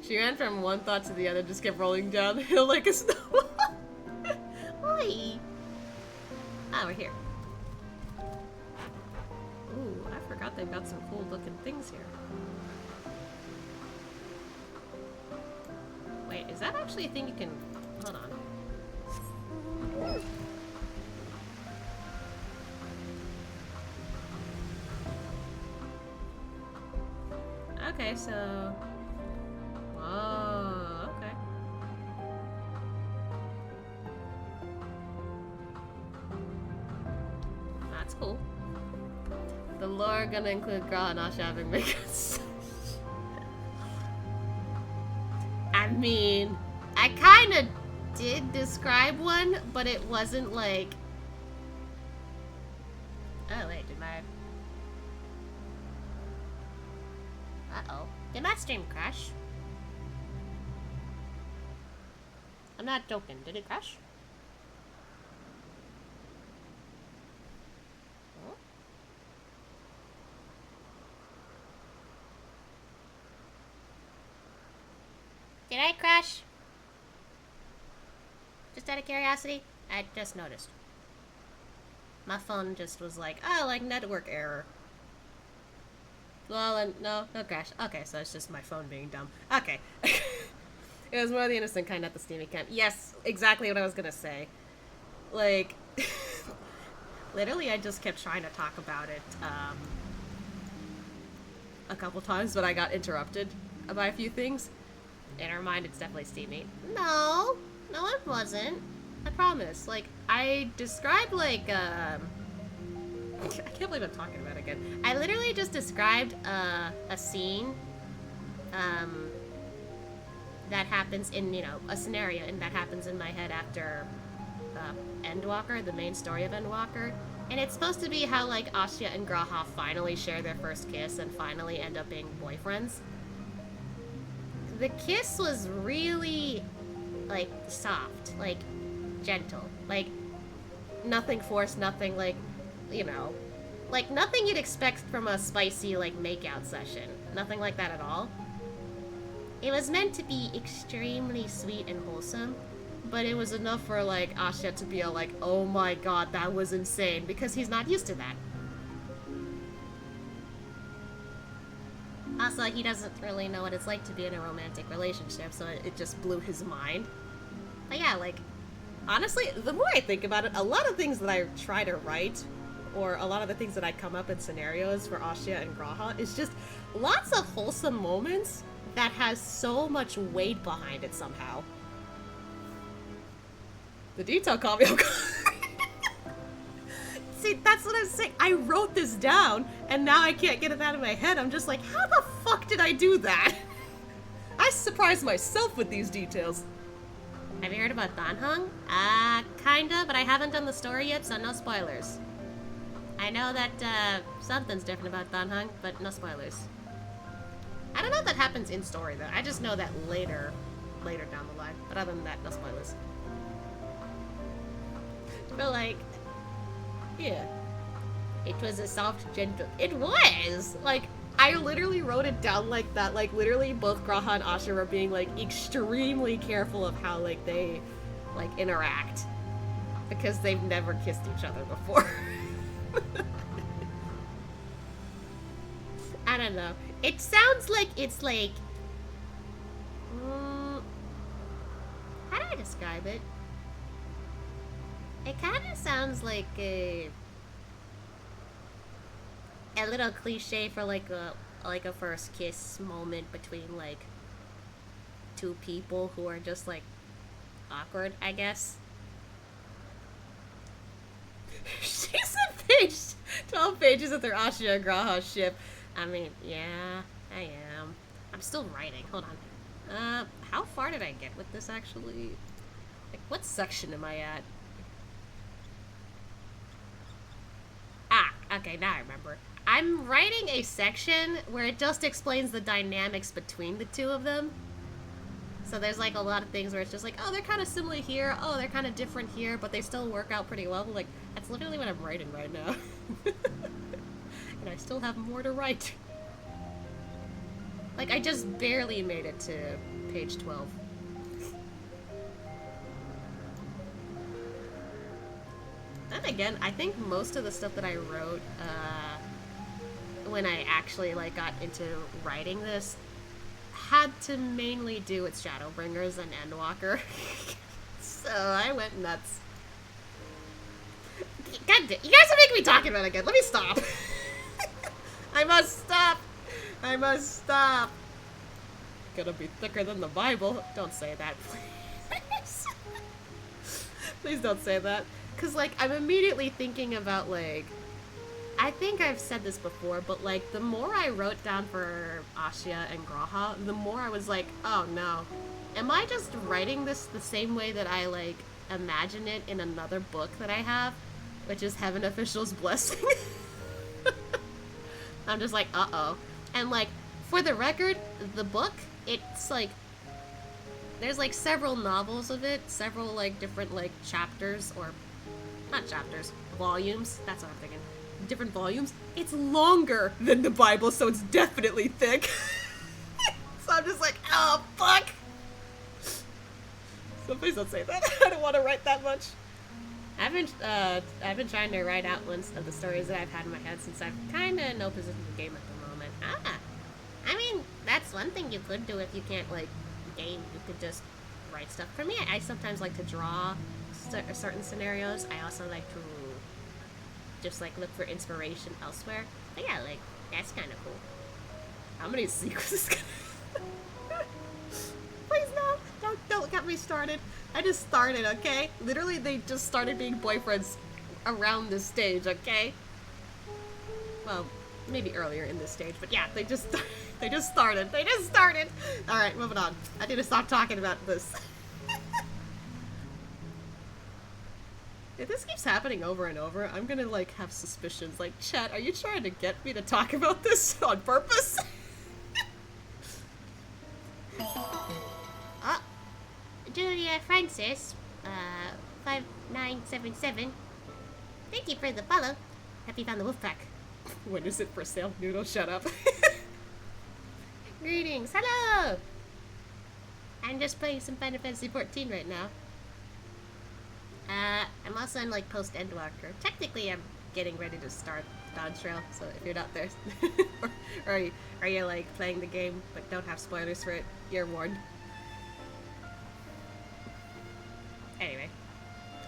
She ran from one thought to the other, just kept rolling downhill like a snowball. Oi! Ah, we're here. Ooh, I forgot they've got some cool looking things here. Wait, is that actually a thing you can... Hold on. Okay, so... Whoa, okay. That's cool. The lore gonna include Graha and Asya having makeup. I mean, I kinda did describe one, but it wasn't like... Oh, wait, did my... Uh-oh. Did my stream crash? I'm not joking. Did it crash? Huh? Did I crash? Just out of curiosity? I just noticed. My phone just was like, oh, like network error. Well, no crash. Okay, so it's just my phone being dumb. Okay. It was more the innocent kind, not the steamy kind. Yes, exactly what I was gonna say. Like, literally, I just kept trying to talk about it a couple times, but I got interrupted by a few things. In her mind, it's definitely steamy. No, it wasn't. I promise. Like, I described, like, I can't believe I'm talking about it again. I literally just described a scene that happens in, you know, a scenario, and that happens in my head after Endwalker, the main story of Endwalker. And it's supposed to be how, like, Asya and Graha finally share their first kiss and finally end up being boyfriends. The kiss was really, like, soft, like, gentle. Like, nothing forced, nothing, like, you know, like, nothing you'd expect from a spicy, like, makeout session. Nothing like that at all. It was meant to be extremely sweet and wholesome, but it was enough for, like, Asya to be all like, oh my god, that was insane, because he's not used to that. Also, he doesn't really know what it's like to be in a romantic relationship, so it just blew his mind. But yeah, like, honestly, the more I think about it, a lot of things that I try to write, or a lot of the things that I come up in scenarios for Asya and Graha, is just lots of wholesome moments that has so much weight behind it somehow. The detail caught me off guard. See, that's what I'm saying. I wrote this down, and now I can't get it out of my head. I'm just like, how the fuck did I do that? I surprised myself with these details. Have you heard about Danheng? Kinda, but I haven't done the story yet, so no spoilers. I know that, something's different about Danheng, but no spoilers. I don't know if that happens in story, though. I just know that later down the line. But other than that, no spoilers. But, like, Yeah. It was a soft, gentle. It was! Like, I literally wrote it down like that. Like, literally, both Graha and Asha were being, like, extremely careful of how, like, they, like, interact. Because they've never kissed each other before. I don't know. It sounds like it's, like... how do I describe it? It kind of sounds like a little cliche for like a first kiss moment between like two people who are just like awkward, I guess. She's a page, 12 pages of their Asha and Graha ship. I mean, yeah, I am. I'm still writing. Hold on. How far did I get with this actually? Like, what section am I at? Ah, okay, now I remember. I'm writing a section where it just explains the dynamics between the two of them. So there's like a lot of things where it's just like, oh, they're kind of similar here, oh, they're kind of different here, but they still work out pretty well. Like, that's literally what I'm writing right now. And I still have more to write. Like, I just barely made it to page 12. Then again, I think most of the stuff that I wrote, when I actually, like, got into writing this, had to mainly do with Shadowbringers and Endwalker. So I went nuts. God damn, you guys are making me talk about it again. Let me stop. I must stop. I must stop. Gonna be thicker than the Bible. Don't say that, please. Please don't say that. Cause, like, I'm immediately thinking about, like, I think I've said this before, but, like, the more I wrote down for Asha and Graha, the more I was like, oh no. Am I just writing this the same way that I, like, imagine it in another book that I have? Which is Heaven Official's Blessing. I'm just like, uh-oh. And, like, for the record, the book, it's, like, there's, like, several novels of it, several, like, different, like, chapters, or, not chapters, volumes, that's what I'm thinking. Different volumes. It's longer than the Bible, so it's definitely thick. So I'm just like, oh, fuck! So please don't say that. I don't want to write that much. I've been trying to write out ones of the stories that I've had in my head since I'm kind of in no position to game at the moment. I mean, that's one thing you could do if you can't, like, game. You could just write stuff. For me, I sometimes like to draw certain scenarios. I also like to just, like, look for inspiration elsewhere. But yeah, like, that's kind of cool. How many sequels is gonna... Please no! Don't get me started. I just started, okay? Literally, they just started being boyfriends around this stage, okay? Well, maybe earlier in this stage, but yeah, they just started. They just started! Alright, moving on. I need to stop talking about this. If this keeps happening over and over, I'm gonna, like, have suspicions. Like, chat, are you trying to get me to talk about this on purpose? Oh, Julia Francis, 5977. Thank you for the follow. Happy you found the wolf pack. When is it for sale? Noodle, shut up. Greetings, hello! I'm just playing some Final Fantasy 14 right now. I'm also in, like, post-Endwalker. Technically, I'm getting ready to start Dawn Trail, so if you're not there, or are you, like, playing the game, but don't have spoilers for it, you're warned. Anyway.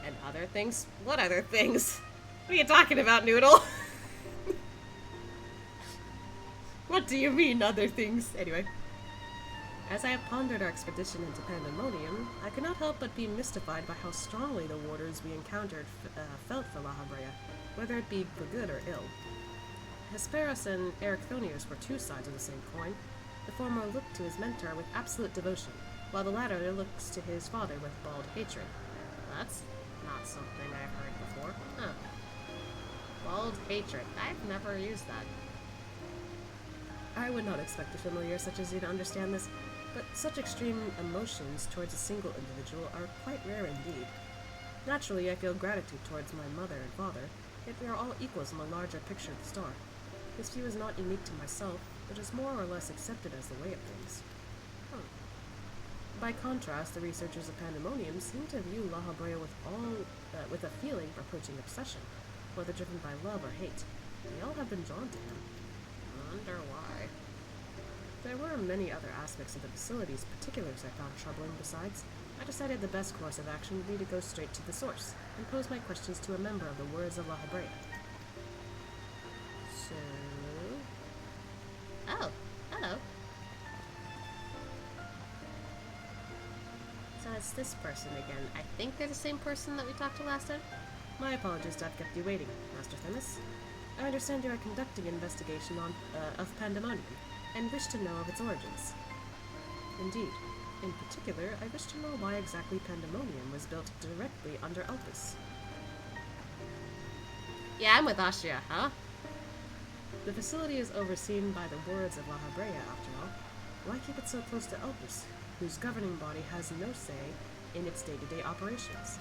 And other things? What other things? What are you talking about, Noodle? What do you mean, other things? Anyway. As I have pondered our expedition into Pandaemonium, I could not help but be mystified by how strongly the warders we encountered felt for La Habrea, whether it be for good or ill. Hesperus and Erechthonius were two sides of the same coin. The former looked to his mentor with absolute devotion, while the latter looks to his father with bald hatred. That's not something I've heard before. Huh. Bald hatred. I've never used that. I would not expect a familiar such as you to understand this, but such extreme emotions towards a single individual are quite rare indeed. Naturally, I feel gratitude towards my mother and father, yet we are all equals in the larger picture of the star. This view is not unique to myself, but is more or less accepted as the way of things. By contrast, the researchers of Pandaemonium seem to view La Habrea with a feeling approaching obsession, whether driven by love or hate. They all have been drawn to him. I wonder why. There were many other aspects of the facility's particulars I found troubling. Besides, I decided the best course of action would be to go straight to the source and pose my questions to a member of the Words of La Habrea. So... Oh, hello. So it's this person again. I think they're the same person that we talked to last time. My apologies to have kept you waiting, Master Themis. I understand you are conducting an investigation of Pandaemonium, and wish to know of its origins. Indeed. In particular, I wish to know why exactly Pandaemonium was built directly under Elpis. Yeah, I'm with Austria, huh? The facility is overseen by the Words of La Habrea, after all. Why keep it so close to Elpis, whose governing body has no say in its day-to-day operations?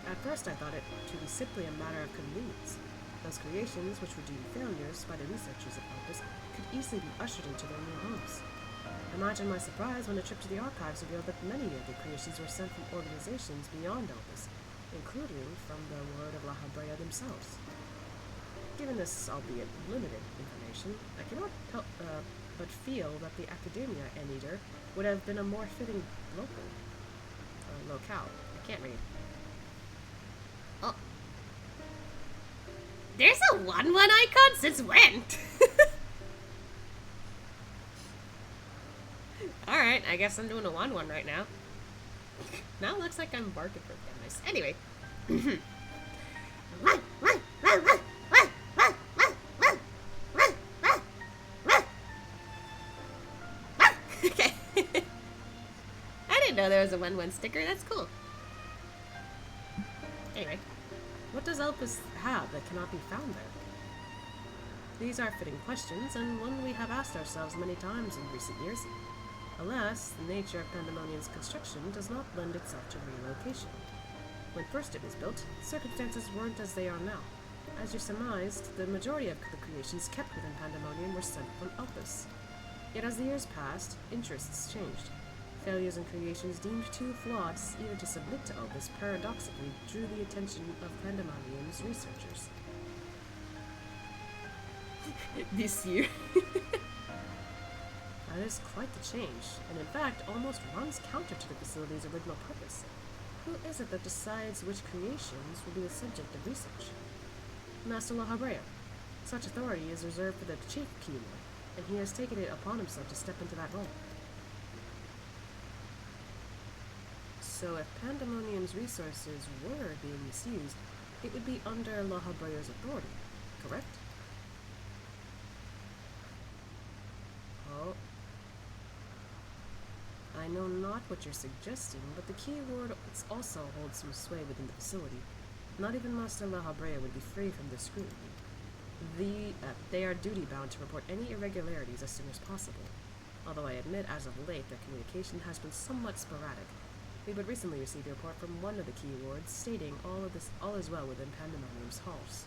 At first I thought it to be simply a matter of convenience. Those creations, which were deemed failures by the researchers of Elpis, could easily be ushered into their new homes. Imagine my surprise when a trip to the archives revealed that many of the creations were sent from organizations beyond Elpis, including from the Word of La Habrea themselves. Given this, albeit limited information, I cannot but feel that the Academia Anteater would have been a more fitting locale. I can't read. Oh. There's a 1-1 icon? Since when? Alright, I guess I'm doing a 1-1 right now. Now it looks like I'm barking for goodness. Anyway. Okay. I didn't know there was a 1-1 sticker. That's cool. Anyway. What does Elpis have that cannot be found there? These are fitting questions, and one we have asked ourselves many times in recent years. Alas, the nature of Pandaemonium's construction does not lend itself to relocation. When first it was built, circumstances weren't as they are now. As you surmised, the majority of the creations kept within Pandaemonium were sent from Elpis. Yet as the years passed, interests changed. Failures and creations deemed too flawed even to submit to Elpis paradoxically drew the attention of Pandaemonium's researchers. This year. That is quite the change, and in fact almost runs counter to the facility's original purpose. Who is it that decides which creations will be the subject of research? Master La Habrea. Such authority is reserved for the chief keyword, and he has taken it upon himself to step into that role. So if Pandaemonium's resources were being misused, it would be under La Habrea's authority, correct? Oh. I know not what you're suggesting, but the keyword also holds some sway within the facility. Not even Master La Habrea would be free from this scrutiny. They are duty-bound to report any irregularities as soon as possible. Although I admit, as of late, their communication has been somewhat sporadic. We but recently received a report from one of the keywords stating all is well within Pandaemonium's halls.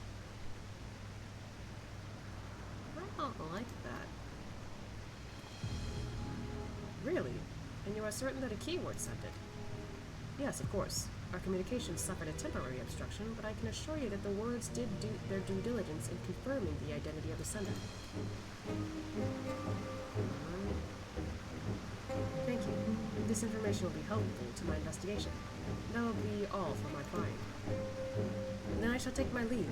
I don't like that. Really? And you are certain that a keyword sent it? Yes, of course. Our communications suffered a temporary obstruction, but I can assure you that the words did their due diligence in confirming the identity of the sender. Thank you. This information will be helpful to my investigation. That will be all for my prying. Then I shall take my leave.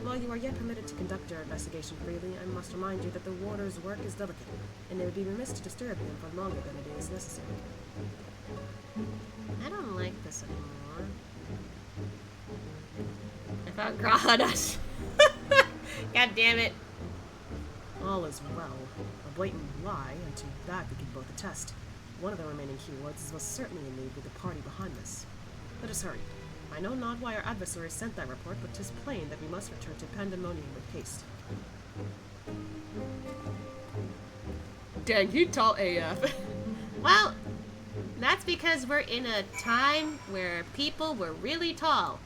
While you are yet permitted to conduct your investigation freely, I must remind you that the warder's work is delicate, and it would be remiss to disturb him for longer than it is necessary. I don't like this anymore. I found Grahadash. God damn it. All is well. A blatant lie, and to that we can both attest. One of the remaining keywords was certainly in league with the party behind this. Let us hurry. I know not why our adversary sent that report, but 'tis plain that we must return to Pandaemonium with haste. Dang, you tall AF. Well, that's because we're in a time where people were really tall.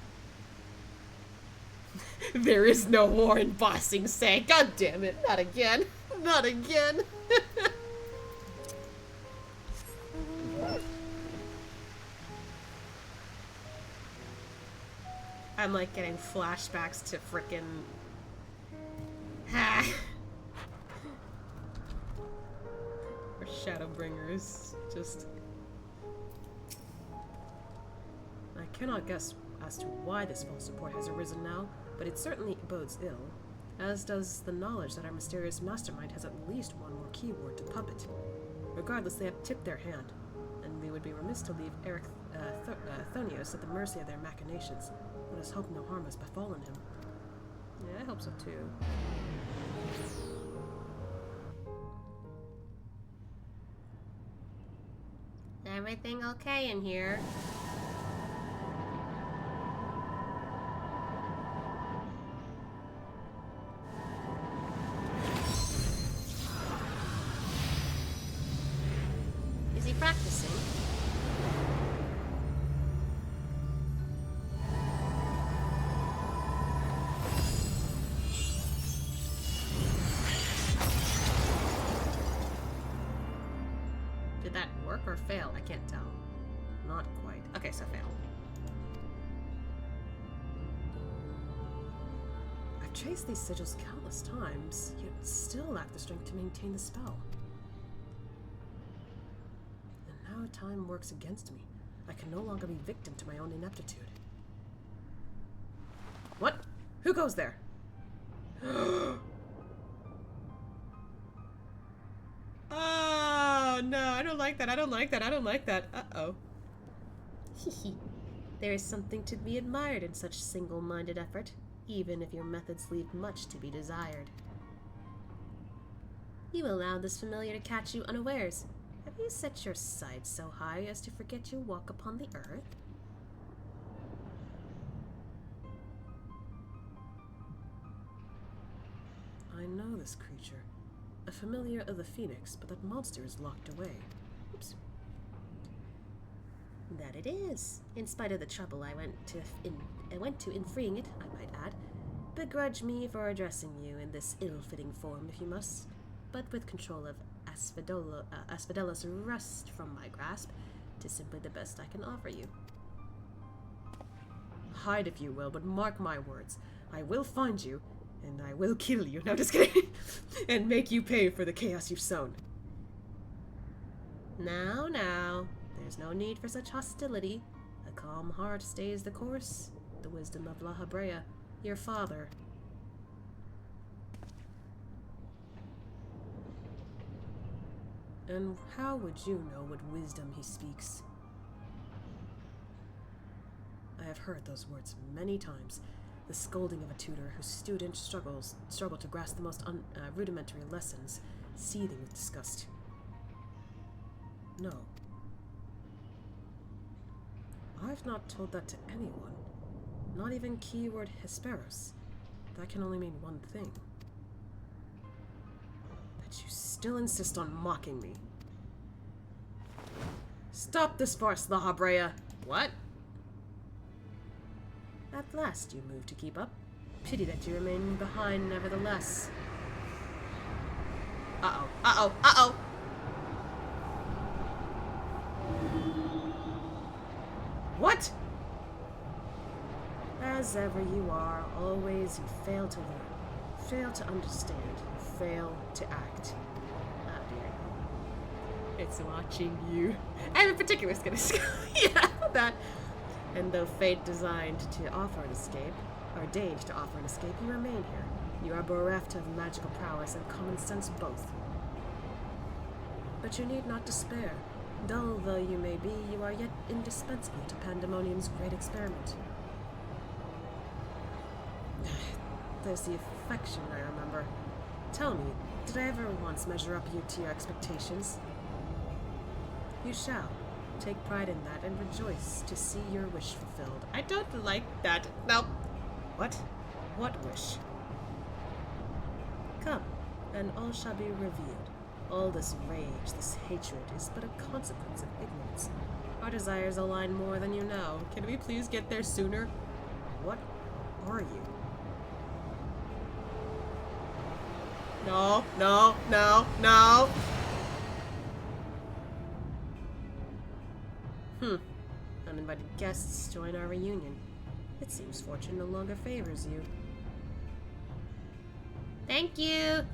There is no war in Bossing Say. God damn it. Not again. Not again. I'm like getting flashbacks to frickin' or Shadowbringers. Just I cannot guess as to why this false support has arisen now, but it certainly bodes ill, as does the knowledge that our mysterious mastermind has at least one more keyword to puppet. Regardless, they have tipped their hand, and we would be remiss to leave Thonios at the mercy of their machinations. Let us hope no harm has befallen him. Yeah, I hope so too. Everything okay in here? Is he practicing? Did that work or fail? I can't tell. Not quite. Okay, so fail. I've traced these sigils countless times, yet still lack the strength to maintain the spell. And now time works against me. I can no longer be victim to my own ineptitude. What? Who goes there? Oh, no, I don't like that. I don't like that. I don't like that. Uh-oh. There is something to be admired in such single-minded effort, even if your methods leave much to be desired. You allowed this familiar to catch you unawares. Have you set your sights so high as to forget you walk upon the earth? I know this creature. A familiar of the Phoenix, but that monster is locked away. Oops. That it is. In spite of the trouble I went to in freeing it, I might add. Begrudge me for addressing you in this ill-fitting form if you must, but with control of Asphodelos wrest from my grasp, 'tis simply the best I can offer you. Hide if you will, but mark my words. I will find you, and I will kill you. No, just kidding. And make you pay for the chaos you've sown. Now, there's no need for such hostility. A calm heart stays the course. The wisdom of La Habrea, your father. And how would you know what wisdom he speaks? I have heard those words many times. The scolding of a tutor whose students struggle to grasp the most rudimentary lessons, seething with disgust. No. I've not told that to anyone. Not even keyword Hesperos. That can only mean one thing. That you still insist on mocking me. Stop this farce, La Habrea! What? At last you move to keep up. Pity that you remain behind nevertheless. Uh-oh, uh-oh, uh-oh! What? As ever you are, always you fail to learn, fail to understand, fail to act. Oh dear. It's watching you. I'm in particular gonna yeah, that. And though fate designed to offer an escape, ordained to offer an escape, you remain here. You are bereft of magical prowess and common sense both. But you need not despair. Dull though you may be, you are yet indispensable to Pandaemonium's great experiment. There's the affection I remember. Tell me, did I ever once measure up you to your expectations? You shall. Take pride in that and rejoice to see your wish fulfilled. I don't like that. No. What? What wish? Come, and all shall be revealed. All this rage, this hatred, is but a consequence of ignorance. Our desires align more than you know. Can we please get there sooner? What are you? No, no, no, no. Uninvited guests join our reunion. It seems fortune no longer favors you. Thank you.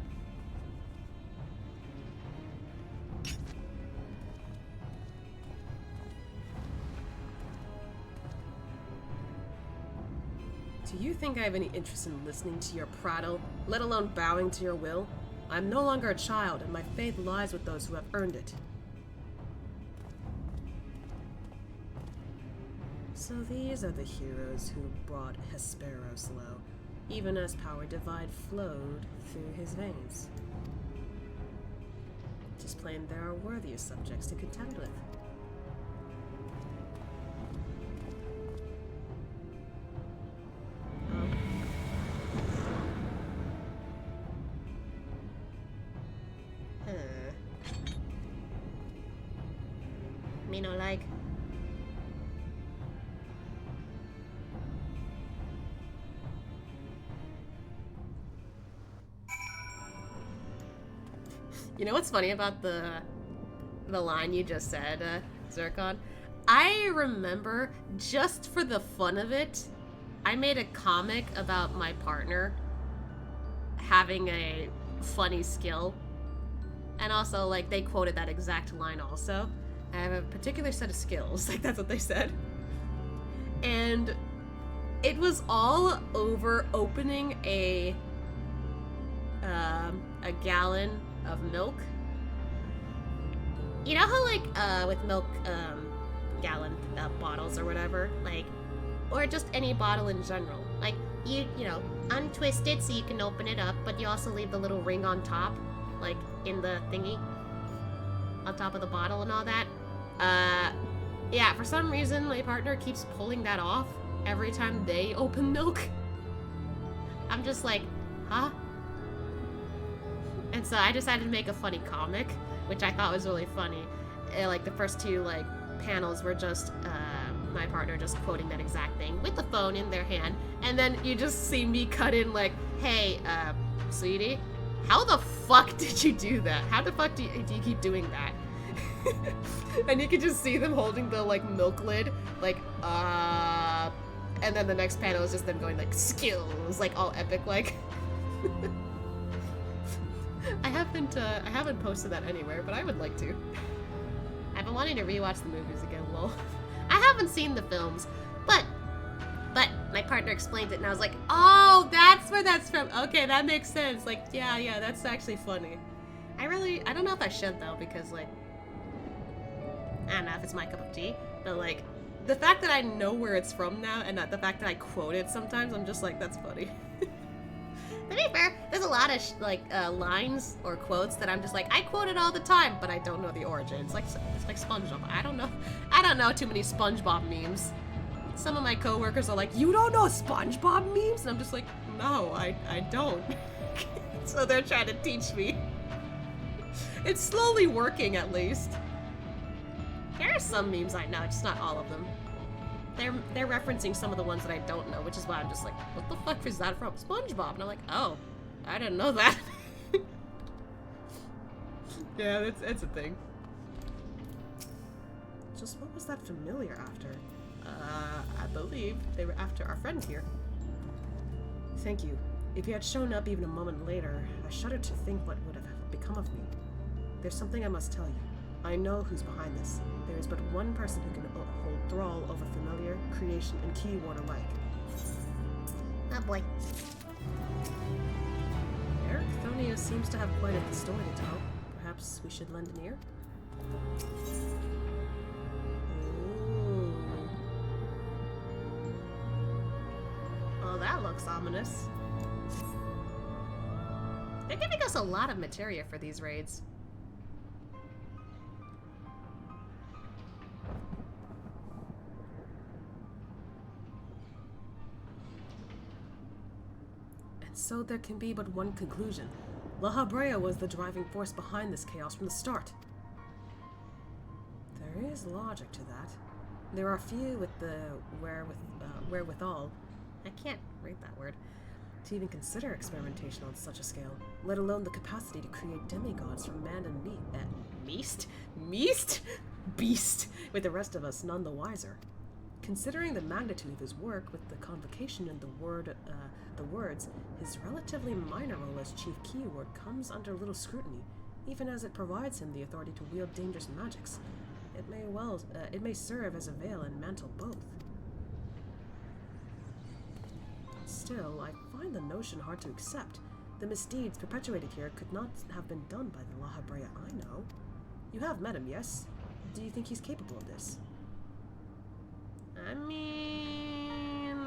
Do you think I have any interest in listening to your prattle, let alone bowing to your will? I'm no longer a child, and my faith lies with those who have earned it. So these are the heroes who brought Hesperos low, even as power divide flowed through his veins. Just plain there are worthier subjects to contend with. Me no like. You know what's funny about the line you just said, Zircon? I remember, just for the fun of it, I made a comic about my partner having a funny skill. And also, like, they quoted that exact line also. I have a particular set of skills, like that's what they said. And it was all over opening a gallon of milk. You know how, like, with milk, gallon bottles or whatever, like, or just any bottle in general. Like, you know, untwist it so you can open it up, but you also leave the little ring on top, like, in the thingy, on top of the bottle and all that. Yeah, for some reason, my partner keeps pulling that off every time they open milk. I'm just like, huh? And so I decided to make a funny comic, which I thought was really funny. Like, the first two, like, panels were just, my partner just quoting that exact thing with the phone in their hand. And then you just see me cut in, like, hey, sweetie, how the fuck did you do that? How the fuck do you keep doing that? And you can just see them holding the, like, milk lid, like, and then the next panel is just them going, like, skills, like, all epic, like. I haven't posted that anywhere, but I would like to. I've been wanting to rewatch the movies again, lol. I haven't seen the films, but my partner explained it, and I was like, oh, that's where that's from. Okay, that makes sense. Like, yeah, that's actually funny. I don't know if I should, though, because, like, I don't know if it's my cup of tea, but, like, the fact that I know where it's from now, and not the fact that I quote it sometimes, I'm just like, that's funny. To be fair, there's a lot of, lines or quotes that I'm just like, I quote it all the time, but I don't know the origin. It's like SpongeBob. I don't know too many SpongeBob memes. Some of my coworkers are like, you don't know SpongeBob memes? And I'm just like, no, I don't. So they're trying to teach me. It's slowly working, at least. There are some memes I know, just not all of them. They're referencing some of the ones that I don't know, which is why I'm just like, what the fuck is that from? SpongeBob. And I'm like, oh, I didn't know that. Yeah, it's a thing. Just what was that familiar after? I believe they were after our friend here. Thank you. If you had shown up even a moment later, I shudder to think what would have become of me. There's something I must tell you. I know who's behind this. There is but one person who can hold thrall over familiar, creation, and keyword alike. Oh boy. Eric Thonia seems to have quite a story to tell. Perhaps we should lend an ear? Ooh. Oh, that looks ominous. They're giving us a lot of materia for these raids. So there can be but one conclusion. La Habrea was the driving force behind this chaos from the start. There is logic to that. There are few with the wherewithal. I can't read that word. to even consider experimentation on such a scale, let alone the capacity to create demigods from man and beast, with the rest of us none the wiser. Considering the magnitude of his work with the convocation and the words, his relatively minor role as chief keyword comes under little scrutiny, even as it provides him the authority to wield dangerous magics. It may serve as a veil and mantle both. Still, I find the notion hard to accept. The misdeeds perpetuated here could not have been done by the La Habrea I know. You have met him, yes? Do you think he's capable of this? I mean...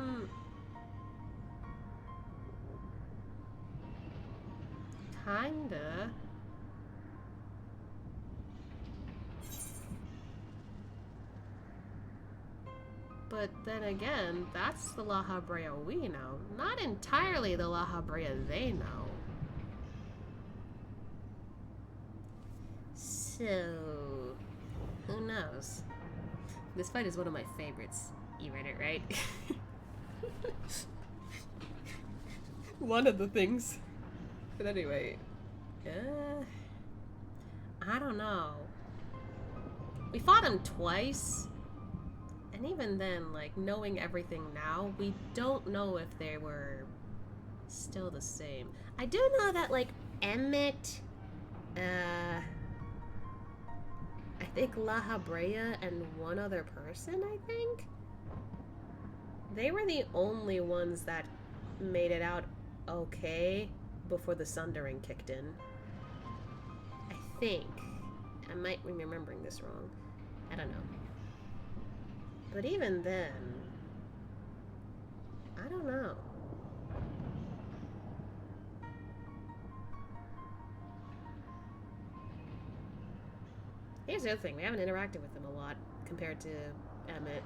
kinda. But then again, that's the La Habrea we know, not entirely the La Habrea they know. So, who knows? This fight is one of my favorites. You read it right? One of the things. But anyway, I don't know. We fought him twice. And even then, like, knowing everything now, we don't know if they were still the same. I do know that, like, Emmett, I think La Habrea and one other person, I think? They were the only ones that made it out okay before the Sundering kicked in. I think. I might be remembering this wrong. I don't know. But even then, I don't know. Here's the other thing, we haven't interacted with them a lot compared to Emmett.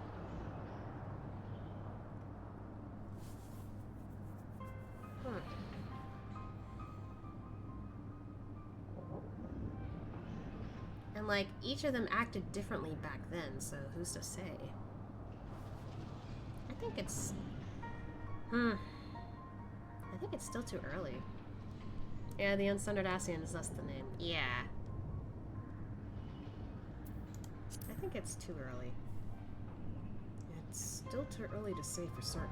Huh. And like, each of them acted differently back then, so who's to say? I think it's... I think it's still too early. Yeah, the Unsundered Ascian is thus the name. Yeah. I think it's too early. it's still too early to say for certain.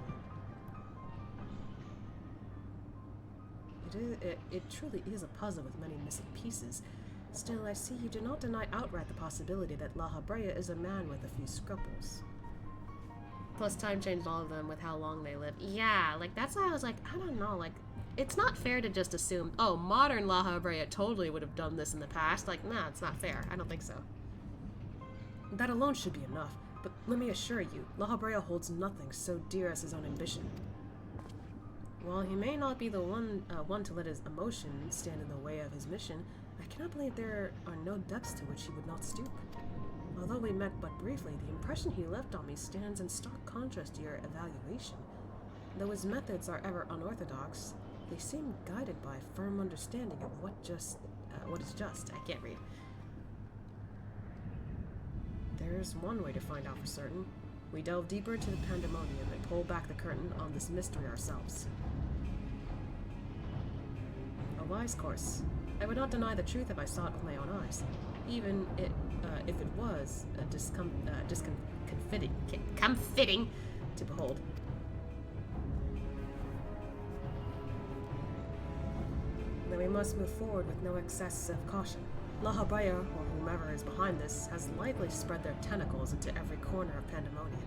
It truly is a puzzle with many missing pieces. Still, I see you do not deny outright the possibility that La Habrea is a man with a few scruples. Plus, time changed all of them with how long they lived. Yeah, like, that's why I was like, I don't know, like, it's not fair to just assume, oh, modern La Habrea totally would have done this in the past. Like, nah, it's not fair. I don't think so. That alone should be enough, but let me assure you, La Habrea holds nothing so dear as his own ambition. While he may not be the one to let his emotions stand in the way of his mission, I cannot believe there are no depths to which he would not stoop. Although we met but briefly, the impression he left on me stands in stark contrast to your evaluation. Though his methods are ever unorthodox, they seem guided by a firm understanding of what is just. I can't read. There's one way to find out for certain. We delve deeper into the Pandaemonium and pull back the curtain on this mystery ourselves. A wise course. I would not deny the truth if I saw it with my own eyes, even if it was Comforting to behold. Then we must move forward with no excess of caution. La Habrea, or whomever is behind this, has likely spread their tentacles into every corner of Pandaemonium.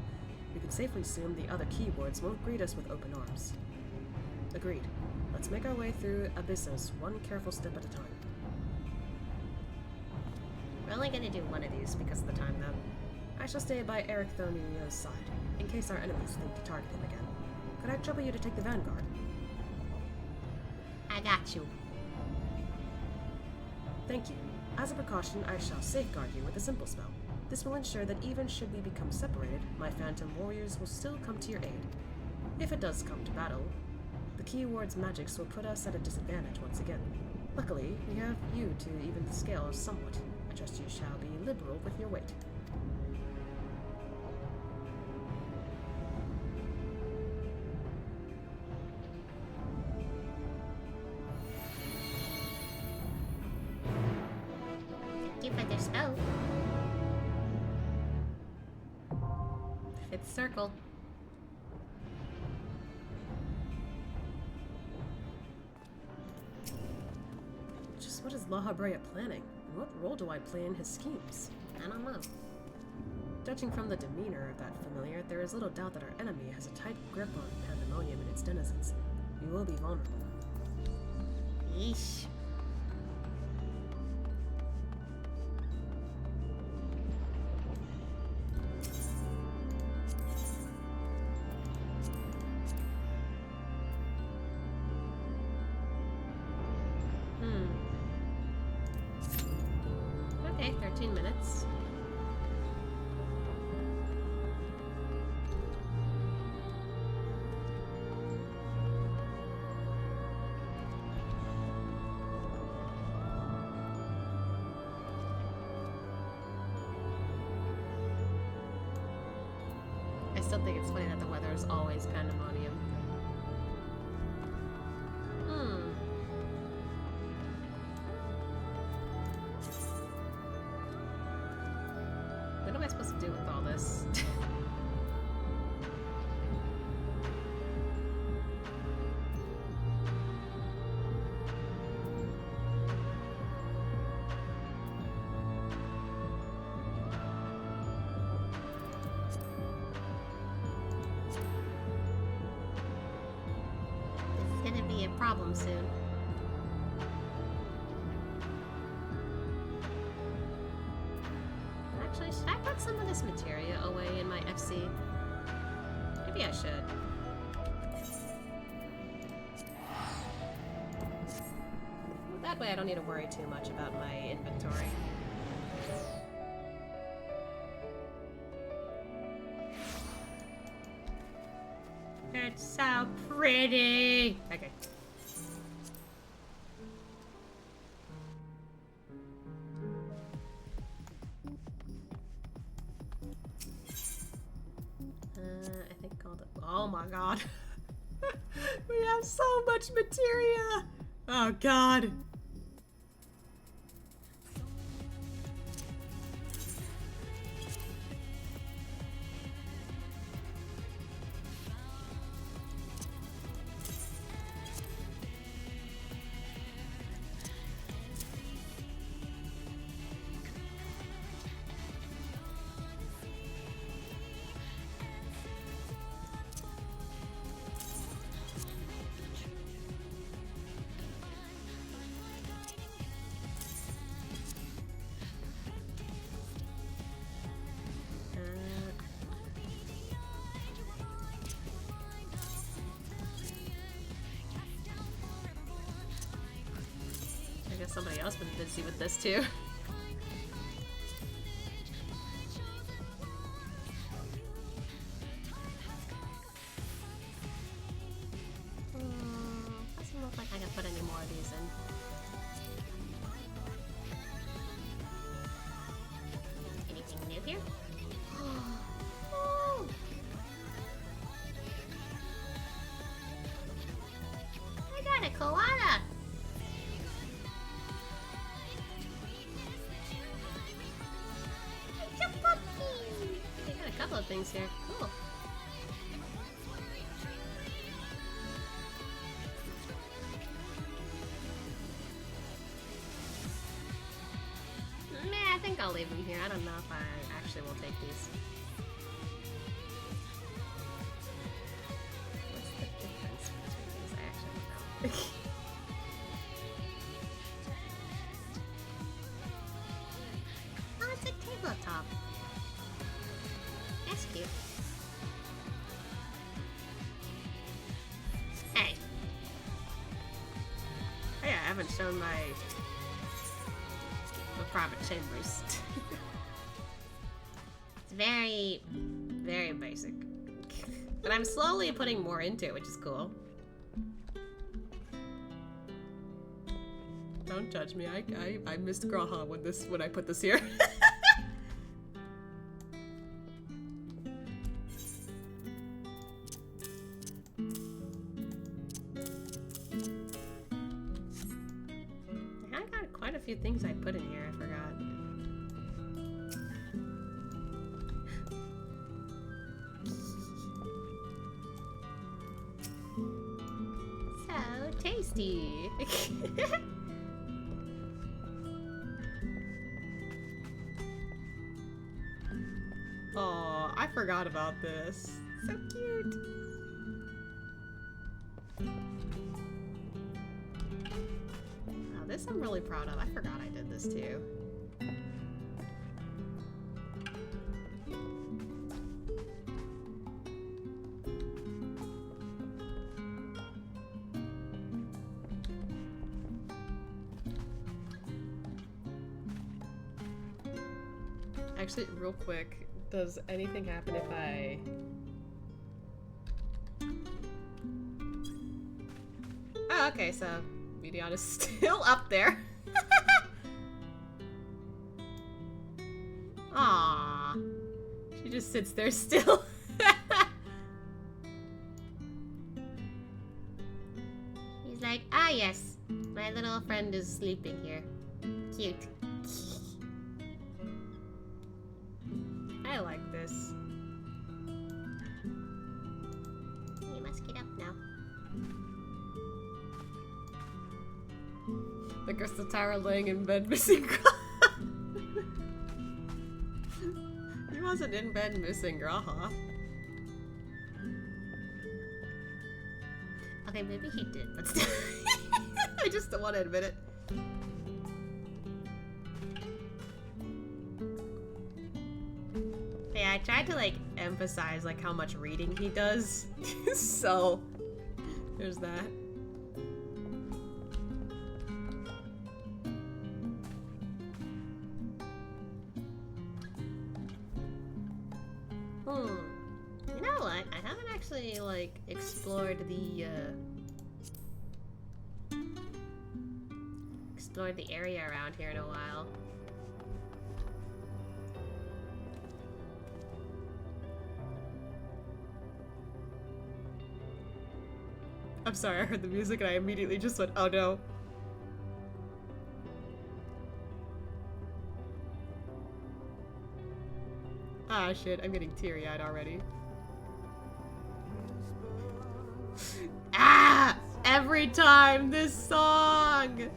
We can safely assume the other keywords won't greet us with open arms. Agreed. Let's make our way through Abyssos, one careful step at a time. We're only gonna do one of these because of the time, though. I shall stay by Eric Thonio's side, in case our enemies think to target him again. Could I trouble you to take the vanguard? I got you. Thank you. As a precaution, I shall safeguard you with a simple spell. This will ensure that even should we become separated, my phantom warriors will still come to your aid. If it does come to battle, the keyword's magics will put us at a disadvantage once again. Luckily, we have you to even the scale somewhat. I trust you shall be liberal with your weight. Nice bow. Fifth circle. Just what is La Habrea planning? And what role do I play in his schemes? I don't know. Judging from the demeanor of that familiar, there is little doubt that our enemy has a tight grip on Pandaemonium and its denizens. We will be vulnerable. Yeesh. Okay, 13 minutes. I still think it's funny that the weather is always Pandaemonium. What am I supposed to do with all this? It's gonna be a problem soon. Actually, should I put some of this materia away in my FC? Maybe I should. That way I don't need to worry too much about my inventory. It's so pretty. Okay. I think called it. Oh my god. We have so much materia. Oh god. I guess somebody else been busy with this too. Doesn't look like I can put any more of these in. Anything new here? Oh. I got a koala! It's a puppy! I got a couple of things here. Cool. Meh, I think I'll leave them here. I don't know if I actually will take these. What's the difference between these? I actually don't know. Oh, it's a tabletop. That's cute. Hey, Oh yeah, I haven't shown my private chambers. it's very, Very basic. But I'm slowly putting more into it, which is cool. Don't judge me. I missed Graha when I put this here. I got quite a few things I put in here, I forgot. tasty. Oh, I forgot about this. So cute. Oh, this I'm really proud of. I forgot I did this too. Actually, real quick, does anything happen if I... Oh, okay, so Medion is still up there. Aww. She just sits there still. He's like, ah yes, my little friend is sleeping here. Cute. I like this. You must get up now. The crystal tower laying in bed missing Graha. He wasn't in bed missing Graha. Okay, maybe he did, but still. I just don't want to admit it. Yeah, I tried to like emphasize like how much reading he does. So there's that. You know what? I haven't actually like explored the area around here in a while. I'm sorry, I heard the music and I immediately just went, oh no. Ah shit, I'm getting teary-eyed already. Ah! Every time this song!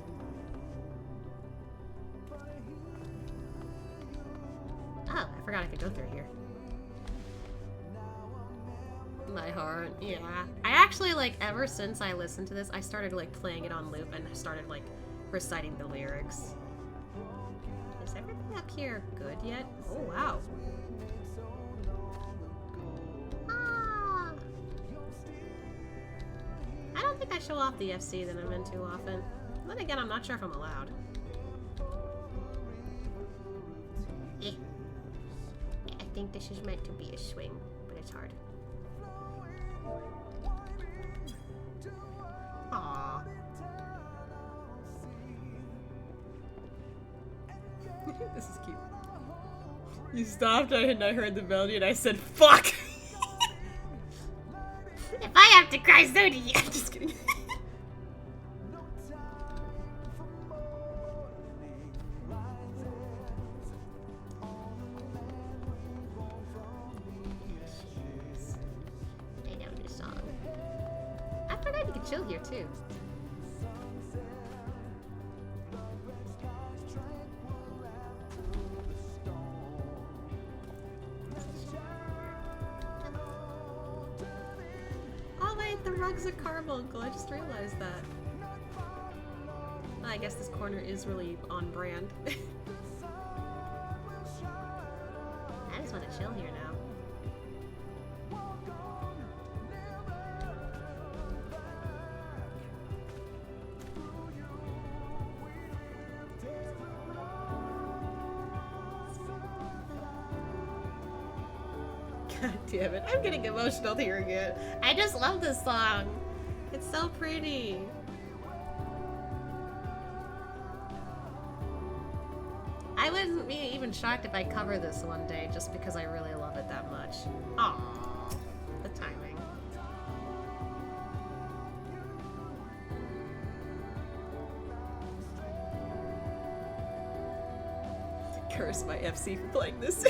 Oh, I forgot I could go through here. My heart, yeah. I actually, like, ever since I listened to this, I started, like, playing it on loop and started, like, reciting the lyrics. Is everything up here good yet? Oh, wow. Ah! I don't think I show off the FC that I'm in too often. Then again, I'm not sure if I'm allowed. I think this is meant to be a swing, but it's hard. Aww. This is cute. You stopped and I heard the melody and I said, fuck! If I have to cry, so do you. I'm just kidding. I know this song. I forgot you could chill here too. Oh wait, the rug's a carbuncle. I just realized that. I guess this corner is really on brand. I just want to chill here now. God damn it, I'm getting emotional hearing it. I just love this song. It's so pretty. I wouldn't be even shocked if I cover this one day just because I really love it that much. Aww, the timing. Curse my FC for playing this.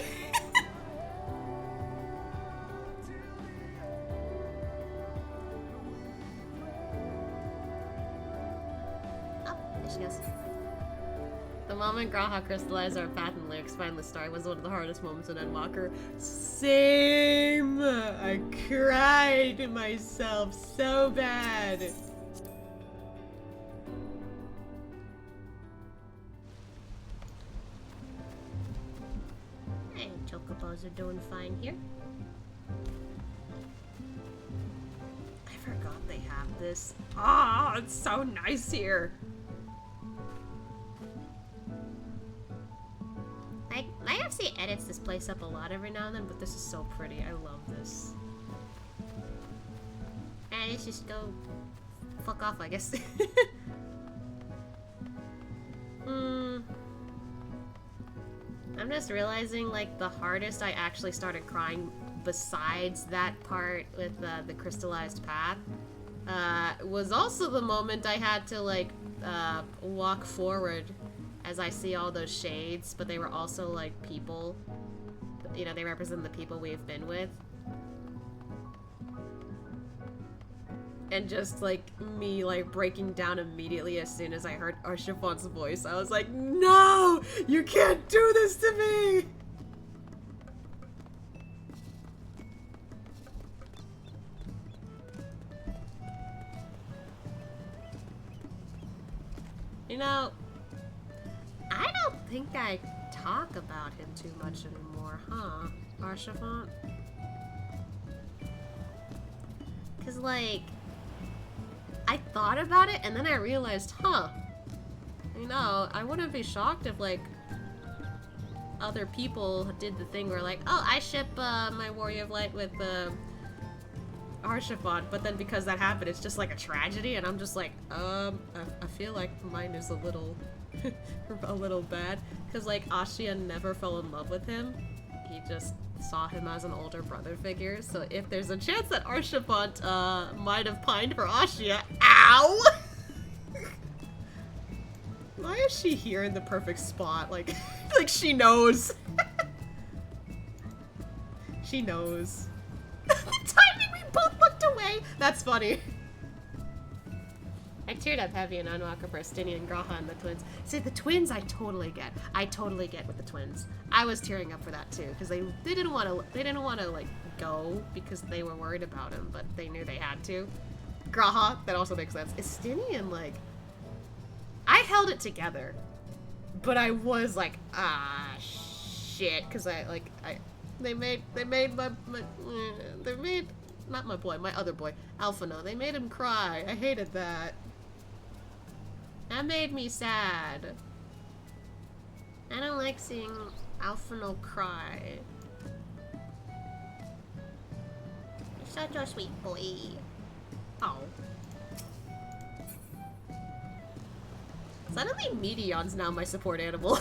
she goes. The moment Graha crystallized our path and lyrics finally started was one of the hardest moments in Endwalker. Same! I cried to myself so bad. Hey, chocobos are doing fine here. I forgot they have this. Ah, it's so nice here. My FC edits this place up a lot every now and then, but this is so pretty. I love this. And let's just go fuck off, I guess. I'm just realizing, like, the hardest I actually started crying besides that part with the crystallized path was also the moment I had to, like, walk forward as I see all those shades, but they were also, like, people. You know, they represent the people we've been with. And just, like, me, like, breaking down immediately as soon as I heard Arshifont's voice. I was like, no! You can't do this to me! You know, I don't think I talk about him too much anymore, huh, Arshifont? Cause, like, I thought about it and then I realized, huh, you know, I wouldn't be shocked if, like, other people did the thing where, like, oh, I ship my Warrior of Light with Arshifont, but then because that happened, it's just like a tragedy, and I'm just like, I feel like mine is a little a little bad, because, like, Ashia never fell in love with him. He just saw him as an older brother figure, so if there's a chance that Arshifont might have pined for Ashia, ow! Why is she here in the perfect spot? Like, like she knows. She knows. The timing we both looked away! That's funny. I teared up heavy in Unwalker for Estinian and Graha and the twins. See, the twins I totally get. I totally get with the twins. I was tearing up for that too, because they didn't want to like go because they were worried about him, but they knew they had to. Graha, that also makes sense. Estinian, like, I held it together, but I was like, ah, shit, because they made not my boy, my other boy, Alphino. They made him cry. I hated that. That made me sad. I don't like seeing Alphino cry. You're such a sweet boy. Oh. Suddenly Meteon's now my support animal.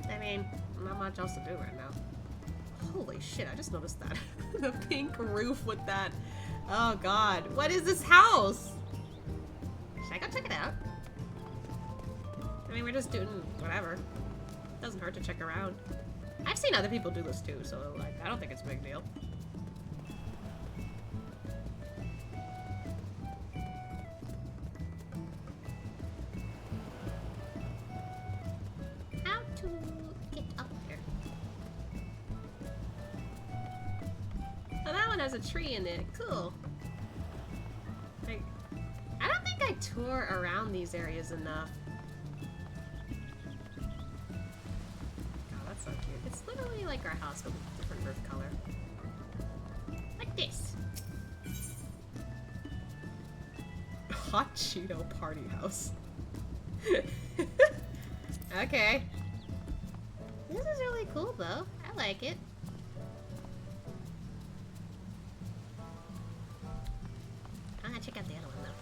I mean, not much else to do right now. Holy shit, I just noticed that. The pink roof with that. Oh god. What is this house? Should I go check it out? I mean, we're just doing whatever. Doesn't hurt to check around. I've seen other people do this too, so, like, I don't think it's a big deal. How to get up here? Oh, that one has a tree in it. Cool. Like, I don't think I tour around these areas enough. Oh, that's so cute. It's literally like our house with a different roof color. Like this. Hot Cheeto party house. Okay. This is really cool, though. I like it. I'm gonna check out the other one, though.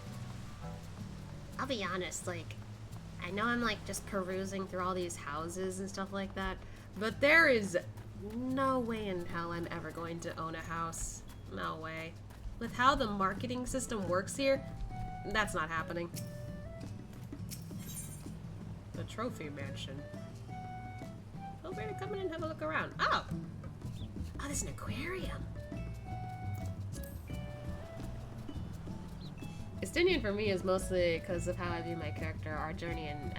I'll be honest, like, I know I'm, like, just perusing through all these houses and stuff like that, But there is no way in hell I'm ever going to own a house. No way. With how the marketing system works here, that's not happening. The trophy mansion. Feel free to come in and have a look around. Oh! Oh, there's an aquarium. Estinian for me is mostly because of how I view my character. Our journey in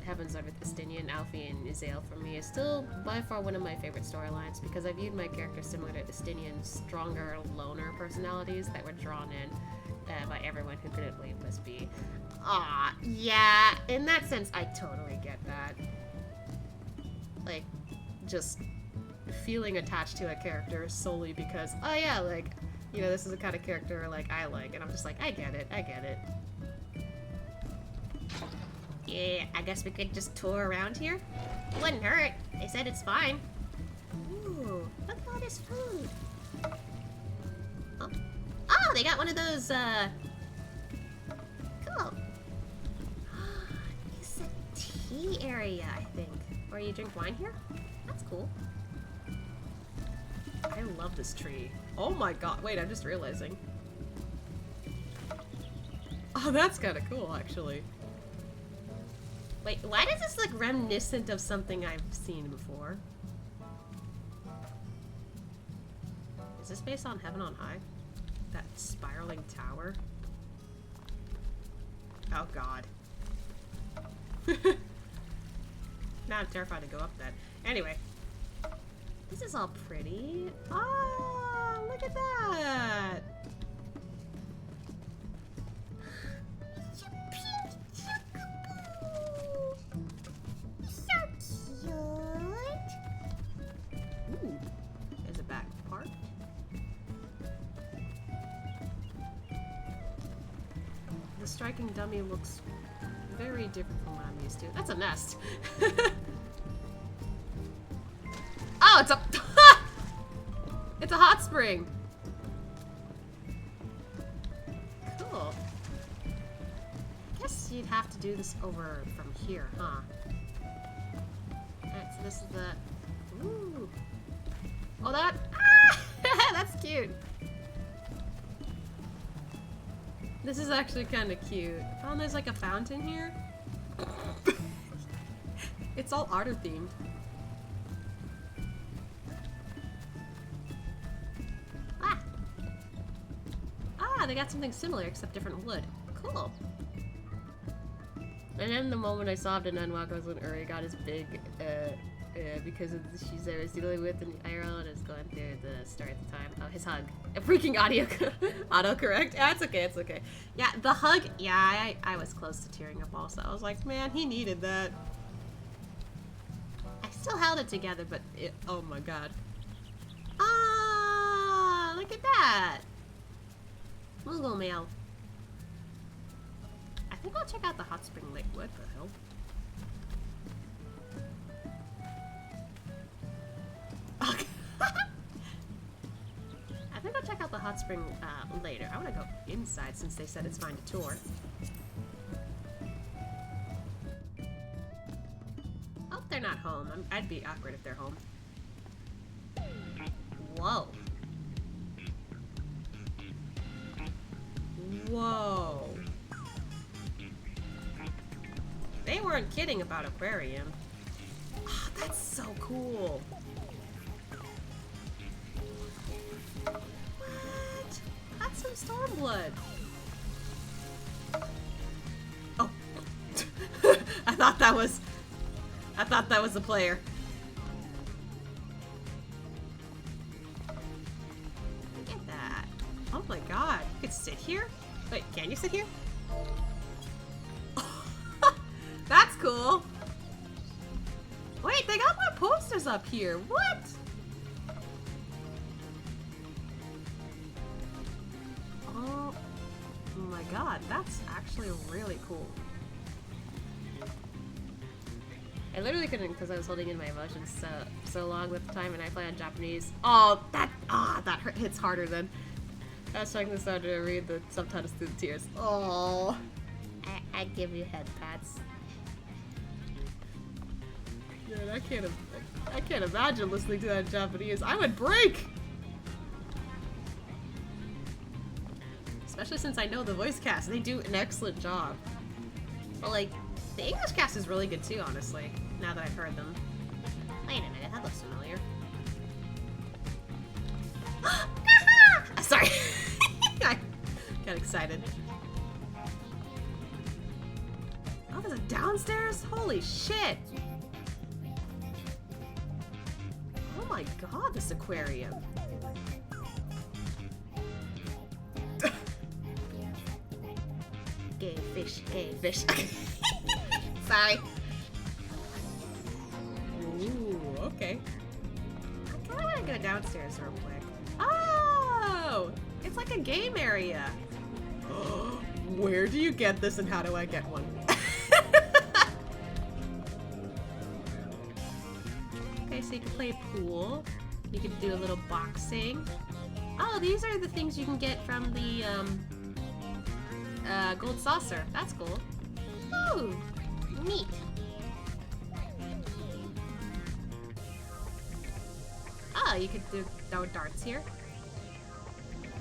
Heaven's Word with Estinian, Alfie, and Izael for me is still by far one of my favorite storylines because I viewed my character similar to Estinian's stronger loner personalities that were drawn in by everyone who couldn't leave Miss B. Aw, yeah, in that sense, I totally get that. Like, just feeling attached to a character solely because, oh yeah, like, you know, this is the kind of character, like, I like, and I'm just like, I get it. Yeah, I guess we could just tour around here? Wouldn't hurt. They said it's fine. Ooh, look at all this food. Oh, they got one of those, cool. It's a tea area, I think. Or you drink wine here? That's cool. I love this tree. Oh my god, wait, I'm just realizing. Oh, that's kind of cool, actually. Wait, why does this look reminiscent of something I've seen before? Is this based on Heaven on High? That spiraling tower? Oh god. Now I'm terrified to go up that. Anyway. This is all pretty. Ah, look at that! Ooh, there's a back part. The striking dummy looks very different from what I'm used to. That's a nest. Oh, it's a it's a hot spring. Cool. Guess you'd have to do this over from here, huh? Alright, so this is the ooh. Oh, that that's cute. This is actually kind of cute. Oh, and there's like a fountain here. It's all art themed. They got something similar except different wood. Cool. And then the moment I sobbed in Unwalk was when Uri got his big, because of the issues I was dealing with in IRL and I was going through the story at the time. Oh, his hug. A freaking autocorrect. Yeah, it's okay. Yeah, the hug, yeah, I was close to tearing up also. I was like, man, he needed that. I still held it together, but oh my god. Ah, look at that. Moogle mail. I think I'll check out the hot spring lake. What the hell? I think I'll check out the hot spring later. I want to go inside since they said it's fine to tour. Oh, they're not home. I'd be awkward if they're home. Whoa. Whoa. They weren't kidding about aquarium. Oh, that's so cool. What? That's some Stormblood. Oh. I thought that was the player. Look at that. Oh my god. You could sit here? Wait, can you sit here? That's cool. Wait, they got more posters up here. What? Oh my god, that's actually really cool. I literally couldn't because I was holding in my emotions so long with the time and I play on Japanese. Oh, that hits harder than. I was trying this out to read the subtitles through the tears. Oh, I give you head pats. Dude, I can't imagine listening to that in Japanese. I would break. Especially since I know the voice cast. They do an excellent job. But like, the English cast is really good too, honestly. Now that I've heard them. Wait a minute, that looks familiar. Sorry. I got excited. What is it, downstairs? Holy shit! Oh my god, this aquarium. Gay fish, gay fish. Sorry. Ooh, okay. I kinda wanna go downstairs real quick. Oh! It's like a game area. Where do you get this and how do I get one? Okay, so you can play pool. You can do a little boxing. Oh, these are the things you can get from the gold saucer. That's cool. Ooh, neat. Oh, you could throw darts here.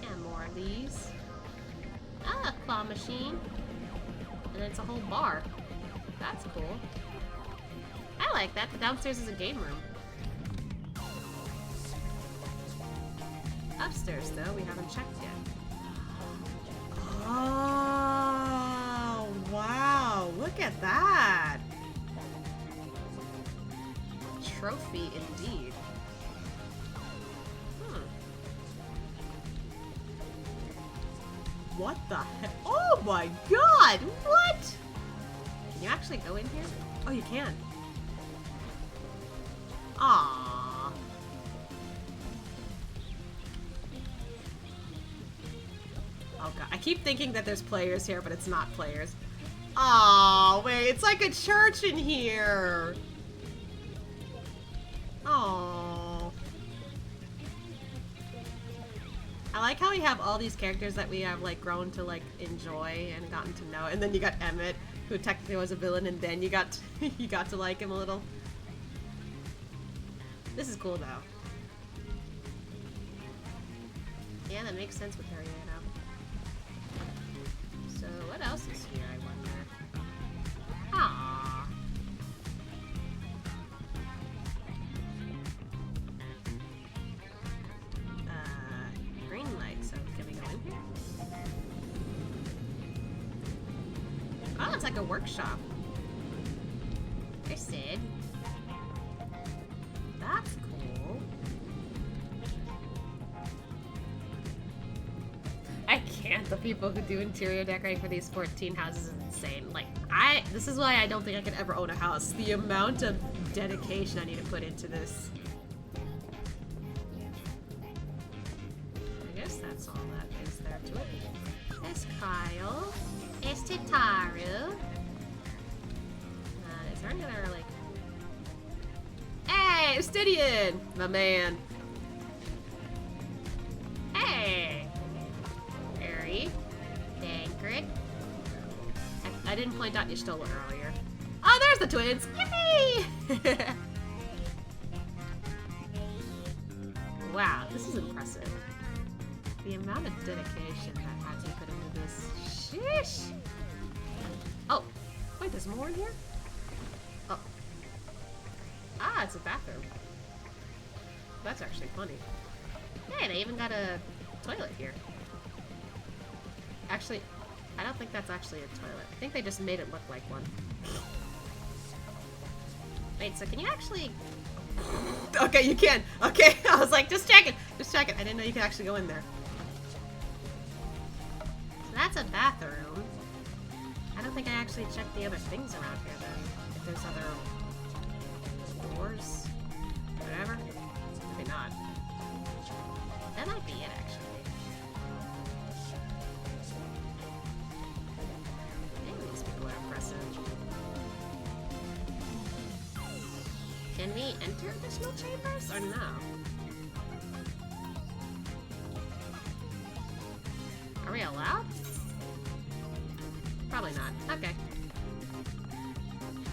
And more of these. Ah, a claw machine. And it's a whole bar. That's cool. I like that. The downstairs is a game room. Upstairs, though, we haven't checked yet. Oh, wow. Look at that. Trophy, indeed. What the heck? Oh my god! What? Can you actually go in here? Oh, you can. Aww. Oh god, I keep thinking that there's players here, but it's not players. Oh wait, it's like a church in here. Oh. I like how we have all these characters that we have like grown to like enjoy and gotten to know, and then you got Emmett, who technically was a villain, and then you got to, you got to like him a little. This is cool though. Yeah, that makes sense with Harry, you know. So, what else is here, I wonder? Aww. Green light, so can we go in here? Oh, it's like a workshop. There's Sid. That's cool. I can't. The people who do interior decorating for these 14 houses is insane. Like, this is why I don't think I could ever own a house. The amount of dedication I need to put into this. I guess that's all that is there to it. There's Kyle. There's Tataru. Is there any other, like... Hey, Stidian! My man. Hey! Harry. Dankred. I didn't point out you stole it earlier. Oh, there's the twins! Yay! Wow, this is impressive. The amount of dedication that had to be put into this. Sheesh! Oh, wait, there's more in here? Oh. Ah, it's a bathroom. That's actually funny. Hey, they even got a toilet here. Actually, I don't think that's actually a toilet. I think they just made it look like one. Wait, so can you actually... Okay, you can. Okay, I was like, just check it. Just check it. I didn't know you could actually go in there. So that's a bathroom. I don't think I actually checked the other things around here then. If there's other doors, whatever. Maybe not. That might be it, actually. Damn, these people are impressive. Can we enter additional chambers or no? Are we allowed? Probably not. Okay.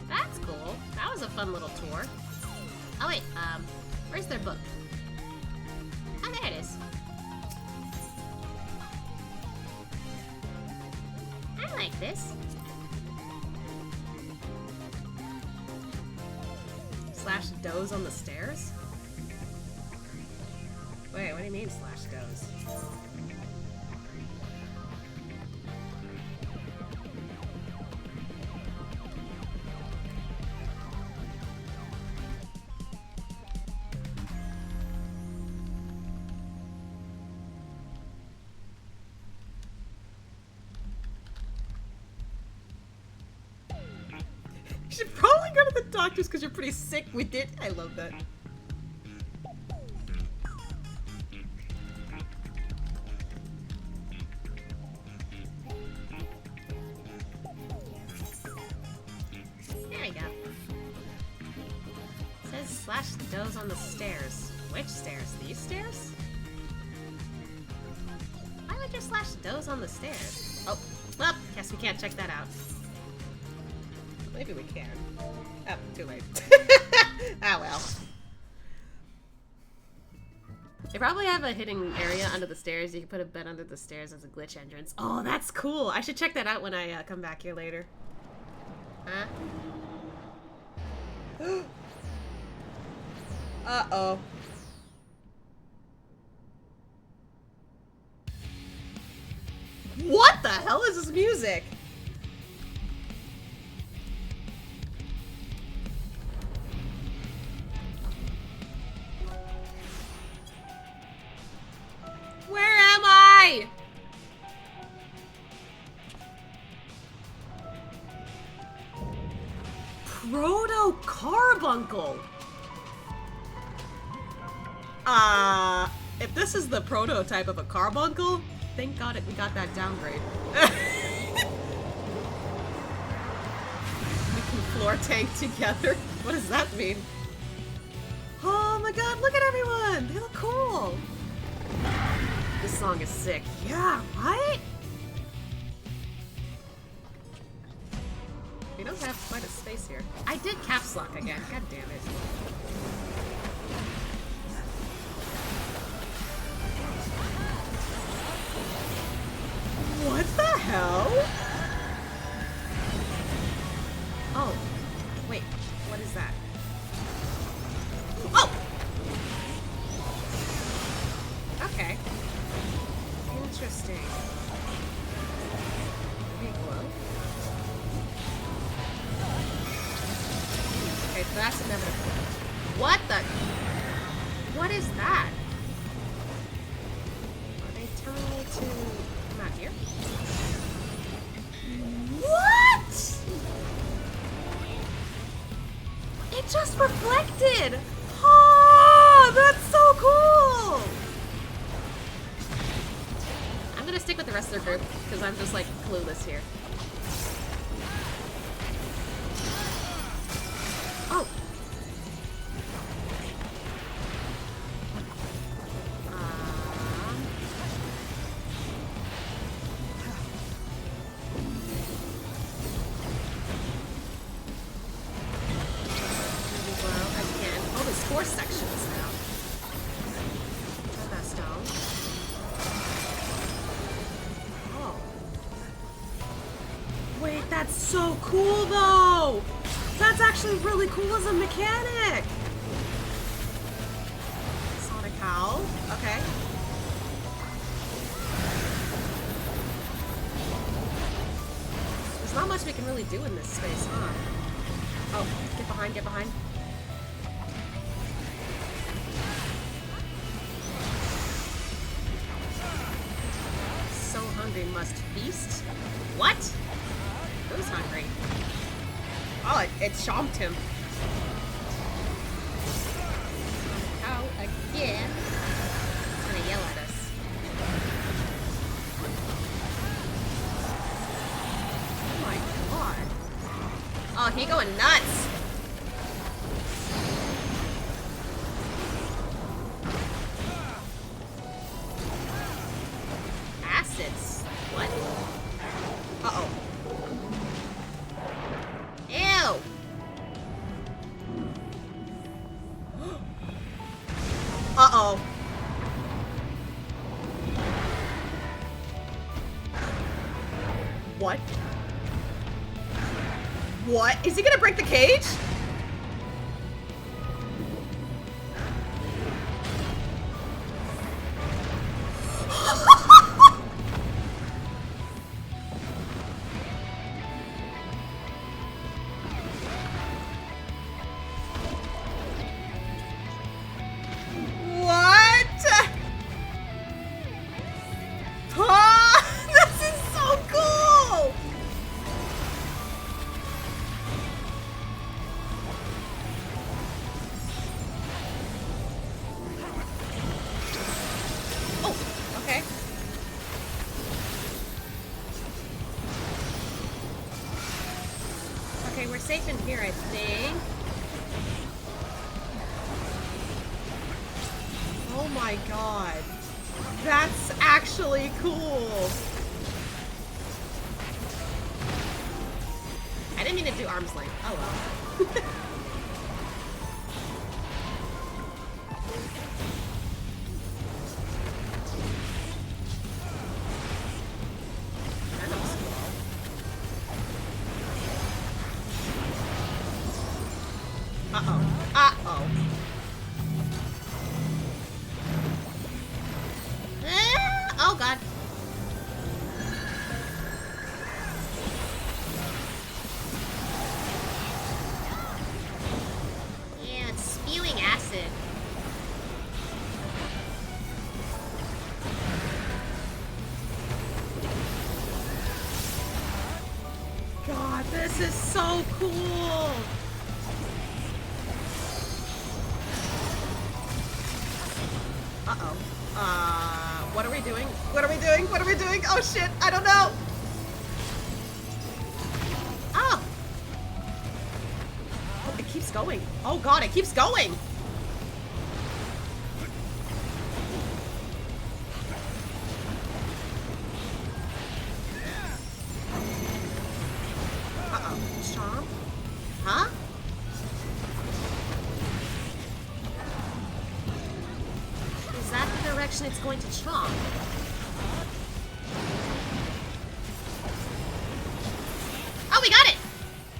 That's cool. That was a fun little tour. Oh wait, where's their book? Oh, there it is. I like this. Slash doze on the stairs? Wait, what do you mean slash doze? You should probably go to the doctors because you're pretty sick with it. I love that. There we go. It says slash doze on the stairs. Which stairs? These stairs? Why would you slash doze on the stairs? Oh, well, guess we can't check that out. Maybe we can. Oh, too late. Ah, well. They probably have a hidden area under the stairs. You can put a bed under the stairs as a glitch entrance. Oh, that's cool. I should check that out when I come back here later. Huh? Uh-oh. What the hell is this music? Where am I? Proto-carbuncle. If this is the prototype of a carbuncle, thank God we got that downgrade. We can floor tank together. What does that mean? Oh my God, look at everyone! They look cool! This song is sick. Yeah, right? We don't have quite a space here. I did caps lock again. God damn it. What the hell? Oh, wait. What is that? Oh! Okay. Interesting. Big glow. Okay, that's inevitable. What the? What is that? Are they telling me to come out here? What? It just reflected! Oh, that's so cool! I'm gonna stick with the rest of their group because I'm just like clueless here. Oh! Maybe blow again. Oh, there's 4 sections now. Got that stone. Oh. Wait, that's so cool though! That's actually really cool as a mechanic! Sonic Howl. Okay. There's not much we can really do in this space, huh? Oh, get behind, get behind. So hungry must feast? What? Who's hungry? Oh, it chomped him. How again? It's gonna yell at us. Oh my God. Oh, he going nuts! Acids. What? Uh-oh. Ew! Uh-oh. What? What? Is he gonna break the cage? What? Oh, this is so cool! safe in here, I think. Oh my god. That's actually cool. I didn't mean to do arm's length. Oh well. Uh-oh. Uh-oh. Oh god. Yeah, it's spewing acid. God, this is so cool. Uh-oh. What are we doing? What are we doing? What are we doing? Oh shit, I don't know. Oh. Oh, it keeps going. Oh god, it keeps going. Uh-oh. Chomp? Huh? Is that the direction it's going to chomp? Oh, we got it!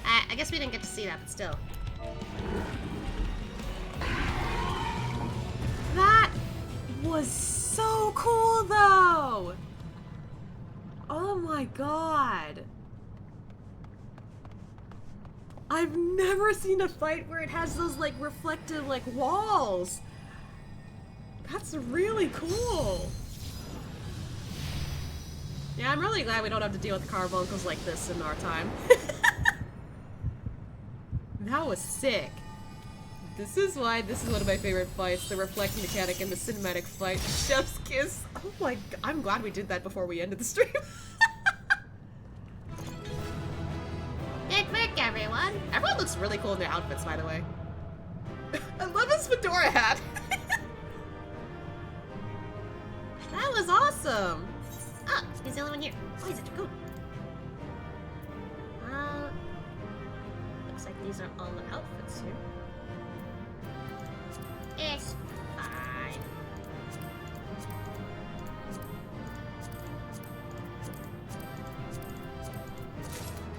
I guess we didn't get to see that, but still. That was so cool, though! Oh my god. I've never seen a fight where it has those, like, reflective, like, walls. That's really cool. Yeah, I'm really glad we don't have to deal with carbuncles like this in our time. That was sick. This is why this is one of my favorite fights, the reflect mechanic and the cinematic fight. Chef's kiss. Oh my god, I'm glad we did that before we ended the stream. Good work, everyone. Everyone looks really cool in their outfits, by the way. I love his fedora hat. That was awesome. Oh, he's the only one here. Oh, he's a Dracoon. Looks like these are all the outfits here. It's fine.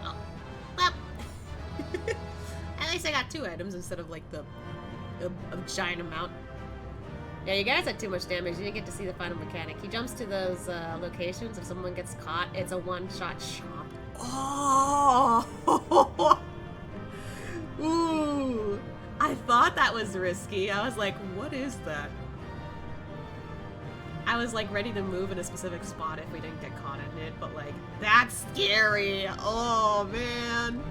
Oh, well. At least I got 2 items instead of like a giant amount. Yeah, you guys had too much damage. You didn't get to see the final mechanic. He jumps to those locations. If someone gets caught, it's a one-shot chomp. Oh! Ooh! I thought that was risky. I was like, what is that? I was like ready to move in a specific spot if we didn't get caught in it, but like, that's scary! Oh, man!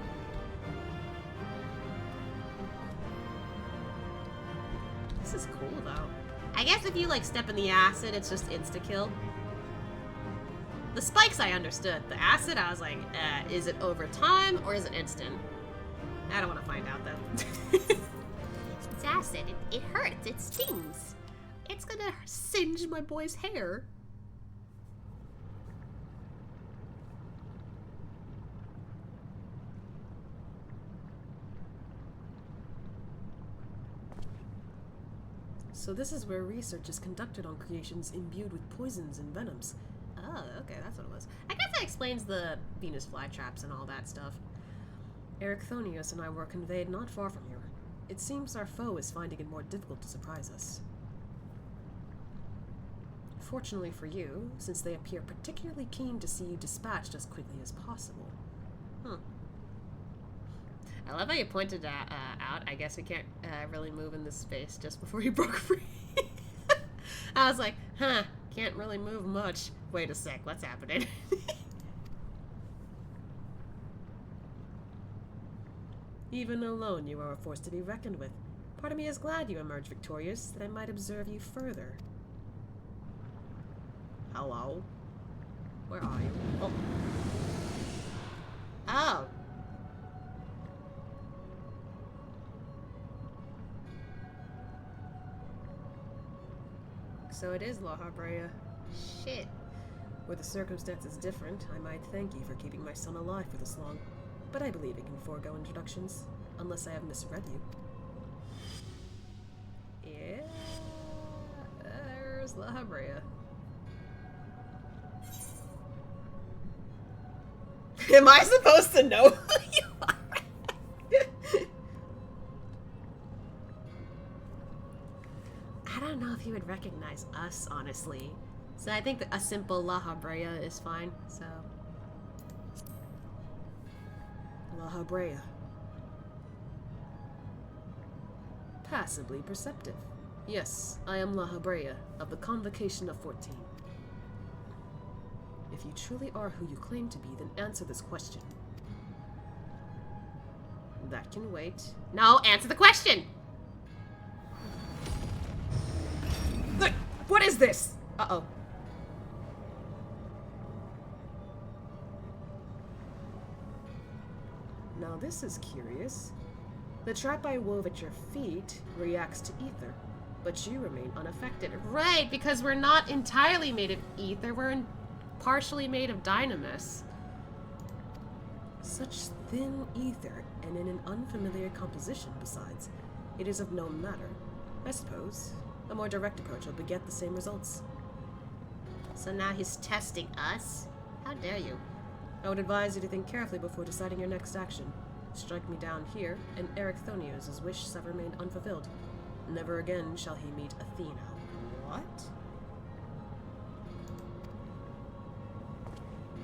This is cool, though. I guess if you, like, step in the acid, it's just insta-kill. The spikes I understood. The acid, I was like, is it over time or is it instant? I don't want to find out, though. It's acid. It hurts. It stings. It's gonna singe my boy's hair. So this is where research is conducted on creations imbued with poisons and venoms. Oh, okay, that's what it was. I guess that explains the Venus flytraps and all that stuff. Ericthonius and I were conveyed not far from here. It seems our foe is finding it more difficult to surprise us. Fortunately for you, since they appear particularly keen to see you dispatched as quickly as possible. I love how you pointed that out. I guess we can't really move in this space just before he broke free. I was like, huh, can't really move much. Wait a sec, what's happening? Even alone, you are a force to be reckoned with. Part of me is glad you emerged victorious, that I might observe you further. Hello? Where are you? Oh. Oh. So it is La Habrea. Shit. Were the circumstances different, I might thank you for keeping my son alive for this long. But I believe it can forego introductions, unless I have misread you. Yeah, there's La Habrea. Am I supposed to know who you are? I don't know if he would recognize us, honestly. So I think that a simple La Habrea is fine, so... La Habrea. Passively perceptive. Yes, I am La Habrea, of the Convocation of 14. If you truly are who you claim to be, then answer this question. That can wait. No, answer the question! What is this? Uh-oh. Now this is curious. The trap I wove at your feet reacts to ether, but you remain unaffected. Right, because we're not entirely made of ether, we're partially made of dynamis. Such thin ether, and in an unfamiliar composition besides. It is of no matter. I suppose a more direct approach will beget the same results. So now he's testing us? How dare you? I would advise you to think carefully before deciding your next action. Strike me down here, and Erechthonios' wish shall remain unfulfilled. Never again shall he meet Athena. What?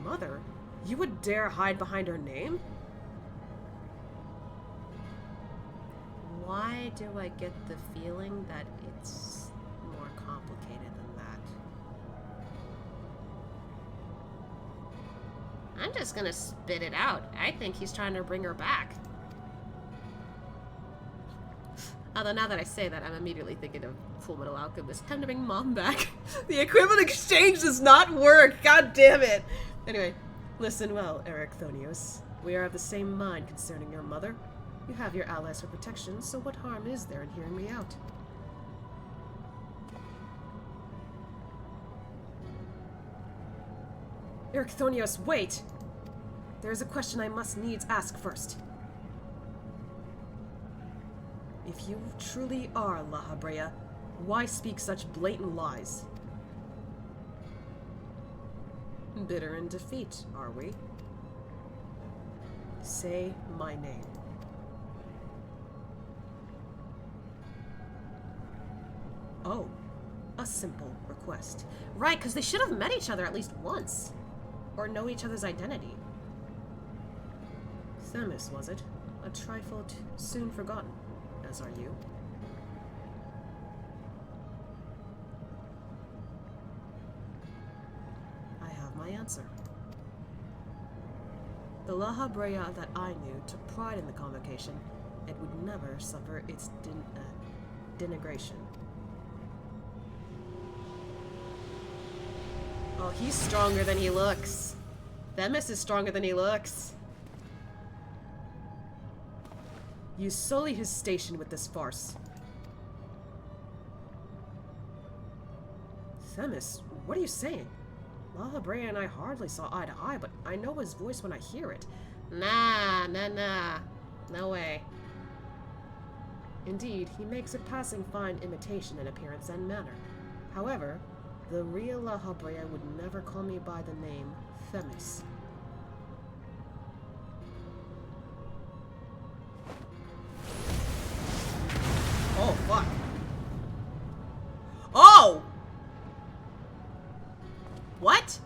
Mother? You would dare hide behind her name? Why do I get the feeling that it's more complicated than that? I'm just gonna spit it out. I think he's trying to bring her back. Although now that I say that, I'm immediately thinking of Fullmetal Alchemist. Time to bring Mom back. The equivalent exchange does not work. God damn it. Anyway, listen well, Erechthonios. We are of the same mind concerning your mother. You have your allies for protection, so what harm is there in hearing me out? Erechthonios, wait! There is a question I must needs ask first. If you truly are La Habrea, why speak such blatant lies? Bitter in defeat, are we? Say my name. Oh, a simple request. Right, because they should have met each other at least once. Or know each other's identity. Themis, was it? A trifle soon forgotten, as are you. I have my answer. The La Habrea that I knew took pride in the convocation and would never suffer its denigration. Oh, he's stronger than he looks. Themis is stronger than he looks. You sully his station with this farce. Themis, what are you saying? La Habrea and I hardly saw eye to eye, but I know his voice when I hear it. Nah. No way. Indeed, he makes a passing fine imitation in appearance and manner. However, the real La Habrea would never call me by the name Themis. Oh, fuck. Oh! What?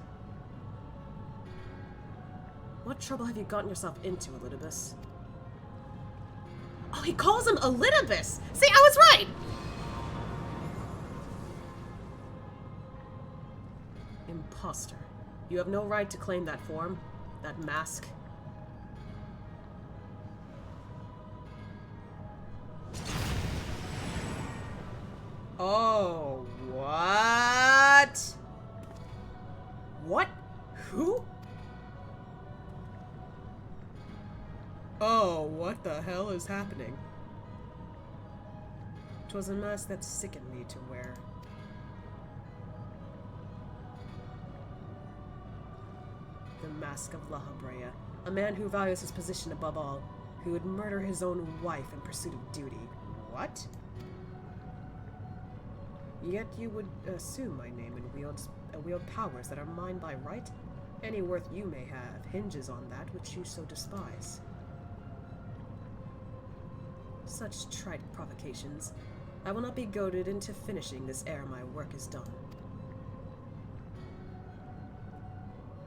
What trouble have you gotten yourself into, Elpis? Oh, he calls him Elpis. See, I was right. Imposter. You have no right to claim that form, that mask. Oh, what? What? Who? Oh, what the hell is happening? 'Twas a mask that sickened me to wear. mask of La Habrea, a man who values his position above all, who would murder his own wife in pursuit of duty. What? Yet you would assume my name and wield powers that are mine by right? Any worth you may have hinges on that which you so despise. Such trite provocations. I will not be goaded into finishing this ere my work is done.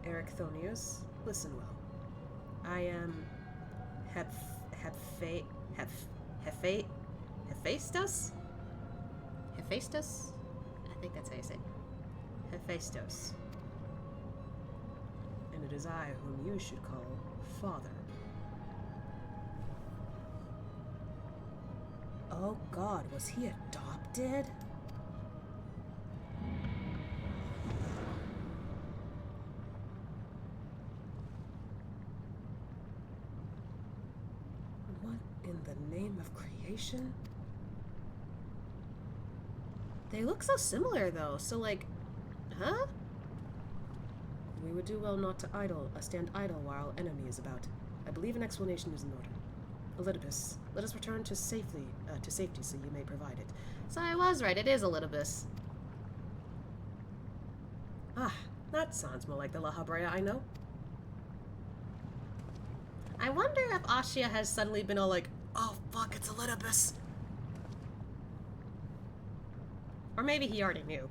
Ericthonius, listen well. I am Hephaestus? Hephaestus? I think that's how you say it. Hephaestus. And it is I whom you should call Father. Oh God, was he adopted? What in the name of creation? They look so similar, though, so like, huh? We would do well not to stand idle while enemy is about. I believe an explanation is in order. Elidipus, let us return to safety so you may provide it. So I was right, it is Elpis. Ah, that sounds more like the La Habrea I know. I wonder if Ashia has suddenly been all like, oh fuck, it's Elpis. Or maybe he already knew.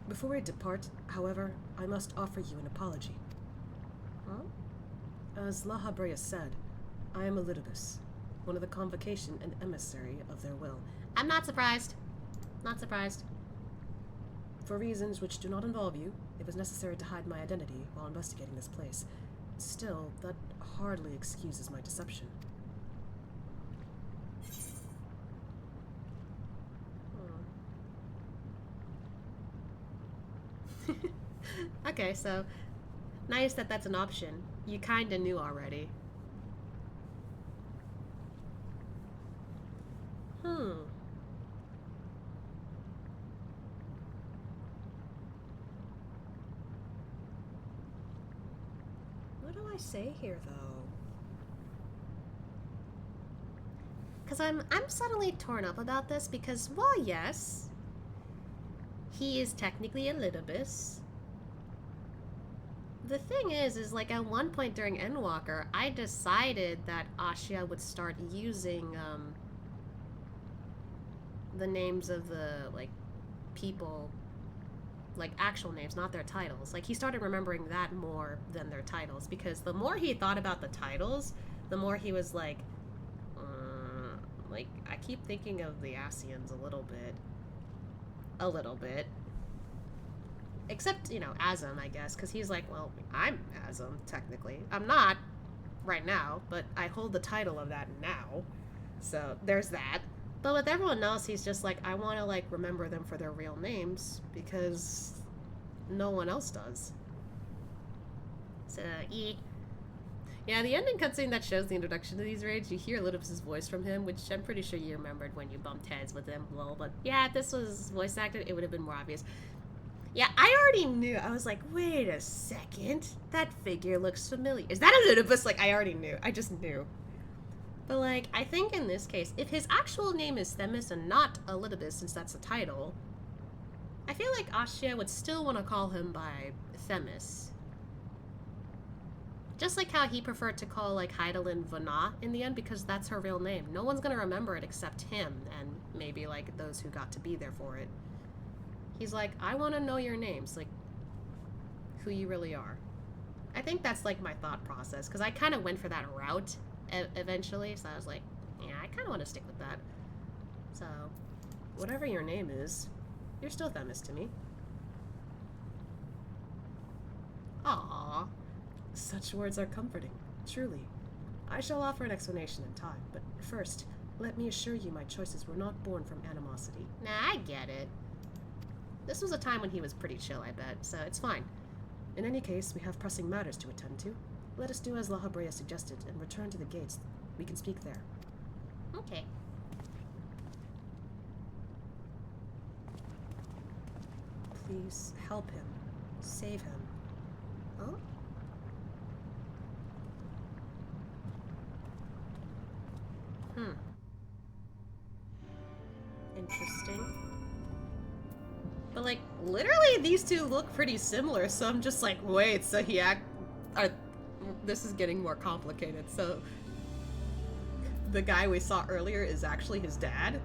Before we depart, however, I must offer you an apology. Huh? As La Habrea said, I am Elpis, one of the convocation and emissary of their will. I'm not surprised. Not surprised. For reasons which do not involve you, it was necessary to hide my identity while investigating this place. Still, that hardly excuses my deception. Okay, so nice that that's an option. You kinda knew already. What do I say here, though? Because I'm suddenly torn up about this because, well, yes, he is technically Elpis. The thing is like at one point during Endwalker, I decided that Ashia would start using the names of the like people, like actual names, not their titles. Like he started remembering that more than their titles because the more he thought about the titles, the more he was like I keep thinking of the Asians a little bit. Except, you know, Azam, I guess, because he's like, well, I'm Azam, technically. I'm not right now, but I hold the title of that now. So, there's that. But with everyone else, he's just like, I want to, like, remember them for their real names, because no one else does. So, yeah, the ending cutscene that shows the introduction to these raids, you hear Elpis' voice from him, which I'm pretty sure you remembered when you bumped heads with him, lol. But yeah, if this was voice acted, it would have been more obvious. Yeah, I already knew. I was like, wait a second. That figure looks familiar. Is that Elpis? Like, I already knew. I just knew. But, like, I think in this case, if his actual name is Themis and not Elpis, since that's the title, I feel like Ashia would still want to call him by Themis. Just like how he preferred to call, like, Hydaelyn Vana in the end, because that's her real name. No one's gonna remember it except him, and maybe, like, those who got to be there for it. He's like, I want to know your names, like, who you really are. I think that's, like, my thought process, because I kind of went for that route eventually, so I was like, yeah, I kind of want to stick with that. So, Whatever your name is, you're still Themis to me. aww. Such words are comforting, truly. I shall offer an explanation in time, but first, let me assure you my choices were not born from animosity. Nah, I get it. This was a time when he was pretty chill, I bet, so it's fine. In any case, we have pressing matters to attend to. Let us do as La Habrea suggested and return to the gates. We can speak there. Okay. Please help him. Save him. Oh? Interesting. But like, literally these two look pretty similar, so I'm just like, wait, so this is getting more complicated. So the guy we saw earlier is actually his dad,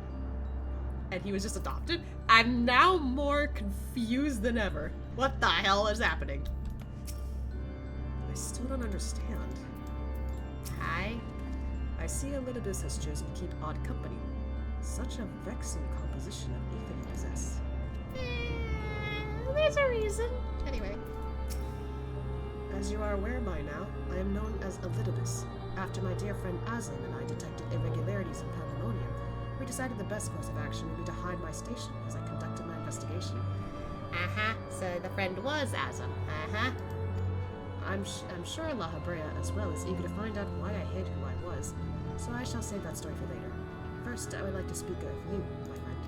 and he was just adopted? I'm now more confused than ever. What the hell is happening? I still don't understand. Hi? I see Elpis has chosen to keep odd company. Such a vexing composition of ether you possess. There's a reason. Anyway. As you are aware by now, I am known as Elpis. After my dear friend Azim and I detected irregularities in Pandaemonium, we decided the best course of action would be to hide my station as I conducted my investigation. So the friend was Azim. I'm sure La Habrea as well is eager to find out why I hid who I was, so I shall save that story for later. First, I would like to speak of you, my friend.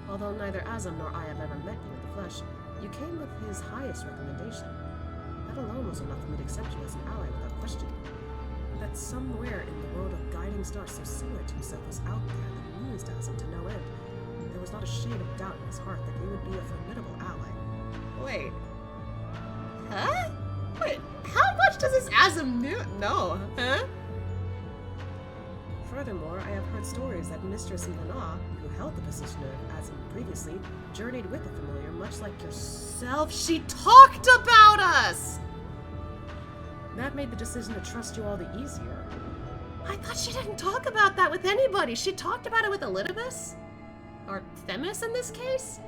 Although neither Azim nor I have ever met you in the flesh, you came with his highest recommendation. That alone was enough for me to accept you as an ally without question. That somewhere in the world of guiding stars so similar to himself was out there that amused Azim to no end. There was not a shade of doubt in his heart that you would be a formidable ally. Wait. Huh? Wait, how much does this Azim know? Huh? Furthermore, I have heard stories that Mistress Ivana, who held the position of Azim previously, journeyed with a familiar much like yourself. She talked about us! That made the decision to trust you all the easier. I thought she didn't talk about that with anybody. She talked about it with Elpis? Or Themis in this case?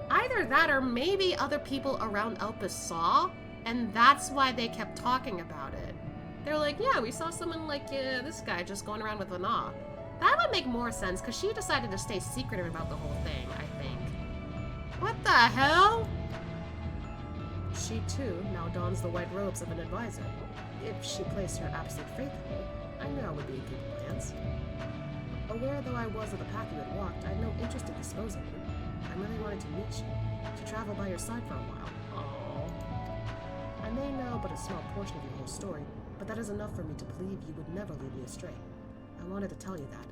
Either that or maybe other people around Elpis saw, and that's why they kept talking about it. They're like, yeah, we saw someone like this guy just going around with Ana. That would make more sense, because she decided to stay secretive about the whole thing, I think. What the hell? She, too, now dons the white robes of an advisor. If she placed her absolute faith in me, I knew I would be in good hands. Aware though I was of the path you had walked, I had no interest in disposing you. I really wanted to meet you, to travel by your side for a while. Aww. I may know but a small portion of your whole story, but that is enough for me to believe you would never lead me astray. I wanted to tell you that.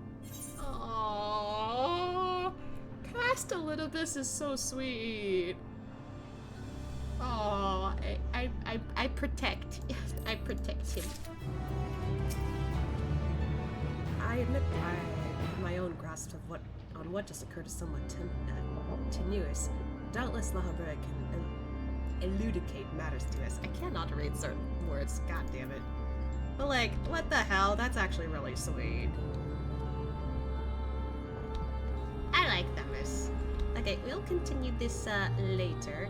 Aww. Cast Elpis is so sweet. Aww. I protect. I protect him. I admit my own grasp of what just occurred is somewhat tenuous. Doubtless La Habrea can elucidate matters to us. I cannot read certain words, god damn it. But like, what the hell? That's actually really sweet. I like Themis. Okay, we'll continue this later.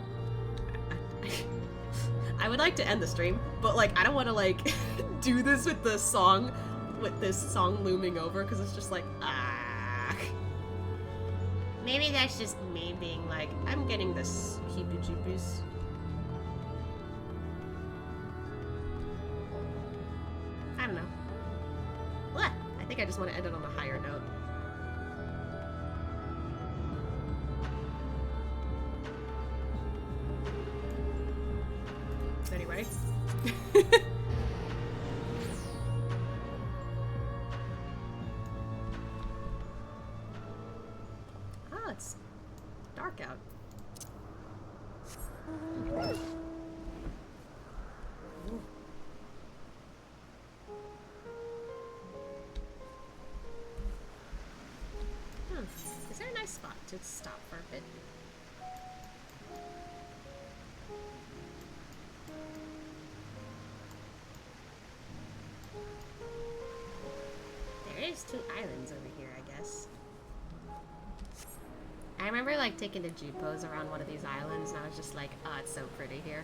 I would like to end the stream, but like, I don't want to like do this with this song looming over, because it's just like, Maybe that's just me being like, I'm getting this heebie-jeebies. I don't know. What? I think I just want to end it on a higher note. Anyway. Oh, it's dark out. Is there a nice spot to stop for a bit? There is 2 islands over here, I guess. I remember like taking a G-pose around one of these islands, and I was just like, oh, it's so pretty here.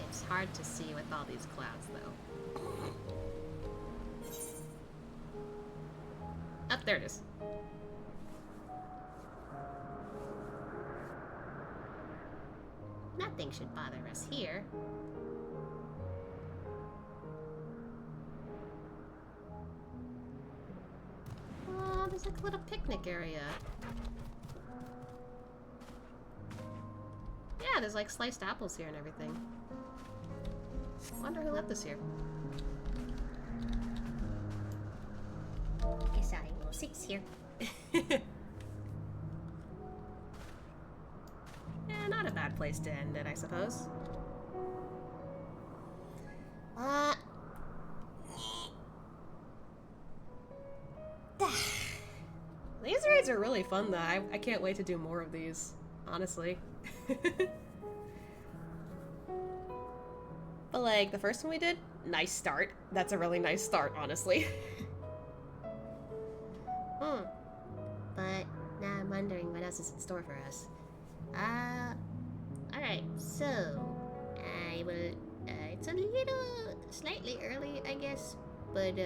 It's hard to see with all these clouds, though. Oh, there it is. Nothing should bother us here. Oh, there's like a little picnic area. Yeah, there's like sliced apples here and everything. Wonder who left this here. Guess I will sit here. Yeah, not a bad place to end it, I suppose. These raids are really fun, though. I can't wait to do more of these, honestly. But, like, the first one we did, nice start. That's a really nice start, honestly. But now I'm wondering what else is in store for us. Alright, so I will, it's a little, slightly early, I guess, but,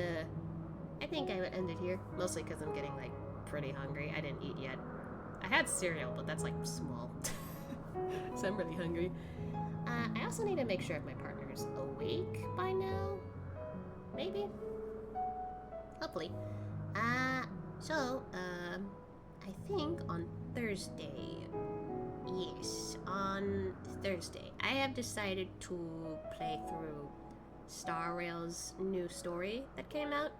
I think I will end it here, mostly because I'm getting, like, pretty hungry. I didn't eat yet. I had cereal, but that's, like, small. So I'm really hungry. I also need to make sure if my partner's awake by now. Maybe? Hopefully. So, I think on Thursday, yes, on Thursday, I have decided to play through Star Rail's new story that came out.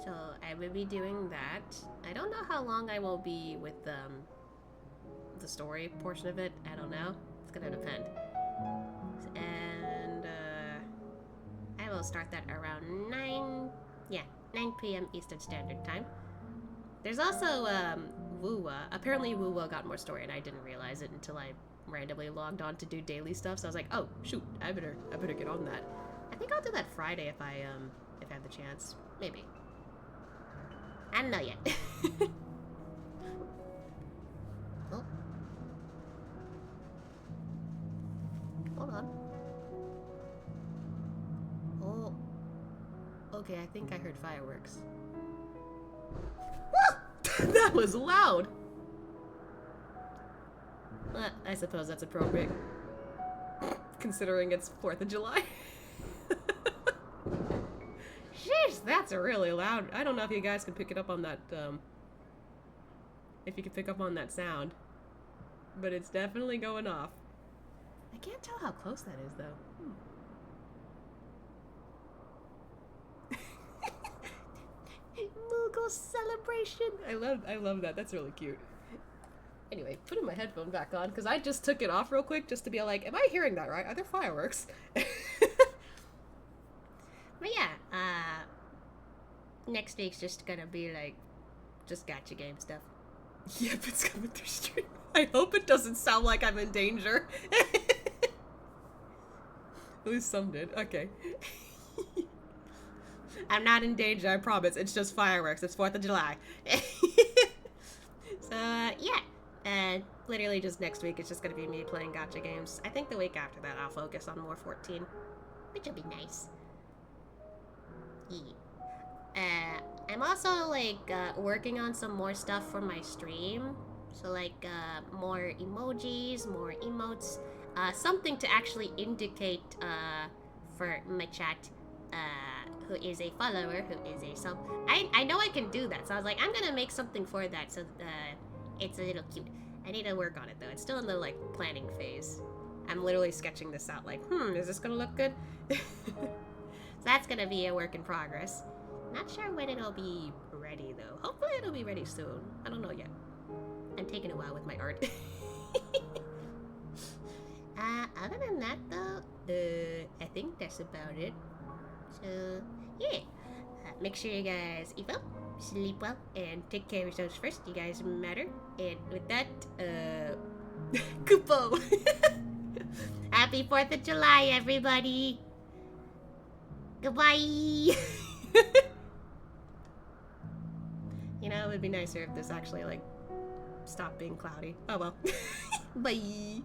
So I will be doing that. I don't know how long I will be with the story portion of it. I don't know. It's gonna depend. And I will start that around 9 p.m. Eastern Standard Time. There's also Wuwa. Apparently Wuwa got more story, and I didn't realize it until I randomly logged on to do daily stuff. So I was like, oh shoot, I better get on that. I think I'll do that Friday if I have the chance. Maybe. I don't know yet. Oh. Hold on. Oh. Okay, I think I heard fireworks. That was loud! I suppose that's appropriate. Considering it's 4th of July. Jeez, that's really loud. I don't know if you guys can pick it up on that, if you can pick up on that sound. But it's definitely going off. I can't tell how close that is, though. Moogle celebration! I love that. That's really cute. Anyway, putting my headphone back on, because I just took it off real quick just to be like, am I hearing that right? Are there fireworks? But yeah, next week's just gonna be like, just gacha game stuff. Yep, it's coming through stream. I hope it doesn't sound like I'm in danger. At least some did. Okay. I'm not in danger, I promise. It's just fireworks. It's 4th of July. So, yeah. Literally just next week, it's just gonna be me playing gacha games. I think the week after that, I'll focus on more 14. Which will be nice. Yeah. I'm also, like, working on some more stuff for my stream. So, like, more emojis, more emotes. Something to actually indicate, for my chat, who is a follower, who is a sub. I know I can do that, so I was like, I'm gonna make something for that, so, it's a little cute. I need to work on it, though. It's still in the, like, planning phase. I'm literally sketching this out, like, is this gonna look good? So that's gonna be a work in progress. Not sure when it'll be ready, though. Hopefully it'll be ready soon. I don't know yet. I'm taking a while with my art. Other than that, though, I think that's about it. So, yeah. Make sure you guys eat well, sleep well, and take care of yourselves first. You guys matter. And with that, Kupo! Happy 4th of July, everybody! Goodbye! You know, it would be nicer if this actually, like, stopped being cloudy. Oh well. Bye!